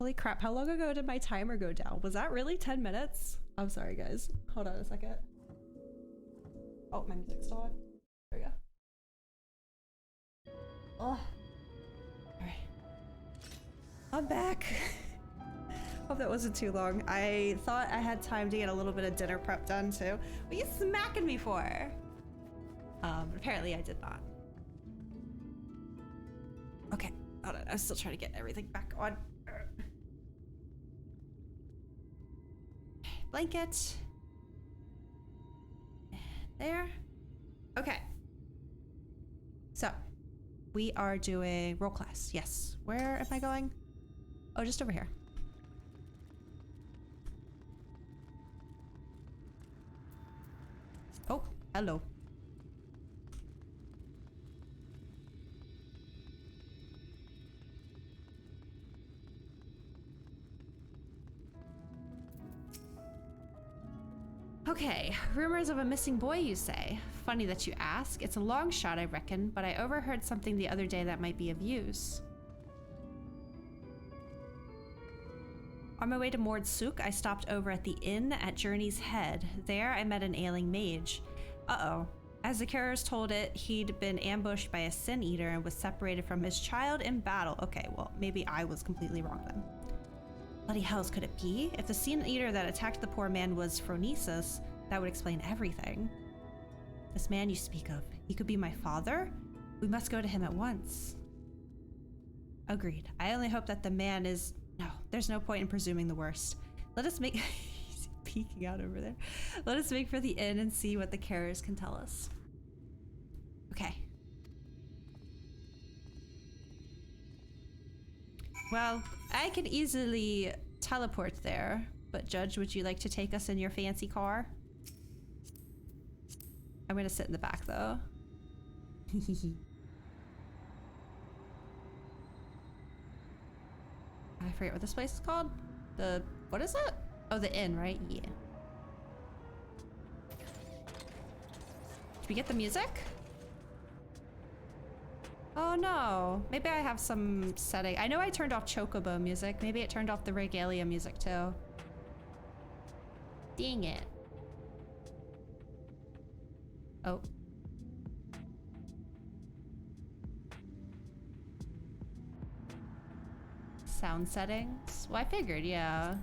Holy crap, how long ago did my timer go down? Was that really 10 minutes? I'm sorry, guys. Hold on a second. Oh, my music's still on. There we go. Oh. Alright. I'm back. Hope that wasn't too long. I thought I had time to get a little bit of dinner prep done too. What are you smacking me for? Apparently I did not. Okay, hold on. I'm still trying to get everything back on. Blanket. There. Okay. So, we are doing roll class. Yes. Where am I going? Oh, just over here. Oh, hello. Okay, rumors of a missing boy, you say? Funny that you ask. It's a long shot, I reckon, but I overheard something the other day that might be of use. On my way to Mord Sook, I stopped over at the inn at Journey's Head. There, I met an ailing mage. Uh-oh. As the carriers told it, he'd been ambushed by a sin eater and was separated from his child in battle. Okay, well, maybe I was completely wrong then. Bloody hells, could it be? If the sin eater that attacked the poor man was Phronesis, that would explain everything. This man you speak of, he could be my father? We must go to him at once. Agreed. I only hope that the man is... No, there's no point in presuming the worst. Let us make... He's peeking out over there. Let us make for the inn and see what the carriers can tell us. Okay. Well, I could easily teleport there, but Judge, would you like to take us in your fancy car? I'm gonna sit in the back though. I forget what this place is called. What is it? Oh, the inn, right? Yeah. Did we get the music? Oh no, maybe I have some setting. I know I turned off Chocobo music. Maybe it turned off the Regalia music too. Dang it. Oh. Sound settings? Well, I figured, yeah.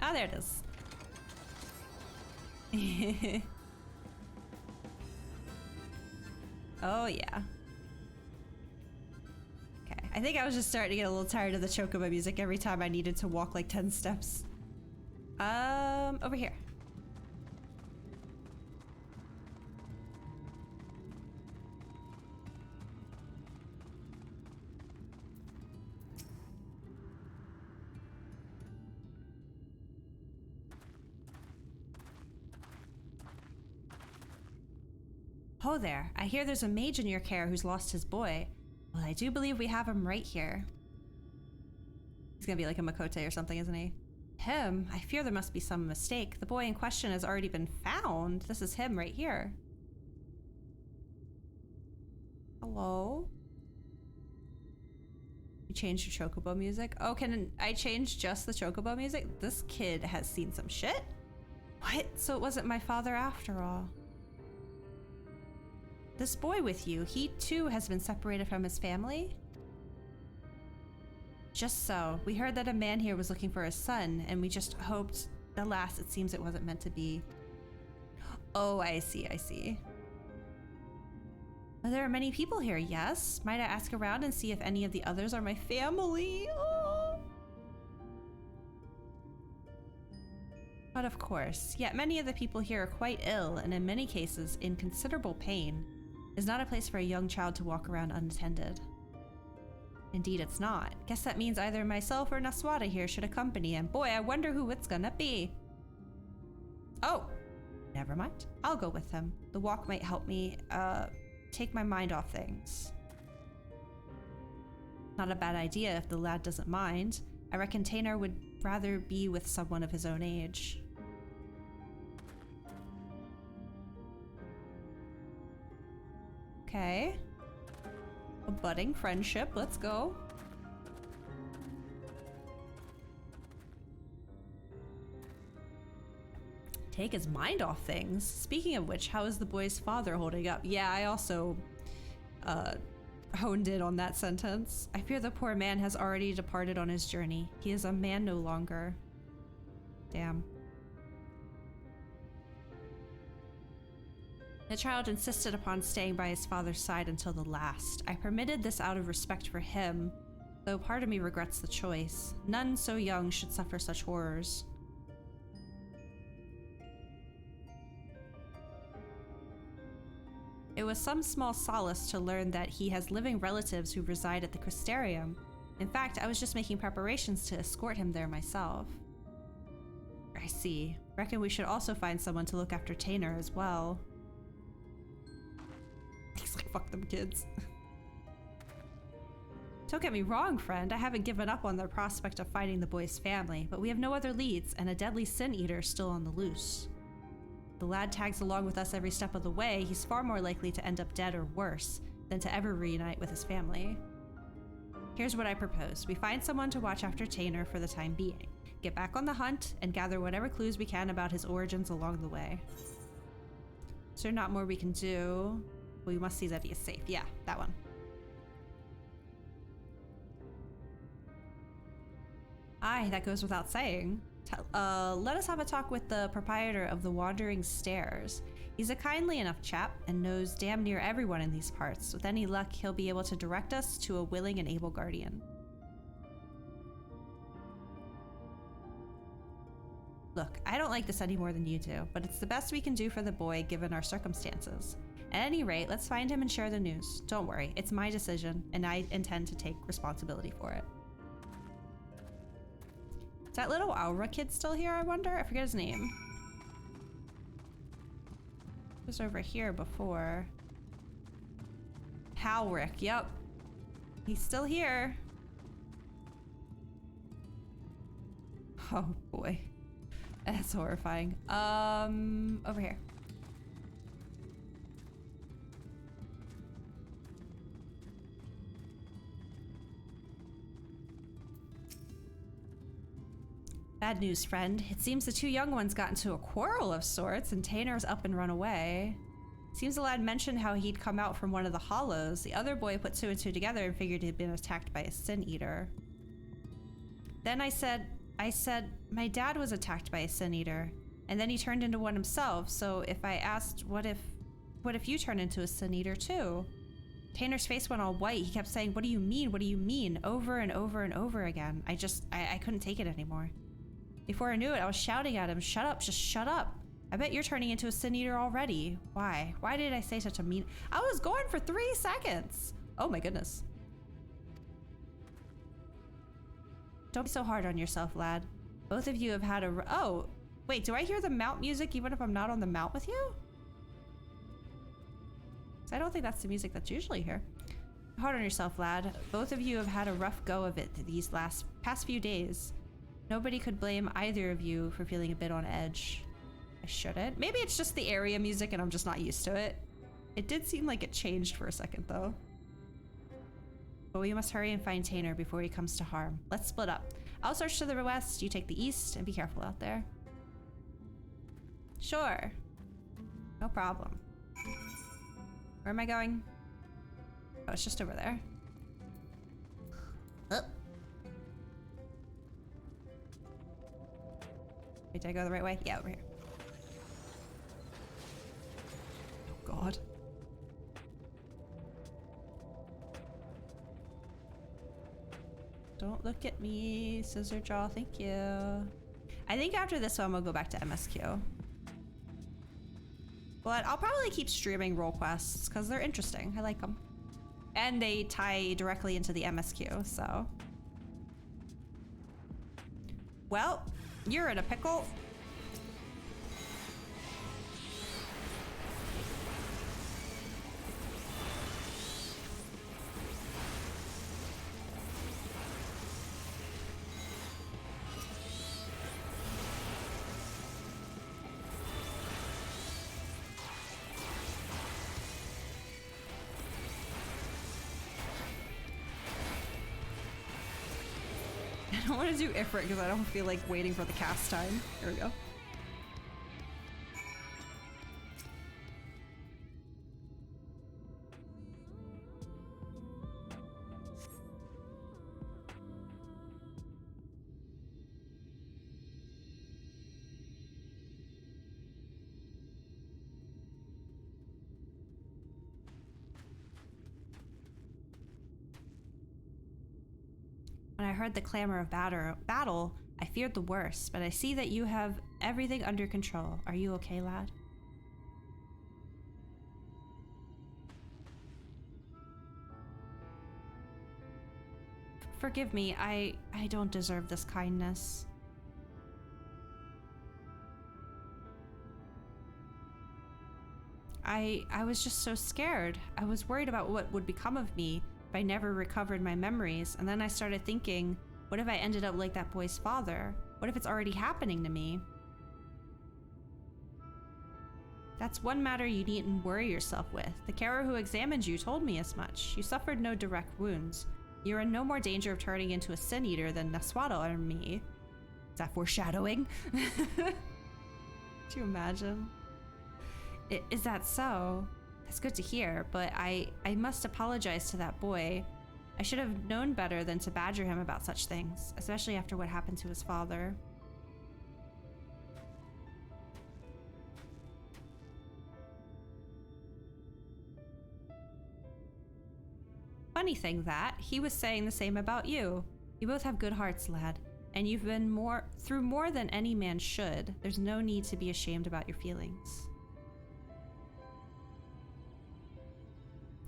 Ah, there it is. Oh yeah. Okay, I think I was just starting to get a little tired of the Chocobo music every time I needed to walk like 10 steps. Over here. Oh there, I hear there's a mage in your care who's lost his boy. Well, I do believe we have him right here. He's gonna be like a Makote or something, isn't he? Him? I fear there must be some mistake. The boy in question has already been found. This is him right here. Hello? You changed your Chocobo music? Oh, can I change just the Chocobo music? This kid has seen some shit? What? So it wasn't my father after all. This boy with you, he too has been separated from his family? Just so. We heard that a man here was looking for his son, and we just hoped. Alas, it seems it wasn't meant to be. Oh, I see, I see. Well, there are many people here, yes? Might I ask around and see if any of the others are my family? Oh. But of course, yet many of the people here are quite ill, and in many cases, in considerable pain. It's not a place for a young child to walk around unattended. Indeed, it's not. Guess that means either myself or Naswada here should accompany him. Boy, I wonder who it's gonna be. Oh, never mind. I'll go with him. The walk might help me, take my mind off things. Not a bad idea if the lad doesn't mind. I reckon Tainer would rather be with someone of his own age. Okay. A budding friendship. Let's go. Take his mind off things. Speaking of which, how is the boy's father holding up? Yeah, I also honed in on that sentence. I fear the poor man has already departed on his journey. He is a man no longer. Damn. The child insisted upon staying by his father's side until the last. I permitted this out of respect for him, though part of me regrets the choice. None so young should suffer such horrors. It was some small solace to learn that he has living relatives who reside at the Crystarium. In fact, I was just making preparations to escort him there myself. I see. Reckon we should also find someone to look after Tainer as well. He's like, fuck them kids. Don't get me wrong, friend. I haven't given up on the prospect of finding the boy's family, but we have no other leads, and a deadly sin eater still on the loose. The lad tags along with us every step of the way. He's far more likely to end up dead or worse than to ever reunite with his family. Here's what I propose. We find someone to watch after Tainer for the time being, get back on the hunt, and gather whatever clues we can about his origins along the way. Is there not more we can do? We must see that he is safe. Yeah, that one. Aye, that goes without saying. Let us have a talk with the proprietor of the Wandering Stairs. He's a kindly enough chap and knows damn near everyone in these parts. With any luck, he'll be able to direct us to a willing and able guardian. Look, I don't like this any more than you do, but it's the best we can do for the boy given our circumstances. At any rate, let's find him and share the news. Don't worry, it's my decision, and I intend to take responsibility for it. Is that little Aura kid still here, I wonder? I forget his name. He was over here before. Halric, yep. He's still here. Oh boy. That's horrifying. Over here. Bad news, friend. It seems the two young ones got into a quarrel of sorts, and Tainer's up and run away. Seems the lad mentioned how he'd come out from one of the hollows. The other boy put two and two together and figured he'd been attacked by a sin eater. Then I said, my dad was attacked by a sin eater, and then he turned into one himself. So if I asked, what if you turn into a sin eater too? Tainer's face went all white. He kept saying, what do you mean? What do you mean? Over and over and over again. I couldn't take it anymore. Before I knew it, I was shouting at him, shut up, just shut up. I bet you're turning into a sin eater already. Why? Why did I say such a mean... I was going for 3 seconds. Oh my goodness. Don't be so hard on yourself, lad. Both of you have had a... Oh, wait, do I hear the mount music even if I'm not on the mount with you? I don't think that's the music that's usually here. Hard on yourself, lad. Both of you have had a rough go of it these past few days. Nobody could blame either of you for feeling a bit on edge. I shouldn't. Maybe it's just the area music and I'm just not used to it. It did seem like it changed for a second though. But we must hurry and find Tainer before he comes to harm. Let's split up. I'll search to the west, you take the east, and be careful out there. Sure. No problem. Where am I going? Oh, it's just over there. Wait, did I go the right way? Yeah, over here. Oh god. Don't look at me, scissor jaw, thank you. I think after this one we'll go back to MSQ. But I'll probably keep streaming role quests because they're interesting. I like them. And they tie directly into the MSQ, so. Well, you're in a pickle. I don't want to do Ifrit because I don't feel like waiting for the cast time. Here we go. When I heard the clamor of battle, I feared the worst, but I see that you have everything under control. Are you okay, lad? Forgive me, I don't deserve this kindness. I was just so scared. I was worried about what would become of me if I never recovered my memories, and then I started thinking, what if I ended up like that boy's father? What if it's already happening to me? That's one matter you needn't worry yourself with. The carer who examined you told me as much. You suffered no direct wounds. You're in no more danger of turning into a sin eater than Naswada or me. Is that foreshadowing? Do you imagine? Is that so? That's good to hear, but I must apologize to that boy. I should have known better than to badger him about such things, especially after what happened to his father. Funny thing that, he was saying the same about you. You both have good hearts, lad, and you've been through more than any man should. There's no need to be ashamed about your feelings.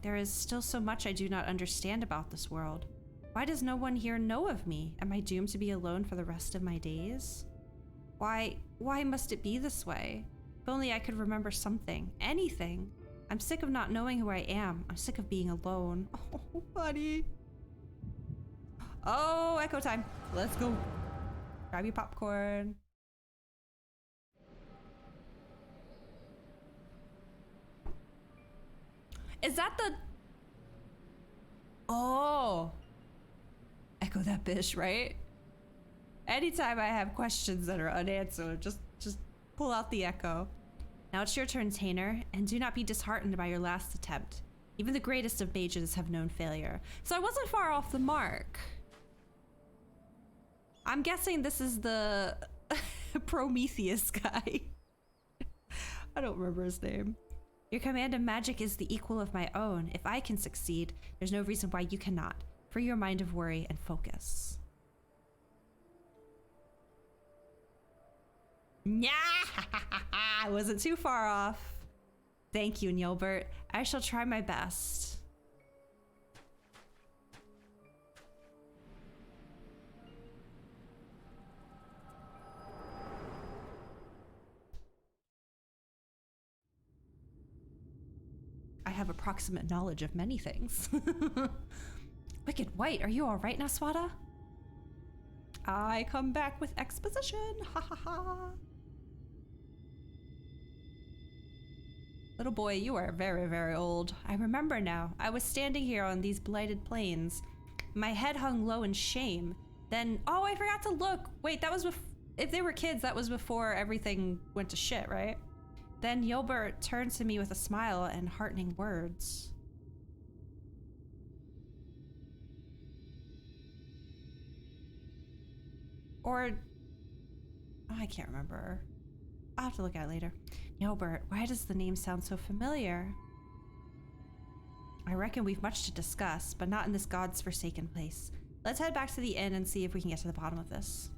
There is still so much I do not understand about this world. Why does no one here know of me? Am I doomed to be alone for the rest of my days? Why must it be this way? If only I could remember something, anything. I'm sick of not knowing who I am. I'm sick of being alone. Oh, buddy. Oh, echo time. Let's go. Grab your popcorn. Is that the... Oh. Echo that bitch, right? Anytime I have questions that are unanswered, just pull out the echo. Now it's your turn, Tainer, and do not be disheartened by your last attempt. Even the greatest of mages have known failure. So I wasn't far off the mark. I'm guessing this is the Prometheus guy. I don't remember his name. Your command of magic is the equal of my own. If I can succeed, there's no reason why you cannot. Free your mind of worry and focus. Yeah, I wasn't too far off. Thank you, Nilbert. I shall try my best. I have approximate knowledge of many things. Wicked White, are you all right, Naswada? I come back with exposition. Ha ha ha. Little boy, you are very, very old. I remember now. I was standing here on these blighted plains. My head hung low in shame. Then, oh, I forgot to look. Wait, that was if they were kids, that was before everything went to shit, right? Then Yilbert turned to me with a smile and heartening words. Or, oh, I can't remember. I'll have to look at it later. Yilbert, why does the name sound so familiar? I reckon we've much to discuss, but not in this God's forsaken place. Let's head back to the inn and see if we can get to the bottom of this.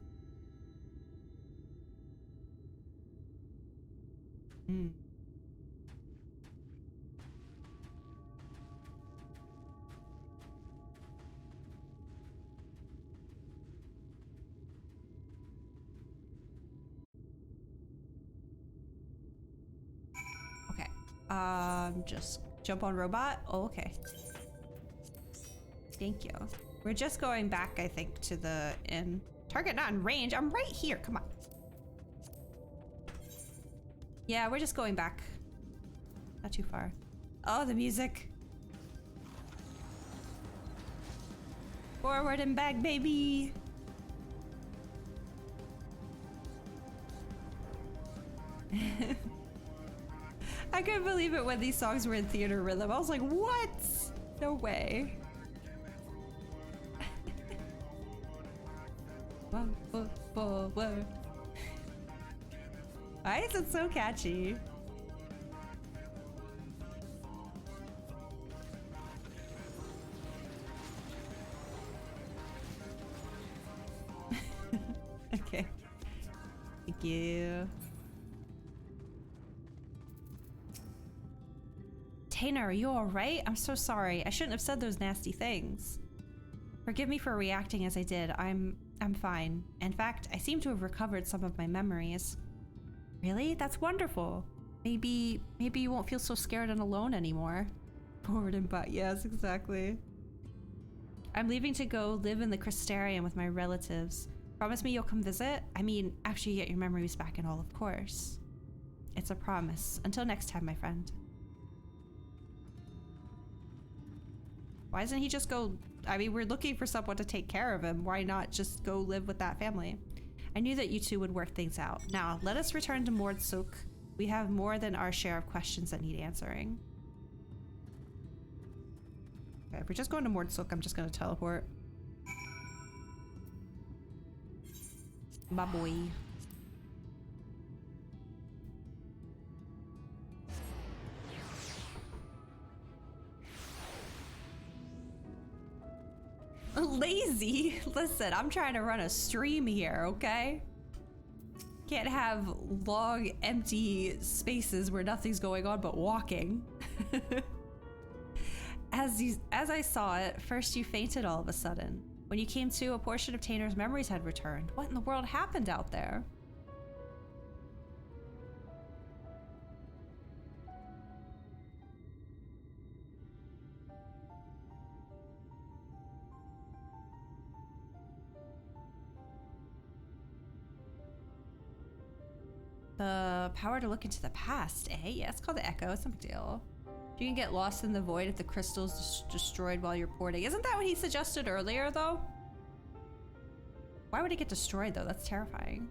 Just jump on robot. Oh, okay. Thank you. We're just going back, I think, to the inn. Target not in range. I'm right here. Come on. Yeah, we're just going back. Not too far. Oh, the music. Forward and back, baby. I couldn't believe it when these songs were in theater rhythm. I was like, what? No way. Whoa. Why is it so catchy? Okay. Thank you. Tainer, are you alright? I'm so sorry. I shouldn't have said those nasty things. Forgive me for reacting as I did. I'm fine. In fact, I seem to have recovered some of my memories. Really? That's wonderful. Maybe you won't feel so scared and alone anymore. Forward and back. Yes, exactly. I'm leaving to go live in the Crystarium with my relatives. Promise me you'll come visit? I mean, after you get your memories back and all, of course. It's a promise. Until next time, my friend. Why doesn't he just go... I mean, we're looking for someone to take care of him. Why not just go live with that family? I knew that you two would work things out. Now, let us return to Mordsuk. We have more than our share of questions that need answering. Okay, if we're just going to Mordsuk, I'm just gonna teleport. My boy. Lazy? Listen, I'm trying to run a stream here, okay? Can't have long, empty spaces where nothing's going on but walking. As I saw it, first you fainted all of a sudden. When you came to, a portion of Tainer's memories had returned. What in the world happened out there? The power to look into the past, eh? Yeah, it's called the Echo. It's no big deal. You can get lost in the void if the crystal's destroyed while you're porting. Isn't that what he suggested earlier, though? Why would it get destroyed, though? That's terrifying.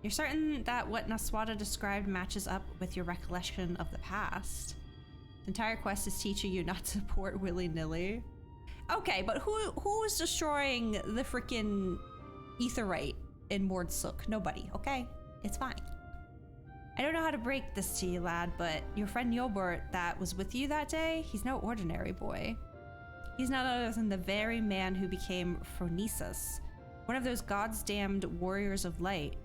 You're certain that what Naswada described matches up with your recollection of the past? The entire quest is teaching you not to port willy-nilly. Okay, but who's destroying the freaking Aetheryte in Mordsuk? Nobody, okay? It's fine. I don't know how to break this to you, lad, but your friend Yobert that was with you that day, he's no ordinary boy. He's none other than the very man who became Phronesis, one of those gods damned warriors of light.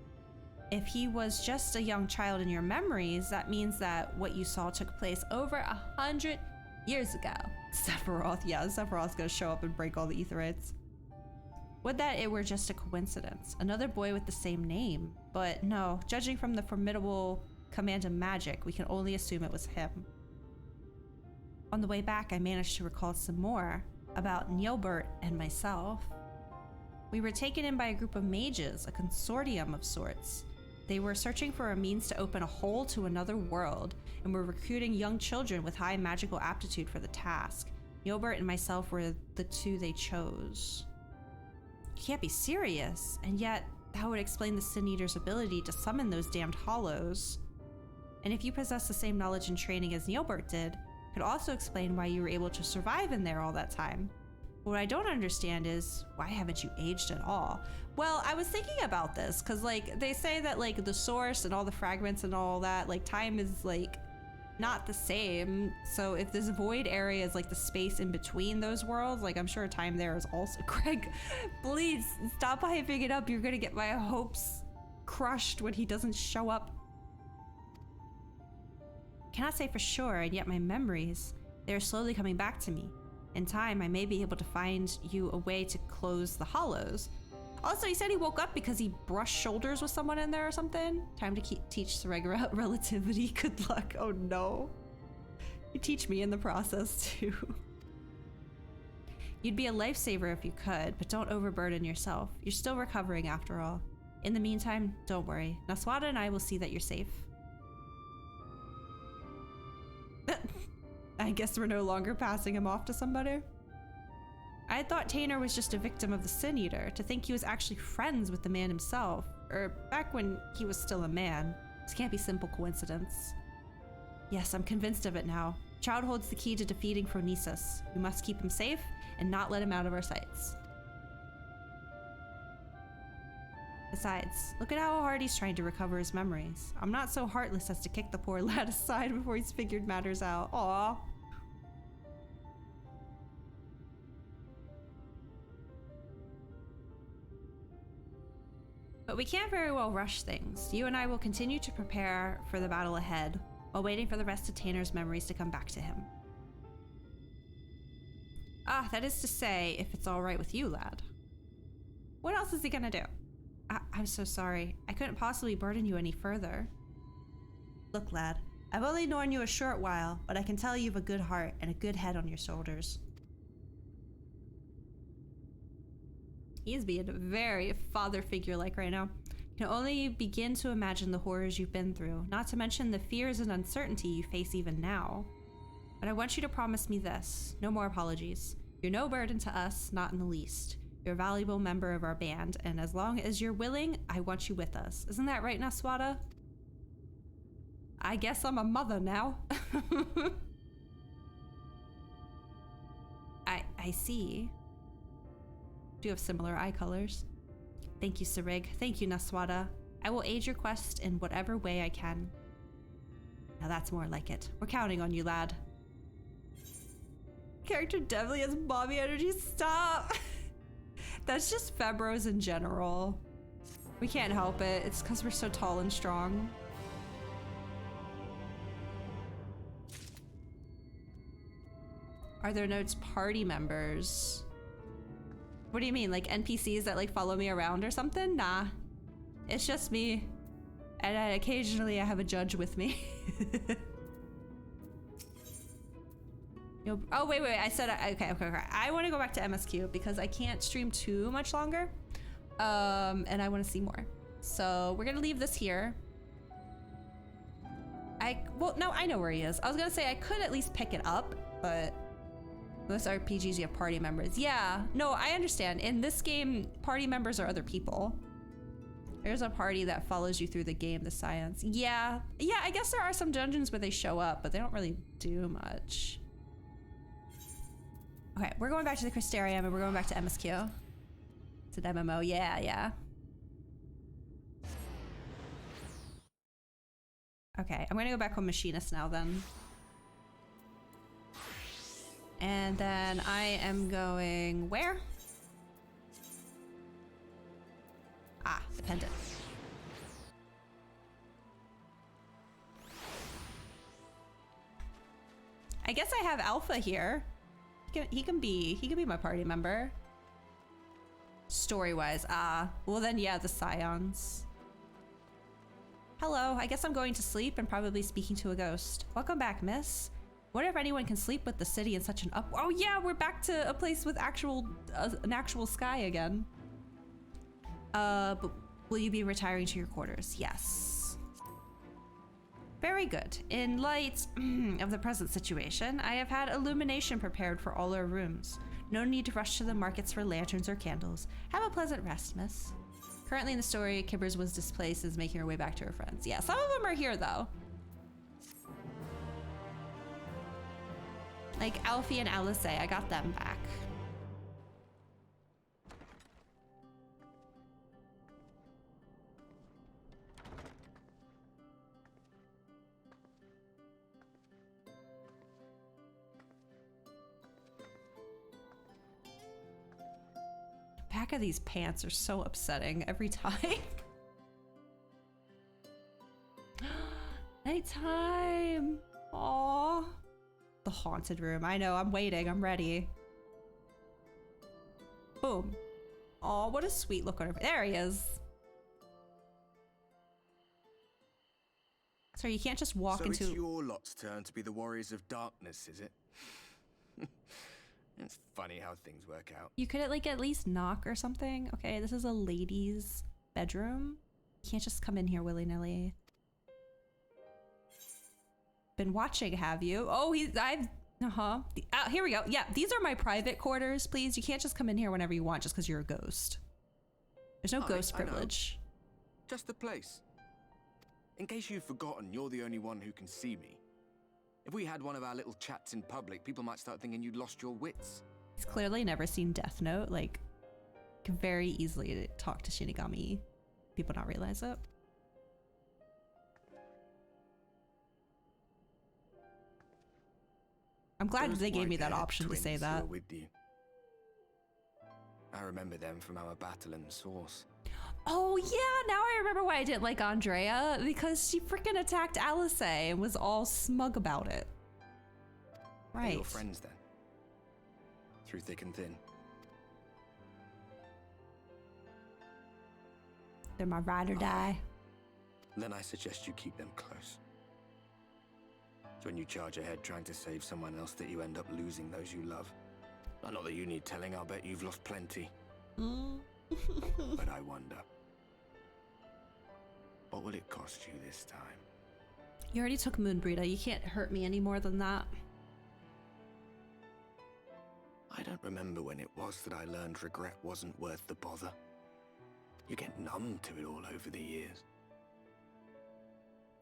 If he was just a young child in your memories, that means that what you saw took place over 100 years ago. Sephiroth, yeah, Sephiroth's gonna show up and break all the Aetherites. Would that it were just a coincidence, another boy with the same name. But no, judging from the formidable command of magic, we can only assume it was him. On the way back, I managed to recall some more about Nielbert and myself. We were taken in by a group of mages, a consortium of sorts. They were searching for a means to open a hole to another world, and were recruiting young children with high magical aptitude for the task. Nielbert and myself were the two they chose. You can't be serious, and yet that would explain the Sin Eater's ability to summon those damned hollows. And if you possess the same knowledge and training as Nielbert did, it could also explain why you were able to survive in there all that time. But what I don't understand is, why haven't you aged at all? Well, I was thinking about this, because like, they say that like the source and all the fragments and all that, like time is like not the same. So if this void area is like the space in between those worlds, like I'm sure time there is also... Greg, please stop hyping it up. You're gonna get my hopes crushed when he doesn't show up. Cannot say for sure, and yet my memories, they're slowly coming back to me. In time, I may be able to find you a way to close the hollows. Also, he said he woke up because he brushed shoulders with someone in there or something. Time to teach the relativity. Good luck. Oh no. You teach me in the process too. You'd be a lifesaver if you could, but don't overburden yourself. You're still recovering after all. In the meantime, don't worry. Naswada and I will see that you're safe. I guess we're no longer passing him off to somebody. I thought Tainer was just a victim of the Sin Eater, to think he was actually friends with the man himself, or back when he was still a man. This can't be simple coincidence. Yes, I'm convinced of it now. Child holds the key to defeating Phronesis. We must keep him safe and not let him out of our sights. Besides, look at how hard he's trying to recover his memories. I'm not so heartless as to kick the poor lad aside before he's figured matters out. Aww. But we can't very well rush things. You and I will continue to prepare for the battle ahead while waiting for the rest of Tanner's memories to come back to him. Ah, that is to say, if it's all right with you, lad. What else is he gonna do? I'm so sorry. I couldn't possibly burden you any further. Look, lad, I've only known you a short while, but I can tell you've a good heart and a good head on your shoulders. He is being very father figure-like right now. You can only begin to imagine the horrors you've been through, not to mention the fears and uncertainty you face even now. But I want you to promise me this. No more apologies. You're no burden to us, not in the least. You're a valuable member of our band, and as long as you're willing, I want you with us. Isn't that right, Naswada? I guess I'm a mother now. I see. Do you have similar eye colors? Thank you, Sarig. Thank you, Naswada. I will aid your quest in whatever way I can. Now that's more like it. We're counting on you, lad. Character definitely has mommy energy. Stop! That's just Febros in general. We can't help it. It's because we're so tall and strong. Are there notes party members? What do you mean? Like NPCs that like follow me around or something? Nah. It's just me. And occasionally I have a judge with me. Oh, wait. I said, okay. I want to go back to MSQ because I can't stream too much longer. And I want to see more. So we're going to leave this here. Well, no, I know where he is. I was going to say I could at least pick it up, but most RPGs you have party members. Yeah, no, I understand. In this game, party members are other people. There's a party that follows you through the game, the Scions. Yeah, I guess there are some dungeons where they show up, but they don't really do much. Okay, we're going back to the Crystarium and we're going back to MSQ. It's an MMO, yeah. Okay, I'm gonna go back on Machinist now then. And then I am going where? Ah, the pendant. I guess I have Alpha here. He can be my party member. Story-wise, well then yeah, the Scions. Hello, I guess I'm going to sleep and probably speaking to a ghost. Welcome back, miss. Wonder if anyone can sleep with the city in such an oh yeah, we're back to a place with an actual sky again. But will you be retiring to your quarters? Yes. Very good. In light of the present situation, I have had illumination prepared for all our rooms. No need to rush to the markets for lanterns or candles. Have a pleasant rest, miss. Currently in the story, Kibbers was displaced and is making her way back to her friends. Yeah, some of them are here though. Like Alfie and Alice, I got them back. Back of these pants are so upsetting every time. Nighttime. Aww. The haunted room. I know, I'm waiting, I'm ready. Boom. Aw, what a sweet look on her. There he is. So you can't just walk into... So it's your lot's turn to be the warriors of darkness, is it? It's funny how things work out. You could like at least knock or something. Okay, this is a lady's bedroom. You can't just come in here willy-nilly. Been watching, have you? Oh, here we go. Yeah, these are my private quarters, please. You can't just come in here whenever you want just because you're a ghost. There's no ghost privilege. Just the place. In case you've forgotten, you're the only one who can see me. If we had one of our little chats in public, people might start thinking you'd lost your wits. He's clearly never seen Death Note. Like, could very easily talk to Shinigami. People not realize it. I'm glad Those they gave me that white-haired option to say twins who that. are with you. I remember them from our battle in the Source. Oh yeah, now I remember why I didn't like Andrea, because she freaking attacked Alice and was all smug about it. They're Right. your friends then? Through thick and thin? They're my ride or die. Then I suggest you keep them close. It's when you charge ahead trying to save someone else that you end up losing those you love. Not that you need telling, I'll bet you've lost plenty. But I wonder, what will it cost you this time? You already took Moonbreeda. You can't hurt me any more than that. I don't remember when it was that I learned regret wasn't worth the bother. You get numb to it all over the years.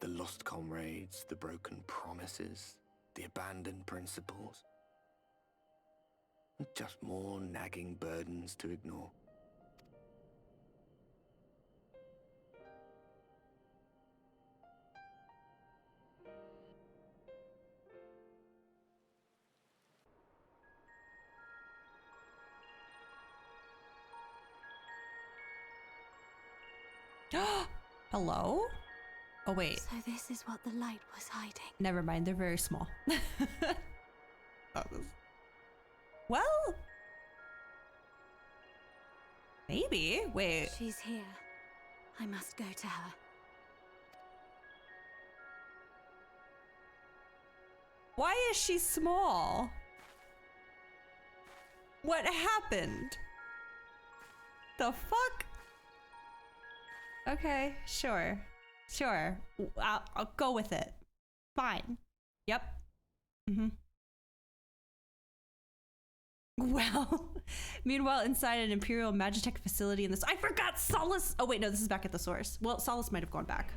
The lost comrades, the broken promises, the abandoned principles. Just more nagging burdens to ignore. Hello? Oh wait, So this is what the light was hiding. never mind. They're very small. Well, maybe. Wait. She's here. I must go to her. Why is she small? What happened? The fuck? Okay, sure. Sure. I'll go with it. Fine. Yep. Mm-hmm. Well, meanwhile, inside an Imperial Magitech facility in this— I forgot Solace! Oh wait, no, this is back at the source. Well, Solace might have gone back.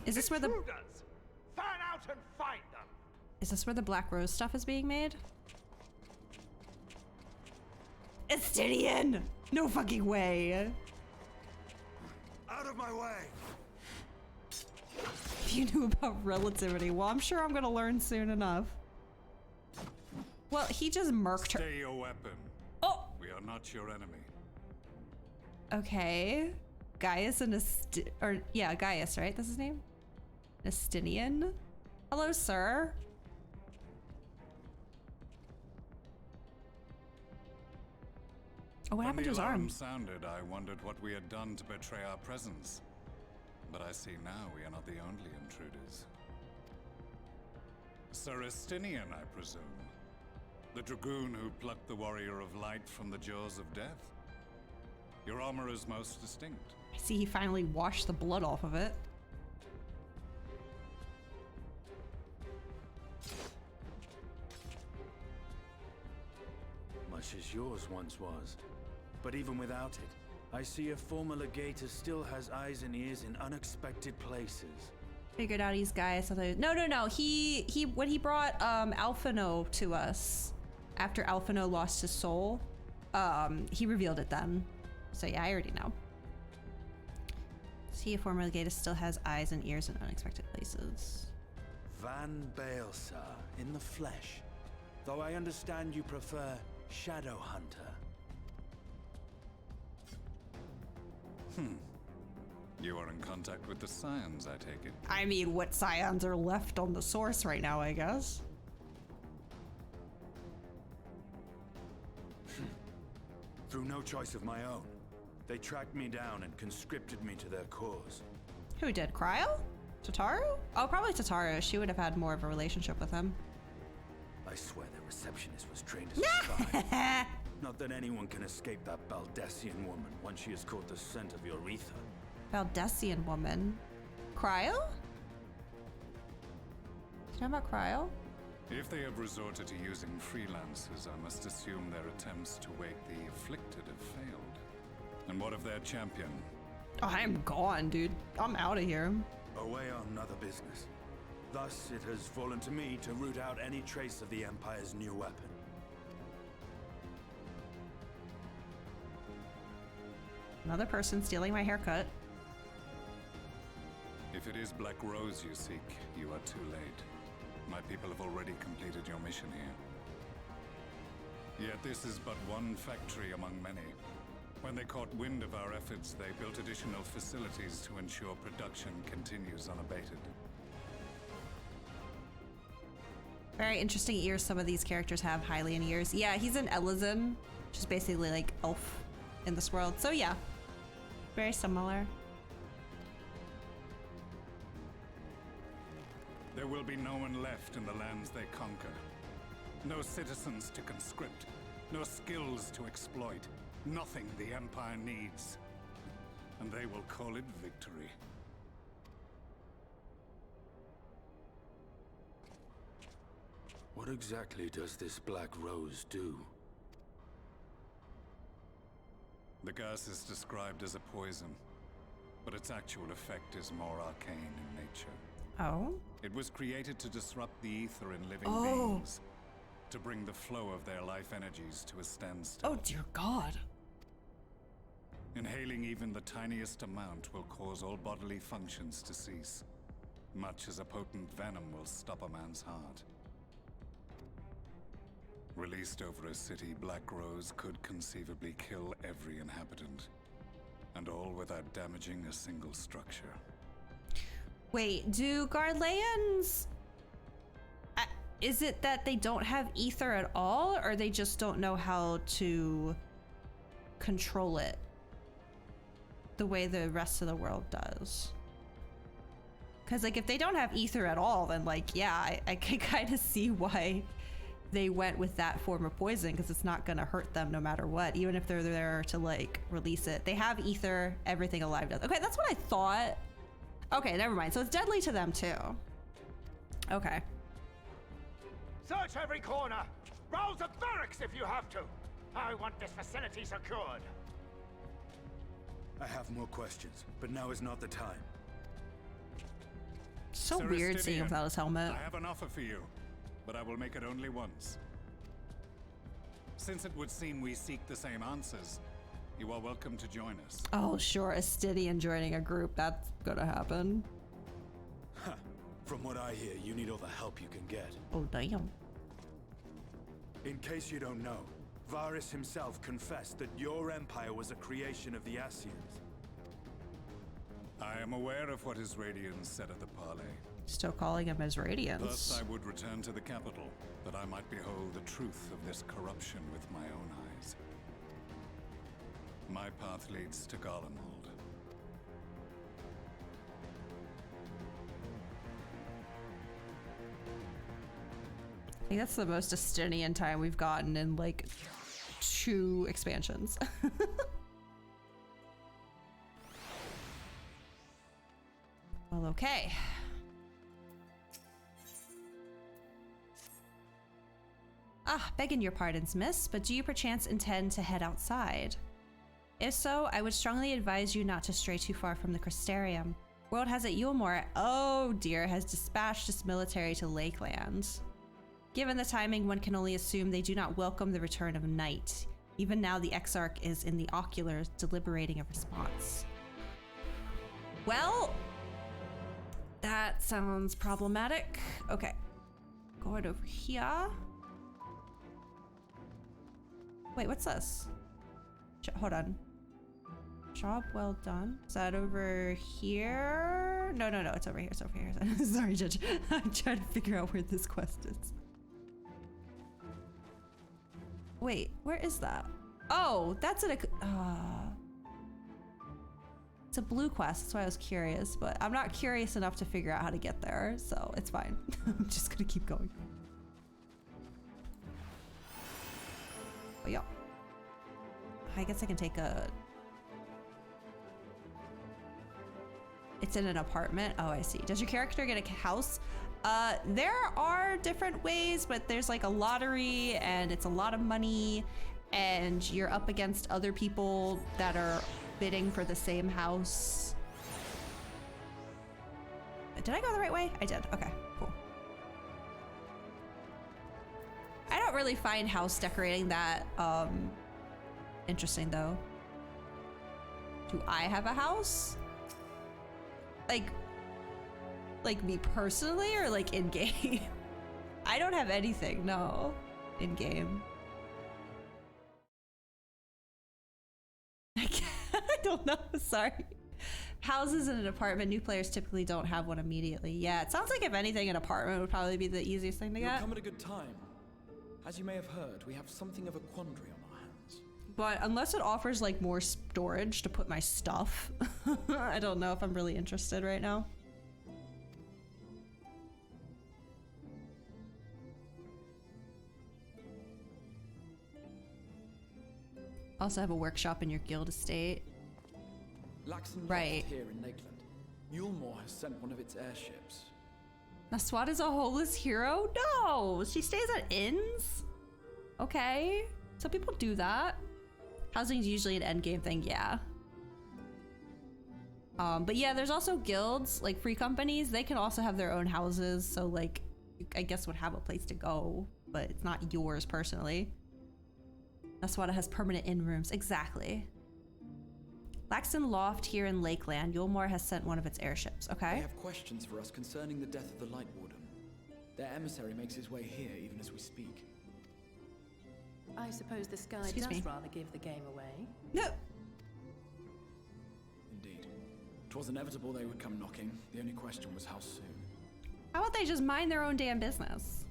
Is this where the— Fan out and find them! Is this where the Black Rose stuff is being made? Estinian! No fucking way! Out of my way! If you knew about relativity, well, I'm sure I'm gonna learn soon enough. Well, he just murked her. Stay your weapon. Oh! We are not your enemy. Okay. Gaius and Gaius, right? That's his name? Estinian? Hello, sir. Oh, what happened to his When the alarm arm? sounded, I wondered what we had done to betray our presence. But I see now we are not the only intruders. Sir Estinian, I presume. The dragoon who plucked the Warrior of Light from the jaws of death. Your armor is most distinct. I see he finally washed the blood off of it. Much as yours once was. But even without it, I see a former legator still has eyes and ears in unexpected places. Figured out he's Gaius. No. He when he brought Alphino to us after Alphino lost his soul, he revealed it then. So yeah, I already know. See, a former legator still has eyes and ears in unexpected places. Van Baelsar, in the flesh. Though I understand you prefer Shadow Hunter. You are in contact with the Scions, I take it. I mean, what scions are left on the source right now, I guess. Through no choice of my own, they tracked me down and conscripted me to their cause. Who did? Cryo? Tataru? Oh, probably Tataru. She would have had more of a relationship with him. I swear their receptionist was trained as a spy. Not that anyone can escape that Baldessian woman once she has caught the scent of your ether. Baldessian woman. Cryo? You know about Cryo? If they have resorted to using freelancers, I must assume their attempts to wake the afflicted have failed. And what of their champion? Oh, I'm gone, dude. I'm out of here. Away on other business. Thus, it has fallen to me to root out any trace of the Empire's new weapon. Another person stealing my haircut. If it is Black Rose you seek, you are too late. My people have already completed your mission here. Yet this is but one factory among many. When they caught wind of our efforts, they built additional facilities to ensure production continues unabated. Very interesting ears some of these characters have, Hylian ears. Yeah, he's an Elysian, which is basically like elf in this world. So yeah, very similar. There will be no one left in the lands they conquer. No citizens to conscript, no skills to exploit, nothing the Empire needs. And they will call it victory. What exactly does this Black Rose do? The gas is described as a poison, but its actual effect is more arcane in nature. Oh? It was created to disrupt the ether in living beings, to bring the flow of their life energies to a standstill. Oh dear God. Inhaling even the tiniest amount will cause all bodily functions to cease, much as a potent venom will stop a man's heart. Released over a city, Black Rose could conceivably kill every inhabitant, and all without damaging a single structure. Wait, do Garleans... is it that they don't have ether at all, or they just don't know how to control it the way the rest of the world does? Because, like, if they don't have ether at all, then, like, yeah, I can kind of see why they went with that form of poison, because it's not going to hurt them no matter what, even if they're there to, like, release it. They have ether, everything alive does. Okay, that's what I thought. Okay, never mind. So it's deadly to them, too. Okay. Search every corner! Rouse the barracks if you have to! I want this facility secured! I have more questions, but now is not the time. So weird seeing him without his helmet. I have an offer for you, but I will make it only once. Since it would seem we seek the same answers, you are welcome to join us. Oh, sure. A Stydian joining a group. That's gonna happen. Huh. From what I hear, you need all the help you can get. Oh, damn. In case you don't know, Varys himself confessed that your empire was a creation of the Ascians. I am aware of what his Radians said at the parley. Still calling him as Radiance. Thus I would return to the capital, that I might behold the truth of this corruption with my own eyes. My path leads to Garlemald. I think that's the most Estinian time we've gotten in like 2 expansions. Well, okay. Ah, begging your pardons, miss, but do you perchance intend to head outside? If so, I would strongly advise you not to stray too far from the Crystarium. Word has it Yulmore, oh dear, has dispatched its military to Lakeland. Given the timing, one can only assume they do not welcome the return of night. Even now, the Exarch is in the oculars deliberating a response. Well, that sounds problematic. Okay, going over here. Wait, what's this? Hold on. Job well done. Is that over here? No, it's over here. It's over here. Sorry, Judge. I'm trying to figure out where this quest is. Wait, where is that? Oh, that's it's a blue quest. That's why I was curious, but I'm not curious enough to figure out how to get there, so it's fine. I'm just gonna keep going. Oh, yeah. I guess I can take a... It's in an apartment. Oh, I see. Does your character get a house? There are different ways, but there's like a lottery and it's a lot of money and you're up against other people that are bidding for the same house. Did I go the right way? I did. Okay, cool. I don't really find house decorating that interesting though. Do I have a house? Like me personally or like in game? I don't have anything, no, in game. I don't know, sorry. Houses in an apartment, new players typically don't have one immediately. Yeah, it sounds like if anything, an apartment would probably be the easiest thing to get. You'll come at a good time. As you may have heard, we have something of a quandary on our hands. But unless it offers like more storage to put my stuff, I don't know if I'm really interested right now. Also have a workshop in your guild estate. Laxon right here in Lakeland. Yulmore has sent one of its airships. Naswat is a homeless hero? No! She stays at inns? Okay. Some people do that. Housing's usually an endgame thing, yeah. But yeah, there's also guilds, like free companies. They can also have their own houses, so like, you, I guess would have a place to go, but it's not yours personally. Naswat has permanent inn rooms, exactly. Laxton Loft here in Lakeland. Yulmore has sent one of its airships, okay? They have questions for us concerning the death of the Light Warden. Their emissary makes his way here even as we speak. I suppose the sky Excuse does me. rather give the game away. No. Indeed. 'Twas inevitable they would come knocking. The only question was how soon. How about they just mind their own damn business?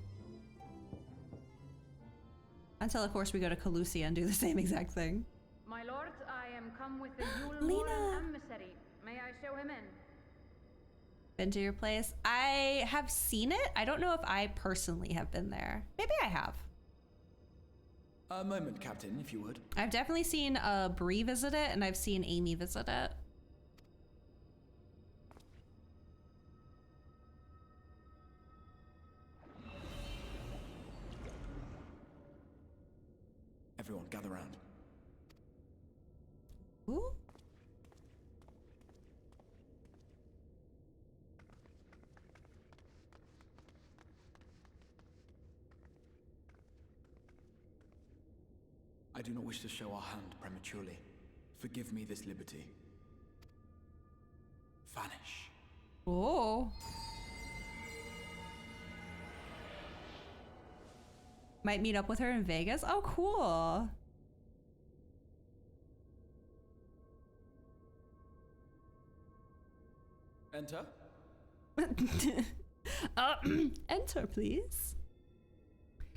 Until, of course, we go to Calusia and do the same exact thing. My lord, I am come with the Lena. Yulmore emissary. May I show him in? Been to your place? I have seen it. I don't know if I personally have been there. Maybe I have. A moment, Captain, if you would. I've definitely seen Bree visit it, and I've seen Amy visit it. Everyone, gather round. Ooh. I do not wish to show our hand prematurely. Forgive me this liberty. Vanish. Oh. Might meet up with her in Vegas. Oh, cool. Enter. Enter, please.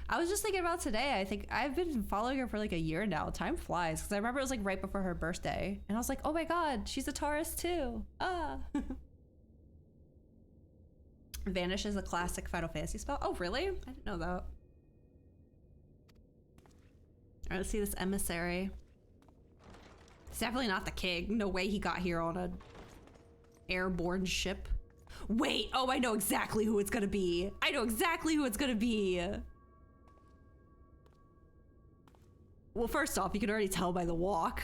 I was just thinking about today. I think I've been following her for like a year now. Time flies, because I remember it was like right before her birthday, and I was like, oh my god, she's a Taurus too. Ah. Vanish is a classic Final Fantasy spell. Oh, really? I didn't know that. All right, let's see this emissary. It's definitely not the king. No way he got here on a airborne ship. Wait, oh, I know exactly who it's gonna be. I know exactly who it's gonna be. Well, first off, you can already tell by the walk.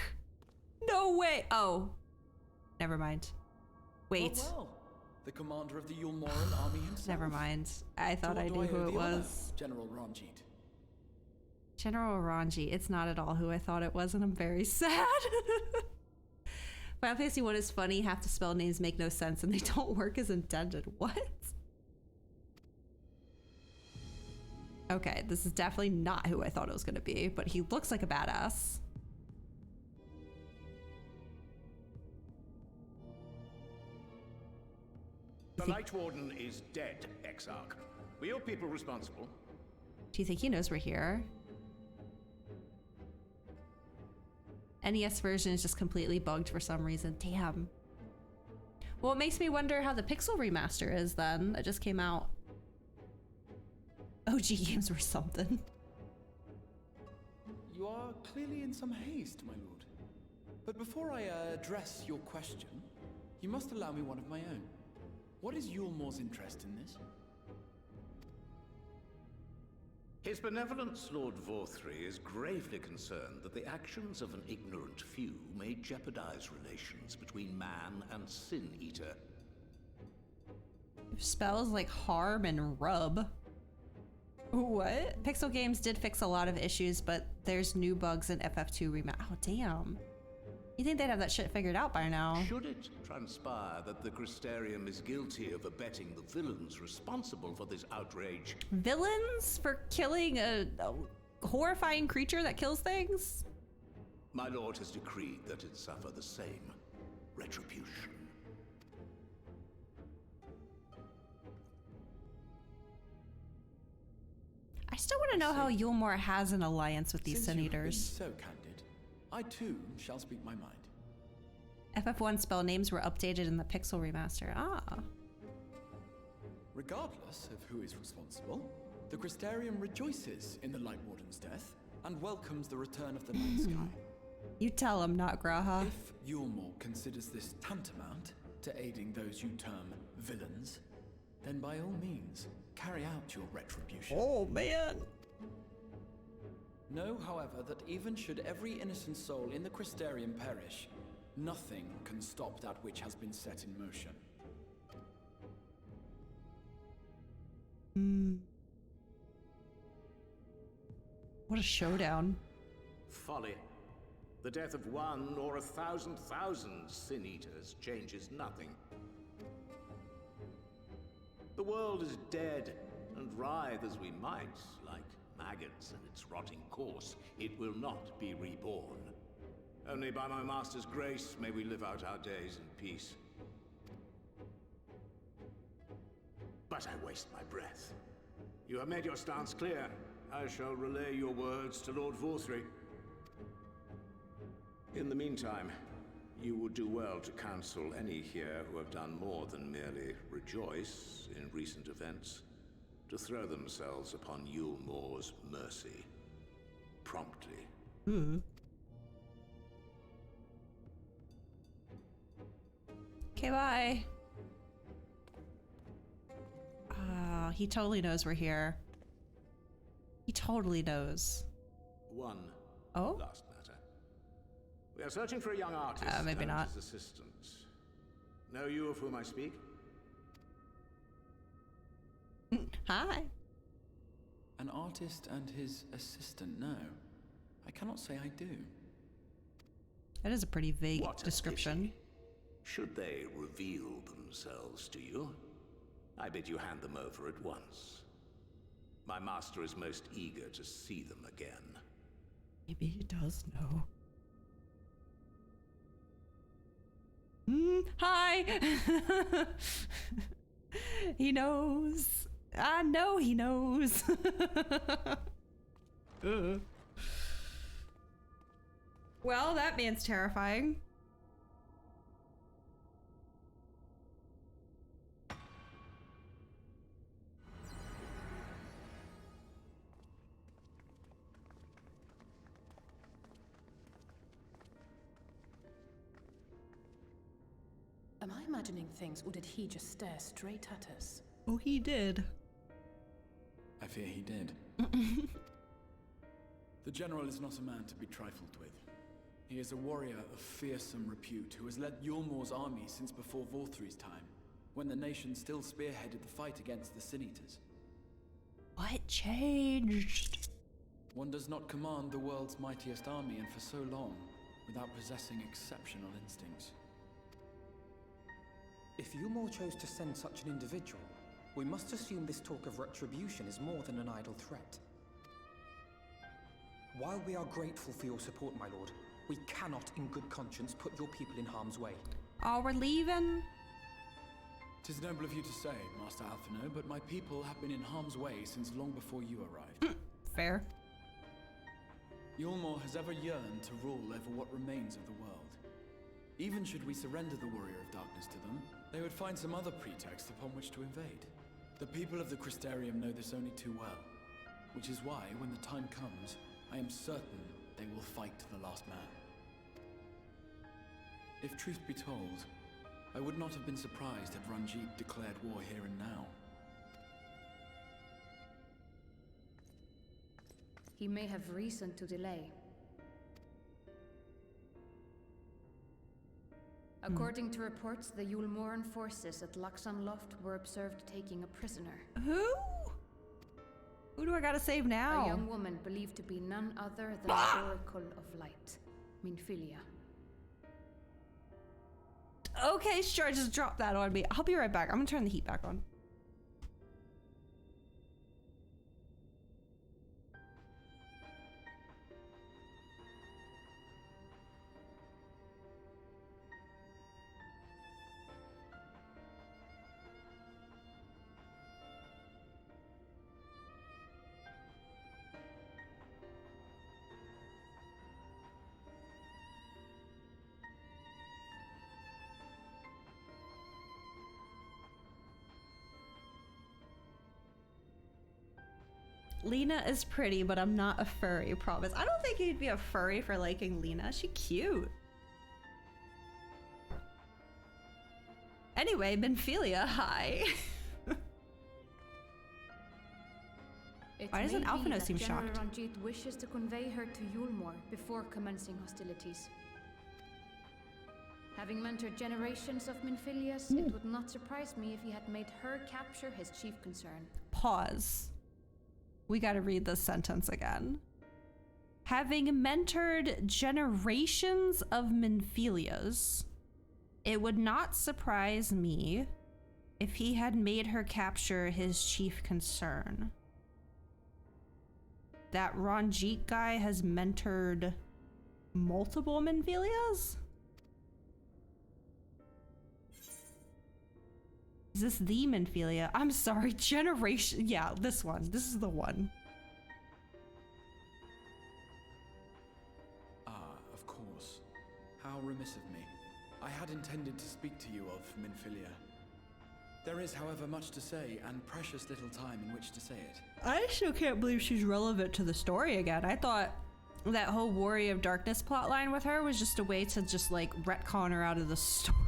No way. Oh, never mind. Wait. Oh, well. The commander of the Yulmoran army himself. Never mind. I thought I To what knew do who owe it the honor, was. General Ranjit. General Ranji. It's not at all who I thought it was, and I'm very sad. Final Fantasy 1 is funny. Half the spell names make no sense, and they don't work as intended. What? Okay, this is definitely not who I thought it was going to be, but he looks like a badass. The Light Warden is dead, Exarch. Were your people responsible? Do you think he knows we're here? NES version is just completely bugged for some reason. Damn. Well, it makes me wonder how the Pixel remaster is then. That just came out. OG games were something. You are clearly in some haste, my lord. But before I address your question, you must allow me one of my own. What is Yulmore's interest in this? His Benevolence, Lord Vorthry, is gravely concerned that the actions of an ignorant few may jeopardize relations between man and Sin Eater. Spells like harm and rub. What? Pixel Games did fix a lot of issues, but there's new bugs in FF2 remaster. Oh, damn. You think they'd have that shit figured out by now? Should it transpire that the Crystarium is guilty of abetting the villains responsible for this outrage? Villains for killing a horrifying creature that kills things? My lord has decreed that it suffer the same retribution. I still want to know how Yulmore has an alliance with these Sin Eaters. So candid, I too shall speak my mind. FF1 spell names were updated in the Pixel remaster. Ah. Regardless of who is responsible, the Crystarium rejoices in the Light Warden's death and welcomes the return of the Night Sky. You tell him, not Graha. If Yulmore considers this tantamount to aiding those you term villains, then by all means, carry out your retribution. Oh, man. Know, however, that even should every innocent soul in the Crystarium perish, nothing can stop that which has been set in motion. What a showdown. Folly. The death of one or 1,000 Sin Eaters changes nothing. The world is dead, and writhe as we might, like maggots in its rotting course, it will not be reborn. Only by my master's grace may we live out our days in peace. But I waste my breath. You have made your stance clear. I shall relay your words to Lord Vorthry. In the meantime, you would do well to counsel any here who have done more than merely rejoice in recent events, to throw themselves upon Yulmore's mercy. Promptly. Okay, bye. He totally knows we're here. He totally knows. One Oh? last matter. We are searching for a young artist maybe and not. his assistant. Know you of whom I speak? Hi. An artist and his assistant, no. I cannot say I do. That is a pretty vague What a description. pity. Should they reveal themselves to you, I bid you hand them over at once. My master is most eager to see them again. Maybe he does know. Hi! He knows. I know he knows. Well, that man's terrifying. Am I imagining things, or did he just stare straight at us? Oh, he did. I fear he did. The General is not a man to be trifled with. He is a warrior of fearsome repute who has led Yulmore's army since before Vorthry's time, when the nation still spearheaded the fight against the Sin Eaters. What changed? One does not command the world's mightiest army, and for so long, without possessing exceptional instincts. If Yulmore chose to send such an individual, we must assume this talk of retribution is more than an idle threat. While we are grateful for your support, my lord, we cannot in good conscience put your people in harm's way. Oh, we're leaving? 'Tis noble of you to say, Master Alphino, but my people have been in harm's way since long before you arrived. Fair. Yulmore has ever yearned to rule over what remains of the world. Even should we surrender the Warrior of Darkness to them, they would find some other pretext upon which to invade. The people of the Crystarium know this only too well, which is why, when the time comes, I am certain they will fight to the last man. If truth be told, I would not have been surprised had Ranjit declared war here and now. He may have reason to delay. According to reports, the Yulmoran forces at Laxan Loft were observed taking a prisoner. Who? Who do I gotta save now? A young woman believed to be none other than the Oracle of Light, Minfilia. Okay, sure, just drop that on me. I'll be right back. I'm gonna turn the heat back on. Lena is pretty, but I'm not a furry, promise. I don't think you'd be a furry for liking Lena. She's cute. Anyway, Minfilia, hi. Why doesn't Alphino seem shocked? General Ranjit wishes to convey her to Yulmor before commencing hostilities. Having mentored generations of Minfilias, it would not surprise me if he had made her capture his chief concern. Pause. We gotta read this sentence again. Having mentored generations of Minfilias, it would not surprise me if he had made her capture his chief concern. That Ranjit guy has mentored multiple Minfilias? Is this the Minfilia? I'm sorry, generation. Yeah, this one. This is the one. Ah, of course. How remiss of me. I had intended to speak to you of Minfilia. There is, however, much to say, and precious little time in which to say it. I still can't believe she's relevant to the story again. I thought that whole Warrior of Darkness plotline with her was just a way to just like retcon her out of the story.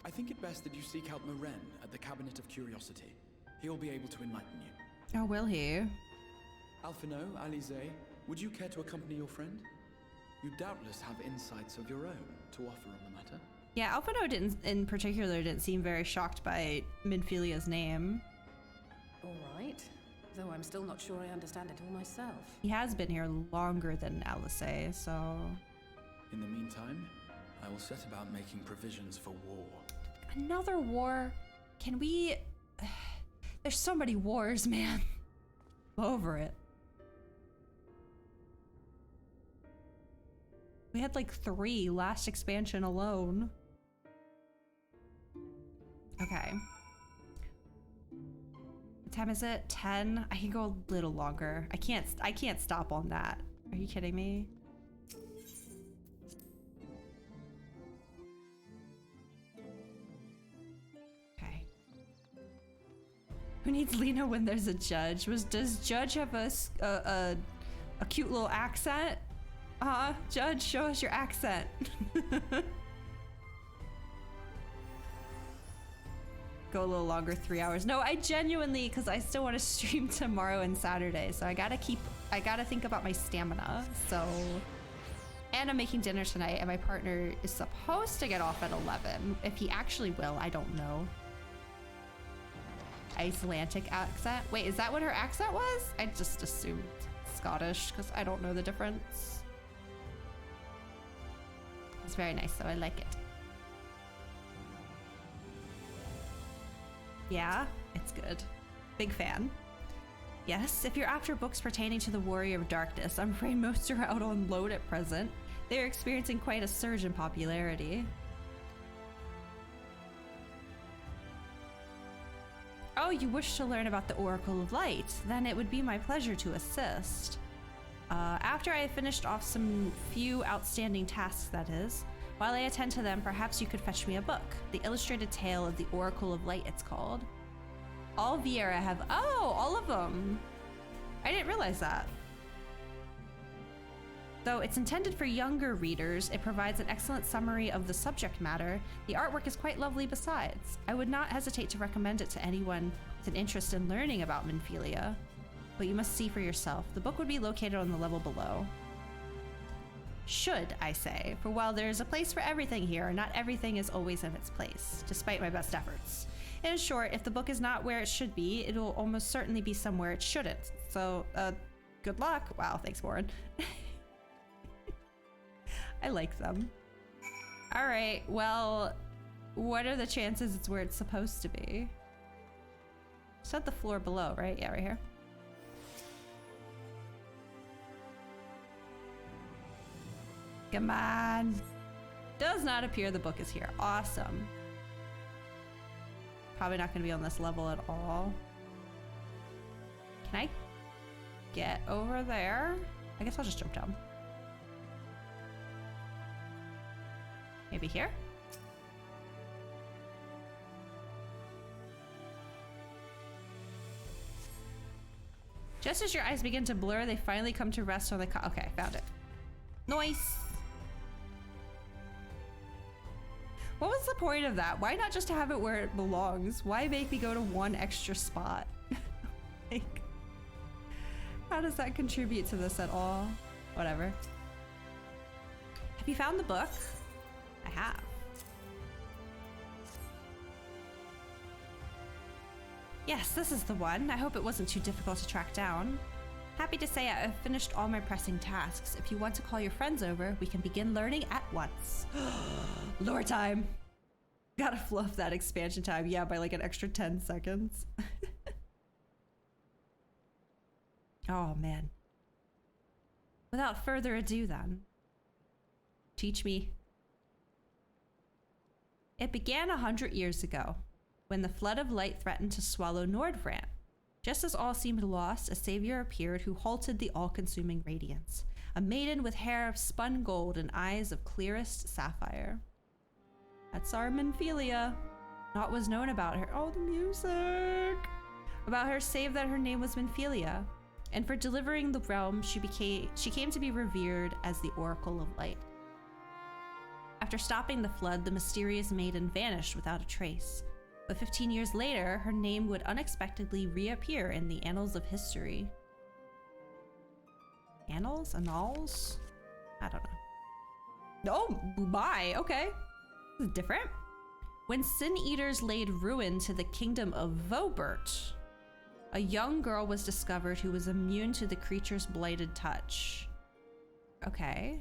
I think it best that you seek out Moren at the Cabinet of Curiosity. He'll be able to enlighten you. Oh, will he? Alphino, Alize, would you care to accompany your friend? You doubtless have insights of your own to offer on the matter. Yeah, Alphino in particular didn't seem very shocked by Minfilia's name. All right, though I'm still not sure I understand it all myself. He has been here longer than Alice, so... In the meantime, I will set about making provisions for war. Another war? Can we... There's so many wars, man. I'm over it. We had like 3 last expansion alone. Okay. What time is it? 10? I can go a little longer. I can't stop on that. Are you kidding me? Okay. Who needs Lena when there's a judge? Does Judge have a cute little accent? Judge, show us your accent. Go a little longer, 3 hours. No, I genuinely, because I still want to stream tomorrow and Saturday, so I gotta think about my stamina, so. And I'm making dinner tonight, and my partner is supposed to get off at 11. If he actually will, I don't know. Icelandic accent? Wait, is that what her accent was? I just assumed Scottish, because I don't know the difference. It's very nice, though. I like it. Yeah, it's good. Big fan. Yes, if you're after books pertaining to the Warrior of Darkness, I'm afraid most are out on loan at present. They're experiencing quite a surge in popularity. Oh, you wish to learn about the Oracle of Light? Then it would be my pleasure to assist. After I have finished off some few outstanding tasks, that is. While I attend to them, perhaps you could fetch me a book. The Illustrated Tale of the Oracle of Light, it's called. All Viera have... Oh, all of them. I didn't realize that. Though it's intended for younger readers, it provides an excellent summary of the subject matter. The artwork is quite lovely besides. I would not hesitate to recommend it to anyone with an interest in learning about Minfilia. but you must see for yourself. The book would be located on the level below. Should, I say, for while there is a place for everything here, not everything is always in its place, despite my best efforts. In short, if the book is not where it should be, it will almost certainly be somewhere it shouldn't. So, good luck. Wow, thanks, Warren. I like them. All right, well, what are the chances it's where it's supposed to be? It's at the floor below, right? Yeah, right here. Come on. Does not appear the book is here. Awesome. Probably not going to be on this level at all. Can I get over there? I guess I'll just jump down. Maybe here? Just as your eyes begin to blur, they finally come to rest on the okay, found it. Nice. What was the point of that? Why not just have it where it belongs? Why make me go to one extra spot? Like, how does that contribute to this at all? Whatever. Have you found the book? I have. Yes, this is the one. I hope it wasn't too difficult to track down. Happy to say I have finished all my pressing tasks. If you want to call your friends over, we can begin learning at once. Lore time. Gotta fluff that expansion time. Yeah, by like an extra 10 seconds. Oh, man. Without further ado, then. Teach me. It began 100 years ago, when the flood of light threatened to swallow Nordfrant. Just as all seemed lost, a savior appeared who halted the all-consuming radiance. A maiden with hair of spun gold and eyes of clearest sapphire. That's our Minfilia. Naught was known about her. Oh, the music! About her save that her name was Minfilia. And for delivering the realm, she came to be revered as the Oracle of Light. After stopping the flood, the mysterious maiden vanished without a trace. But 15 years later, her name would unexpectedly reappear in the annals of history. Annals? Annals? I don't know. Oh, my, okay. This is different. When Sin Eaters laid ruin to the kingdom of Vobert, a young girl was discovered who was immune to the creature's blighted touch. Okay.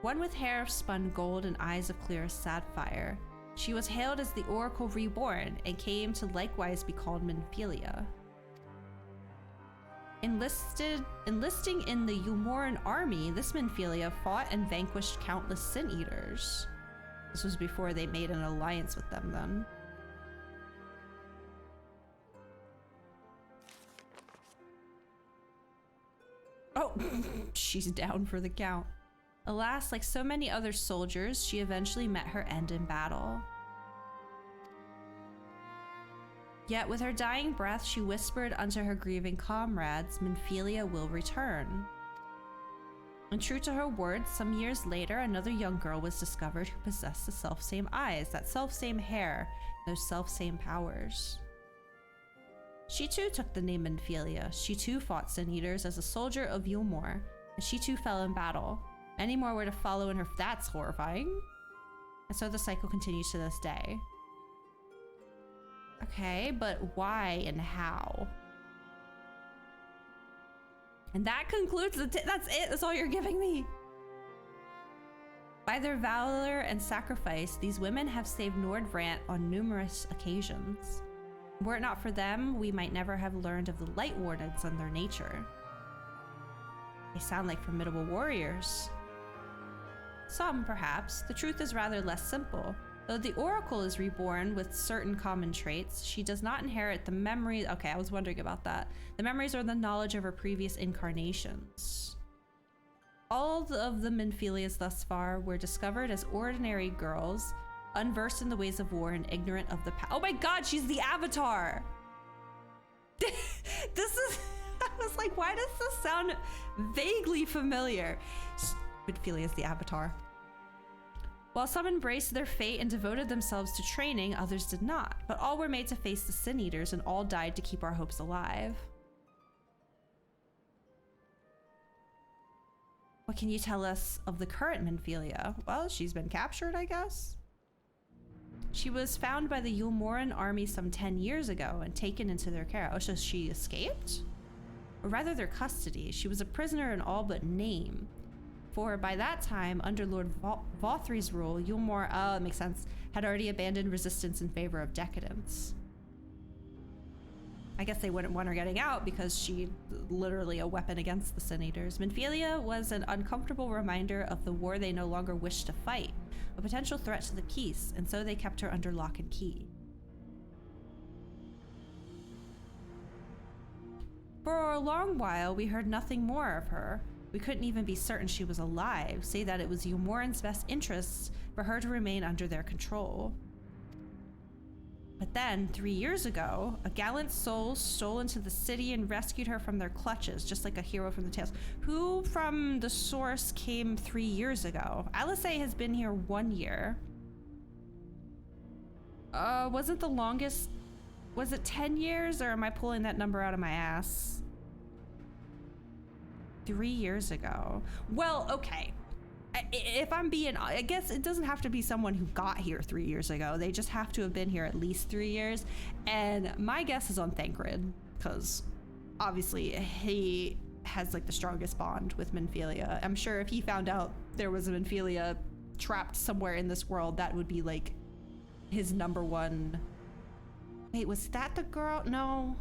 One with hair of spun gold and eyes of clearest sapphire. She was hailed as the Oracle Reborn and came to likewise be called Minfilia. Enlisting in the Umoran army, this Minfilia fought and vanquished countless Sin Eaters. This was before they made an alliance with them then. Oh, she's down for the count. Alas, like so many other soldiers, she eventually met her end in battle. Yet with her dying breath, she whispered unto her grieving comrades, Minfilia will return. And true to her words, some years later, another young girl was discovered who possessed the selfsame eyes, that selfsame hair, those selfsame powers. She too took the name Minfilia. She too fought Sin Eaters as a soldier of Yulmore, and she too fell in battle. Many more were to follow in her. That's horrifying. And so the cycle continues to this day. Okay, but why and how? And that concludes the that's it. That's all you're giving me. By their valor and sacrifice, these women have saved Nordfrant on numerous occasions. Were it not for them, we might never have learned of the Light Wardens and their nature. They sound like formidable warriors. Some, perhaps. The truth is rather less simple. Though the Oracle is reborn with certain common traits, she does not inherit the memories. Okay, I was wondering about that. The memories or the knowledge of her previous incarnations. All of the Minfilias thus far were discovered as ordinary girls, unversed in the ways of war and ignorant of the oh my god, she's the Avatar! This is... I was like, why does this sound vaguely familiar? Minfilia is the Avatar. While some embraced their fate and devoted themselves to training, others did not. But all were made to face the Sin Eaters and all died to keep our hopes alive. What can you tell us of the current Minfilia? Well, she's been captured, I guess. She was found by the Yulmoran army some 10 years ago and taken into their care. Oh, so she escaped? Or rather their custody. She was a prisoner in all but name. For by that time, under Lord Vothri's rule, Yulmor, oh, it makes sense, had already abandoned resistance in favor of decadence. I guess they wouldn't want her getting out because she's literally a weapon against the Sin Eaters. Minfilia was an uncomfortable reminder of the war they no longer wished to fight, a potential threat to the peace, and so they kept her under lock and key. For a long while, we heard nothing more of her. We couldn't even be certain she was alive, say that it was Yulmoran's best interests for her to remain under their control. But then, 3 years ago, a gallant soul stole into the city and rescued her from their clutches, just like a hero from the tales. Who from the source came 3 years ago? Alisei has been here 1 year. Wasn't the longest... Was it 10 years, or am I pulling that number out of my ass? 3 years ago. Well, okay. If I'm being, I guess it doesn't have to be someone who got here 3 years ago. They just have to have been here at least 3 years. And my guess is on Thancred, because obviously he has like the strongest bond with Minfilia. I'm sure if he found out there was a Minfilia trapped somewhere in this world, that would be like his #1. Wait, was that the girl? No.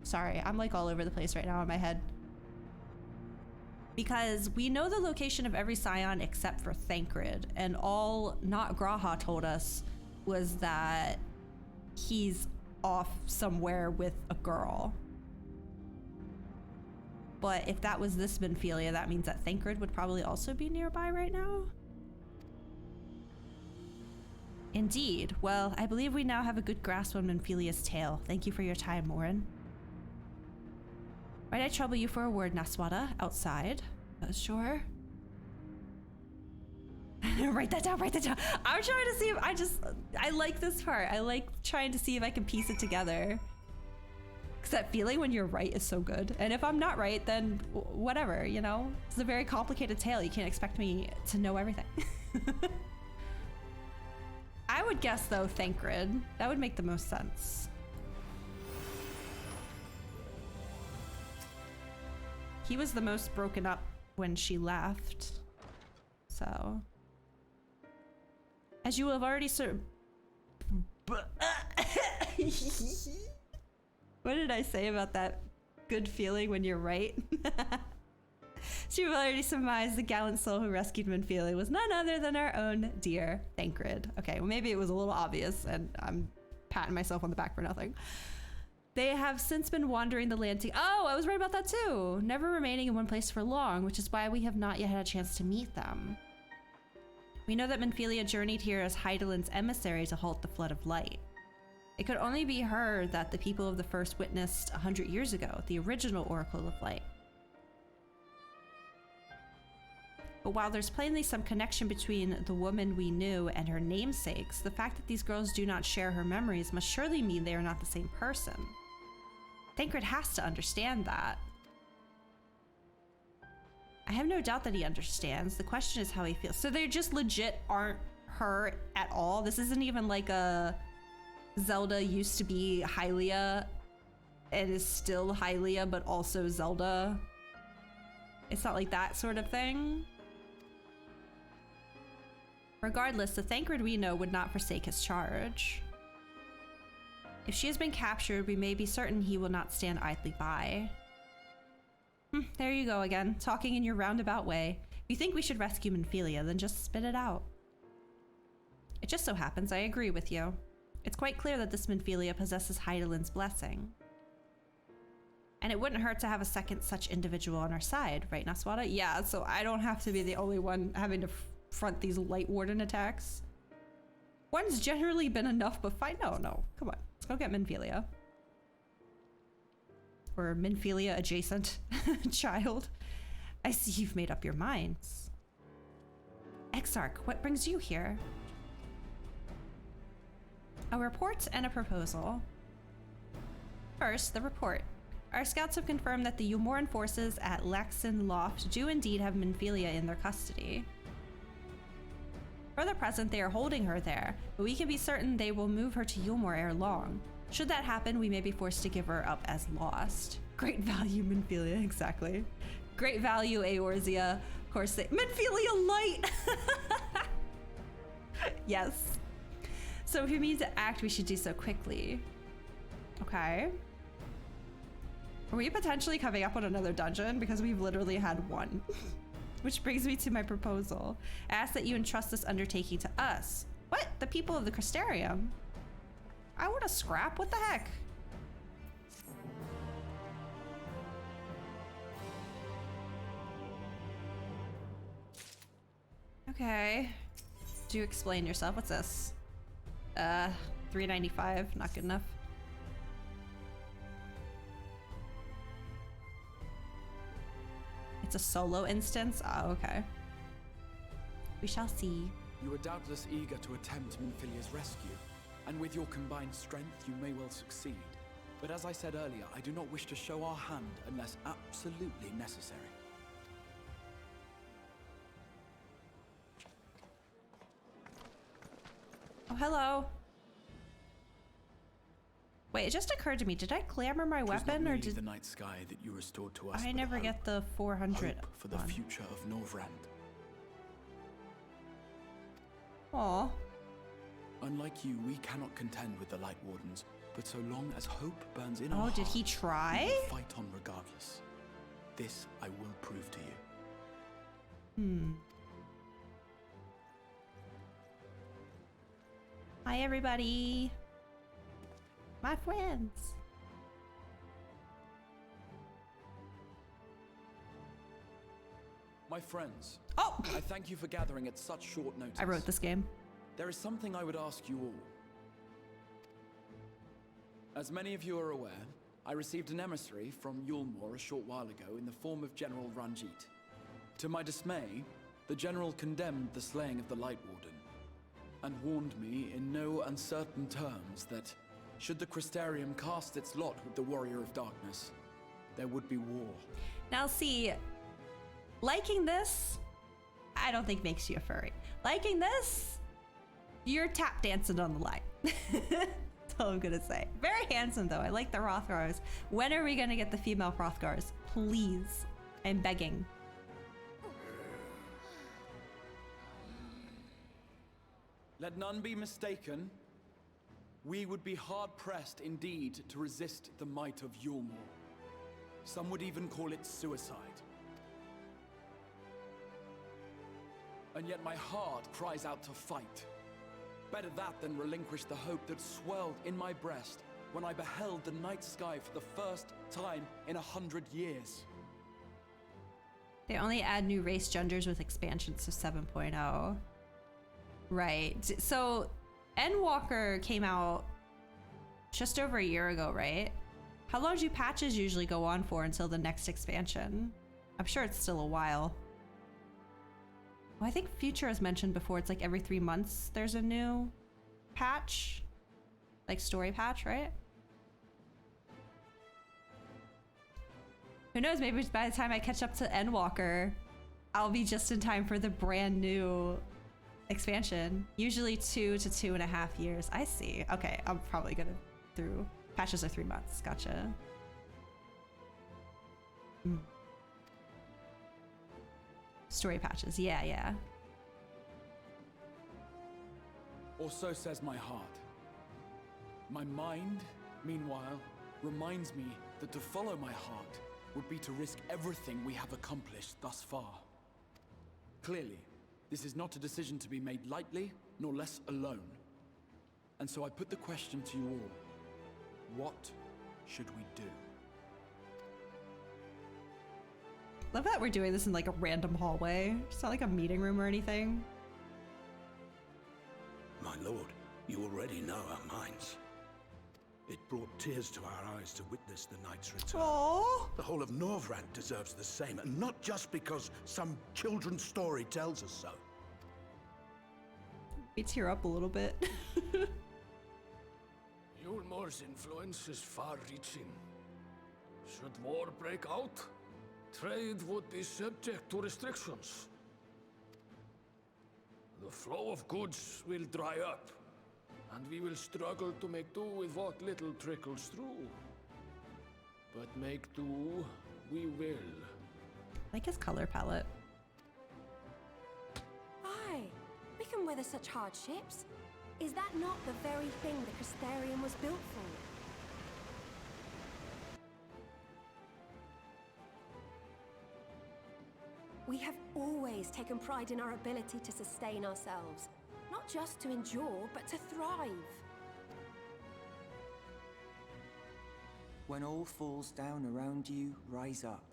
Sorry, I'm like all over the place right now in my head. Because we know the location of every Scion except for Thancred, and all Not Graha told us was that he's off somewhere with a girl. But if that was this Minfilia, that means that Thancred would probably also be nearby right now? Indeed. Well, I believe we now have a good grasp on Minfilia's tale. Thank you for your time, Morin. Might I trouble you for a word, Naswada? Outside? Sure. Write that down, write that down. I'm trying to see if I like this part. I like trying to see if I can piece it together. Because that feeling when you're right is so good. And if I'm not right, then whatever, you know? It's a very complicated tale. You can't expect me to know everything. I would guess, though, Thancred. That would make the most sense. He was the most broken up when she left. So. As you have already what did I say about that good feeling when you're right? So you've already surmised the gallant soul who rescued Minfilia was none other than our own dear Thancred. Okay, well maybe it was a little obvious and I'm patting myself on the back for nothing. They have since been wandering the land oh, I was right about that too. Never remaining in one place for long, which is why we have not yet had a chance to meet them. We know that Minfilia journeyed here as Hydaelyn's emissary to halt the flood of light. It could only be her that the people of the First witnessed 100 years ago, the original Oracle of Light. But while there's plainly some connection between the woman we knew and her namesakes, the fact that these girls do not share her memories must surely mean they are not the same person. Thancred has to understand that. I have no doubt that he understands. The question is how he feels. So they just legit aren't her at all? This isn't even like a Zelda used to be Hylia and is still Hylia but also Zelda? It's not like that sort of thing? Regardless, the Thancred we know would not forsake his charge. If she has been captured, we may be certain he will not stand idly by. There you go again, talking in your roundabout way. If you think we should rescue Minfilia, then just spit it out. It just so happens I agree with you. It's quite clear that this Minfilia possesses Hydaelyn's blessing. And it wouldn't hurt to have a second such individual on our side, right, Naswada? Yeah, so I don't have to be the only one having to front these Light Warden attacks. One's generally been enough, but fine. No, come on. Let's go get Minfilia. Or Minfilia adjacent child. I see you've made up your minds. Exarch, what brings you here? A report and a proposal. First, the report. Our scouts have confirmed that the Umoran forces at Lexen Loft do indeed have Minfilia in their custody. For the present, they are holding her there, but we can be certain they will move her to Yulmore ere long. Should that happen, we may be forced to give her up as lost. Great value, Minfilia, exactly. Great value, Eorzea. Of course, Minfilia Light! Yes. So if we need to act, we should do so quickly. Okay. Are we potentially coming up on another dungeon? Because we've literally had one. Which brings me to my proposal. I ask that you entrust this undertaking to us. What? The people of the Crystarium? I want to scrap? What the heck? Okay. Do explain yourself. What's this? $3.95. Not good enough. It's a solo instance? Oh, okay. We shall see. You are doubtless eager to attempt Minfilia's rescue, and with your combined strength, you may well succeed. But as I said earlier, I do not wish to show our hand unless absolutely necessary. Oh, hello. Wait, it just occurred to me. Did I clamor my weapon, or did the night sky that you restored to us? I never get the 400 hope for the future of Norvrand? Aw. Unlike you, we cannot contend with the Light Wardens, but so long as hope burns in our Oh, did he hearts, try? we will fight on regardless. This I will prove to you. Hi, everybody. My friends. My friends. Oh! I thank you for gathering at such short notice. I wrote this game. There is something I would ask you all. As many of you are aware, I received an emissary from Yulmore a short while ago in the form of General Ranjit. To my dismay, the General condemned the slaying of the Light Warden, and warned me in no uncertain terms that, should the Crystarium cast its lot with the Warrior of Darkness, there would be war. Now see, liking this, I don't think makes you a furry. Liking this, you're tap dancing on the line. That's all I'm gonna say. Very handsome though, I like the Hrothgars. When are we gonna get the female Hrothgars? Please, I'm begging. Let none be mistaken. We would be hard-pressed indeed to resist the might of Yulmore. Some would even call it suicide. And yet my heart cries out to fight. Better that than relinquish the hope that swelled in my breast when I beheld the night sky for the first time in 100 years. They only add new race genders with expansions to 7.0. Right. So Endwalker came out just over a year ago, right? How long do patches usually go on for until the next expansion? I'm sure it's still a while. Well, I think Future has mentioned before, it's like every 3 months there's a new patch. Like story patch, right? Who knows, maybe by the time I catch up to Endwalker, I'll be just in time for the brand new expansion. Usually 2 to 2.5 years. I see. Okay, I'm probably gonna through. Patches are 3 months. Gotcha. Story patches. Yeah. Or so says my heart. My mind, meanwhile, reminds me that to follow my heart would be to risk everything we have accomplished thus far. Clearly, this is not a decision to be made lightly, nor less alone. And so I put the question to you all. What should we do? Love that we're doing this in like a random hallway. It's not like a meeting room or anything. My lord, you already know our minds. It brought tears to our eyes to witness the knight's return. Aww. The whole of Norvrand deserves the same, and not just because some children's story tells us so. We tear up a little bit. Yulmore's influence is far-reaching. Should war break out, trade would be subject to restrictions. The flow of goods will dry up, and we will struggle to make do with what little trickles through. But make do, we will. Like his color palette. Aye, we can weather such hardships. Is that not the very thing the Crystarium was built for? We have always taken pride in our ability to sustain ourselves. Not just to endure, but to thrive. When all falls down around you, rise up.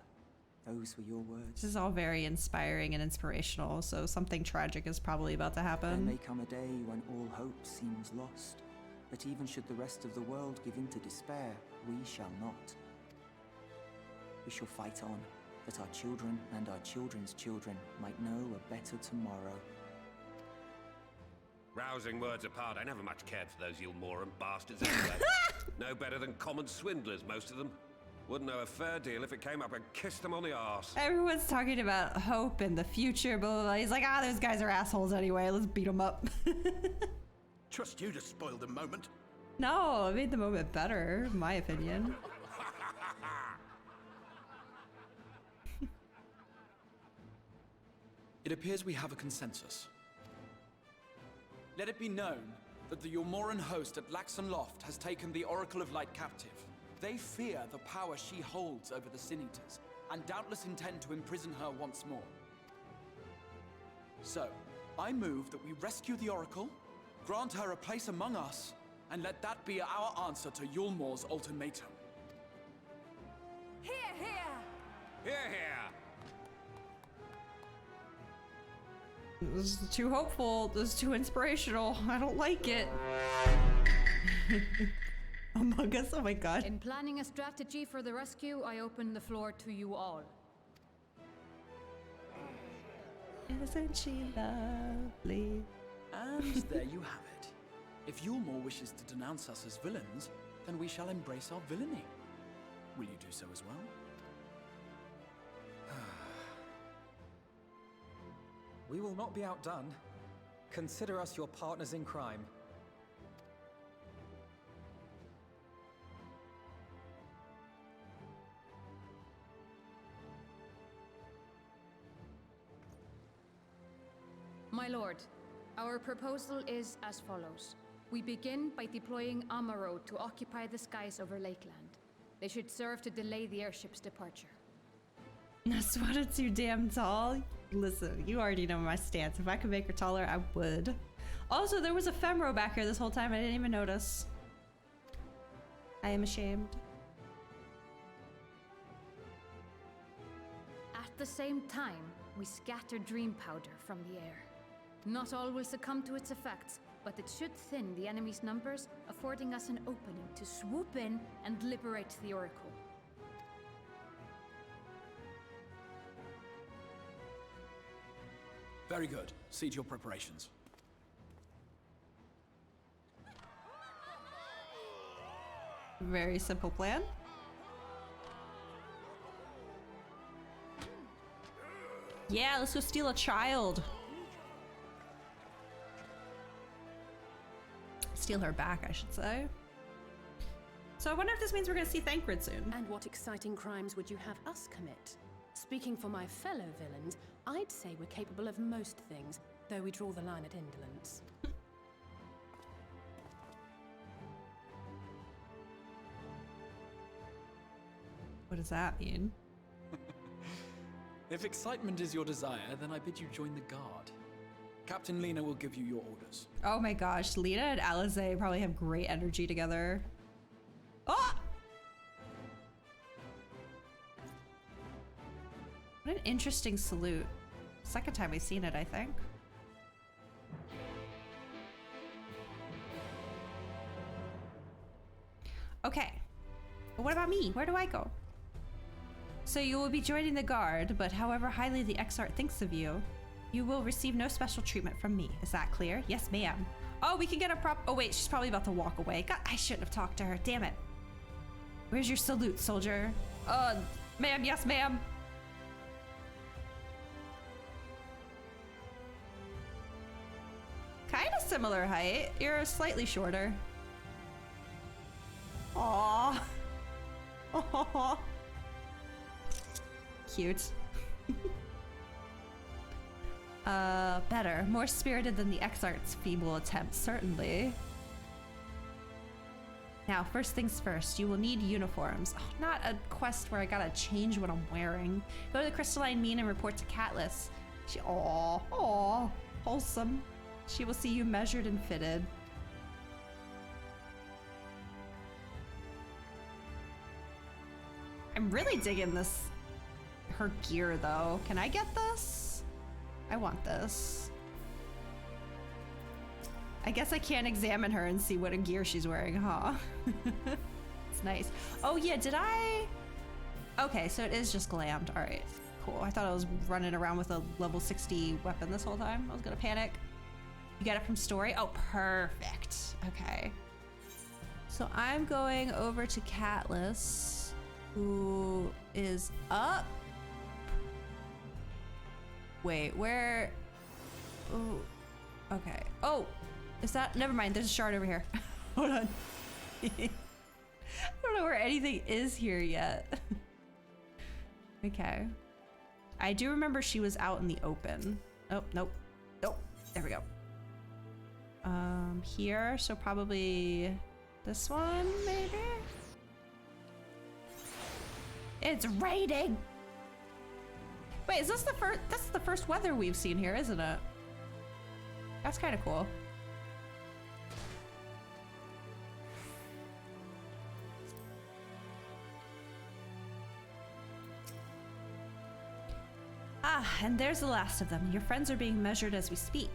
Those were your words. This is all very inspiring and inspirational, so something tragic is probably about to happen. There may come a day when all hope seems lost, but even should the rest of the world give in to despair, we shall not. We shall fight on, that our children and our children's children might know a better tomorrow. Rousing words apart, I never much cared for those Yulmoran bastards anyway. No better than common swindlers, most of them. Wouldn't know a fair deal if it came up and kissed them on the arse. Everyone's talking about hope and the future, blah, blah, blah. He's like, those guys are assholes anyway. Let's beat them up. Trust you to spoil the moment. No, it made the moment better, in my opinion. It appears we have a consensus. Let it be known that the Yulmoran host at Laxon Loft has taken the Oracle of Light captive. They fear the power she holds over the Sin Eaters, and doubtless intend to imprison her once more. So, I move that we rescue the Oracle, grant her a place among us, and let that be our answer to Yulmor's ultimatum. Hear, hear! Hear, hear! This is too hopeful. This is too inspirational. I don't like it. Among Us, oh my god. In planning a strategy for the rescue, I open the floor to you all. Isn't she lovely? And there you have it. If Yulmor wishes to denounce us as villains, then we shall embrace our villainy. Will you do so as well? We will not be outdone. Consider us your partners in crime. My lord, our proposal is as follows. We begin by deploying Amaro to occupy the skies over Lakeland. They should serve to delay the airship's departure. That's what it's too damn tall. Listen, you already know my stance. If I could make her taller, I would. Also, there was a Femro back here this whole time. I didn't even notice. I am ashamed. At the same time, we scatter dream powder from the air. Not all will succumb to its effects, but it should thin the enemy's numbers, affording us an opening to swoop in and liberate the Oracle. Very good. Cease your preparations. Very simple plan. Yeah, let's go steal a child. Steal her back, I should say. So I wonder if this means we're gonna see Thancred soon. And what exciting crimes would you have us commit? Speaking for my fellow villains, I'd say we're capable of most things, though we draw the line at indolence. What does that mean? If excitement is your desire, then I bid you join the guard. Captain Lena will give you your orders. Oh my gosh, Lena and Alize probably have great energy together. Oh! What an interesting salute. Second time we've seen it, I think. Okay. But what about me? Where do I go? So you will be joining the guard, but however highly the Exarch thinks of you, you will receive no special treatment from me. Is that clear? Yes, ma'am. Oh, we can get a prop. Oh wait, she's probably about to walk away. God, I shouldn't have talked to her. Damn it. Where's your salute, soldier? Ma'am, yes, ma'am. Kind of similar height. You're slightly shorter. Aww. Aww. Cute. Better. More spirited than the Exarch's feeble attempt, certainly. Now, first things first, you will need uniforms. Oh, not a quest where I gotta change what I'm wearing. Go to the Crystalline Mean and report to Catless. Aww, wholesome. She will see you measured and fitted. I'm really digging this, her gear though. Can I get this? I want this. I guess I can't examine her and see what a gear she's wearing, huh? It's nice. Oh yeah, did I? Okay, so it is just glammed. All right, cool. I thought I was running around with a level 60 weapon this whole time. I was gonna panic. You get it from story? Oh, perfect. Okay. So I'm going over to Catless, who is up. Wait, where? Oh, okay. Oh, is that? Never mind. There's a shard over here. Hold on. I don't know where anything is here yet. Okay. I do remember she was out in the open. Oh, nope. Nope. There we go. Here, so probably this one, maybe? It's raining! Wait, is this the first? That's the first weather we've seen here, isn't it? That's kind of cool. Ah, and there's the last of them. Your friends are being measured as we speak.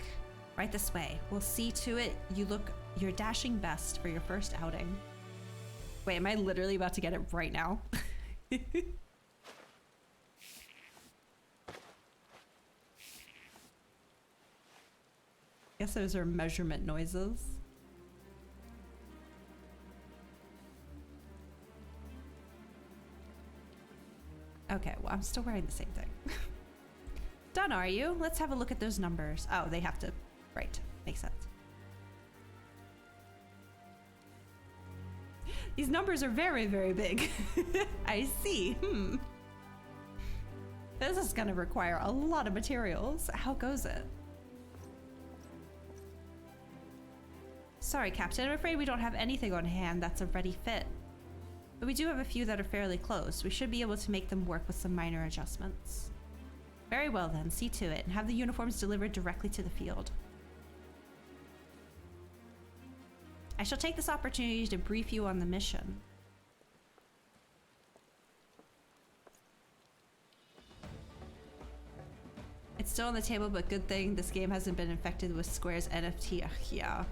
Right this way. We'll see to it you look your dashing best for your first outing. Wait, am I literally about to get it right now? Guess those are measurement noises. Okay, well, I'm still wearing the same thing. Done, are you? Let's have a look at those numbers. Oh, they have to... Right, makes sense. These numbers are very, very big. I see. This is gonna require a lot of materials. How goes it? Sorry, Captain. I'm afraid we don't have anything on hand that's a ready fit. But we do have a few that are fairly close. We should be able to make them work with some minor adjustments. Very well then, see to it, and have the uniforms delivered directly to the field. I shall take this opportunity to brief you on the mission. It's still on the table, but good thing this game hasn't been infected with Square's NFT. Ugh, yeah.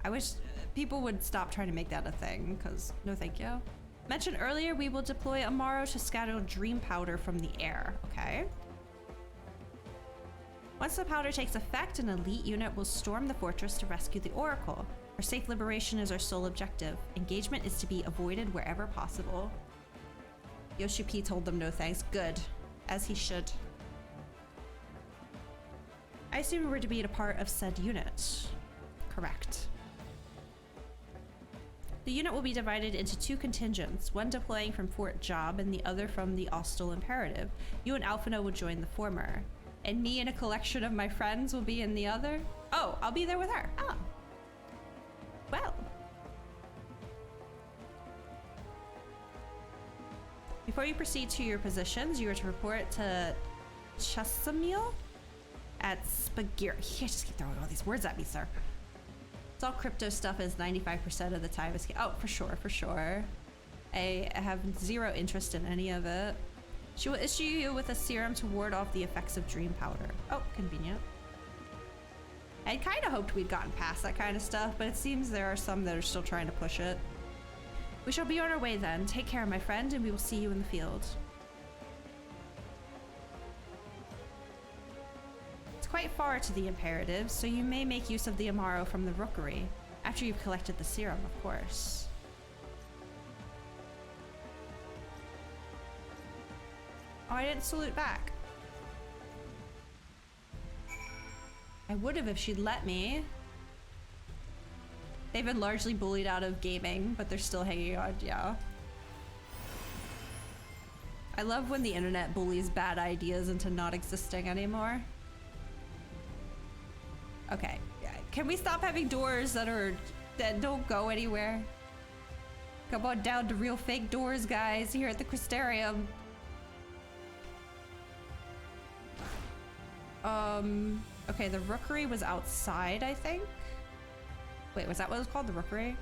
I wish people would stop trying to make that a thing, because no thank you. Mentioned earlier, we will deploy Amaro to scatter dream powder from the air, okay? Once the powder takes effect, an elite unit will storm the fortress to rescue the Oracle. Our safe liberation is our sole objective. Engagement is to be avoided wherever possible. Yoshi P told them no thanks. Good. As he should. I assume we're to be a part of said unit. Correct. The unit will be divided into two contingents, one deploying from Fort Job and the other from the Austral Imperative. You and Alphino will join the former. And me and a collection of my friends will be in the other? Oh, I'll be there with her. Oh. Well. Before you proceed to your positions, you are to report to Chesamil at Spagir. You can't just keep throwing all these words at me, sir. It's all crypto stuff is 95% of the time. Oh, for sure, for sure. I have zero interest in any of it. She will issue you with a serum to ward off the effects of dream powder. Oh, convenient. I kind of hoped we'd gotten past that kind of stuff, but it seems there are some that are still trying to push it. We shall be on our way then. Take care, my friend, and we will see you in the field. It's quite far to the Imperative, so you may make use of the Amaro from the Rookery. After you've collected the serum, of course. Oh, I didn't salute back. I would have if she'd let me. They've been largely bullied out of gaming, but they're still hanging on, yeah. I love when the internet bullies bad ideas into not existing anymore. Okay, can we stop having doors that don't go anywhere? Come on down to real fake doors, guys, here at the Crystarium. Okay, the rookery was outside, I think. Wait, was that what it was called? The rookery?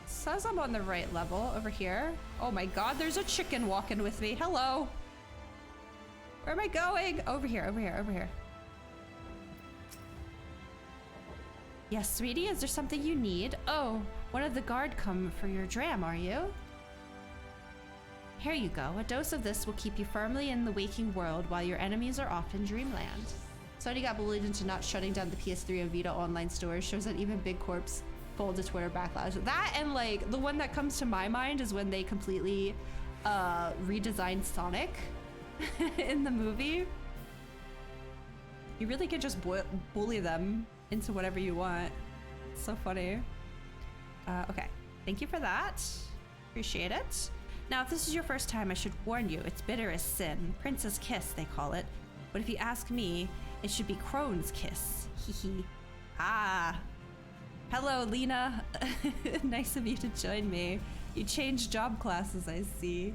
Says I'm on the right level over here. Oh my god, there's a chicken walking with me. Hello. Where am I going? Over here, over here, over here. Yes, sweetie, is there something you need? Oh, one of the guard come for your dram, are you? Here you go. A dose of this will keep you firmly in the waking world while your enemies are off in dreamland. Sony got bullied into not shutting down the PS3 and Vita online stores. Shows that even Big Corps fold to Twitter backlash. That and like the one that comes to my mind is when they completely redesigned Sonic in the movie. You really could just bully them into whatever you want. It's so funny. Okay, thank you for that. Appreciate it. Now, if this is your first time, I should warn you, it's bitter as sin. Princess Kiss, they call it. But if you ask me, it should be Crone's Kiss. Hee. Ah. Hello, Lena. Nice of you to join me. You changed job classes, I see.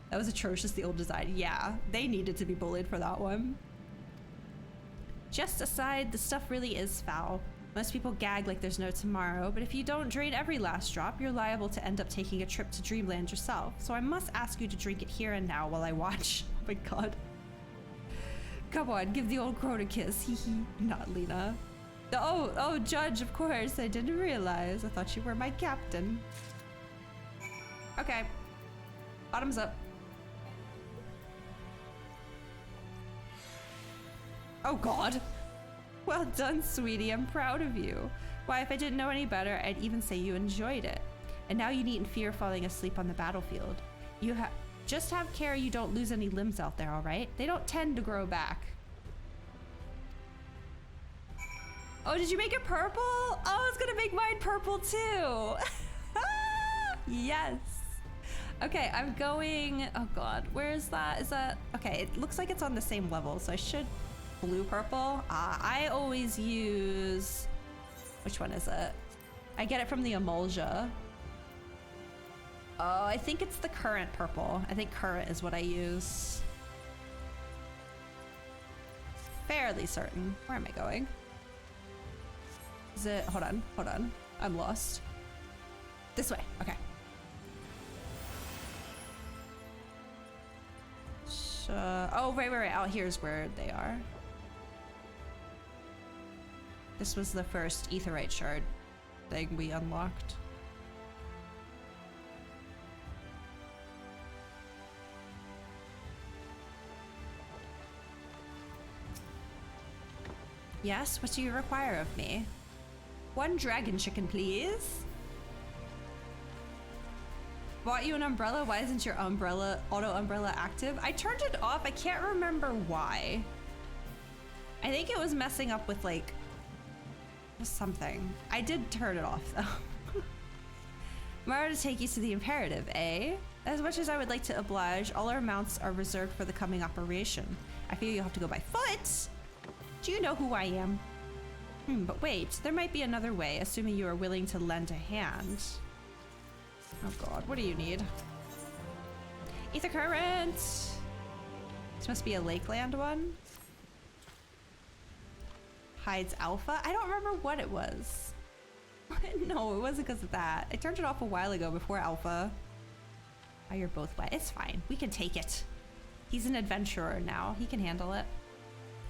That was atrocious, the old design. Yeah, they needed to be bullied for that one. Just aside, the stuff really is foul. Most people gag like there's no tomorrow, but if you don't drain every last drop, you're liable to end up taking a trip to Dreamland yourself. So I must ask you to drink it here and now while I watch. Oh my god. Come on, give the old crone a kiss. Hee hee. Not Lena. Oh, Judge, of course. I didn't realize. I thought you were my captain. Okay. Bottoms up. Oh god. Well done, sweetie. I'm proud of you. Why, if I didn't know any better, I'd even say you enjoyed it. And now you needn't fear falling asleep on the battlefield. Just have care you don't lose any limbs out there, all right? They don't tend to grow back. Oh, did you make it purple? Oh, I was gonna make mine purple too. Yes. Okay, I'm going, oh god, where is that? Is that, okay, it looks like it's on the same level, so I should blue purple. I always use, which one is it? I get it from the emulsion. Oh, I think it's the current purple. I think current is what I use. Fairly certain. Where am I going? Is it, hold on. I'm lost. This way, okay. Oh, right. Oh, here's where they are. This was the first Aetheryte shard thing we unlocked. Yes, what do you require of me? One dragon chicken, please. Bought you an umbrella. Why isn't your auto umbrella active? I turned it off. I can't remember why. I think it was messing up with like something. I did turn it off though. Mara to take you to the Imperative, eh? As much as I would like to oblige, all our mounts are reserved for the coming operation. I fear you'll have to go by foot. Do you know who I am? But wait, there might be another way, assuming you are willing to lend a hand. Oh god, what do you need? Ether current! This must be a Lakeland one. Hides alpha? I don't remember what it was. No, it wasn't because of that. I turned it off a while ago before alpha. Oh, you're both wet. It's fine. We can take it. He's an adventurer now. He can handle it.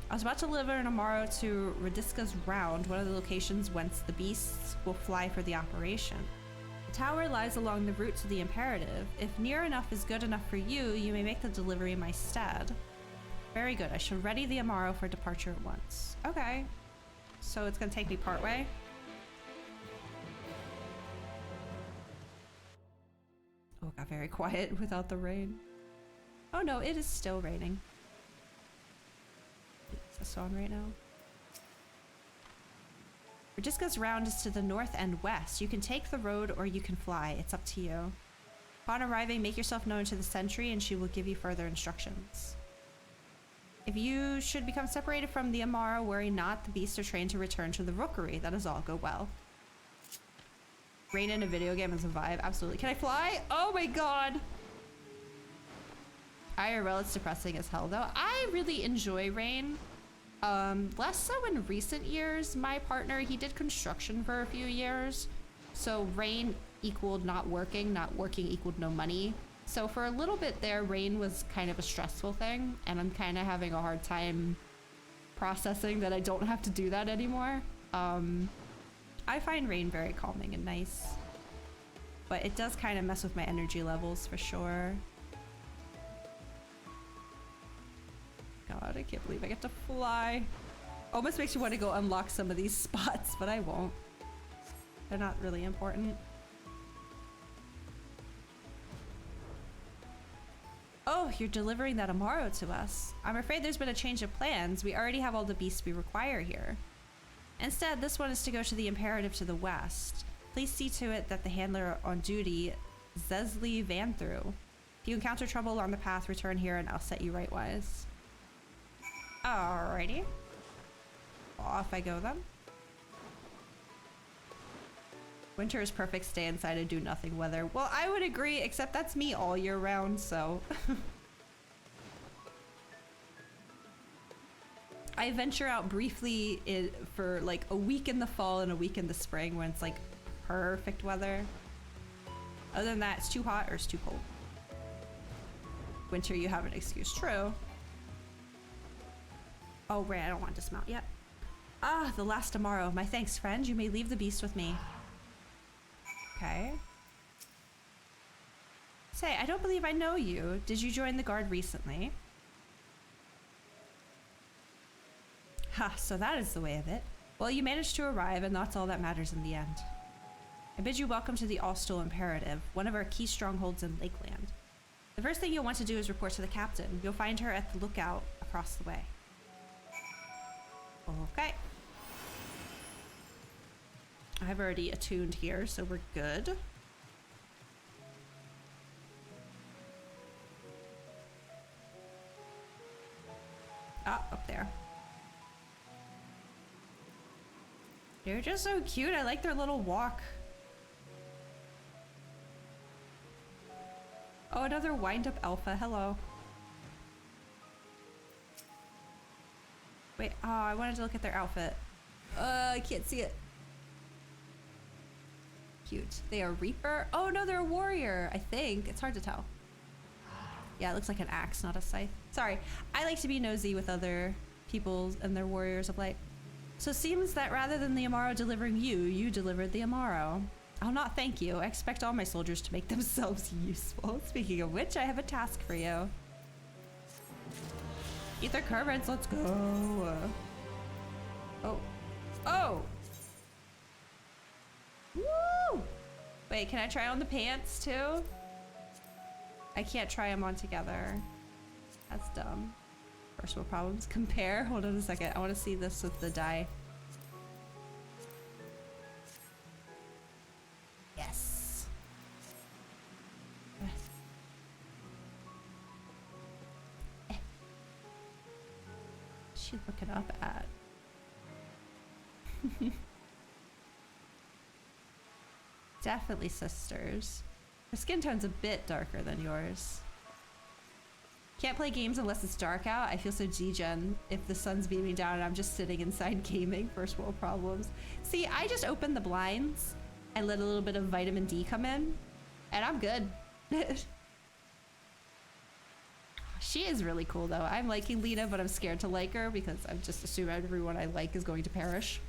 I was about to deliver an Amaro to Radiska's Round, one of the locations whence the beasts will fly for the operation. The tower lies along the route to the Imperative. If near enough is good enough for you, you may make the delivery in my stead. Very good. I shall ready the Amaro for departure at once. Okay. So it's gonna take me part way? Oh, it got very quiet without the rain. Oh no, it is still raining. Is this on right now? Radiska's round is to the north and west. You can take the road or you can fly. It's up to you. Upon arriving, make yourself known to the sentry and she will give you further instructions. If you should become separated from the Amara, worry not. The beasts are trained to return to the rookery. That is all. Go well. Rain in a video game is a vibe. Absolutely. Can I fly? Oh my god. IRL, it's depressing as hell though. I really enjoy rain. Less so in recent years. My partner, he did construction for a few years. So rain equaled not working equaled no money. So for a little bit there, rain was kind of a stressful thing. And I'm kind of having a hard time processing that I don't have to do that anymore. I find rain very calming and nice. But it does kind of mess with my energy levels for sure. God, I can't believe I get to fly. Almost makes you want to go unlock some of these spots, but I won't. They're not really important. Oh, you're delivering that Amaro to us. I'm afraid there's been a change of plans. We already have all the beasts we require here. Instead, this one is to go to the Imperative to the west. Please see to it that the handler on duty, Zesley Vanthrough. If you encounter trouble along the path, return here and I'll set you right-wise. Alrighty. Off I go then. Winter is perfect, stay inside and do nothing weather. Well, I would agree, except that's me all year round, so. I venture out briefly for like a week in the fall and a week in the spring when it's like perfect weather. Other than that, it's too hot or it's too cold. Winter, you have an excuse. True. Oh, right, I don't want to dismount yet. Ah, the last tomorrow. My thanks, friend. You may leave the beast with me. Okay. Say, I don't believe I know you. Did you join the guard recently? Ha, so that is the way of it. Well, you managed to arrive, and that's all that matters in the end. I bid you welcome to the Austral Imperative, one of our key strongholds in Lakeland. The first thing you'll want to do is report to the captain. You'll find her at the lookout across the way. Okay. I've already attuned here, so we're good. Ah, up there. They're just so cute. I like their little walk. Oh, another wind-up alpha. Hello. Wait, oh, I wanted to look at their outfit. I can't see it. Cute. They are Reaper? Oh no, they're a warrior, I think. It's hard to tell. Yeah, it looks like an axe, not a scythe. Sorry, I like to be nosy with other people and their warriors of light. So it seems that rather than the Amaro delivering you, you delivered the Amaro. I'll not thank you. I expect all my soldiers to make themselves useful. Speaking of which, I have a task for you. Ether currents, let's go. Oh. Oh! Woo! Wait, can I try on the pants too? I can't try them on together. That's dumb. First world problems. Compare. Hold on a second. I want to see this with the die. Yes. Yes. She's looking up at. Definitely sisters. Her skin tone's a bit darker than yours. Can't play games unless it's dark out. I feel so degen if the sun's beaming down and I'm just sitting inside gaming. First world problems. See, I just opened the blinds and let a little bit of vitamin D come in and I'm good. She is really cool though. I'm liking Lena, but I'm scared to like her because I just assume everyone I like is going to perish.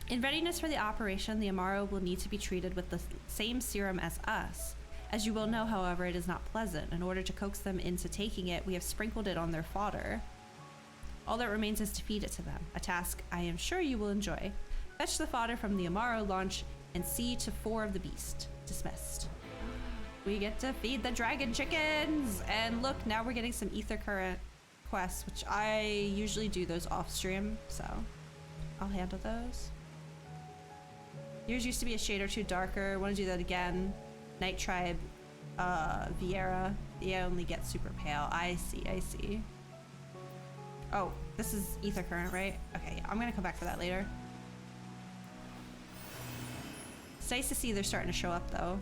In readiness for the operation, the Amaro will need to be treated with the same serum as us. As you will know, however, it is not pleasant. In order to coax them into taking it, we have sprinkled it on their fodder. All that remains is to feed it to them, a task I am sure you will enjoy. Fetch the fodder from the Amaro launch and see to 4 of the beast. Dismissed. we get to feed the dragon chickens. And look, now we're getting some ether current quests, which I usually do those off stream, so I'll handle those. Yours used to be a shade or two darker. Want to do that again? Night Tribe, Vieira. They only get super pale. I see. Oh, this is ether current, right? Okay, yeah, I'm gonna come back for that later. It's nice to see they're starting to show up though.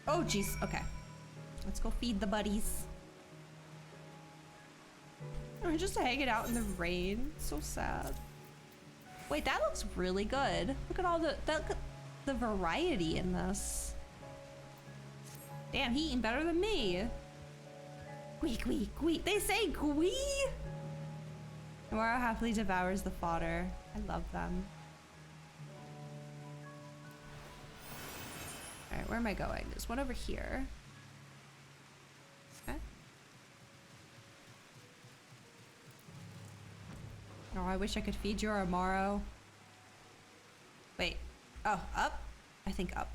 Oh jeez, okay. Let's go feed the buddies. We're just hanging out in the rain. So sad. Wait, that looks really good. Look at all the variety in this. Damn, he eating better than me. Gui. They say gui. Tomorrow happily devours the fodder. I love them. Alright, where am I going? There's one over here. Okay. Oh, I wish I could feed your Amaro. Wait. Oh, up? I think up.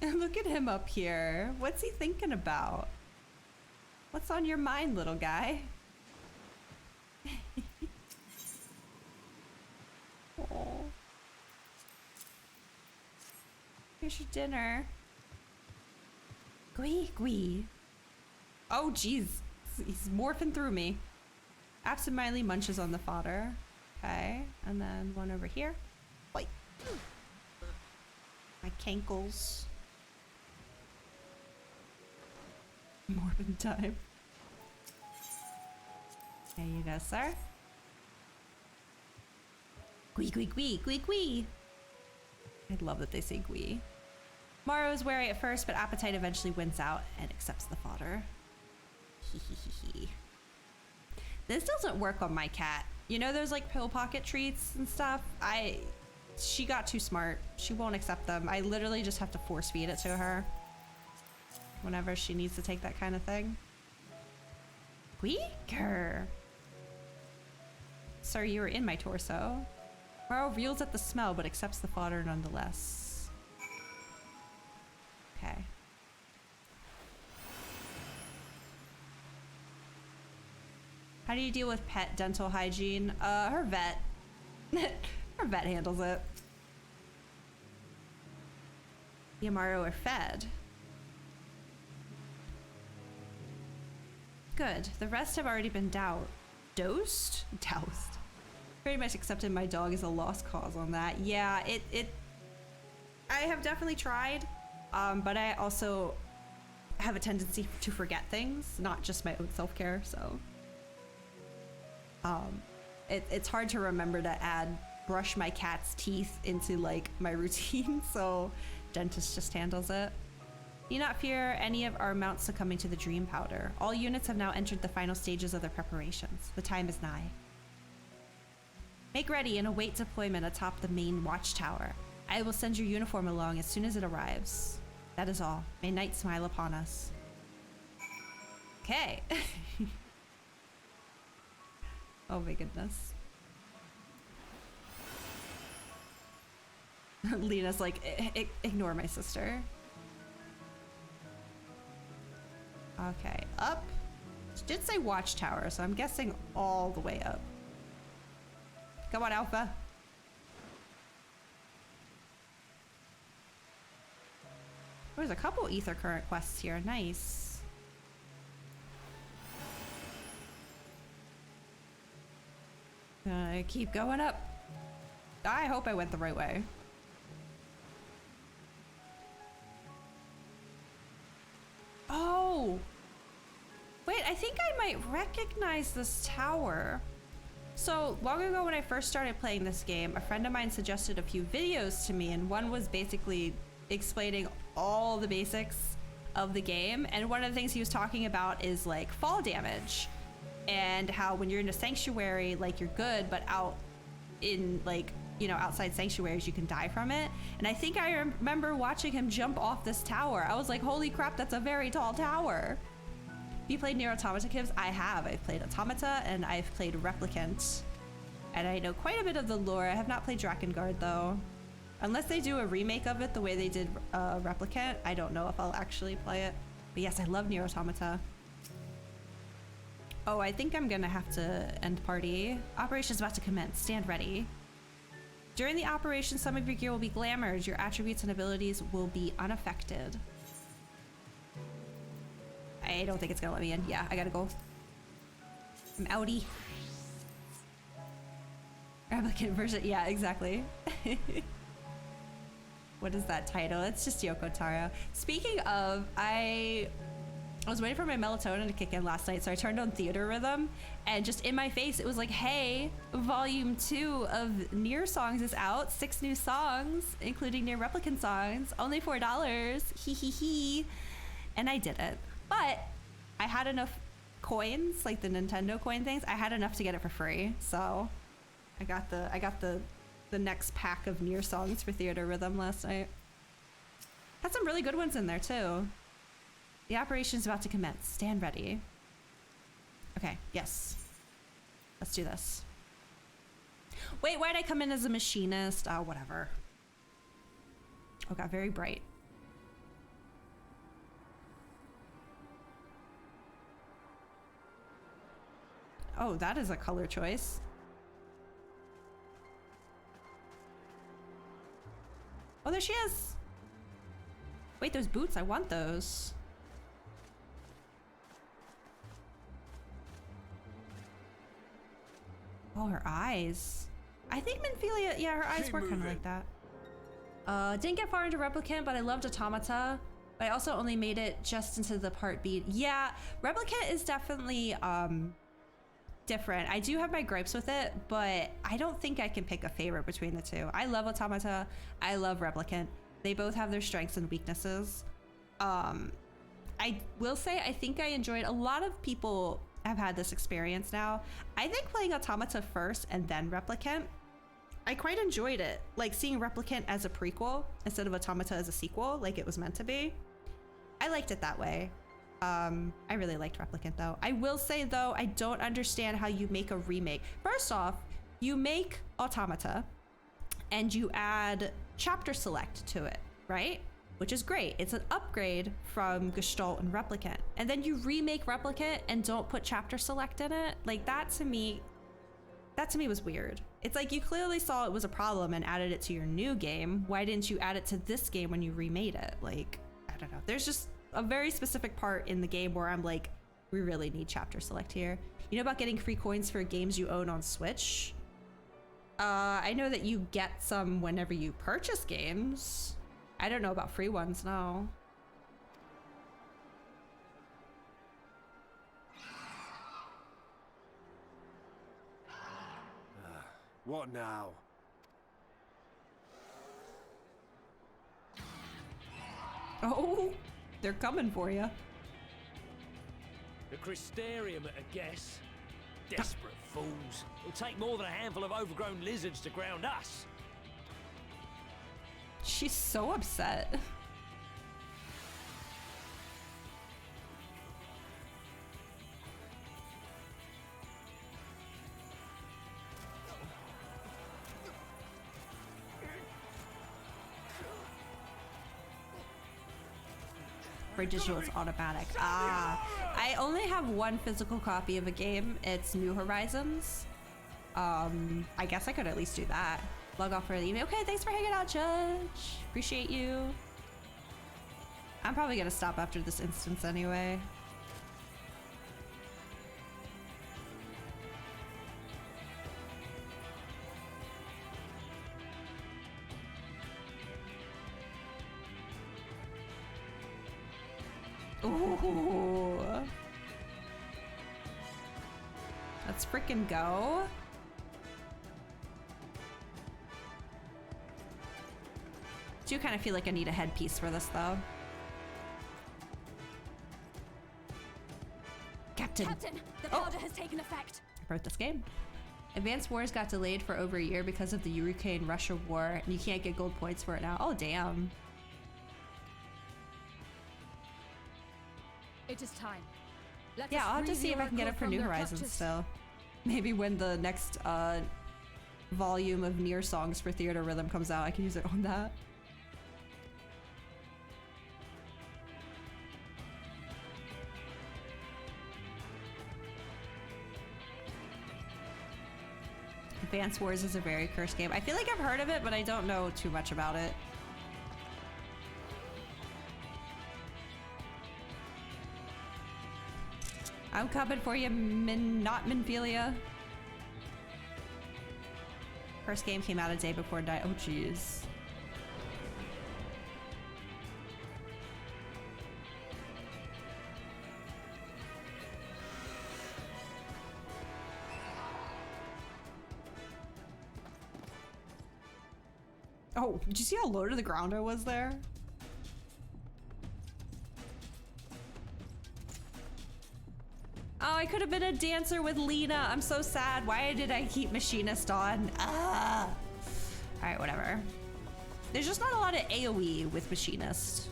Look at him up here. What's he thinking about? What's on your mind, little guy? Oh. Here's your dinner. Gui. Oh, jeez. He's morphing through me. Absentmindedly munches on the fodder. Okay. And then one over here. Wait. My cankles. Morbid time. There you go, sir. Gui. I love that they say gui. Morrow is wary at first, but appetite eventually wins out and accepts the fodder. This doesn't work on my cat. You know those like pill pocket treats and stuff? She got too smart. She won't accept them. I literally just have to force feed it to her whenever she needs to take that kind of thing. Grr. Sir, you are in my torso. Morrow reels at the smell, but accepts the fodder nonetheless. Okay. How do you deal with pet dental hygiene? Her vet. Her vet handles it. The Amaro are fed. Good. The rest have already been doused? Pretty much accepted my dog as a lost cause on that. Yeah, I have definitely tried, but I also have a tendency to forget things, not just my own self-care, so. It's hard to remember to brush my cat's teeth into like my routine, so dentist just handles it. Do not fear any of our mounts succumbing to the dream powder. All units have now entered the final stages of their preparations. The time is nigh. Make ready and await deployment atop the main watchtower. I will send your uniform along as soon as it arrives. That is all. May night smile upon us. Okay. Oh my goodness. Lena's like, ignore my sister. Okay, up. She did say watchtower, so I'm guessing all the way up. Come on, Alpha. There's a couple ether current quests here. Nice. Keep going up. I hope I went the right way. Oh! Wait, I think I might recognize this tower. So, long ago when I first started playing this game, a friend of mine suggested a few videos to me, and one was basically explaining all the basics of the game, and one of the things he was talking about is like fall damage. and how when you're in a sanctuary, like you're good, but out in like, you know, outside sanctuaries, you can die from it. And I think I remember watching him jump off this tower. I was like, holy crap, that's a very tall tower. Have you played Nier Automata, Kibs? I have. I've played Automata and I've played Replicant. And I know quite a bit of the lore. I have not played Drakengard though. Unless they do a remake of it the way they did Replicant, I don't know if I'll actually play it. But yes, I love Nier Automata. Oh, I think I'm gonna have to end party. Operation's about to commence. Stand ready. During the operation, some of your gear will be glamored. Your attributes and abilities will be unaffected. I don't think it's gonna let me in. Yeah, I gotta go. I'm outie. Replicant version. Yeah, exactly. What is that title? It's just Yoko Taro. Speaking of, I was waiting for my melatonin to kick in last night, so I turned on Theater Rhythm, and just in my face, it was like, hey, Volume 2 of Nier songs is out. 6 new songs, including Nier Replicant songs. Only $4. Hee hee hee. And I did it. But I had enough coins, like the Nintendo coin things. I had enough to get it for free, so I got the next pack of Nier songs for Theater Rhythm last night. Had some really good ones in there too. The operation's about to commence. Stand ready. Okay, yes. Let's do this. Wait, why'd I come in as a machinist? Oh, whatever. Oh, got very bright. Oh, that is a color choice. Oh, there she is. Wait, those boots, I want those. Oh, her eyes. I think Minfilia, yeah, her eyes were kind of like that. Didn't get far into Replicant, but I loved Automata. But I also only made it just into the part B. Yeah, Replicant is definitely different. I do have my gripes with it, but I don't think I can pick a favorite between the two. I love Automata. I love Replicant. They both have their strengths and weaknesses. I will say, I think I enjoyed, a lot of people have had this experience now. I think playing Automata first and then Replicant, I quite enjoyed it. Like seeing Replicant as a prequel instead of Automata as a sequel, like it was meant to be. I liked it that way. I really liked Replicant though. I will say though, I don't understand how you make a remake. First off, you make Automata and you add chapter select to it, right? Which is great. It's an upgrade from Gestalt and Replicant. And then you remake Replicant and don't put chapter select in it. Like that to me was weird. It's like you clearly saw it was a problem and added it to your new game. Why didn't you add it to this game when you remade it? Like, I don't know. There's just a very specific part in the game where I'm like, we really need chapter select here. You know about getting free coins for games you own on Switch? I know that you get some whenever you purchase games. I don't know about free ones, no. What now? Oh, they're coming for you. The Crystarium at a guess. Desperate fools. It'll take more than a handful of overgrown lizards to ground us. She's so upset. For digital, it's automatic. Ah, I only have one physical copy of a game. It's New Horizons. I guess I could at least do that. Log off for the evening. Okay, thanks for hanging out, Judge. Appreciate you. I'm probably gonna stop after this instance anyway. Ooh. Let's frickin' go. Do kind of feel like I need a headpiece for this though. God Captain. Captain, the powder has taken effect. I wrote this game. Advanced Wars got delayed for over a year because of the Ukraine-Russia war, and you can't get gold points for it now. Oh, damn. It is time. Let Yeah, us I'll have to free see the if I can get it Oracle for from New their Horizons clutches. still. Maybe when the next volume of Nier Songs for Theater Rhythm comes out, I can use it on that. Advance Wars is a very cursed game. I feel like I've heard of it, but I don't know too much about it. I'm coming for you, not Minphilia. First game came out a day before Die. Oh, jeez. Oh, did you see how low to the ground I was there? Oh, I could have been a dancer with Lena. I'm so sad. Why did I keep Machinist on? Ah. All right, whatever. There's just not a lot of AoE with Machinist,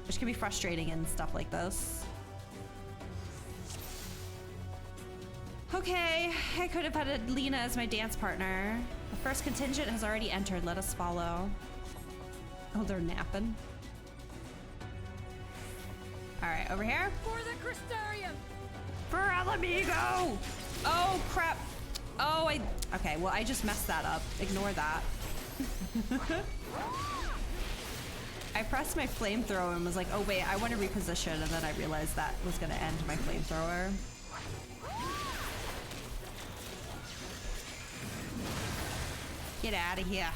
which can be frustrating in stuff like this. Okay, I could have had Lena as my dance partner. The first contingent has already entered. Let us follow. Oh, they're napping. All right, over here. For the Crystarium! For El Amigo! Oh, crap. Oh, okay, well, I just messed that up. Ignore that. I pressed my flamethrower and was like, oh, wait, I want to reposition, and then I realized that was going to end my flamethrower. Get out of here.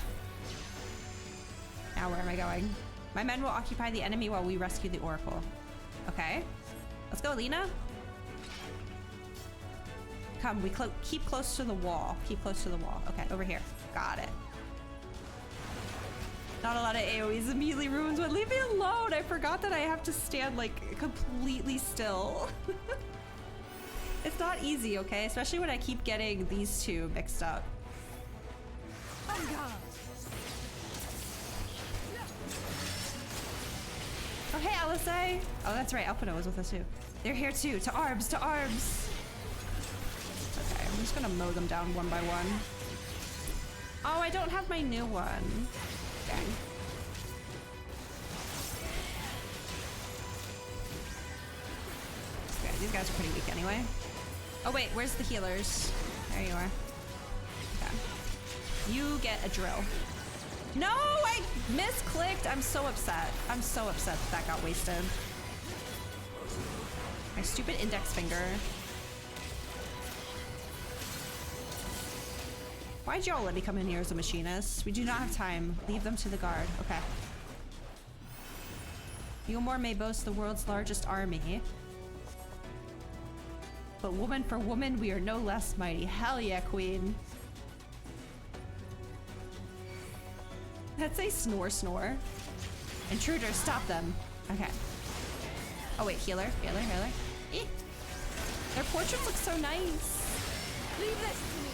Now where am I going? My men will occupy the enemy while we rescue the Oracle. Okay. Let's go, Lena. Come, we keep close to the wall. Keep close to the wall. Okay, over here. Got it. Not a lot of AoEs immediately ruins one. Leave me alone. I forgot that I have to stand like completely still. It's not easy, okay? Especially when I keep getting these two mixed up. Oh, hey, LSA. Oh, that's right. Alpino was with us too. They're here too. To arms, to arms. Okay, I'm just gonna mow them down one by one. Oh, I don't have my new one. Dang. Okay, these guys are pretty weak anyway. Oh wait, where's the healers? There you are. Okay. You get a drill. No, I misclicked. I'm so upset. I'm so upset that got wasted. My stupid index finger. Why'd y'all let me come in here as a machinist? We do not have time. Leave them to the guard. Okay. Yulmore may boast the world's largest army. But woman for woman, we are no less mighty. Hell yeah, queen. That's a snore snore. Intruder, stop them. Okay. Oh wait, healer, healer, healer. Eh. Their portraits look so nice. Leave this to me.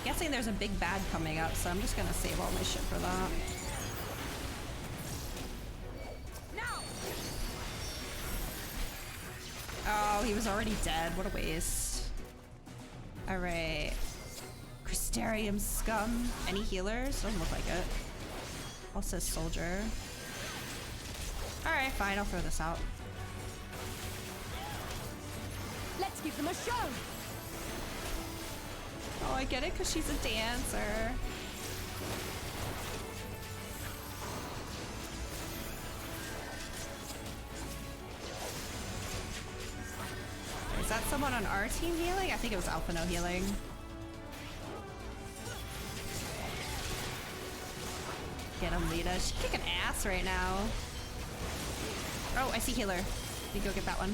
Guessing there's a big bad coming up, so I'm just gonna save all my shit for that. Now. Oh, he was already dead. What a waste. All right. Crystarium scum. Any healers? Doesn't look like it. Also soldier. All right, fine. I'll throw this out. Let's give them a show. Oh, I get it because she's a dancer. Is that someone on our team healing? I think it was Alphino healing. Get him, Lita. She's kicking ass right now. Oh, I see healer. We go get that one.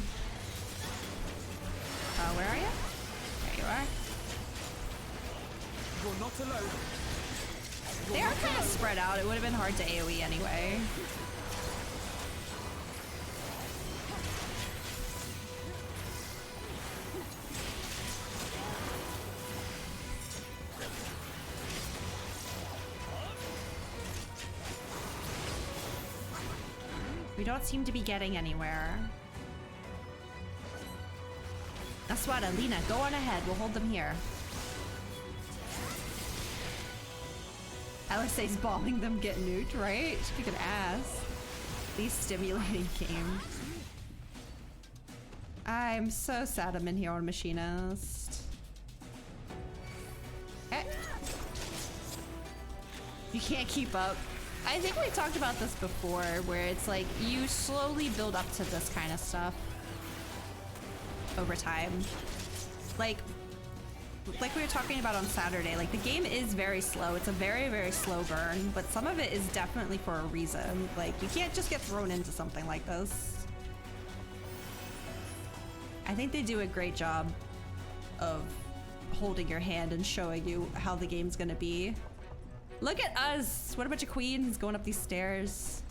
Where are you? There you are. You're not alone. They are kind of spread out. It would have been hard to AoE anyway. We don't seem to be getting anywhere. That's what, Alina, go on ahead. We'll hold them here. LSA's bombing them, get nuked, right? She kick an ass. These stimulating games. I'm so sad I'm in here on Machinist. Okay. You can't keep up. I think we talked about this before, where it's like you slowly build up to this kind of stuff over time. Like we were talking about on Saturday, like the game is very slow. It's a very, very slow burn, but some of it is definitely for a reason. Like you can't just get thrown into something like this. I think they do a great job of holding your hand and showing you how the game's gonna be. Look at us! What a bunch of queens going up these stairs.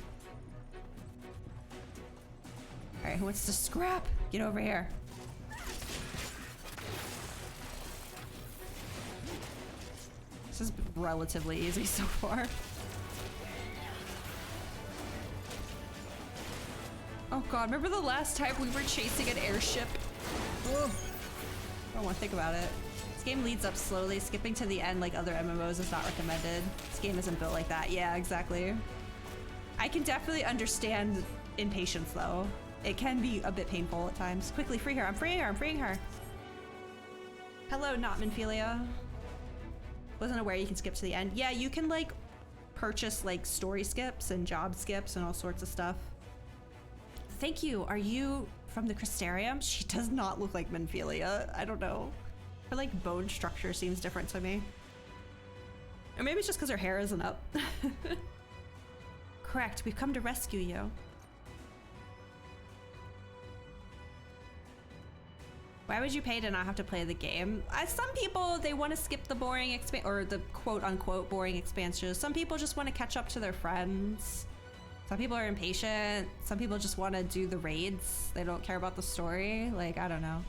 Alright, who wants to scrap? Get over here. This is relatively easy so far. Oh god, remember the last time we were chasing an airship? Ugh. I don't want to think about it. This game leads up slowly. Skipping to the end like other MMOs is not recommended. This game isn't built like that. Yeah, exactly. I can definitely understand impatience though. It can be a bit painful at times. Quickly, free her. I'm freeing her. I'm freeing her. Hello, not Minphilia. Wasn't aware you can skip to the end. Yeah, you can like purchase like story skips and job skips and all sorts of stuff. Thank you. Are you from the Crystarium? She does not look like Minphilia. I don't know. Her like bone structure seems different to me. Or maybe it's just because her hair isn't up. Correct. We've come to rescue you. Why would you pay to not have to play the game? Some people, they want to skip the boring or the quote-unquote boring expansions. Some people just want to catch up to their friends. Some people are impatient. Some people just want to do the raids. They don't care about the story. Like, I don't know.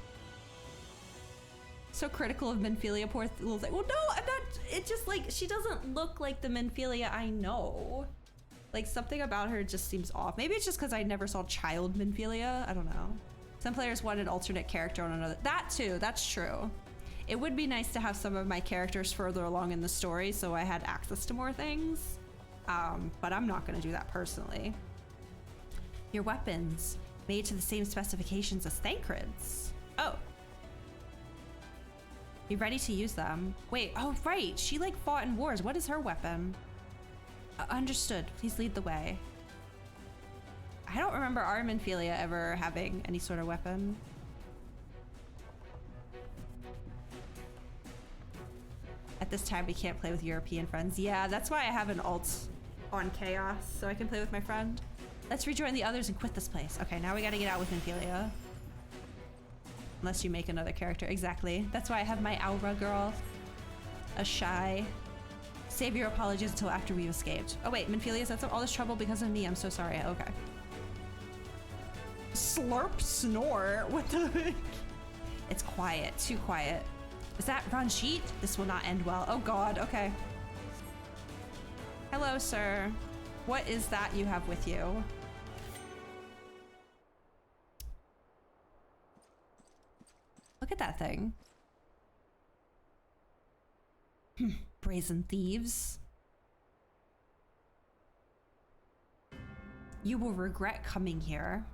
So critical of Minphilia, poor little thing. Well, no, I'm not. It's just like, she doesn't look like the Minphilia I know. Like, something about her just seems off. Maybe it's just because I never saw child Minphilia. I don't know. Some players want an alternate character on another. That too, that's true. It would be nice to have some of my characters further along in the story so I had access to more things. But I'm not gonna do that personally. Your weapons, made to the same specifications as Thancred's. Oh. Be ready to use them. Wait, oh right, she like fought in wars. What is her weapon? Understood, please lead the way. I don't remember our Minphilia ever having any sort of weapon. At this time, we can't play with European friends. Yeah, that's why I have an alt on Chaos, so I can play with my friend. Let's rejoin the others and quit this place. Okay, now we gotta get out with Minphilia. Unless you make another character. Exactly. That's why I have my Aura girl. A shy. Save your apologies until after we've escaped. Oh wait, Minphilia said all this trouble because of me. I'm so sorry. Okay. Slurp snore? What the heck? It's quiet. Too quiet. Is that Ranjit? This will not end well. Oh god, okay. Hello, sir. What is that you have with you? Look at that thing. Brazen thieves. You will regret coming here.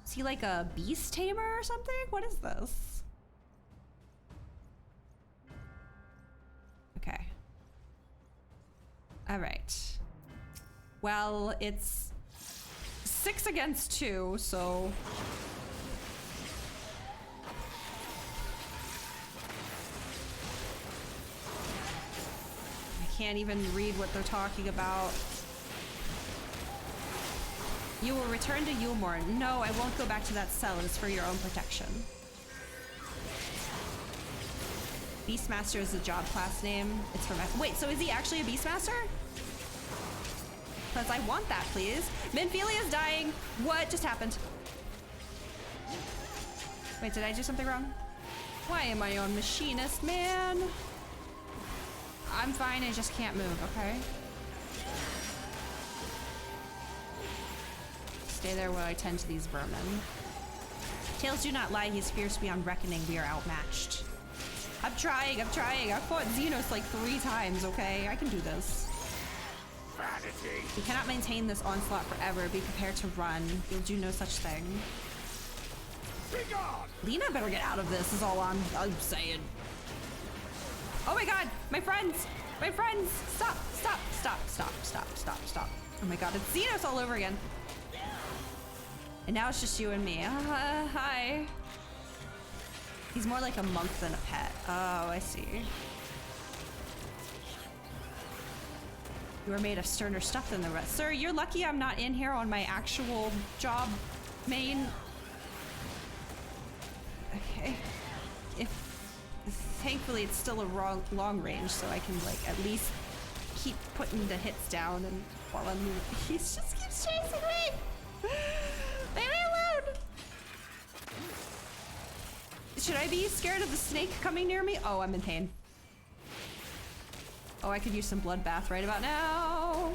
Is he like a beast tamer or something? What is this? Okay. All right. Well, it's 6 against 2, so... I can't even read what they're talking about. You will return to Yulmore. No, I won't go back to that cell. It is for your own protection. Beastmaster is the job class name. It's for wait, so is he actually a Beastmaster? Because I want that, please. Minphilia is dying. What just happened? Wait, did I do something wrong? Why am I on Machinist, man? I'm fine, I just can't move, okay? Stay there while I tend to these vermin. Tales do not lie, he's fierce beyond reckoning. We are outmatched. I'm trying. I've fought Xenos like 3 times, okay? I can do this. Vanity. You cannot maintain this onslaught forever. Be prepared to run. You'll do no such thing. Lena better get out of this, is all I'm saying. Oh my god! My friends! My friends! Stop! Stop! Stop! Stop! Stop! Stop! Stop! Oh my god, it's Xenos all over again. And now it's just you and me. Hi. He's more like a monk than a pet. Oh, I see. You are made of sterner stuff than the rest. Sir, you're lucky I'm not in here on my actual job main. Okay. Thankfully it's still a long range, so I can like at least keep putting the hits down and while I'm moving. He just keeps chasing me! Leave me alone! Should I be scared of the snake coming near me? Oh, I'm in pain. Oh, I could use some bloodbath right about now.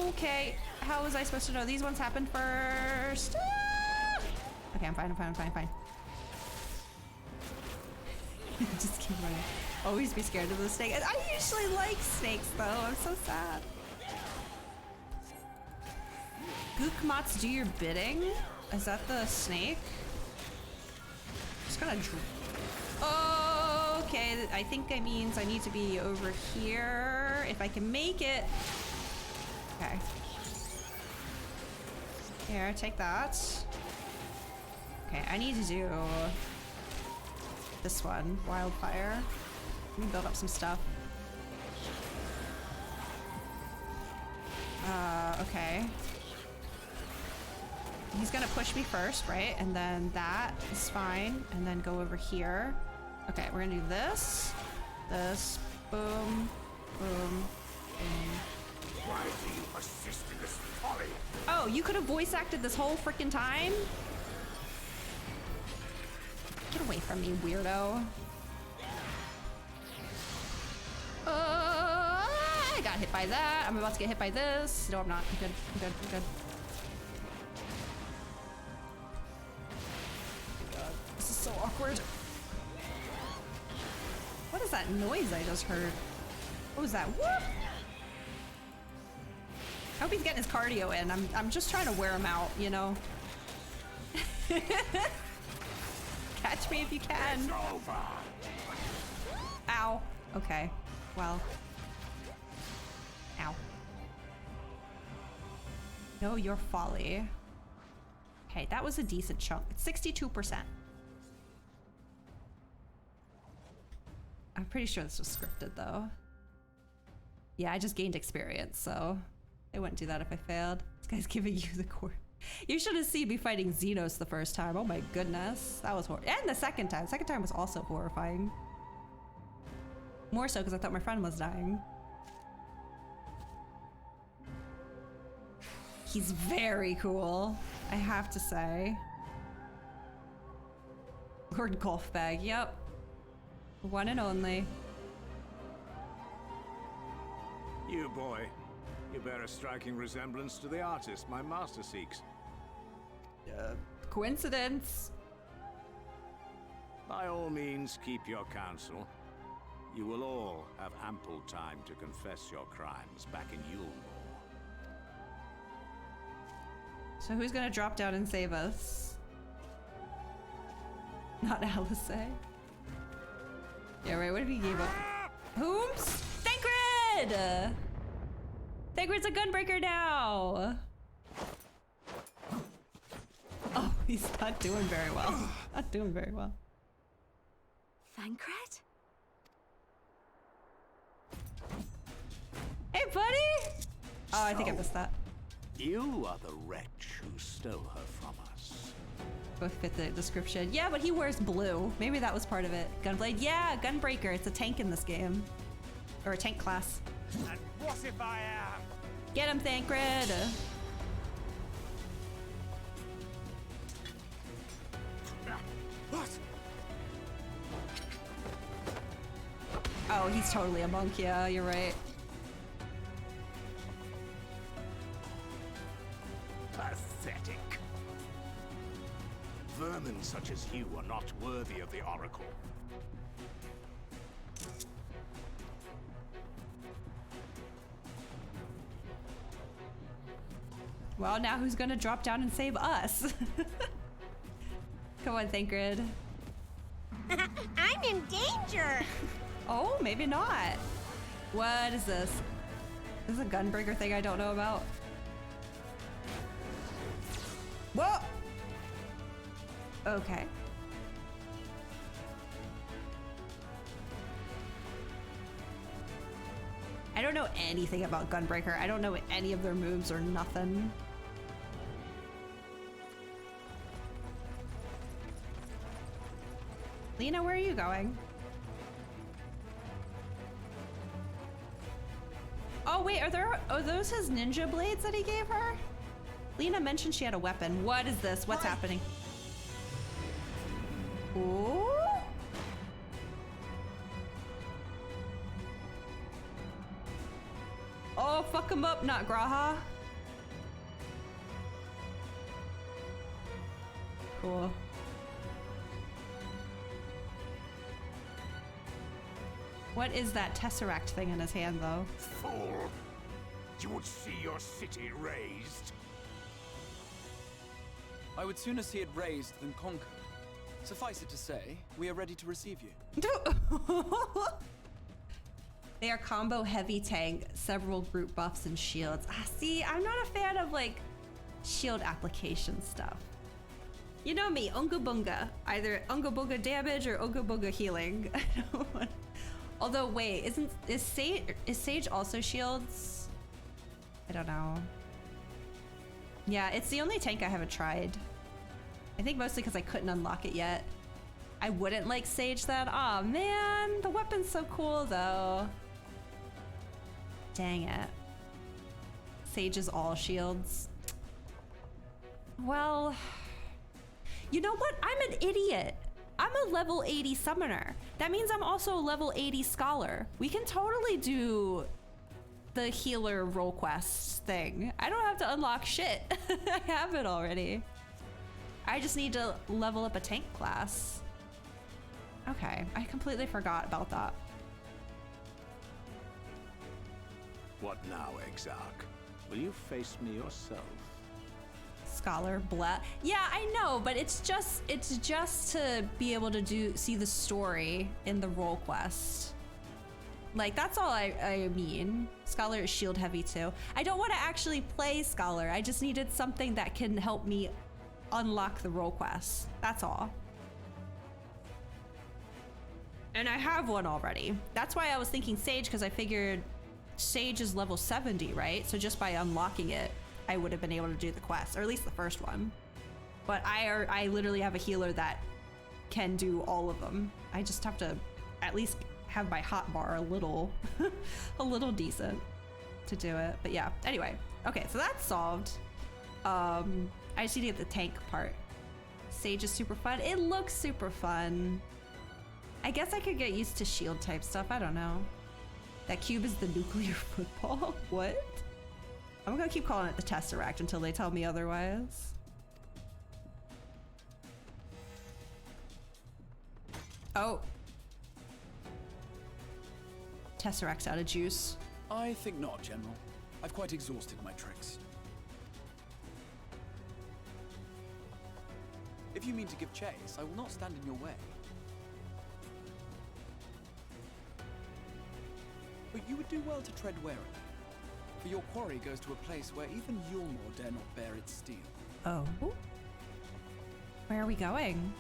Okay, how was I supposed to know these ones happened first? Ah! Okay, I'm fine. Just keep running. Always be scared of the snake. I usually like snakes though, I'm so sad. Gookmots do your bidding? Is that the snake? Just gonna okay, I think that means I need to be over here if I can make it. Okay. Here, take that. Okay, I need to do this one, wildfire. Let me build up some stuff. Okay. He's gonna push me first, right? And then that is fine. And then go over here. Okay, we're gonna do this. This. Boom. Boom. Boom. Why do you persist in this folly? Oh, you could have voice acted this whole freaking time? Get away from me, weirdo. I got hit by that. I'm about to get hit by this. No, I'm not. I'm good. God, this is so awkward. What is that noise I just heard? What was that? Whoop! I hope he's getting his cardio in. I'm just trying to wear him out, you know? Catch me if you can. It's over. Ow. Okay. Well. Ow. Know your folly. Okay, that was a decent chunk. It's 62%. I'm pretty sure this was scripted though. Yeah, I just gained experience, so they wouldn't do that if I failed. This guy's giving you the core. You should have seen me fighting Xenos the first time. Oh my goodness. That was horrible. And the second time. The second time was also horrifying. More so because I thought my friend was dying. He's very cool, I have to say. Lord Golf Bag, yep. One and only. You boy, you bear a striking resemblance to the artist my master seeks. Coincidence. By all means, keep your counsel. You will all have ample time to confess your crimes back in Yulmore. So who's gonna drop down and save us? Not Alice. Yeah, right, what if he gave up? Whooms? Thancred! Thancred's a gunbreaker now! Oh, he's not doing very well. Not doing very well. Thancred? Hey, buddy! Oh, I think I missed that. You are the wretch who stole her from us. Both fit the description. Yeah, but he wears blue. Maybe that was part of it. Gunblade? Yeah, Gunbreaker. It's a tank in this game. Or a tank class. And what if I am? Get him, Thancred! What? Oh, he's totally a monk. Yeah, you're right. Pathetic. Vermin such as you are not worthy of the Oracle. Well, now who's gonna drop down and save us? Come on, Thancred. I'm in danger! Oh, maybe not. What is this? This is a gunbreaker thing I don't know about. Whoa! Okay. I don't know anything about Gunbreaker. I don't know any of their moves or nothing. Lena, where are you going? Oh wait, are those his ninja blades that he gave her? Lena mentioned she had a weapon. What is this? What's happening? Ooh. Oh, fuck him up, not Graha. Cool. What is that Tesseract thing in his hand, though? Fool! You would see your city razed. I would sooner see it razed than conquered. Suffice it to say, we are ready to receive you. They are combo heavy tank, several group buffs and shields. Ah, see, I'm not a fan of like shield application stuff. You know me, Unga Bunga. Either Unga Bunga damage or Unga Bunga healing. Although wait, is Sage also shields? I don't know. Yeah, it's the only tank I haven't tried. I think mostly because I couldn't unlock it yet. I wouldn't like Sage then. Aw, man, the weapon's so cool though. Dang it. Sage is all shields. Well, you know what? I'm an idiot. I'm a level 80 summoner. That means I'm also a level 80 scholar. We can totally do the healer role quest thing. I don't have to unlock shit. I have it already. I just need to level up a tank class. Okay, I completely forgot about that. What now, Exarch? Will you face me yourself? Scholar, blah. Yeah, I know, but it's just to be able to see the story in the role quest. Like, that's all I mean. Scholar is shield heavy too. I don't want to actually play Scholar. I just needed something that can help me unlock the role quest. That's all. And I have one already. That's why I was thinking Sage, because I figured Sage is level 70, right? So just by unlocking it, I would have been able to do the quest, or at least the first one. But I literally have a healer that can do all of them. I just have to at least have my hotbar a little decent to do it. But yeah, anyway. Okay, so that's solved. I just need to get the tank part. Sage is super fun. It looks super fun. I guess I could get used to shield type stuff. I don't know. That cube is the nuclear football? What? I'm gonna keep calling it the Tesseract until they tell me otherwise. Oh. Tesseract's out of juice. I think not, General. I've quite exhausted my tricks. If you mean to give chase, I will not stand in your way. But you would do well to tread warily. For your quarry goes to a place where even Yulmore dare not bear its steel. Oh. Where are we going?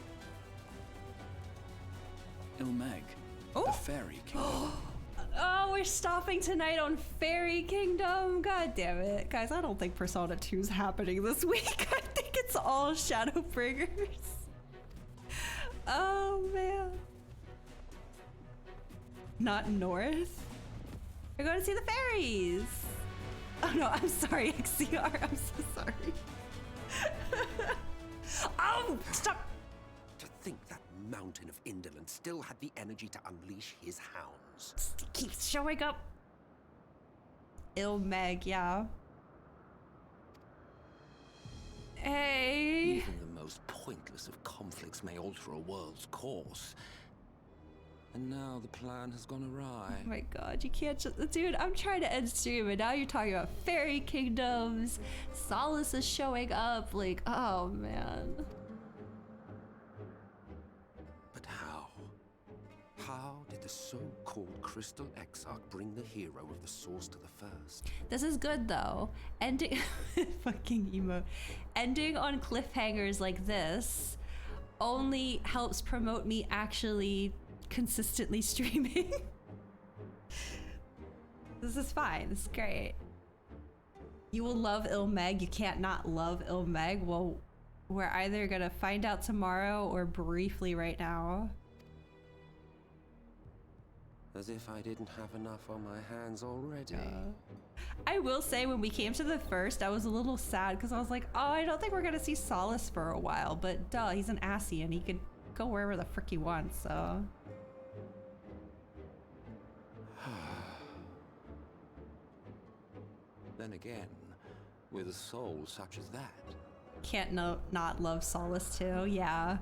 Ilmeg, the Fairy Kingdom. Oh, we're stopping tonight on Fairy Kingdom. God damn it. Guys, I don't think Persona 2's happening this week. I think it's all Shadowbringers. Oh, man. Not north? We're going to see the fairies. Oh no, I'm sorry, XCR. I'm so sorry. Oh, stop. To think that mountain of indolence still had the energy to unleash his hounds. Keeps showing up. Ilmeg, yeah. successive conflicts may alter a world's course. And now the plan has gone awry. Oh my god, you can't just... Dude, I'm trying to end stream and now you're talking about fairy kingdoms. Solace is showing up. Like, oh man. But how? How did the so-called Crystal Exarch bring the hero of the Source to the First? This is good though. Ending... fucking emo. Ending on cliffhangers like this only helps promote me actually consistently streaming. This is fine. This is great. You will love Ilmeg. You can't not love Ilmeg. Well, we're either gonna find out tomorrow or briefly right now. As if I didn't have enough on my hands already. I will say when we came to the first, I was a little sad because I was like, oh, I don't think we're gonna see Solace for a while, but duh, he's an assy and he could go wherever the frick he wants, so. Then again, with a soul such as that. Can't not love Solace too, yeah.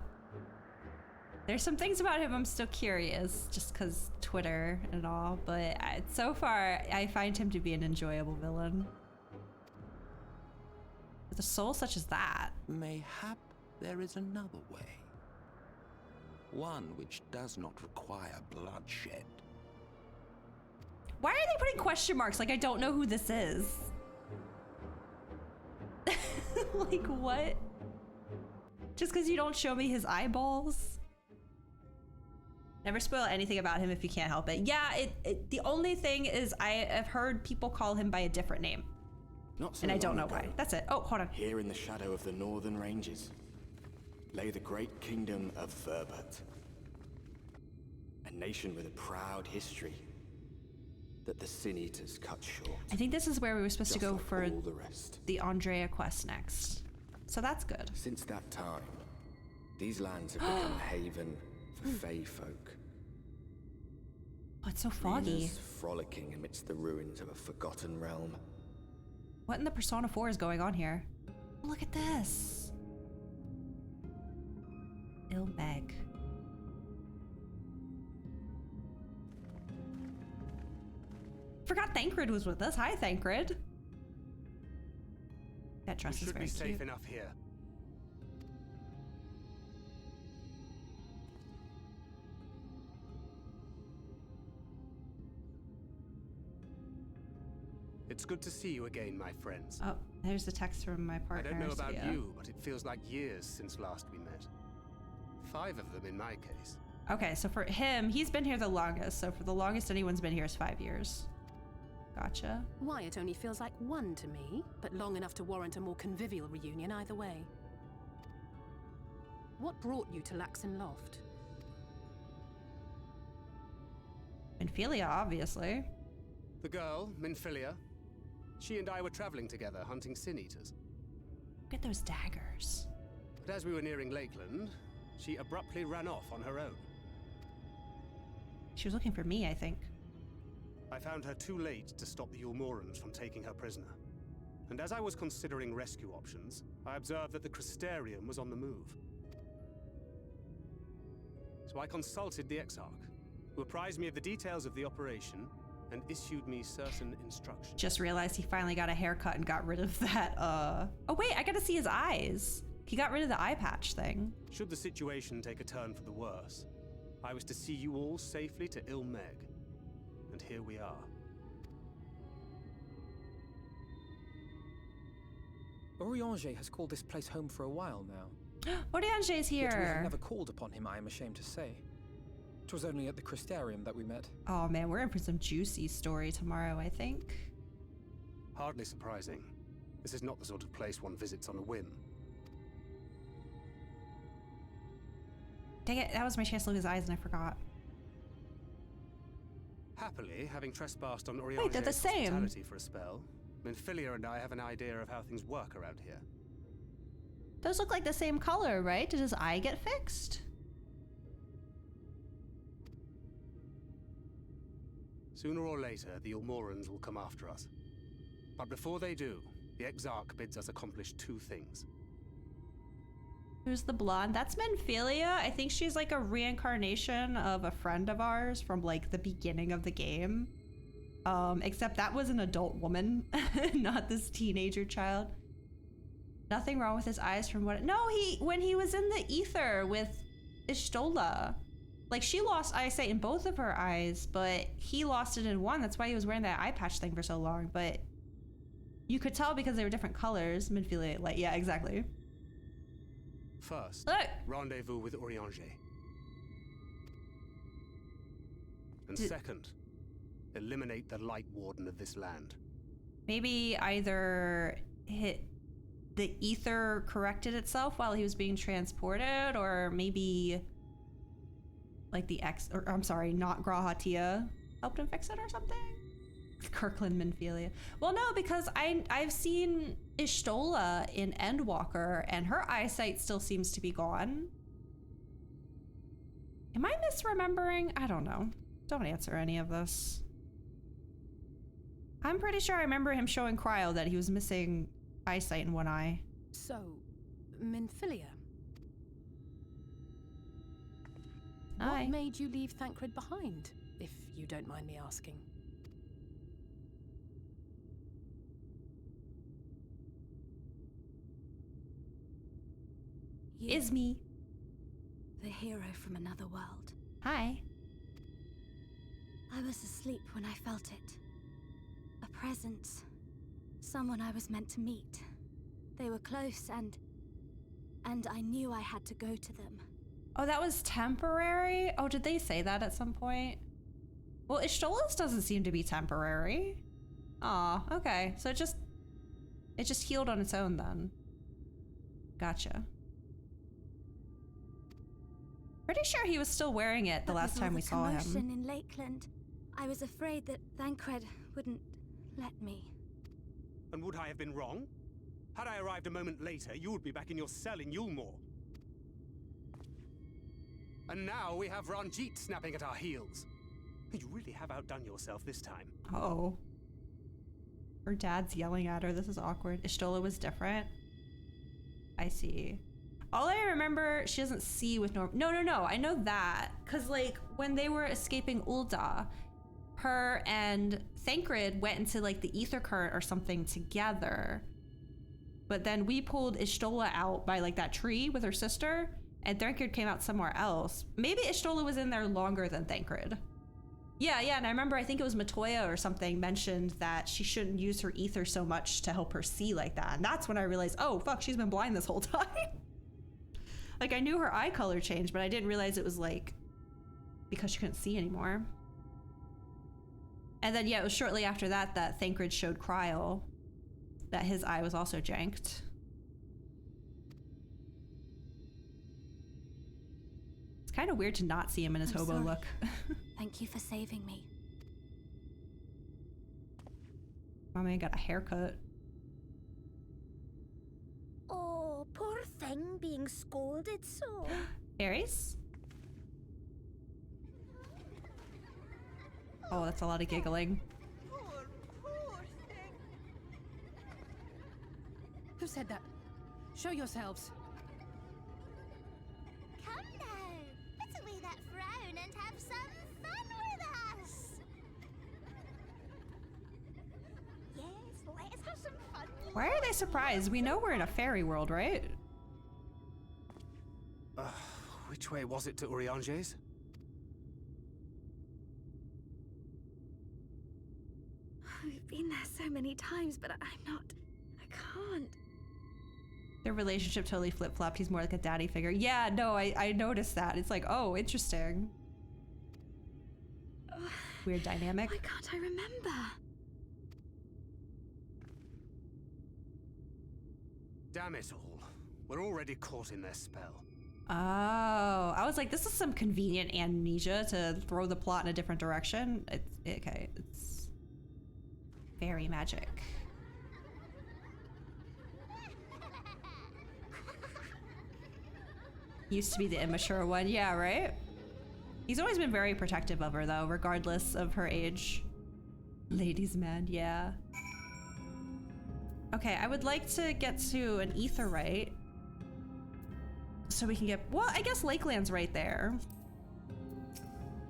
There's some things about him I'm still curious, just because Twitter and all, but so far I find him to be an enjoyable villain. With a soul such as that. Mayhap there is another way. One which does not require bloodshed. Why are they putting question marks like I don't know who this is? Like what? Just because you don't show me his eyeballs? Never spoil anything about him if you can't help it. Yeah, the only thing is I have heard people call him by a different name. Not so and I don't know long why. ago, That's it. Oh, hold on. Here in the shadow of the northern ranges lay the great kingdom of Verbert. A nation with a proud history that the Sin Eaters cut short. I think this is where we were supposed to Just go like for all the rest. the Andrea quest next. So that's good. Since that time, these lands have become a haven for Fey folk. Oh, it's so foggy. Dreamers frolicking amidst the ruins of a forgotten realm. What in the Persona 4 is going on here? Oh, look at this. Ilmeg. Forgot Thancred was with us. Hi, Thancred. That dress is very cute. Should be safe cute. enough here. It's good to see you again, my friends. Oh, there's the text from my partner. I don't know about Sophia. you, but it feels like years since last we met. 5 of them in my case. Okay, so for him, he's been here the longest. So for the longest anyone's been here is 5 years. Gotcha. Why, it only feels like 1 to me, but long enough to warrant a more convivial reunion either way. What brought you to Laxon Loft? Minfilia, obviously. The girl, Minfilia, she and I were traveling together, hunting Sin Eaters. Look at those daggers. But as we were nearing Lakeland, she abruptly ran off on her own. She was looking for me, I think. I found her too late to stop the Ulmorans from taking her prisoner. And as I was considering rescue options, I observed that the Crystarium was on the move. So I consulted the Exarch, who apprised me of the details of the operation and issued me certain instructions. Just realized he finally got a haircut and got rid of that, Oh wait, I gotta see his eyes. He got rid of the eye patch thing. Should the situation take a turn for the worse, I was to see you all safely to Ilmeg. And here we are. Oriange has called this place home for a while now. Oriange's Yet we have here. never called upon him, I am ashamed to say. It was only at the Crystarium that we met. Oh man, we're in for some juicy story tomorrow, I think. Hardly surprising. This is not the sort of place one visits on a whim. Dang it, that was my chance to look at his eyes and I forgot. Happily, having trespassed on Wait, they're the Oriange's same. hospitality for a spell, Minfilia and I have an idea of how things work around here. Those look like the same color, right? Did his eye get fixed? Sooner or later, the Ulmorans will come after us. But before they do, the Exarch bids us accomplish 2 things. Who's the blonde? That's Menphilia. I think she's like a reincarnation of a friend of ours from like the beginning of the game. Except that was an adult woman, not this teenager child. Nothing wrong with his eyes from what— No, when he was in the ether with Ishtola, like she lost eyesight in both of her eyes, but he lost it in one. That's why he was wearing that eye patch thing for so long. But you could tell because they were different colors. Menphilia, like, yeah, exactly. First, Look. rendezvous with Urianger. And second, eliminate the Light Warden of this land. Maybe either the ether corrected itself while he was being transported, or maybe like not Grahatia helped him fix it or something. Kirkland Menphilia. Well, no, because I've seen Ishtola in Endwalker and her eyesight still seems to be gone. Am I misremembering? I don't know. Don't answer any of this. I'm pretty sure I remember him showing Cryo that he was missing eyesight in one eye. So, Menphilia. Hi. What made you leave Thancred behind, if you don't mind me asking? Isme. The hero from another world. Hi. I was asleep when I felt it. A presence. Someone I was meant to meet. They were close and I knew I had to go to them. Oh, that was temporary? Oh, did they say that at some point? Well, Ishtola's doesn't seem to be temporary. Aw, okay. So it just healed on its own then. Gotcha. Pretty sure he was still wearing it the last time we saw him. Commotion in Lakeland, I was afraid that Thancred wouldn't let me. And would I have been wrong? Had I arrived a moment later, you would be back in your cell in Yulmore. And now we have Ranjit snapping at our heels. You really have outdone yourself this time. Oh. Her dad's yelling at her. This is awkward. Ishtola was different. I see. All I remember, she doesn't see with Norm. No. I know that. Because, like, when they were escaping Ul'dah, her and Thancred went into, like, the ether current or something together. But then we pulled Ishtola out by, like, that tree with her sister, and Thancred came out somewhere else. Maybe Ishtola was in there longer than Thancred. Yeah, and I remember, I think it was Matoya or something mentioned that she shouldn't use her ether so much to help her see like that. And that's when I realized, oh, fuck, she's been blind this whole time. Like, I knew her eye color changed, but I didn't realize it was, like, because she couldn't see anymore. And then, yeah, it was shortly after that that Thancred showed Cryo that his eye was also janked. It's kind of weird to not see him in his hobo look. Thank you for saving me. My man got a haircut. Oh, poor thing being scolded so. Ares? Oh, that's a lot of giggling. Who said that? Show yourselves. Come now, put away that frown and have some fun with us. Yes, let us have some fun. Why are they surprised? We know we're in a fairy world, right? Which way was it to Urianger's? We've been there so many times, but I can't. Their relationship totally flip-flopped. He's more like a daddy figure. Yeah, no, I noticed that. It's like, oh, interesting. Weird dynamic. Why can't I remember? Damn it all. We're already caught in their spell. Oh, I was like, this is some convenient amnesia to throw the plot in a different direction. It's fairy magic. Used to be the immature one, yeah, right? He's always been very protective of her, though, regardless of her age. Ladies' man, yeah. Okay, I would like to get to an etherite. So we can get, well, I guess Lakeland's right there.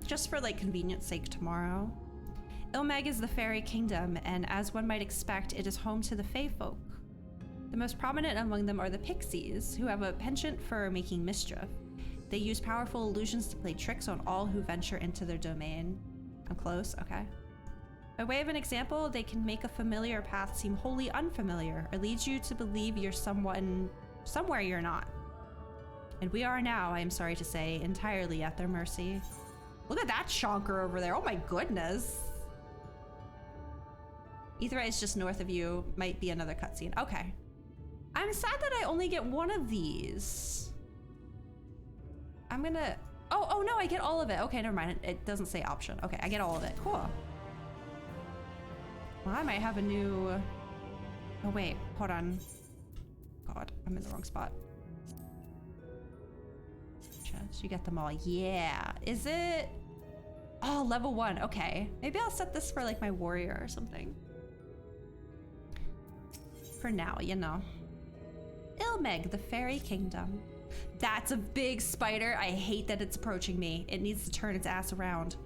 Just for like convenience sake tomorrow. Ilmeg is the fairy kingdom, and as one might expect, it is home to the Fae folk. The most prominent among them are the pixies, who have a penchant for making mischief. They use powerful illusions to play tricks on all who venture into their domain. I'm close, okay. By way of an example, they can make a familiar path seem wholly unfamiliar, or lead you to believe you're somewhere you're not. And we are now, I am sorry to say, entirely at their mercy. Look at that chonker over there, oh my goodness. Aetheryte is just north of you, might be another cutscene. Okay. I'm sad that I only get one of these. I'm gonna, oh no, I get all of it. Okay, never mind, it doesn't say option. Okay, I get all of it, cool. Well, I might have a new, oh wait, hold on. God, I'm in the wrong spot. Just, you get them all, yeah. Is it, oh, level 1, okay. Maybe I'll set this for like my warrior or something. For now, you know. Ilmeg, the fairy kingdom. That's a big spider. I hate that it's approaching me. It needs to turn its ass around.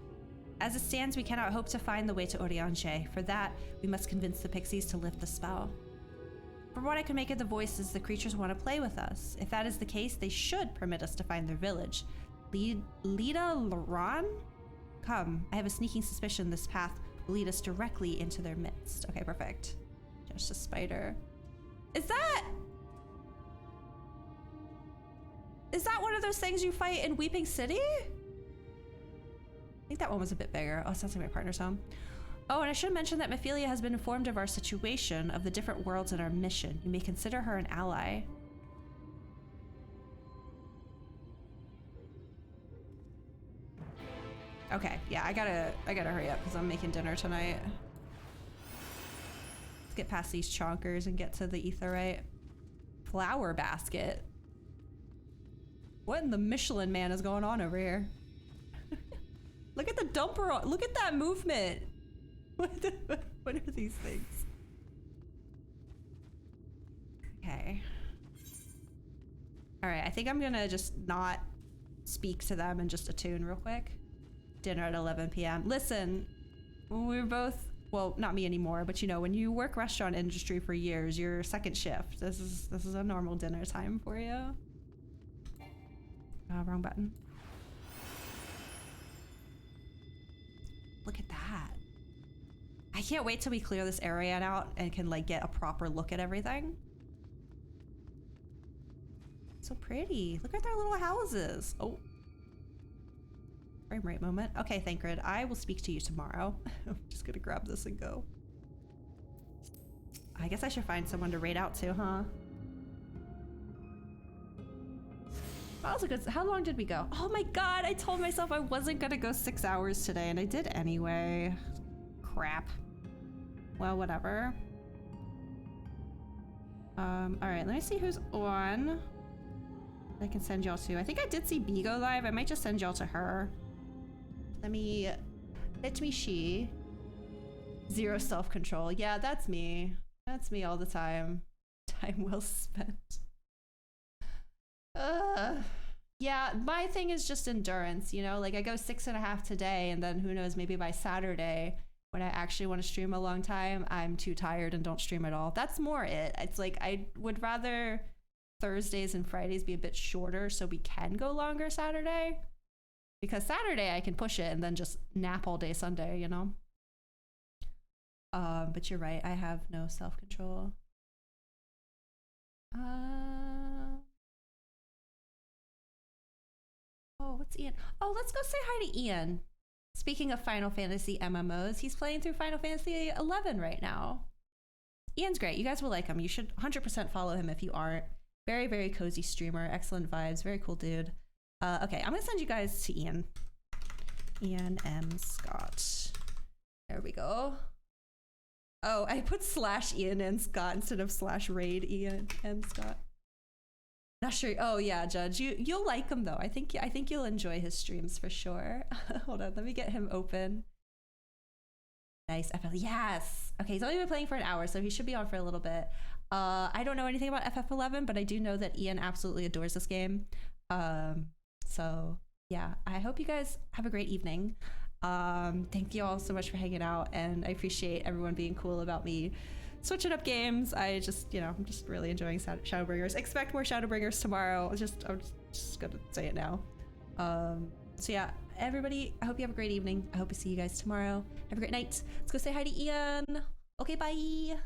As it stands, we cannot hope to find the way to Orianche. For that, we must convince the pixies to lift the spell. From what I can make of the voices, the creatures want to play with us. If that is the case, they should permit us to find their village. Lida Laran? Come, I have a sneaking suspicion this path will lead us directly into their midst. Okay, perfect. Just a spider. Is that one of those things you fight in Weeping City? I think that one was a bit bigger. Oh, it sounds like my partner's home. Oh, and I should mention that Mephilia has been informed of our situation, of the different worlds and our mission. You may consider her an ally. Okay, yeah, I gotta hurry up because I'm making dinner tonight. Let's get past these chonkers and get to the Aetheryte. Flower basket. What in the Michelin man is going on over here? Look at the dumper. Look at that movement. What are these things? Okay. All right, I think I'm gonna just not speak to them and just attune real quick. Dinner at 11 p.m. Listen, we're both, well, not me anymore, but you know, when you work restaurant industry for years, your second shift, this is a normal dinner time for you. Wrong button. Look at that. I can't wait till we clear this area out and can like get a proper look at everything. So pretty. Look at their little houses. Oh. Frame rate moment. Okay, Thancred, I will speak to you tomorrow. I'm just gonna grab this and go. I guess I should find someone to raid out to, huh? That was a good, how long did we go? Oh my god, I told myself I wasn't gonna go 6 hours today and I did anyway. Crap. Well, whatever. Alright, let me see who's on. I can send y'all to. I think I did see B go live. I might just send y'all to her. Let me she. Zero self-control. Yeah, that's me. That's me all the time. Time well spent. Yeah, my thing is just endurance, you know? Like I go 6.5 today and then who knows, maybe by Saturday when I actually want to stream a long time, I'm too tired and don't stream at all. That's more it. It's like I would rather Thursdays and Fridays be a bit shorter so we can go longer Saturday. Because Saturday I can push it and then just nap all day Sunday, you know? But you're right, I have no self-control. Oh, what's Ian? Oh, let's go say hi to Ian. Speaking of Final Fantasy MMOs, he's playing through Final Fantasy 11 right now. Ian's great. You guys will like him. You should 100% follow him if you aren't. Very, very cozy streamer. Excellent vibes. Very cool dude. Okay, I'm gonna send you guys to Ian. Ian M. Scott. There we go. Oh, I put /Ian M. Scott instead of /raid Ian M. Scott. Not sure. Oh yeah, Judge. You'll like him though. I think you'll enjoy his streams for sure. Hold on, let me get him open. Nice. I felt yes. Okay, he's only been playing for an hour, so he should be on for a little bit. I don't know anything about FF11, but I do know that Ian absolutely adores this game. So yeah, I hope you guys have a great evening. Thank you all so much for hanging out, and I appreciate everyone being cool about me switching up games. I just, I'm just really enjoying Shadowbringers. Expect more Shadowbringers tomorrow. I'm just gonna say it now. So yeah, everybody, I hope you have a great evening. I hope to see you guys tomorrow. Have a great night. Let's go say hi to Ian. Okay, bye.